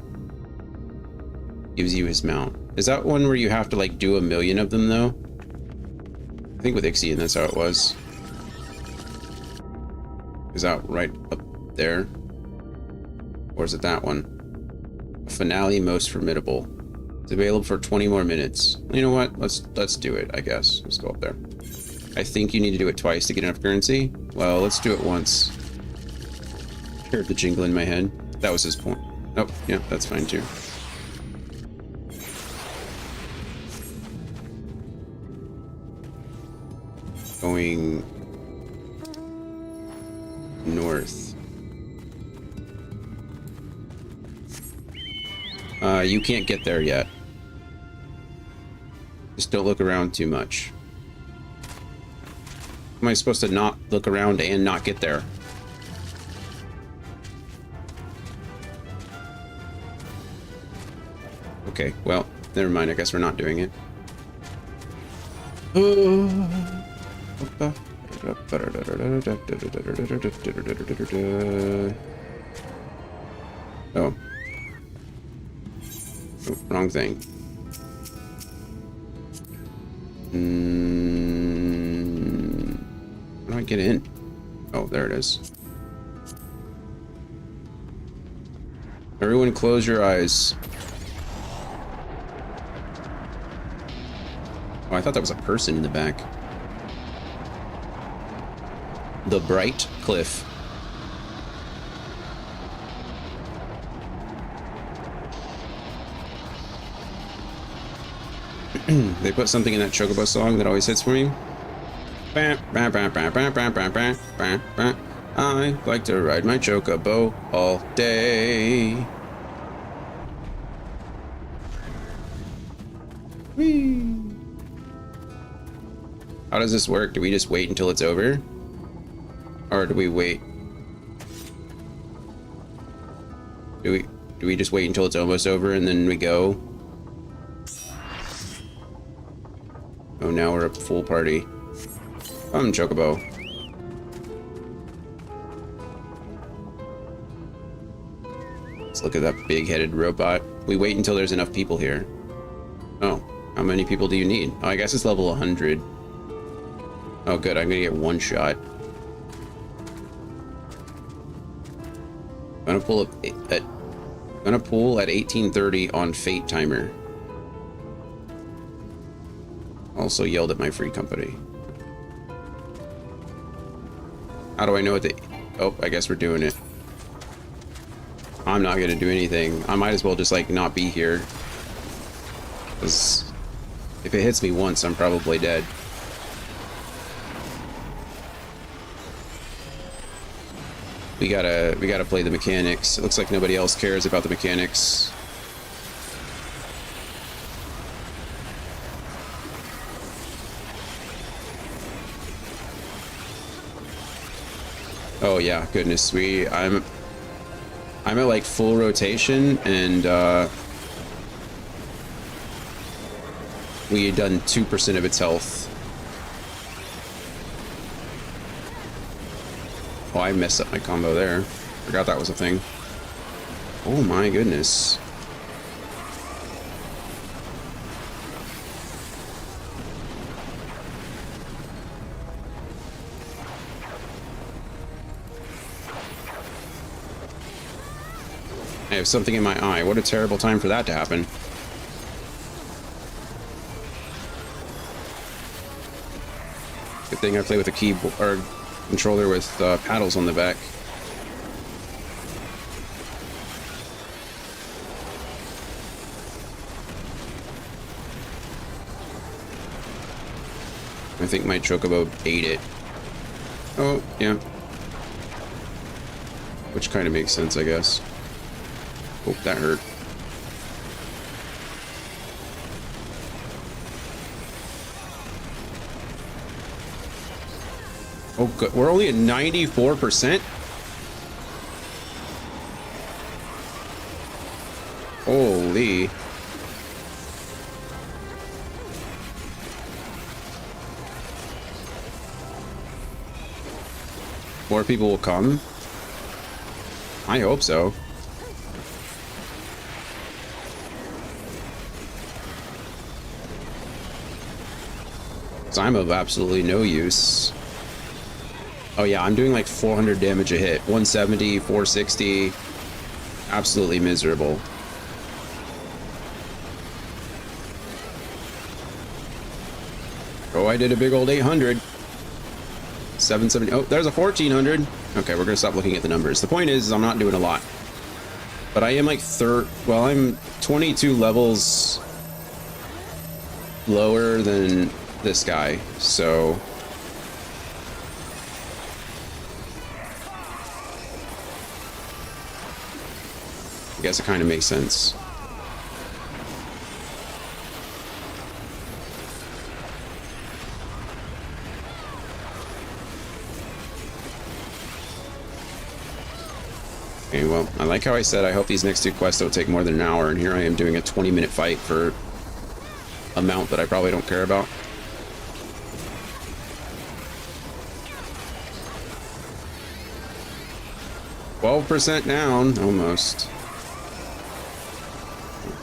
Gives you his mount. Is that one where you have to like do 1,000,000 of them though? I think with Ixion that's how it was. Is that right up there? Or is it that one? Finale Most Formidable. It's available for 20 more minutes. You know what? Let's do it, I guess. Let's go up there. I think you need to do it twice to get enough currency. Well, let's do it once. Heard the jingle in my head. That was his point. Oh, yeah, that's fine too. Going north. You can't get there yet. Just don't look around too much. Am I supposed to not look around and not get there? Okay, well, never mind. I guess we're not doing it. Oh. Oh, wrong thing. How do I get in? Oh, there it is. Everyone close your eyes. Oh, I thought that was a person in the back. The Bright Cliff. They put something in that Chocobo song that always hits for me. I like to ride my Chocobo all day. Whee. How does this work? Do we just wait until it's over? Or do we wait? Do we just wait until it's almost over and then we go? Oh, now we're a full party. Chocobo. Let's look at that big-headed robot. We wait until there's enough people here. Oh, how many people do you need? Oh, I guess it's level 100. Oh, good. I'm gonna get one shot. I'm gonna pull up at. I'm gonna pull at 1830 on Fate timer. Also yelled at my free company. How do I know what they... Oh, I guess we're doing it. I'm not gonna do anything. I might as well just, like, not be here. Because if it hits me once, I'm probably dead. We gotta play the mechanics. It looks like nobody else cares about the mechanics. Oh yeah, goodness, I'm at like full rotation, and we had done 2% of its health. Oh, I messed up my combo there. Forgot that was a thing. Oh my goodness. I have something in my eye. What a terrible time for that to happen. Good thing I play with a keyboard or controller with paddles on the back. I think my Chocobo ate it. Oh, yeah. Which kind of makes sense, I guess. Oh, that hurt. Oh, good. We're only at 94%? Holy. More people will come? I hope so. I'm of absolutely no use. Oh yeah, I'm doing like 400 damage a hit. 170, 460. Absolutely miserable. Oh, I did a big old 800. 770. Oh, there's a 1400. Okay, we're gonna stop looking at the numbers. The point is I'm not doing a lot. But I am like well, I'm 22 levels lower than this guy, so I guess it kind of makes sense. Okay, well, I like how I said I hope these next two quests don't take more than an hour, and here I am doing a 20-minute fight for a mount that I probably don't care about. 12% down, almost.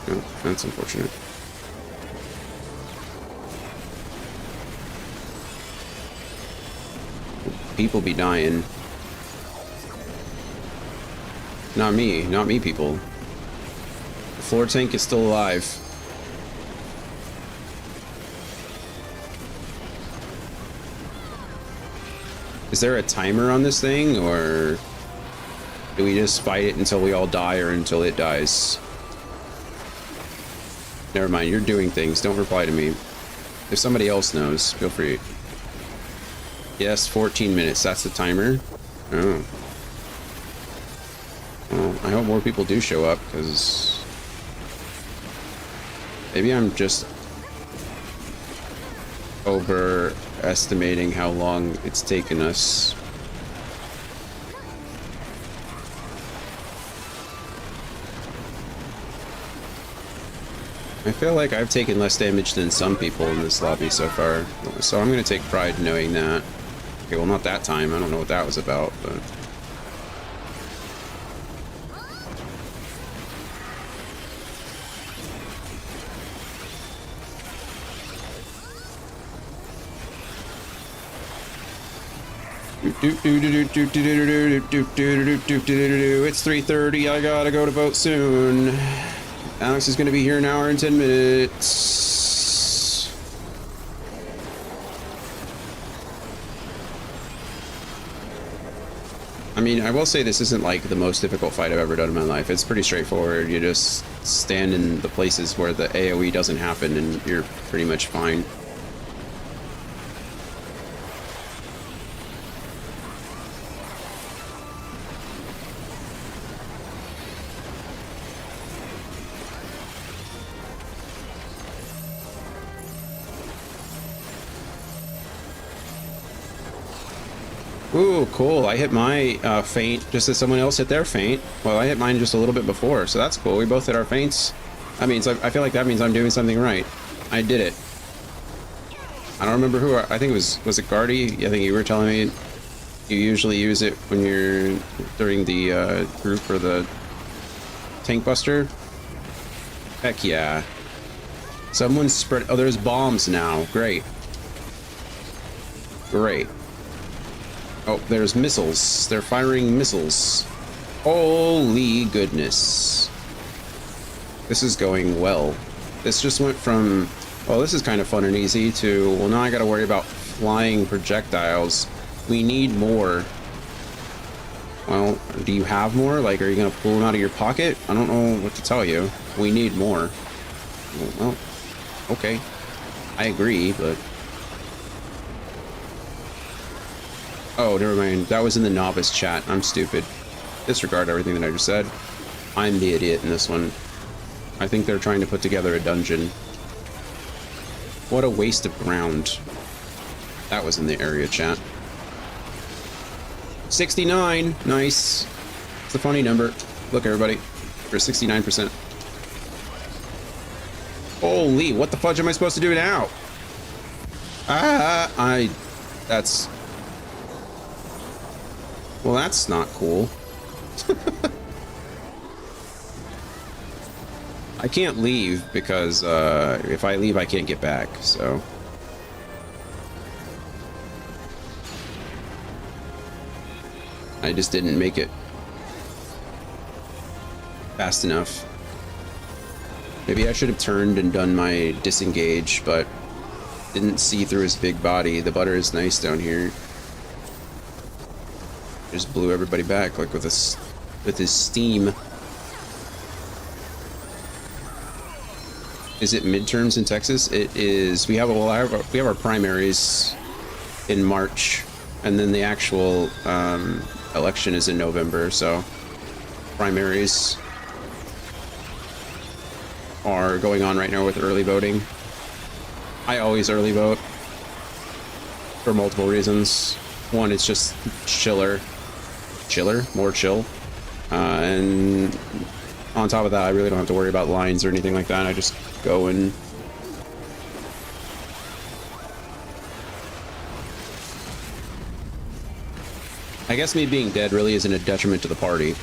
Oh, that's unfortunate. People be dying. Not me, not me, people. The floor tank is still alive. Is there a timer on this thing, or do we just fight it until we all die or until it dies? Never mind, you're doing things. Don't reply to me. If somebody else knows, feel free. Yes, 14 minutes. That's the timer. Oh. Well, I hope more people do show up, because maybe I'm just... overestimating how long it's taken us. I feel like I've taken less damage than some people in this lobby so far, so I'm gonna take pride knowing that. Okay, well, not that time. I don't know what that was about, but... It's 3:30. I gotta go to vote soon. Alex is gonna be here in an hour and 10 minutes. I mean, I will say this isn't like the most difficult fight I've ever done in my life. It's pretty straightforward. You just stand in the places where the AoE doesn't happen and you're pretty much fine. Ooh, cool. I hit my feint just as someone else hit their feint. Well, I hit mine just a little bit before, so that's cool. We both hit our feints. That means I feel like that means I'm doing something right. I did it. I don't remember who. I think it was it Guardy? I think you were telling me you usually use it when you're during the group or the tank buster. Heck yeah. Someone spread. Oh, there's bombs now. Great. Great. Oh, there's missiles. They're firing missiles. Holy goodness. This is going well. This just went from, well, this is kind of fun and easy to, well, now I gotta worry about flying projectiles. We need more. Well, do you have more? Like, are you gonna pull them out of your pocket? I don't know what to tell you. We need more. Well, okay. I agree, but... Oh, never mind. That was in the novice chat. I'm stupid. Disregard everything that I just said. I'm the idiot in this one. I think they're trying to put together a dungeon. What a waste of ground. That was in the area chat. 69. Nice. It's a funny number. Look, everybody. For 69%. Holy, what the fudge am I supposed to do now? That's... Well, that's not cool. I can't leave because if I leave, I can't get back, so... I just didn't make it fast enough. Maybe I should have turned and done my disengage, but didn't see through his big body. The butter is nice down here. Just blew everybody back like with his steam. Is it midterms in Texas? It is. We have our primaries in March, and then the actual election is in November. So primaries are going on right now with early voting. I always early vote for multiple reasons. One, it's just chiller, more chill, and on top of that, I really don't have to worry about lines or anything like that. I just go and I guess me being dead really isn't a detriment to the party.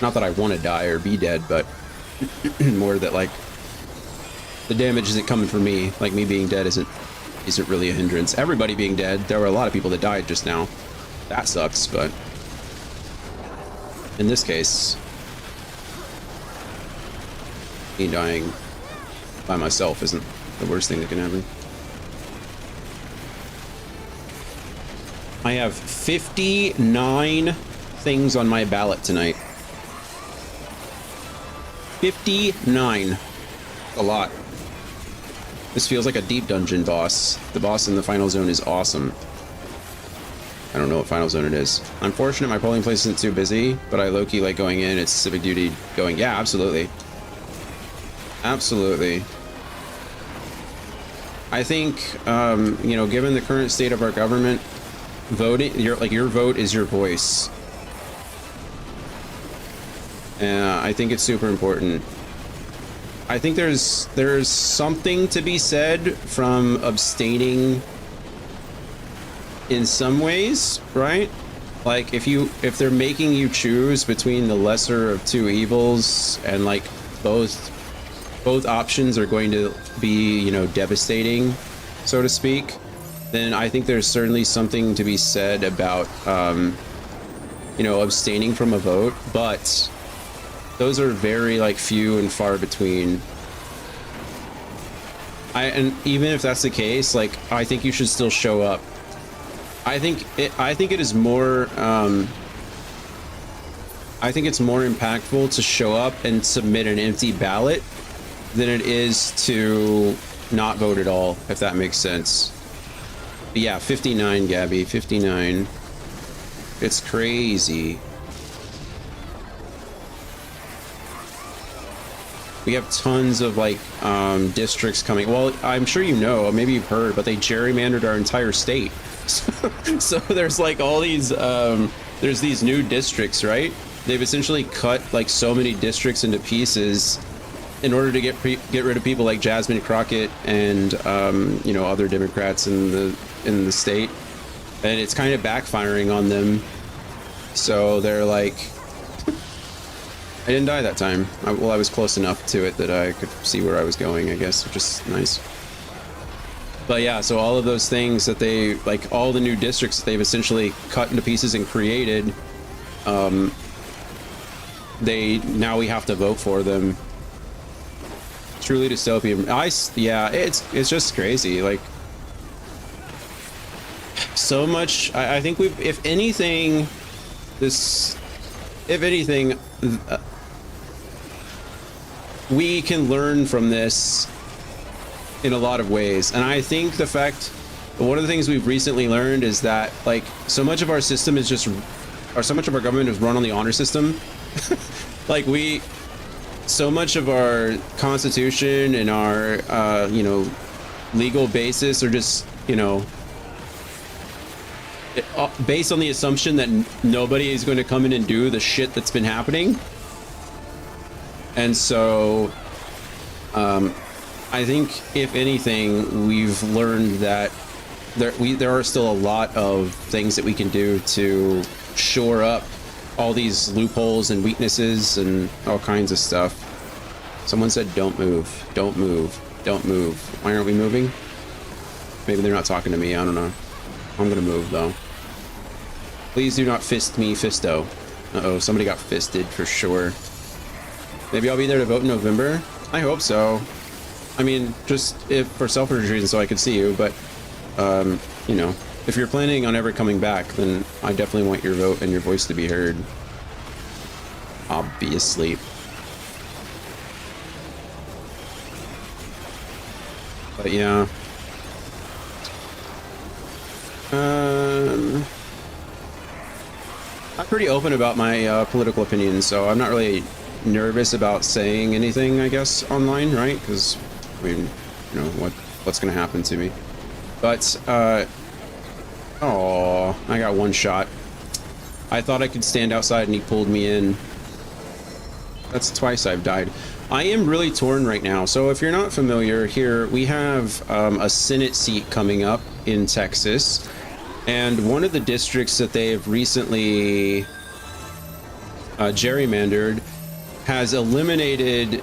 Not that I want to die or be dead, but more that like the damage isn't coming from me. Like me being dead isn't really a hindrance. Everybody being dead, there were a lot of people that died just now. That sucks, but in this case, me dying by myself isn't the worst thing that can happen. I have 59 things on my ballot tonight. 59. A lot. This feels like a deep dungeon boss. The boss in the final zone is awesome. I don't know what final zone it is. Unfortunate my polling place isn't too busy, but I low-key like going in. It's civic duty going. Yeah, absolutely. Absolutely. I think, you know, given the current state of our government, voting, your vote is your voice. I think it's super important. I think there's something to be said from abstaining in some ways, right? Like if they're making you choose between the lesser of two evils, and like both options are going to be, you know, devastating, so to speak, then I think there's certainly something to be said about you know, abstaining from a vote, but those are very like few and far between. And even if that's the case, like I think you should still show up. I think it is more I think it's more impactful to show up and submit an empty ballot than it is to not vote at all, if that makes sense. But yeah, 59, Gabby, 59. It's crazy. We have tons of like districts coming. Well, I'm sure you know, maybe you've heard, but they gerrymandered our entire state. So there's like all these there's these new districts, right? They've essentially cut like so many districts into pieces in order to get rid of people like Jasmine Crockett and you know, other Democrats in the state, and it's kind of backfiring on them. So they're like, I didn't die that time. Well, I was close enough to it that I could see where I was going, I guess, which is nice. But yeah, so all of those things that they, like all the new districts that they've essentially cut into pieces and created, now we have to vote for them. Truly dystopian. Yeah, it's just crazy. Like so much. I think we've, if anything, we can learn from this in a lot of ways. And I think the fact, one of the things we've recently learned is that like so much of our system is just, or so much of our government is run on the honor system. Like so much of our constitution and our you know, legal basis are just, you know, based on the assumption that nobody is going to come in and do the shit that's been happening. And so I think if anything, we've learned that there are still a lot of things that we can do to shore up all these loopholes and weaknesses and all kinds of stuff. Someone said, don't move, don't move, don't move. Why aren't we moving? Maybe they're not talking to me, I don't know. I'm gonna move though. Please do not fist me, fisto. Uh-oh, somebody got fisted for sure. Maybe I'll be there to vote in November? I hope so. I mean, just for selfish reasons so I could see you, but you know, if you're planning on ever coming back, then I definitely want your vote and your voice to be heard. Obviously. But yeah. I'm pretty open about my political opinions, so I'm not really nervous about saying anything, I guess, online, right? Because, I mean, you know, what's gonna happen to me? But, oh, I got one shot. I thought I could stand outside and he pulled me in. That's twice I've died. I am really torn right now. So if you're not familiar, here we have a Senate seat coming up in Texas. And one of the districts that they have recently gerrymandered has eliminated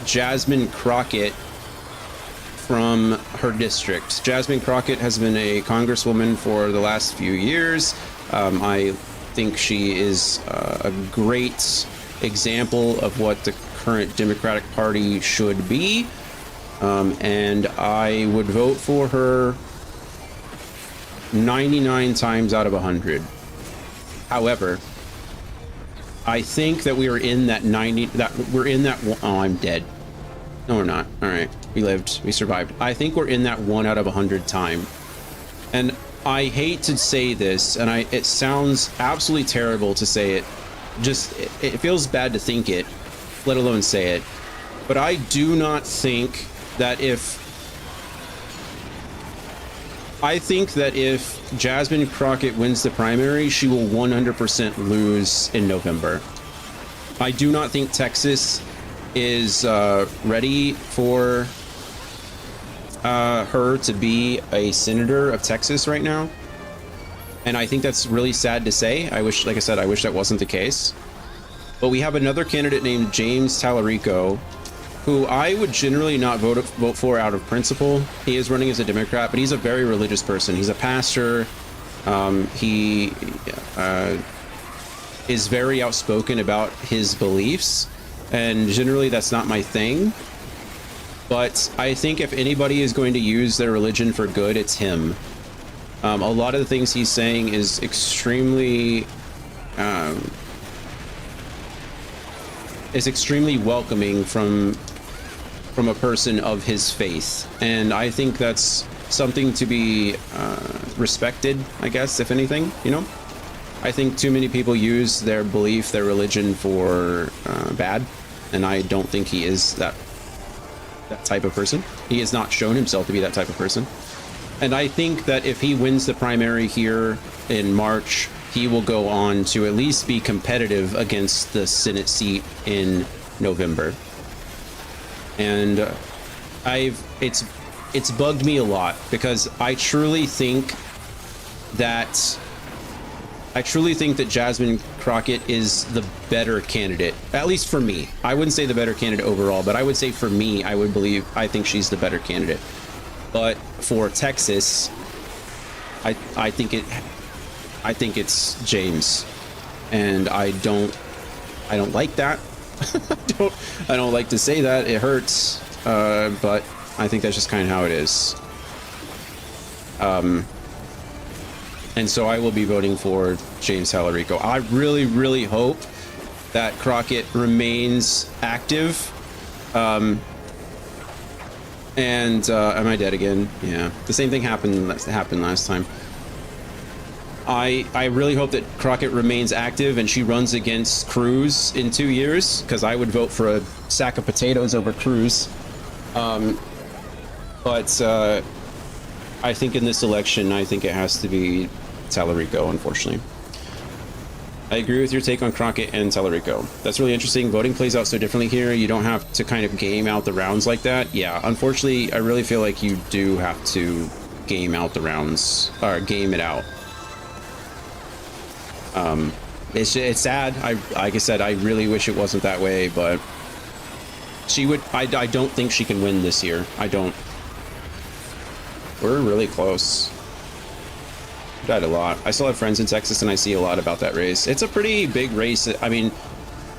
Jasmine Crockett from her district. Jasmine Crockett has been a congresswoman for the last few years. I think she is a great example of what the current Democratic Party should be. And I would vote for her 99 times out of 100. However, I think that we are in that oh, I'm dead. No, we're not. All right, we lived, we survived. I think we're in that 1 out of 100 time. And I hate to say this, and it sounds absolutely terrible to say it. Just, it feels bad to think it, let alone say it. But I do not think that if I think that if Jasmine Crockett wins the primary, she will 100% lose in November. I do not think Texas is ready for her to be a senator of Texas right now. And I think that's really sad to say. I wish, like I said, I wish that wasn't the case. But we have another candidate named James Tallarico, who I would generally not vote for out of principle. He is running as a Democrat, but he's a very religious person. He's a pastor. He is very outspoken about his beliefs, and generally that's not my thing. But I think if anybody is going to use their religion for good, it's him. A lot of the things he's saying is extremely welcoming from a person of his faith, and I think that's something to be respected, I guess, if anything, you know. I think too many people use their belief, their religion for bad, and I don't think he is that type of person. He has not shown himself to be that type of person. And I think that if he wins the primary here in March, he will go on to at least be competitive against the Senate seat in November. And it's bugged me a lot, because I truly think that Jasmine Crockett is the better candidate, at least for me. I wouldn't say the better candidate overall, but I would say for me, I think she's the better candidate. But for Texas, I think it's James, and I don't like that. I don't like to say that. It hurts, but I think that's just kind of how it is. And so I will be voting for James Tallarico. I really, really hope that Crockett remains active. And am I dead again? Yeah, the same thing happened last time. I really hope that Crockett remains active and she runs against Cruz in 2 years, because I would vote for a sack of potatoes over Cruz. But I think in this election, I think it has to be Tallarico, unfortunately. I agree with your take on Crockett and Tallarico. That's really interesting. Voting plays out so differently here. You don't have to kind of game out the rounds like that. Yeah, unfortunately, I really feel like you do have to game out the rounds, or game it out. It's sad. Like I said, I really wish it wasn't that way, but she would. I don't think she can win this year. I don't. We're really close. Died a lot. I still have friends in Texas, and I see a lot about that race. It's a pretty big race. I mean,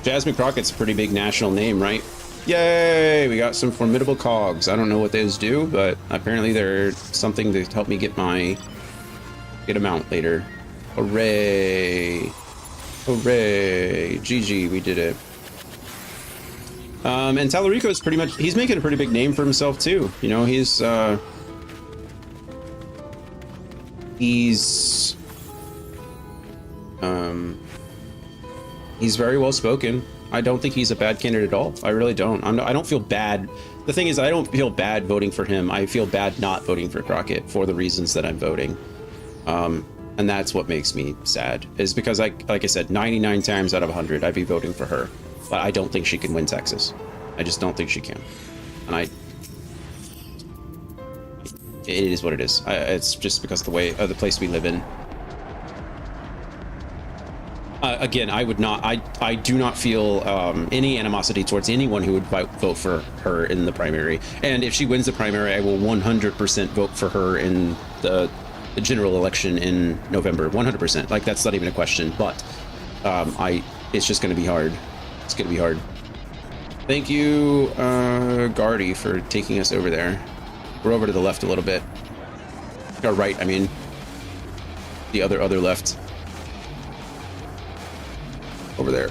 Jasmine Crockett's a pretty big national name, right? Yay! We got some formidable cogs. I don't know what those do, but apparently they're something to help me get a mount later. Hooray! Hooray! GG, we did it. And Tallarico is pretty much, he's making a pretty big name for himself too. You know, he's very well spoken. I don't think he's a bad candidate at all. I really don't. I don't feel bad. The thing is, I don't feel bad voting for him. I feel bad not voting for Crockett for the reasons that I'm voting. And that's what makes me sad, is because like I said, 99 times out of 100, I'd be voting for her. But I don't think she can win Texas. I just don't think she can. And it is what it is. It's just because of the way, the place we live in. Again, I would not. I do not feel any animosity towards anyone who would vote for her in the primary. And if she wins the primary, I will 100% vote for her in the general election in November. 100%. Like, that's not even a question. But it's just going to be hard. It's going to be hard. Thank you, Guardy, for taking us over there. We're over to the left a little bit. Or right, I mean. The other left. Over there.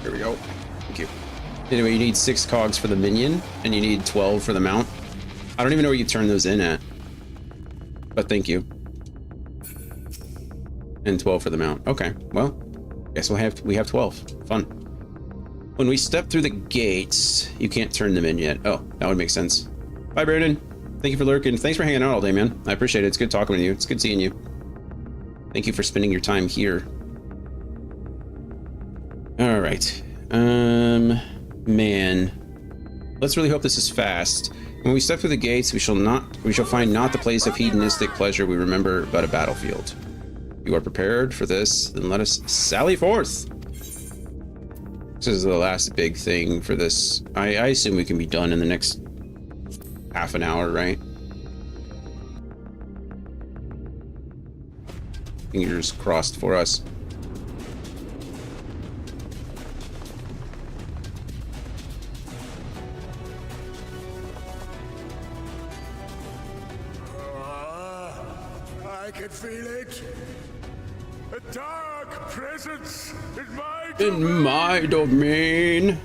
There we go. Thank you. Anyway, you need 6 cogs for the minion, and you need 12 for the mount. I don't even know where you turn those in at. But thank you. And 12 for the mount. Okay, well, guess we have 12. Fun. When we step through the gates, you can't turn them in yet. Oh, that would make sense. Bye, Brandon. Thank you for lurking. Thanks for hanging out all day, man. I appreciate it. It's good talking with you. It's good seeing you. Thank you for spending your time here. All right. Man. Let's really hope this is fast. When we step through the gates, we shall find not the place of hedonistic pleasure we remember, but a battlefield. You are prepared for this, then let us sally forth. This is the last big thing for this. I assume we can be done in the next half an hour, right? Fingers crossed for us. I can feel it. A dark presence in my domain.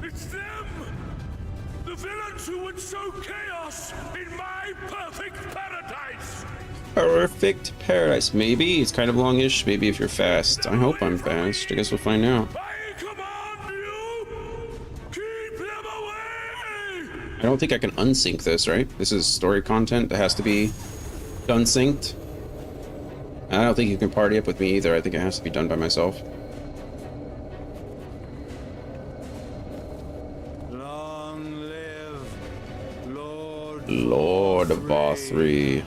It's them! The villains who would sow chaos in my perfect paradise! Perfect paradise. Maybe it's kind of longish. Maybe if you're fast. I hope I'm fast. I guess we'll find out. I don't think I can unsync this, right? This is story content that has to be done synced. I don't think you can party up with me either. I think it has to be done by myself. Long live Lord of Vothri.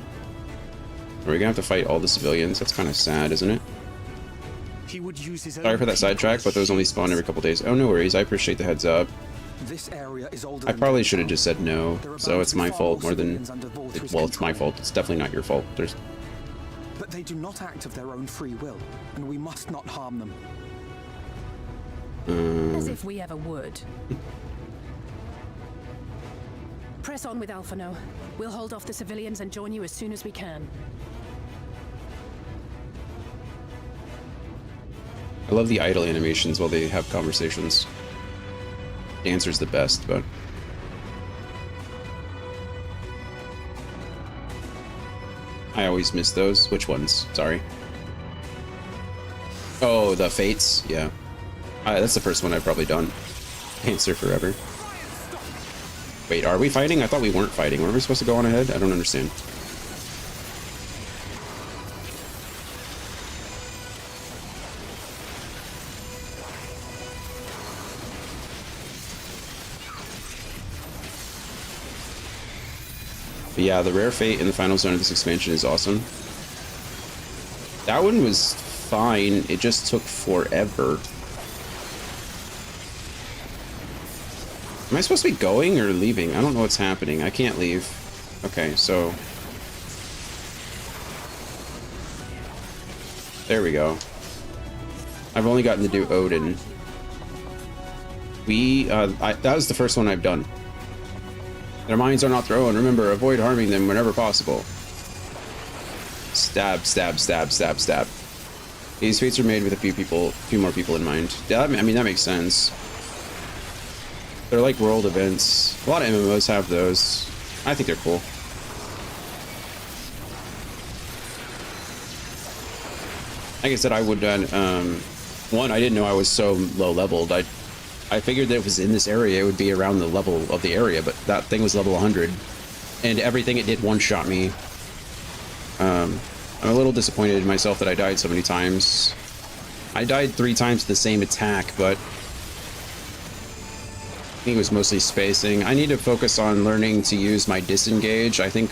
Are we gonna have to fight all the civilians? That's kind of sad, isn't it? He would use his Sorry for that sidetrack, but those only spawn every couple days. Oh, no worries. I appreciate the heads up. This area is older I probably should have just said no, so it's my fault more than... Well, it's my fault. It's definitely not your fault. But they do not act of their own free will, and we must not harm them. As if we ever would. Press on with Alphano. We'll hold off the civilians and join you as soon as we can. I love the idle animations while they have conversations. Dancer's the best, but... I always miss those. Which ones? Sorry. Oh, the Fates? Yeah. That's the first one I've probably done. Dancer forever. Wait, are we fighting? I thought we weren't fighting. Were we supposed to go on ahead? I don't understand. But yeah, the rare fate in the final zone of this expansion is awesome. That one was fine. It just took forever. Am I supposed to be going or leaving? I don't know what's happening. I can't leave. Okay, so... There we go. I've only gotten to do Odin. That was the first one I've done. Their minds are not thrown. Remember, avoid harming them whenever possible. Stab, stab, stab, stab, stab. These fates are made with a few more people in mind. Yeah, I mean, that makes sense. They're like world events. A lot of MMOs have those. I think they're cool. Like I said, I would, one, I didn't know I was so low leveled. I figured that it was in this area, it would be around the level of the area, but that thing was level 100. And everything it did one-shot me. I'm a little disappointed in myself that I died so many times. I died 3 times to the same attack, but... I think it was mostly spacing. I need to focus on learning to use my disengage. I think,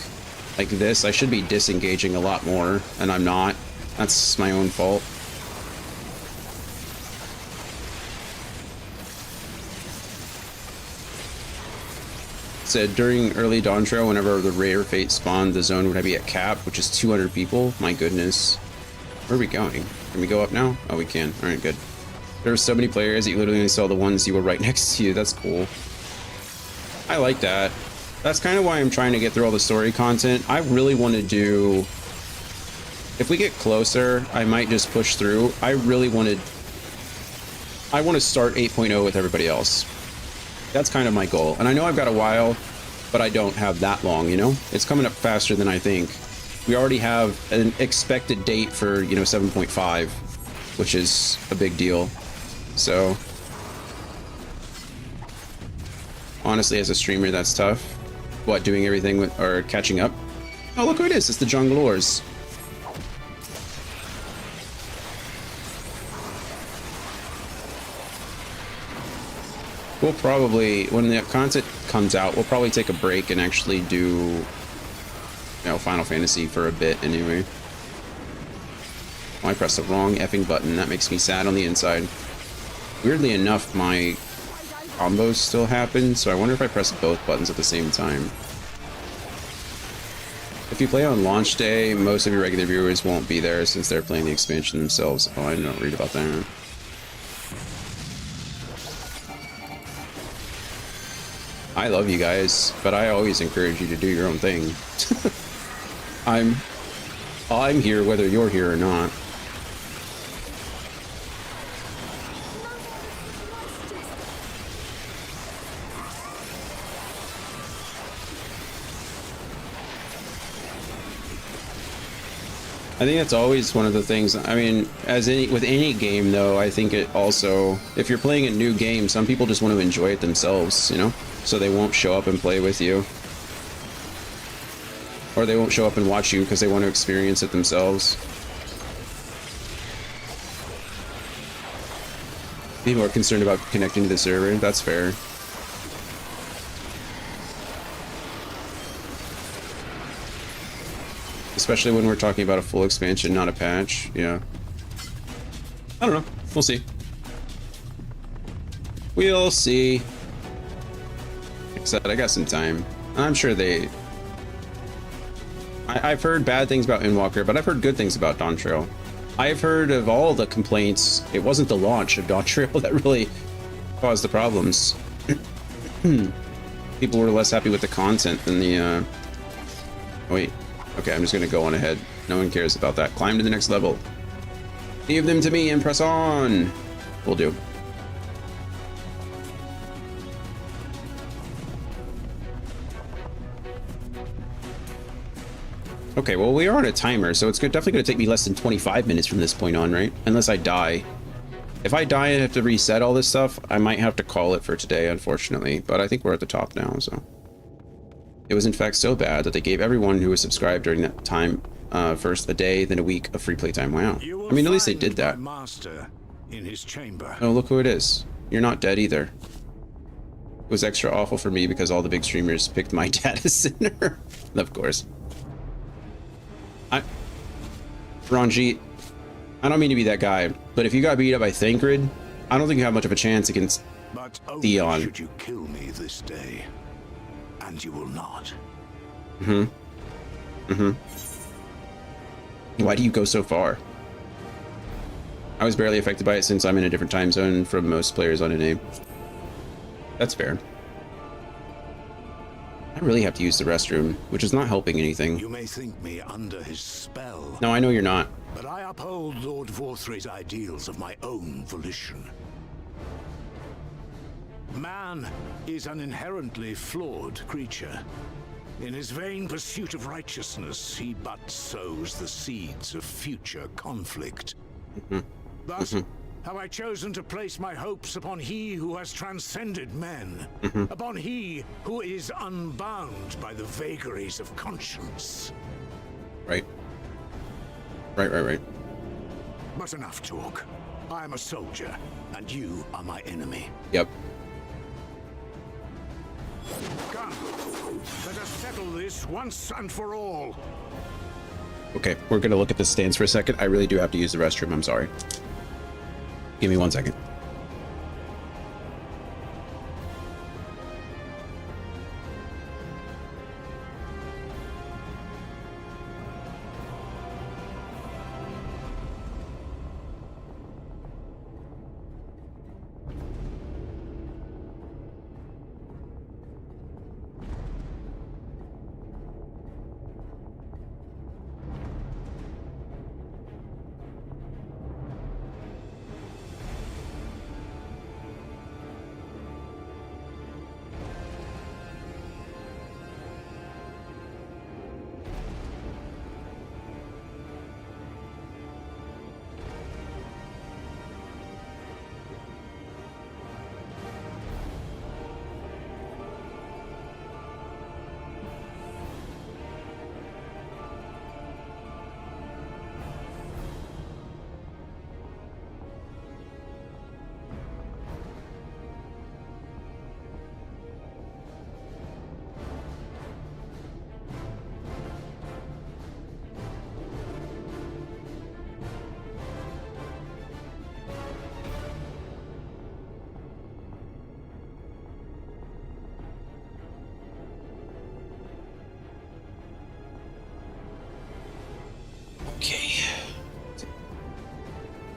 like this, I should be disengaging a lot more, and I'm not. That's my own fault. Said during early Dawn Trail, whenever the rare fate spawned, the zone would be at cap, which is 200 people. My goodness. Where are we going? Can we go up now? Oh, we can. All right, good. There were so many players that you literally only saw the ones you were right next to you. That's cool. I like that. That's kind of why I'm trying to get through all the story content. I really want to do... If we get closer, I might just push through. I want to start 8.0 with everybody else. That's kind of my goal. And I know I've got a while, but I don't have that long, you know? It's coming up faster than I think. We already have an expected date for, 7.5, which is a big deal. So... honestly, as a streamer, that's tough. What, doing everything with, or catching up? Oh, look who it is. It's the Junglors. We'll probably, when the content comes out, we'll probably take a break and actually do, you know, Final Fantasy for a bit anyway. Oh, I pressed the wrong effing button. That makes me sad on the inside. Weirdly enough, my combos still happen, so I wonder if I press both buttons at the same time. If you play on launch day, most of your regular viewers won't be there since they're playing the expansion themselves. Oh, I didn't read about that. I love you guys, but I always encourage you to do your own thing. I'm here whether you're here or not. I think that's always one of the things. I mean, with any game though, I think it also, if you're playing a new game, some people just want to enjoy it themselves, you know? So they won't show up and play with you. Or they won't show up and watch you because they want to experience it themselves. People are concerned about connecting to the server. That's fair. Especially when we're talking about a full expansion, not a patch. Yeah. I don't know. We'll see. We'll see. Like I said, I got some time. I'm sure they... I've heard bad things about Endwalker, but I've heard good things about Dawn Trail. I've heard of all the complaints. It wasn't the launch of Dawn Trail that really caused the problems. People were less happy with the content than the... Oh, wait. Okay, I'm just gonna go on ahead. No one cares about that. Climb to the next level. Leave them to me and press on. Will do. Okay, well, we are on a timer, so it's definitely going to take me less than 25 minutes from this point on, right? Unless I die. If I die and have to reset all this stuff, I might have to call it for today, unfortunately. But I think we're at the top now, so... It was in fact so bad that they gave everyone who was subscribed during that time first a day, then a week of free playtime. Wow. I mean, at least they did that. Master in his chamber. Oh, look who it is. You're not dead either. It was extra awful for me because all the big streamers picked my dad as sinner. Of course. Ranjit, I don't mean to be that guy, but if you got beat up by Thancred, I don't think you have much of a chance against Theon. Should you kill me this day? And you will not. Why do you go so far? I was barely affected by it since I'm in a different time zone from most players on NA. That's fair. I really have to use the restroom, which is not helping anything. You may think me under his spell. No, I know you're not. But I uphold Lord Vorthry's ideals of my own volition. Man is an inherently flawed creature. In his vain pursuit of righteousness, he but sows the seeds of future conflict. Thus, have I chosen to place my hopes upon he who has transcended men, upon he who is unbound by the vagaries of conscience. Right. Right. But enough talk. I am a soldier, and you are my enemy. Yep. Come, let us settle this once and for all. Okay, we're gonna look at this stance for a second. I really do have to use the restroom, I'm sorry. Give me 1 second.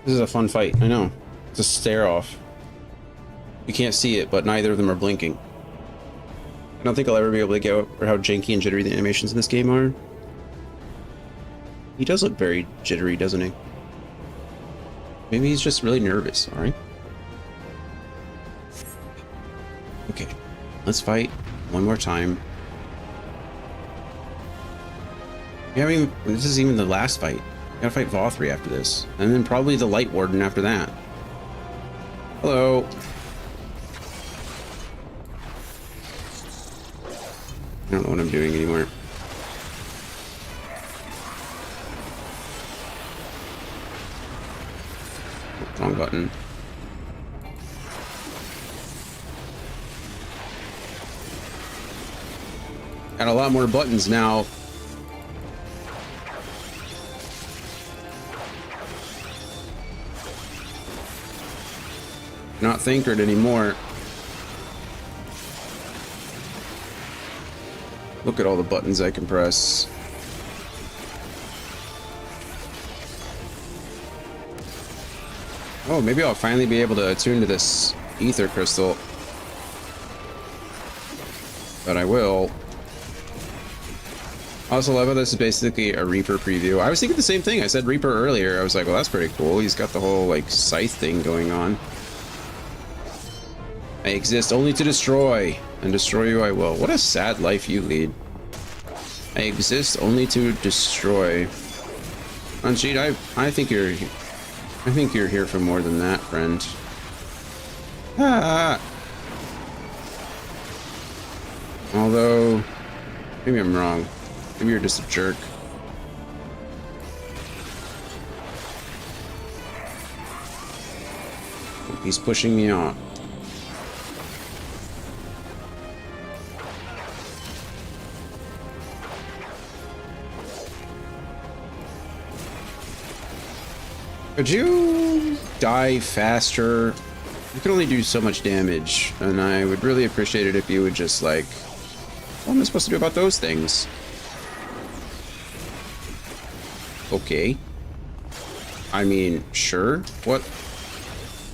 This is a fun fight. I know. It's a stare off. You can't see it, but neither of them are blinking. I don't think I'll ever be able to get over how janky and jittery the animations in this game are. He does look very jittery, doesn't he? Maybe he's just really nervous, alright? Okay, let's fight one more time. Yeah, I mean, this is even the last fight. Gotta fight Vothri after this. And then probably the Light Warden after that. Hello. I don't know what I'm doing anymore. Wrong button. Got a lot more buttons now. Not Thancred anymore. Look at all the buttons I can press. Oh, maybe I'll finally be able to attune to this ether crystal. But I will. I also love how this is basically a Reaper preview. I was thinking the same thing. I said Reaper earlier. I was like, well, that's pretty cool. He's got the whole, like, scythe thing going on. I exist only to destroy, and destroy you I will. What a sad life you lead. I exist only to destroy. Anjit, I think you're here for more than that, friend. Ah. Although, maybe I'm wrong. Maybe you're just a jerk. He's pushing me off. Could you die faster? You can only do so much damage, and I would really appreciate it if you would just, like, what am I supposed to do about those things? Okay. I mean, sure. What?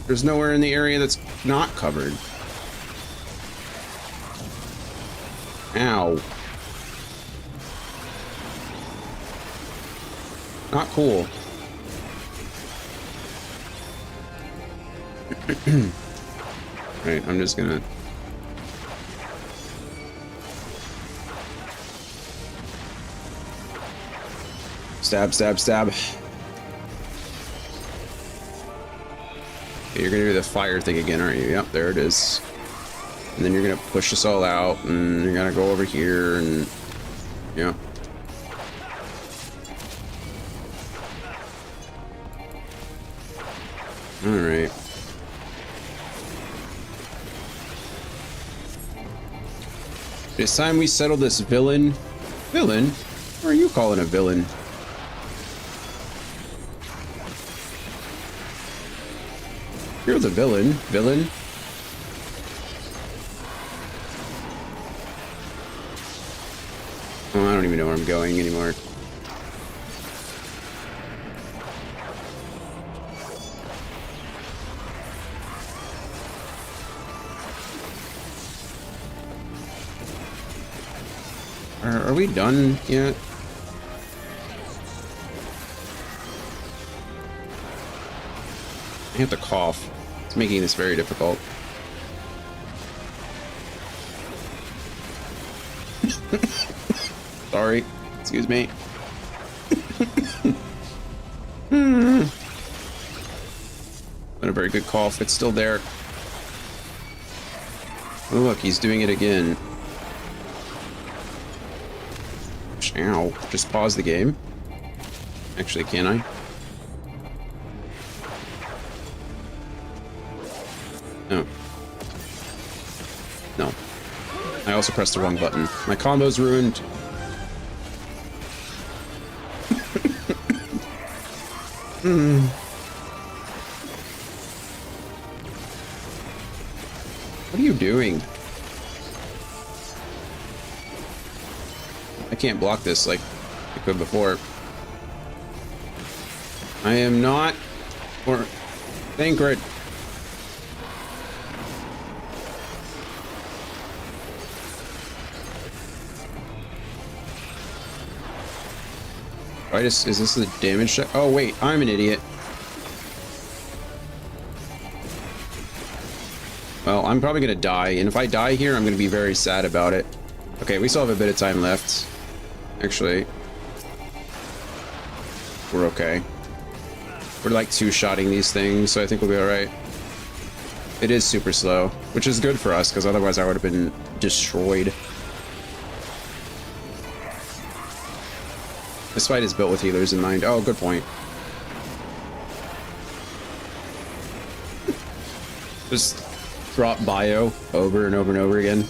There's nowhere in the area that's not covered. Ow. Not cool. Right, I'm just gonna... Stab, stab, stab. Okay, you're gonna do the fire thing again, aren't you? Yep, there it is. And then you're gonna push us all out, and you're gonna go over here, and... Yeah. Alright. It's time we settle this villain. Villain? What are you calling a villain? You're the villain, villain. Oh, I don't even know where I'm going anymore. Are we done yet? I have to cough. It's making this very difficult. Sorry. Excuse me. Not a very good cough. It's still there. Oh, look, he's doing it again. Ow. Just pause the game. Actually, can I? No. No. I also pressed the wrong button. My combo's ruined. What are you doing? I can't block this like I could before. I am not... Or Thancred. Is this the damage check? Oh wait, I'm an idiot. Well, I'm probably gonna die, and if I die here, I'm gonna be very sad about it. Okay, we still have a bit of time left. Actually, we're okay. We're like two-shotting these things, so I think we'll be alright. It is super slow, which is good for us, because otherwise I would have been destroyed. This fight is built with healers in mind. Oh, good point. Just drop bio over and over and over again.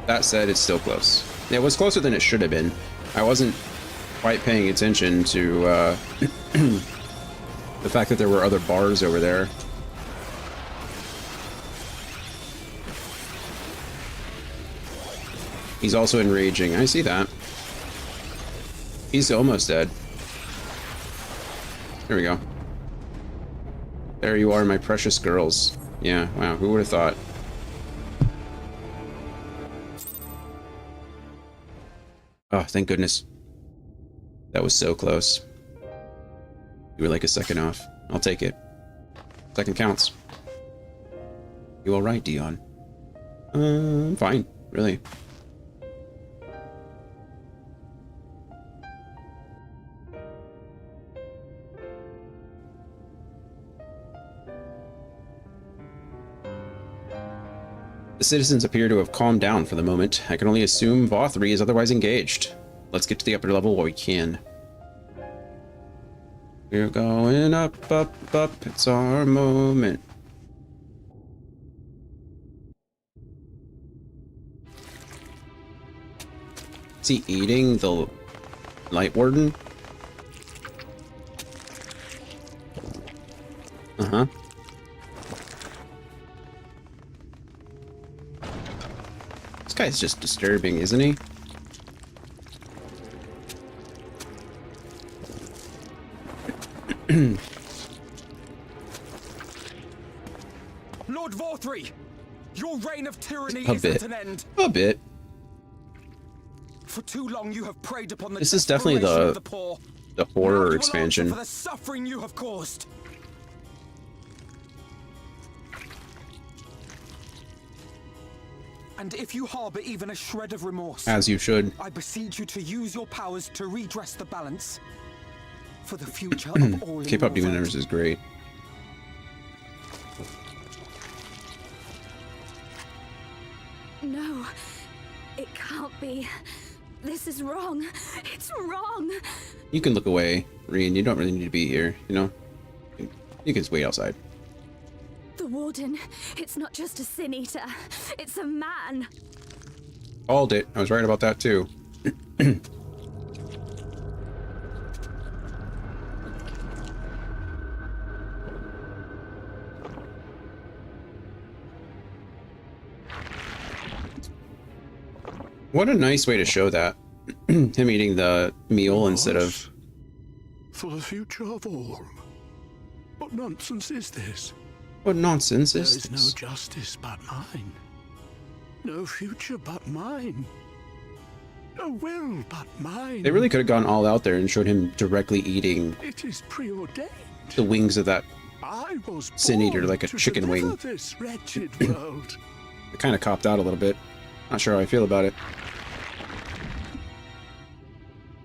That said, it's still close. It was closer than it should have been. I wasn't quite paying attention to the fact that there were other bars over there. He's also enraging. I see that. He's almost dead. There we go. There you are, my precious girls. Yeah, wow, who would have thought? Oh, thank goodness. That was so close. You were like a second off. I'll take it. Second counts. You alright, Dion? I'm fine, really. The citizens appear to have calmed down for the moment. I can only assume Vothri is otherwise engaged. Let's get to the upper level while we can. We're going up, up, up. It's our moment. Is he eating the Light Warden? Uh-huh. This guy's just disturbing, isn't he? Lord Vothri, your reign of tyranny A is bit. at an end. A bit. For too long you have preyed upon the This is definitely desperation of the poor. horror Now you will expansion. answer for the suffering you have caused. And if you harbor even a shred of remorse, As you should. I beseech you to use your powers to redress the balance for the future of all. K-pop Demon Hunters is great. No, it can't be. This is wrong. It's wrong. You can look away, Rian. You don't really need to be here, you know? You can just wait outside. The Warden, it's not just a Sin Eater. It's a man. Called it. I was right about that too. What a nice way to show that. Him eating the meal instead of... For the future of all. What nonsense is this? What nonsense is this? There is no justice but mine. No future but mine. No will but mine. They really could have gone all out there and showed him directly eating It is preordained. the wings of that I was Sin Eater, like a to chicken deliver wing. this wretched world. I kind of copped out a little bit. Not sure how I feel about it.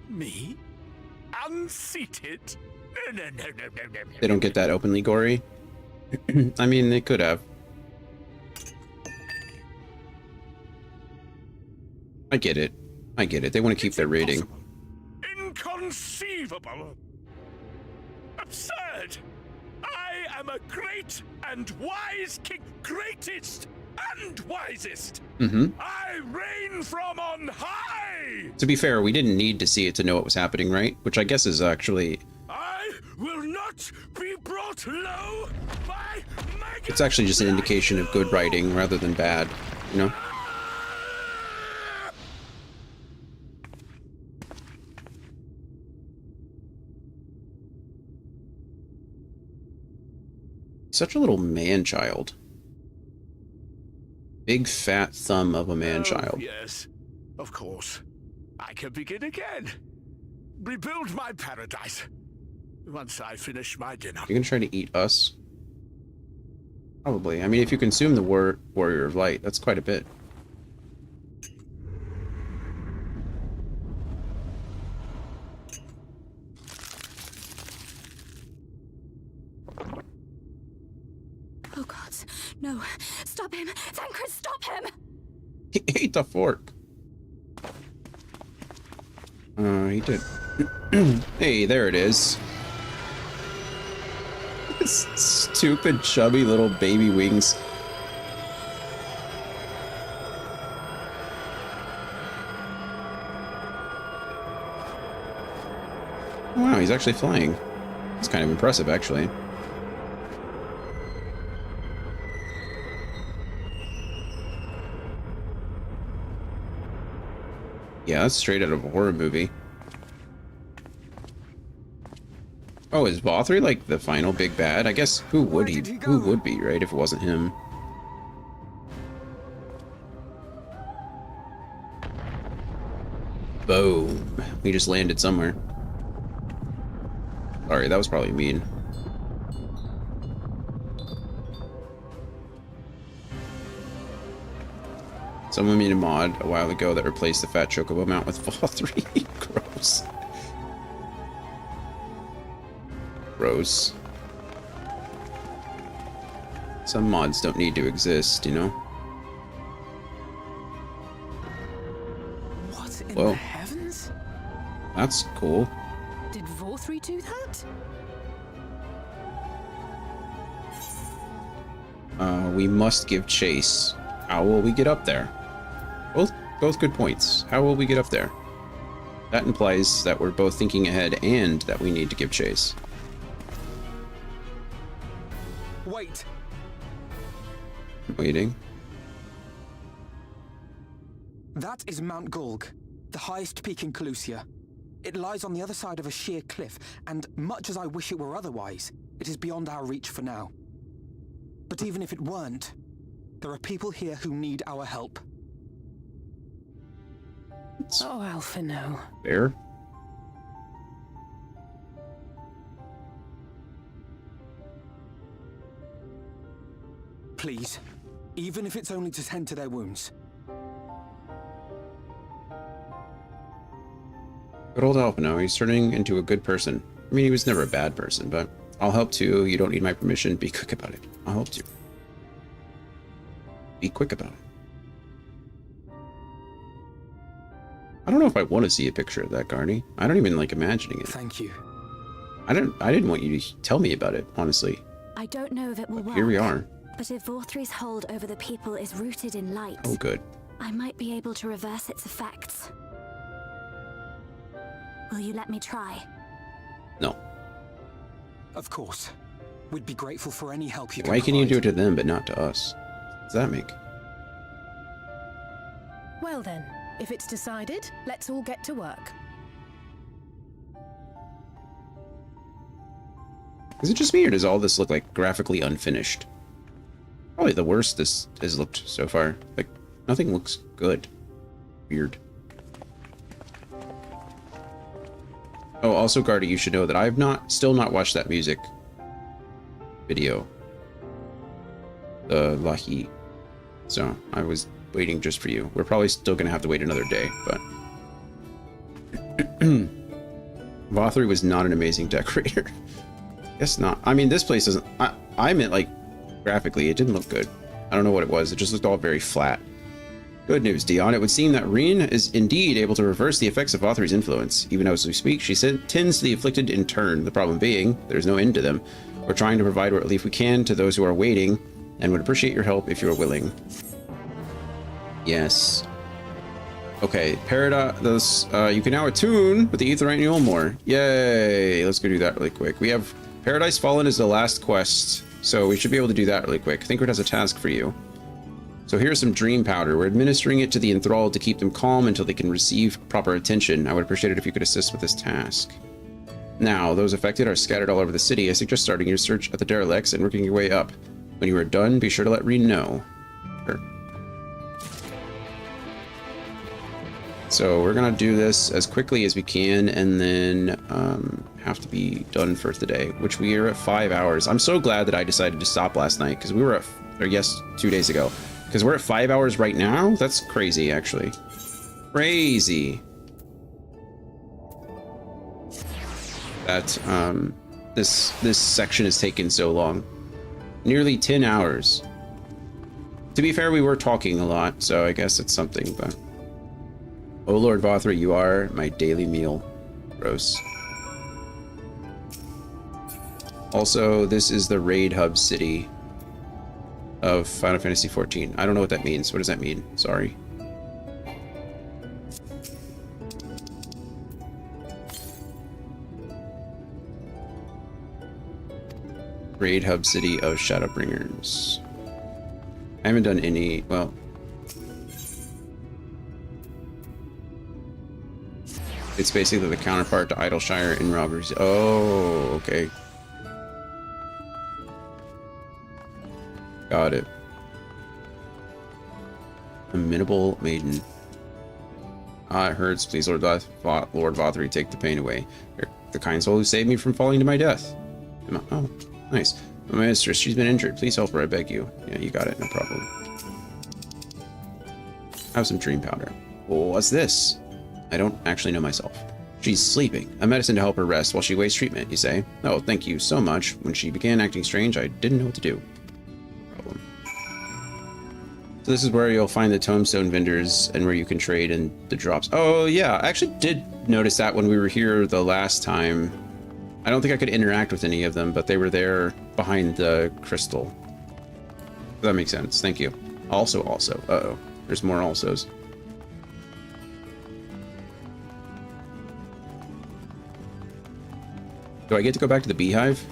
Me? Unseated? No. They don't get that openly gory. I mean, they could have. I get it. I get it. They want to keep their rating. Inconceivable. Absurd. I am a great and wise king. Greatest and wisest. I reign from on high. To be fair, we didn't need to see it to know what was happening, right? Which I guess is actually... I will not be brought low by It's actually just an indication of good writing rather than bad, you know? such a little man-child. Big fat thumb of a man-child. Yes, of course. I can begin again. Rebuild my paradise. Once I finish my dinner. You're gonna try to eat us? Probably. I mean, if you consume the Warrior of Light, that's quite a bit. Oh God, no. Stop him. Thancred, stop him. He ate the fork. He did. Hey, there it is. Stupid, chubby little baby wings. Wow, he's actually flying. It's kind of impressive, actually. Yeah, that's straight out of a horror movie. Oh, is Vothri like the final big bad? I guess who would be, right, if it wasn't him? Boom. We just landed somewhere. Sorry, that was probably mean. Someone made a mod a while ago that replaced the fat chocobo mount with Vothri. Gross. Gross. Some mods don't need to exist, you know? What in Whoa. the heavens? That's cool. Did Vothri do that? We must give chase. How will we get up there? Both good points. How will we get up there? That implies that we're both thinking ahead and that we need to give chase. Wait. Waiting. That is Mount Golg, the highest peak in Calusia. It lies on the other side of a sheer cliff, and much as I wish it were otherwise, it is beyond our reach for now. But even if it weren't, there are people here who need our help. Oh, Alphino. Fair. Please, even if it's only to tend to their wounds. Good old Alphino, he's turning into a good person. I mean, he was never a bad person, but I'll help too. You don't need my permission. Be quick about it. I'll help too. Be quick about it. I don't know if I want to see a picture of that, Garny. I don't even like imagining it. Thank you. I didn't want you to tell me about it, honestly. I don't know if it will work. Here we are. But if Vothri's hold over the people is rooted in light, Oh, good. I might be able to reverse its effects. Will you let me try? No. Of course. We'd be grateful for any help you can Why can you provide. do it to them but not to us? What does that make? Well then, if it's decided, let's all get to work. Is it just me or does all this look like graphically unfinished? Probably the worst this has looked so far. Like, nothing looks good. Weird. Oh, also, Gardy, you should know that I've still not watched that music video. The Lahi. So, I was waiting just for you. We're probably still gonna have to wait another day, but... Vothri was not an amazing decorator. Guess not. I mean, this place doesn't... I meant, like, graphically, it didn't look good. I don't know what it was. It just looked all very flat. Good news, Dion. It would seem that Reen is indeed able to reverse the effects of Vothri's influence. Even as we speak, she tends to the afflicted in turn. The problem being, there's no end to them. We're trying to provide what relief we can to those who are waiting, and would appreciate your help if you are willing. Yes. Okay, Paradise, you can now attune with the Aetheryte Ulmore. Yay! Let's go do that really quick. We have Paradise Fallen is the last quest, so we should be able to do that really quick. Thancred has a task for you. So here's some dream powder. We're administering it to the enthralled to keep them calm until they can receive proper attention. I would appreciate it if you could assist with this task. Now, those affected are scattered all over the city. I suggest starting your search at the derelicts and working your way up. When you are done, be sure to let Reen know. Sure. So we're gonna do this as quickly as we can, and then have to be done for today, which we are at 5 hours. I'm so glad that I decided to stop last night, because we were at, or yes, 2 days ago, because we're at 5 hours right now. That's crazy, actually. Crazy. That this section has taken so long. Nearly 10 hours. To be fair, we were talking a lot, so I guess it's something, but... Oh Lord Vothra, you are my daily meal. Gross. Also, this is the raid hub city of Final Fantasy XIV. I don't know what that means. What does that mean? Sorry. Raid hub city of Shadowbringers. I haven't done any, well... It's basically the counterpart to Idleshire in Roggers. Oh, okay. Got it. Amenable maiden. Ah, it hurts. Please, Lord Vothry, take the pain away. You're the kind soul who saved me from falling to my death. Oh, nice. My mistress, she's been injured. Please help her, I beg you. Yeah, you got it. No problem. Have some dream powder. What's this? I don't actually know myself. She's sleeping. A medicine to help her rest while she waits treatment, you say? Oh, thank you so much. When she began acting strange, I didn't know what to do. No problem. So this is where you'll find the tombstone vendors and where you can trade in the drops. Oh, yeah. I actually did notice that when we were here the last time. I don't think I could interact with any of them, but they were there behind the crystal. That makes sense. Thank you. Also. Uh-oh. There's more alsos. Do I get to go back to the beehive?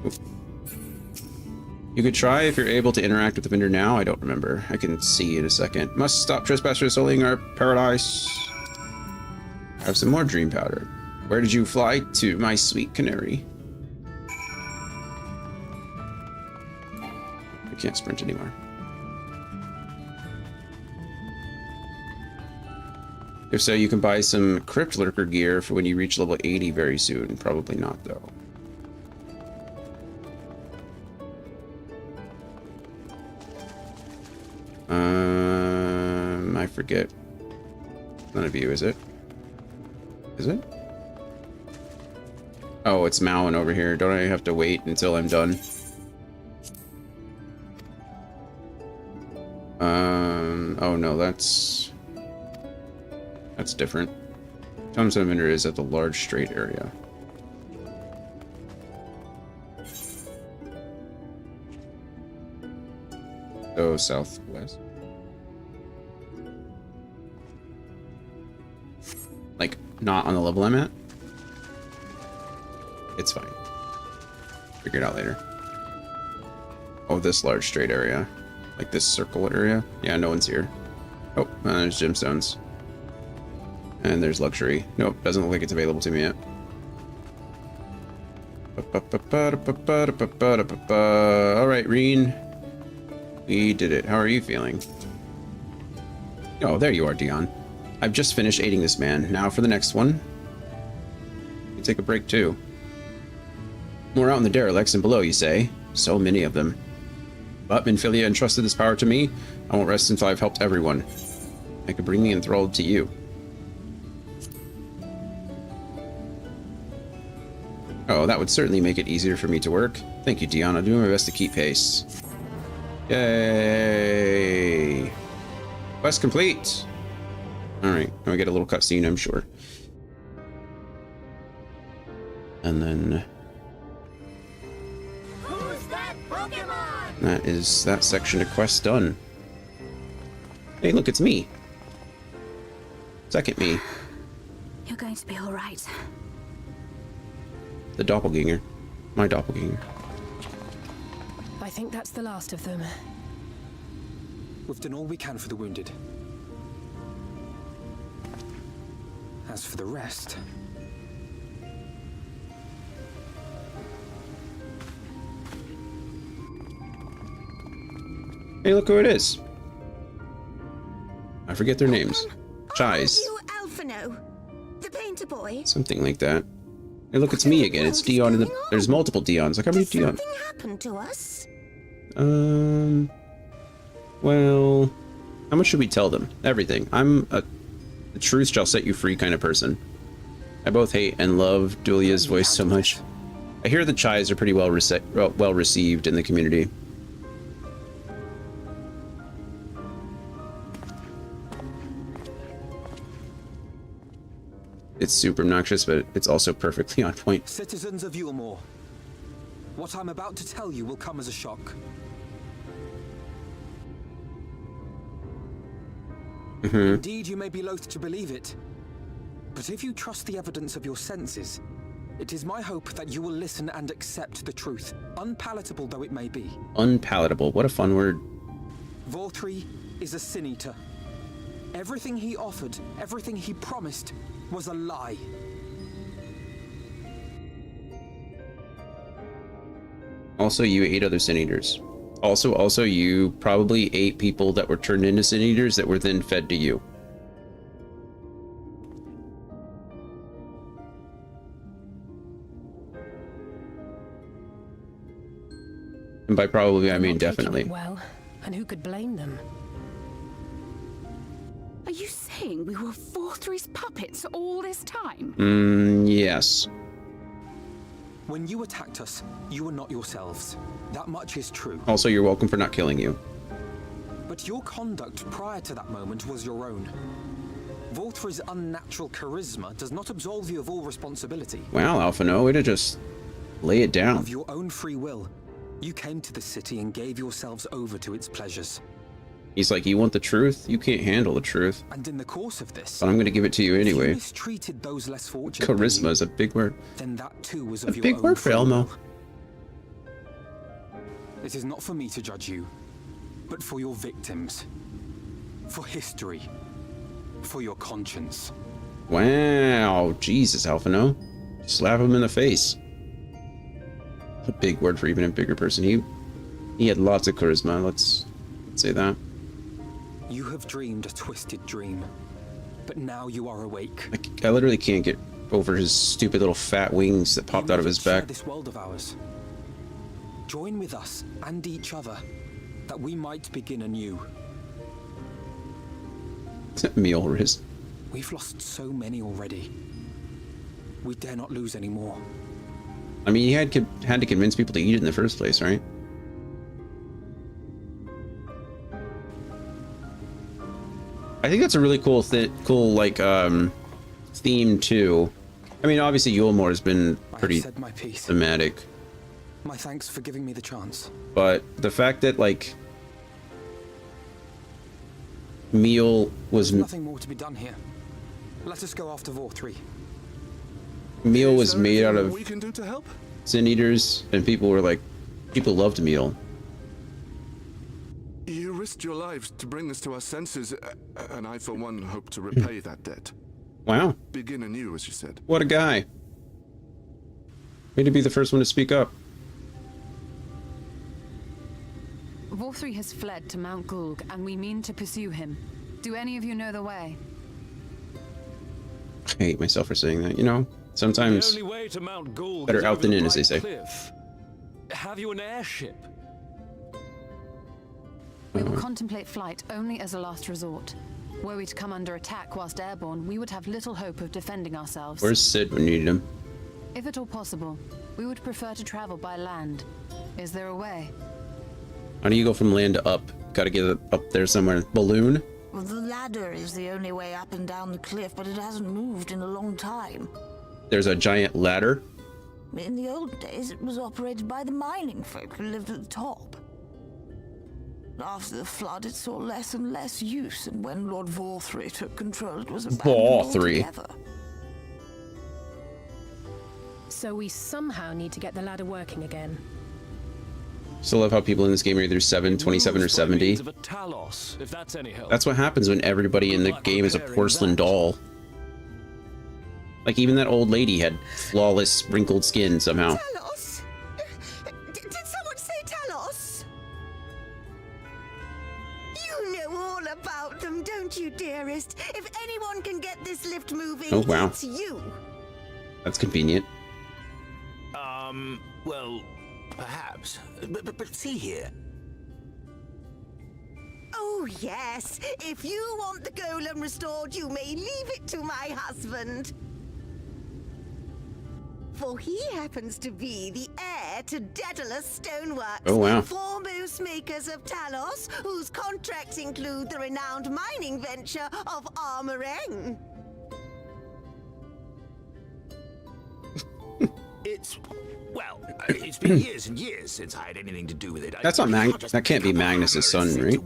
Oop. You could try if you're able to interact with the vendor now. I don't remember. I can see in a second. Must stop trespassers sullying our paradise. Have some more dream powder. Where did you fly to, my sweet canary? I can't sprint anymore. If so, you can buy some Crypt Lurker gear for when you reach level 80 very soon. Probably not, though. I forget. None of you, is it? Is it? Oh, it's Mowen over here. Don't I have to wait until I'm done? Oh no, that's different. Tombstone vendor is at the large straight area. Go southwest. Like, not on the level I'm at? It's fine. Figure it out later. Oh, this large straight area. Like this circle area? Yeah, no one's here. Oh, there's gemstones. And there's luxury. Nope, doesn't look like it's available to me yet. Alright, Reen. We did it. How are you feeling? Oh, there you are, Dion. I've just finished aiding this man. Now for the next one. You take a break too. More out in the derelicts and below, you say? So many of them. But Minfilia entrusted this power to me. I won't rest until I've helped everyone. I could bring me enthralled to you. Oh, that would certainly make it easier for me to work. Thank you, Dion. I'll do my best to keep pace. Yay! Quest complete! Alright, now we get a little cutscene, I'm sure. And then... Who's that Pokemon? that is that section of quest done. Hey, look, it's me. Second me. You're going to be all right. The doppelganger. My doppelganger. I think that's the last of them. We've done all we can for the wounded. As for the rest... Hey, look who it is. I forget their names. Chais. You, Alphino, the painter boy. Something like that. Hey, look, it's me again. It's Dion. There's multiple Dions. Like, how many Dion? Something happened to us. Well, how much should we tell them? Everything. I'm a the truth shall set you free kind of person. I both hate and love Dulia's voice so much. I hear the Chais are pretty well received in the community. It's super obnoxious, but it's also perfectly on point. Citizens of Yulmore, what I'm about to tell you will come as a shock. Indeed, you may be loath to believe it, but if you trust the evidence of your senses, it is my hope that you will listen and accept the truth, unpalatable though it may be. Unpalatable, what a fun word. Vorthri is a sin eater. Everything he offered, everything he promised, was a lie. Also, you ate other sin eaters. Also, you probably ate people that were turned into sin eaters that were then fed to you. And by probably, I mean definitely. Well, and who could blame them? Are you saying we were Vorthri's puppets all this time? Yes. When you attacked us, you were not yourselves. That much is true. Also, you're welcome for not killing you. But your conduct prior to that moment was your own. Vorthri's unnatural charisma does not absolve you of all responsibility. Wow, Alphino, way to just lay it down. Of your own free will, you came to the city and gave yourselves over to its pleasures. He's like, you want the truth? You can't handle the truth. And in the course of this, but I'm going to give it to you anyway. If you mistreated those less fortunate, charisma is a big word. Then that too was a of your big own word for Elmo. It is not for me to judge you, but for your victims, for history, for your conscience. Wow, Jesus, Alphino. Slap him in the face. A big word for even a bigger person. He had lots of charisma. Let's say that. You have dreamed a twisted dream, but now you are awake. I literally can't get over his stupid little fat wings that popped out of his back. This world of ours. Join with us and each other, that we might begin anew. Meal Riz. We've lost so many already. We dare not lose any more. I mean, he had to convince people to eat it in the first place, right? I think that's a really cool theme too. I mean, obviously Yulmore has been pretty thematic. My thanks for giving me the chance. But the fact that like Meal was There's nothing more to be done here. Let us go after Vorthri. Meal was made out of we can do to help? sin eaters, and people loved Meal. You risked your lives to bring us to our senses, and I, for one, hope to repay that debt. Wow. Begin anew, as you said. What a guy. Way to be the first one to speak up. Vorthri has fled to Mount Gulg, and we mean to pursue him. Do any of you know the way? I hate myself for saying that, you know? Sometimes the only way to Mount Gulg better is out over than the in, as they say. cliff. Have you an airship? We will contemplate flight only as a last resort. Were we to come under attack whilst airborne, we would have little hope of defending ourselves. Where's Sid when you need him? If at all possible, we would prefer to travel by land. Is there a way? How do you go from land to up? Gotta get it up there somewhere. Balloon? Well, the ladder is the only way up and down the cliff, but it hasn't moved in a long time. There's a giant ladder? In the old days, it was operated by the mining folk who lived at the top. After the flood, it saw less and less use, and when Lord Vorthri took control, it was abandoned altogether. So we somehow need to get the ladder working again. Still love how people in this game are either 7, 27, or 70. Of a Talos, if that's any help. That's what happens when everybody in the game is a porcelain doll. Like, even that old lady had flawless, wrinkled skin somehow. Talos? Did someone say Talos? You know all about them, don't you, dearest? If anyone can get this lift moving, Oh, wow. it's you. That's convenient. Well, perhaps. But see here. Oh, yes. If you want the golem restored, you may leave it to my husband. For he happens to be the heir to Daedalus Stoneworks, Oh, wow. foremost makers of Talos, whose contracts include the renowned mining venture of Armoreng. It's been years and years since I had anything to do with it. That's not that can't be Magnus's son, right?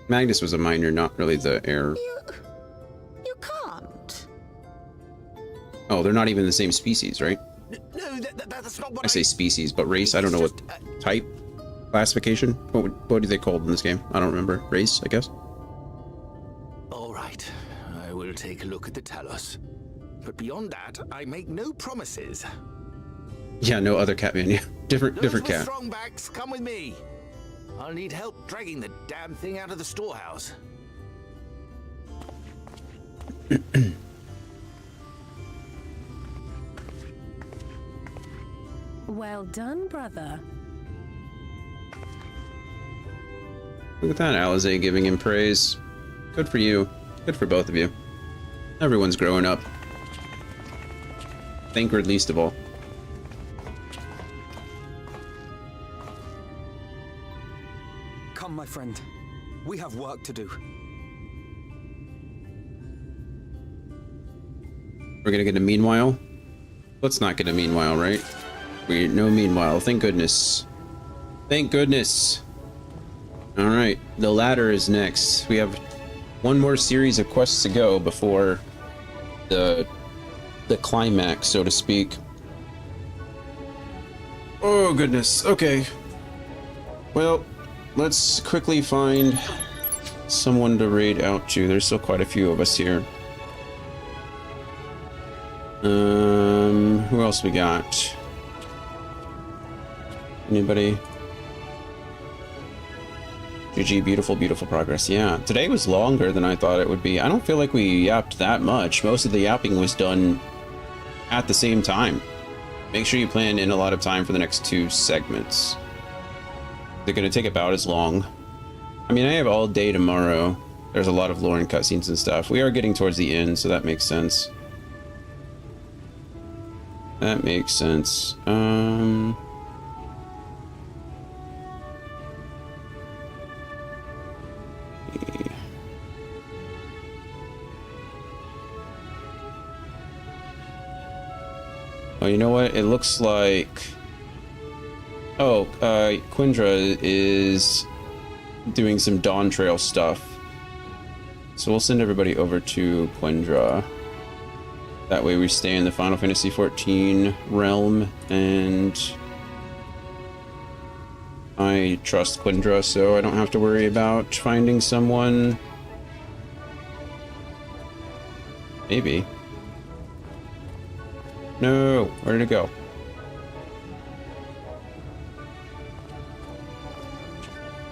Magnus was a miner, not really the heir. You can't. Oh, they're not even the same species, right? No, that's not what I say species, but race. I don't know what type, classification. What do they called in this game? I don't remember. Race, I guess. All right, I will take a look at the Talos. But beyond that, I make no promises. Yeah, no other cat man. Yeah, different cat. Strong backs, come with me. I'll need help dragging the damn thing out of the storehouse. Well done, brother. Look at that, Alize giving him praise. Good for you. Good for both of you. Everyone's growing up. Thancred least of all. Come, my friend. We have work to do. We're gonna get a meanwhile? Let's not get a meanwhile, right? No meanwhile. Thank goodness. Thank goodness. Alright, the ladder is next. We have one more series of quests to go before the climax, so to speak. Oh goodness. Okay. Well, let's quickly find someone to raid out to. There's still quite a few of us here. Who else we got? Anybody? GG, beautiful, beautiful progress. Yeah, today was longer than I thought it would be. I don't feel like we yapped that much. Most of the yapping was done at the same time. Make sure you plan in a lot of time for the next 2 segments. They're going to take about as long. I mean, I have all day tomorrow. There's a lot of lore and cutscenes and stuff. We are getting towards the end, so that makes sense. That makes sense. Oh, you know what? It looks like... Oh, Quindra is doing some Dawn Trail stuff. So we'll send everybody over to Quindra. That way we stay in the Final Fantasy XIV realm, and I trust Quindra, so I don't have to worry about finding someone. Maybe. No, where did it go?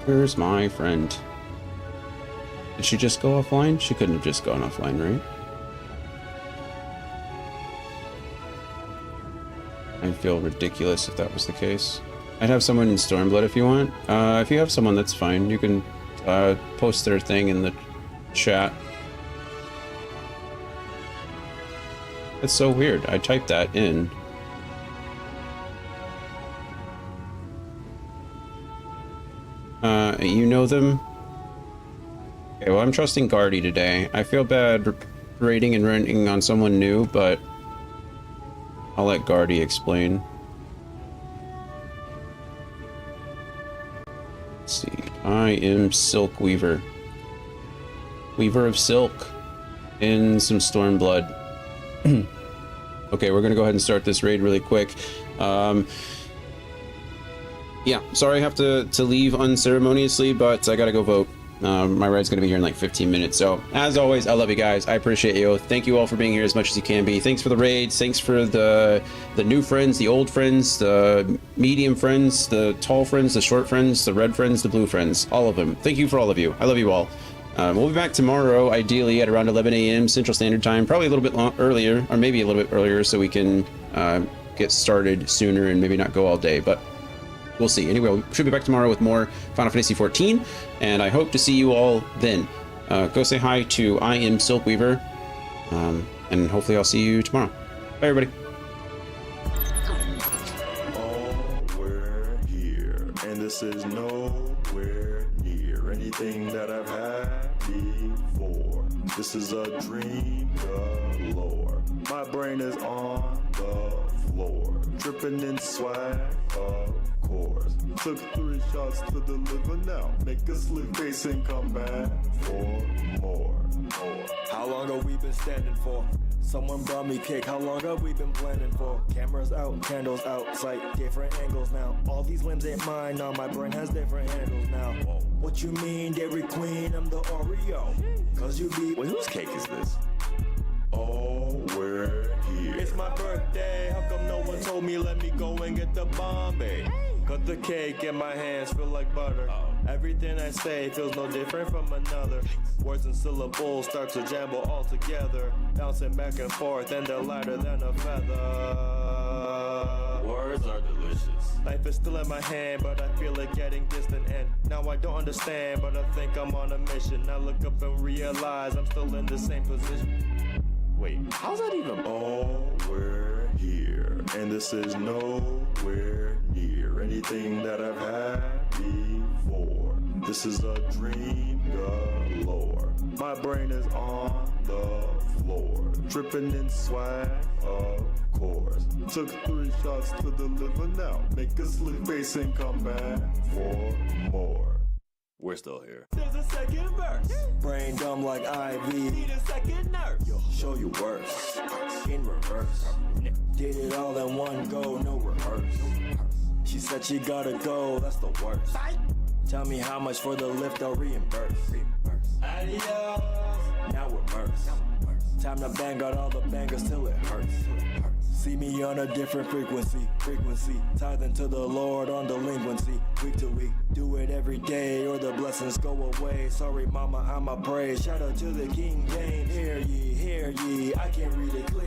Where's my friend? Did she just go offline? She couldn't have just gone offline, right? I'd feel ridiculous if that was the case. I'd have someone in Stormblood if you want. If you have someone, that's fine. You can post their thing in the chat. That's so weird. I typed that in. You know them? Okay, well, I'm trusting Guardy today. I feel bad raiding and renting on someone new, but I'll let Guardy explain. Let's see. I am Silk Weaver. Weaver of Silk in some Stormblood. Okay, we're gonna go ahead and start this raid really quick. Yeah, sorry I have to leave unceremoniously, but I gotta go vote. My ride's going to be here in like 15 minutes. So as always, I love you guys. I appreciate you. Thank you all for being here as much as you can be. Thanks for the raids. Thanks for the new friends, the old friends, the medium friends, the tall friends, the short friends, the red friends, the blue friends, all of them. Thank you for all of you. I love you all. We'll be back tomorrow, ideally at around 11 a.m. Central Standard Time, probably a little bit earlier, or maybe a little bit earlier, so we can get started sooner and maybe not go all day, but we'll see. Anyway, we should be back tomorrow with more Final Fantasy XIV, and I hope to see you all then. Go say hi to I Am Silkweaver, and hopefully I'll see you tomorrow. Bye, everybody. We're here, and this is nowhere near anything that I've had before. This is a dream galore. My brain is on the floor, dripping in swag, of course. Took 3 shots to deliver now. Make a slip face and come back for more. How long have we been standing for? Someone brought me cake, how long have we been planning for? Cameras out, candles out, sight, different angles now. All these limbs ain't mine now, my brain has different handles now. What you mean, Dairy Queen, I'm the Oreo? Cause you be... Wait, whose cake is this? Oh, we're here. It's my birthday, how come no one told me let me go and get the Bombay? Cut the cake in my hands, feel like butter. Everything I say feels no different from another. Words and syllables start to jumble all together, bouncing back and forth and they're lighter than a feather. Words are delicious. Life is still in my hand, but I feel it getting distant. And now I don't understand, but I think I'm on a mission. I look up and realize I'm still in the same position. Wait, how's that even? Oh, we're here, and this is nowhere near anything that I've had before. This is a dream galore. My brain is on the floor, dripping in swag, of course. Took 3 shots to deliver now. Make a slip face and come back for more. We're still here. There's a second verse. Brain dumb like IV. Need a second nurse. Show you worse. In reverse. Did it all in one go, no rehearse. She said she gotta go, that's the worst. Tell me how much for the lift I'll reimburse. Adios. Now we're merged. Time to bang out all the bangers till it hurts. See me on a different frequency, tithe into the Lord on delinquency, week to week, do it every day or the blessings go away. Sorry mama, I'ma pray, shout out to the King James, hear ye, I can't read it clear.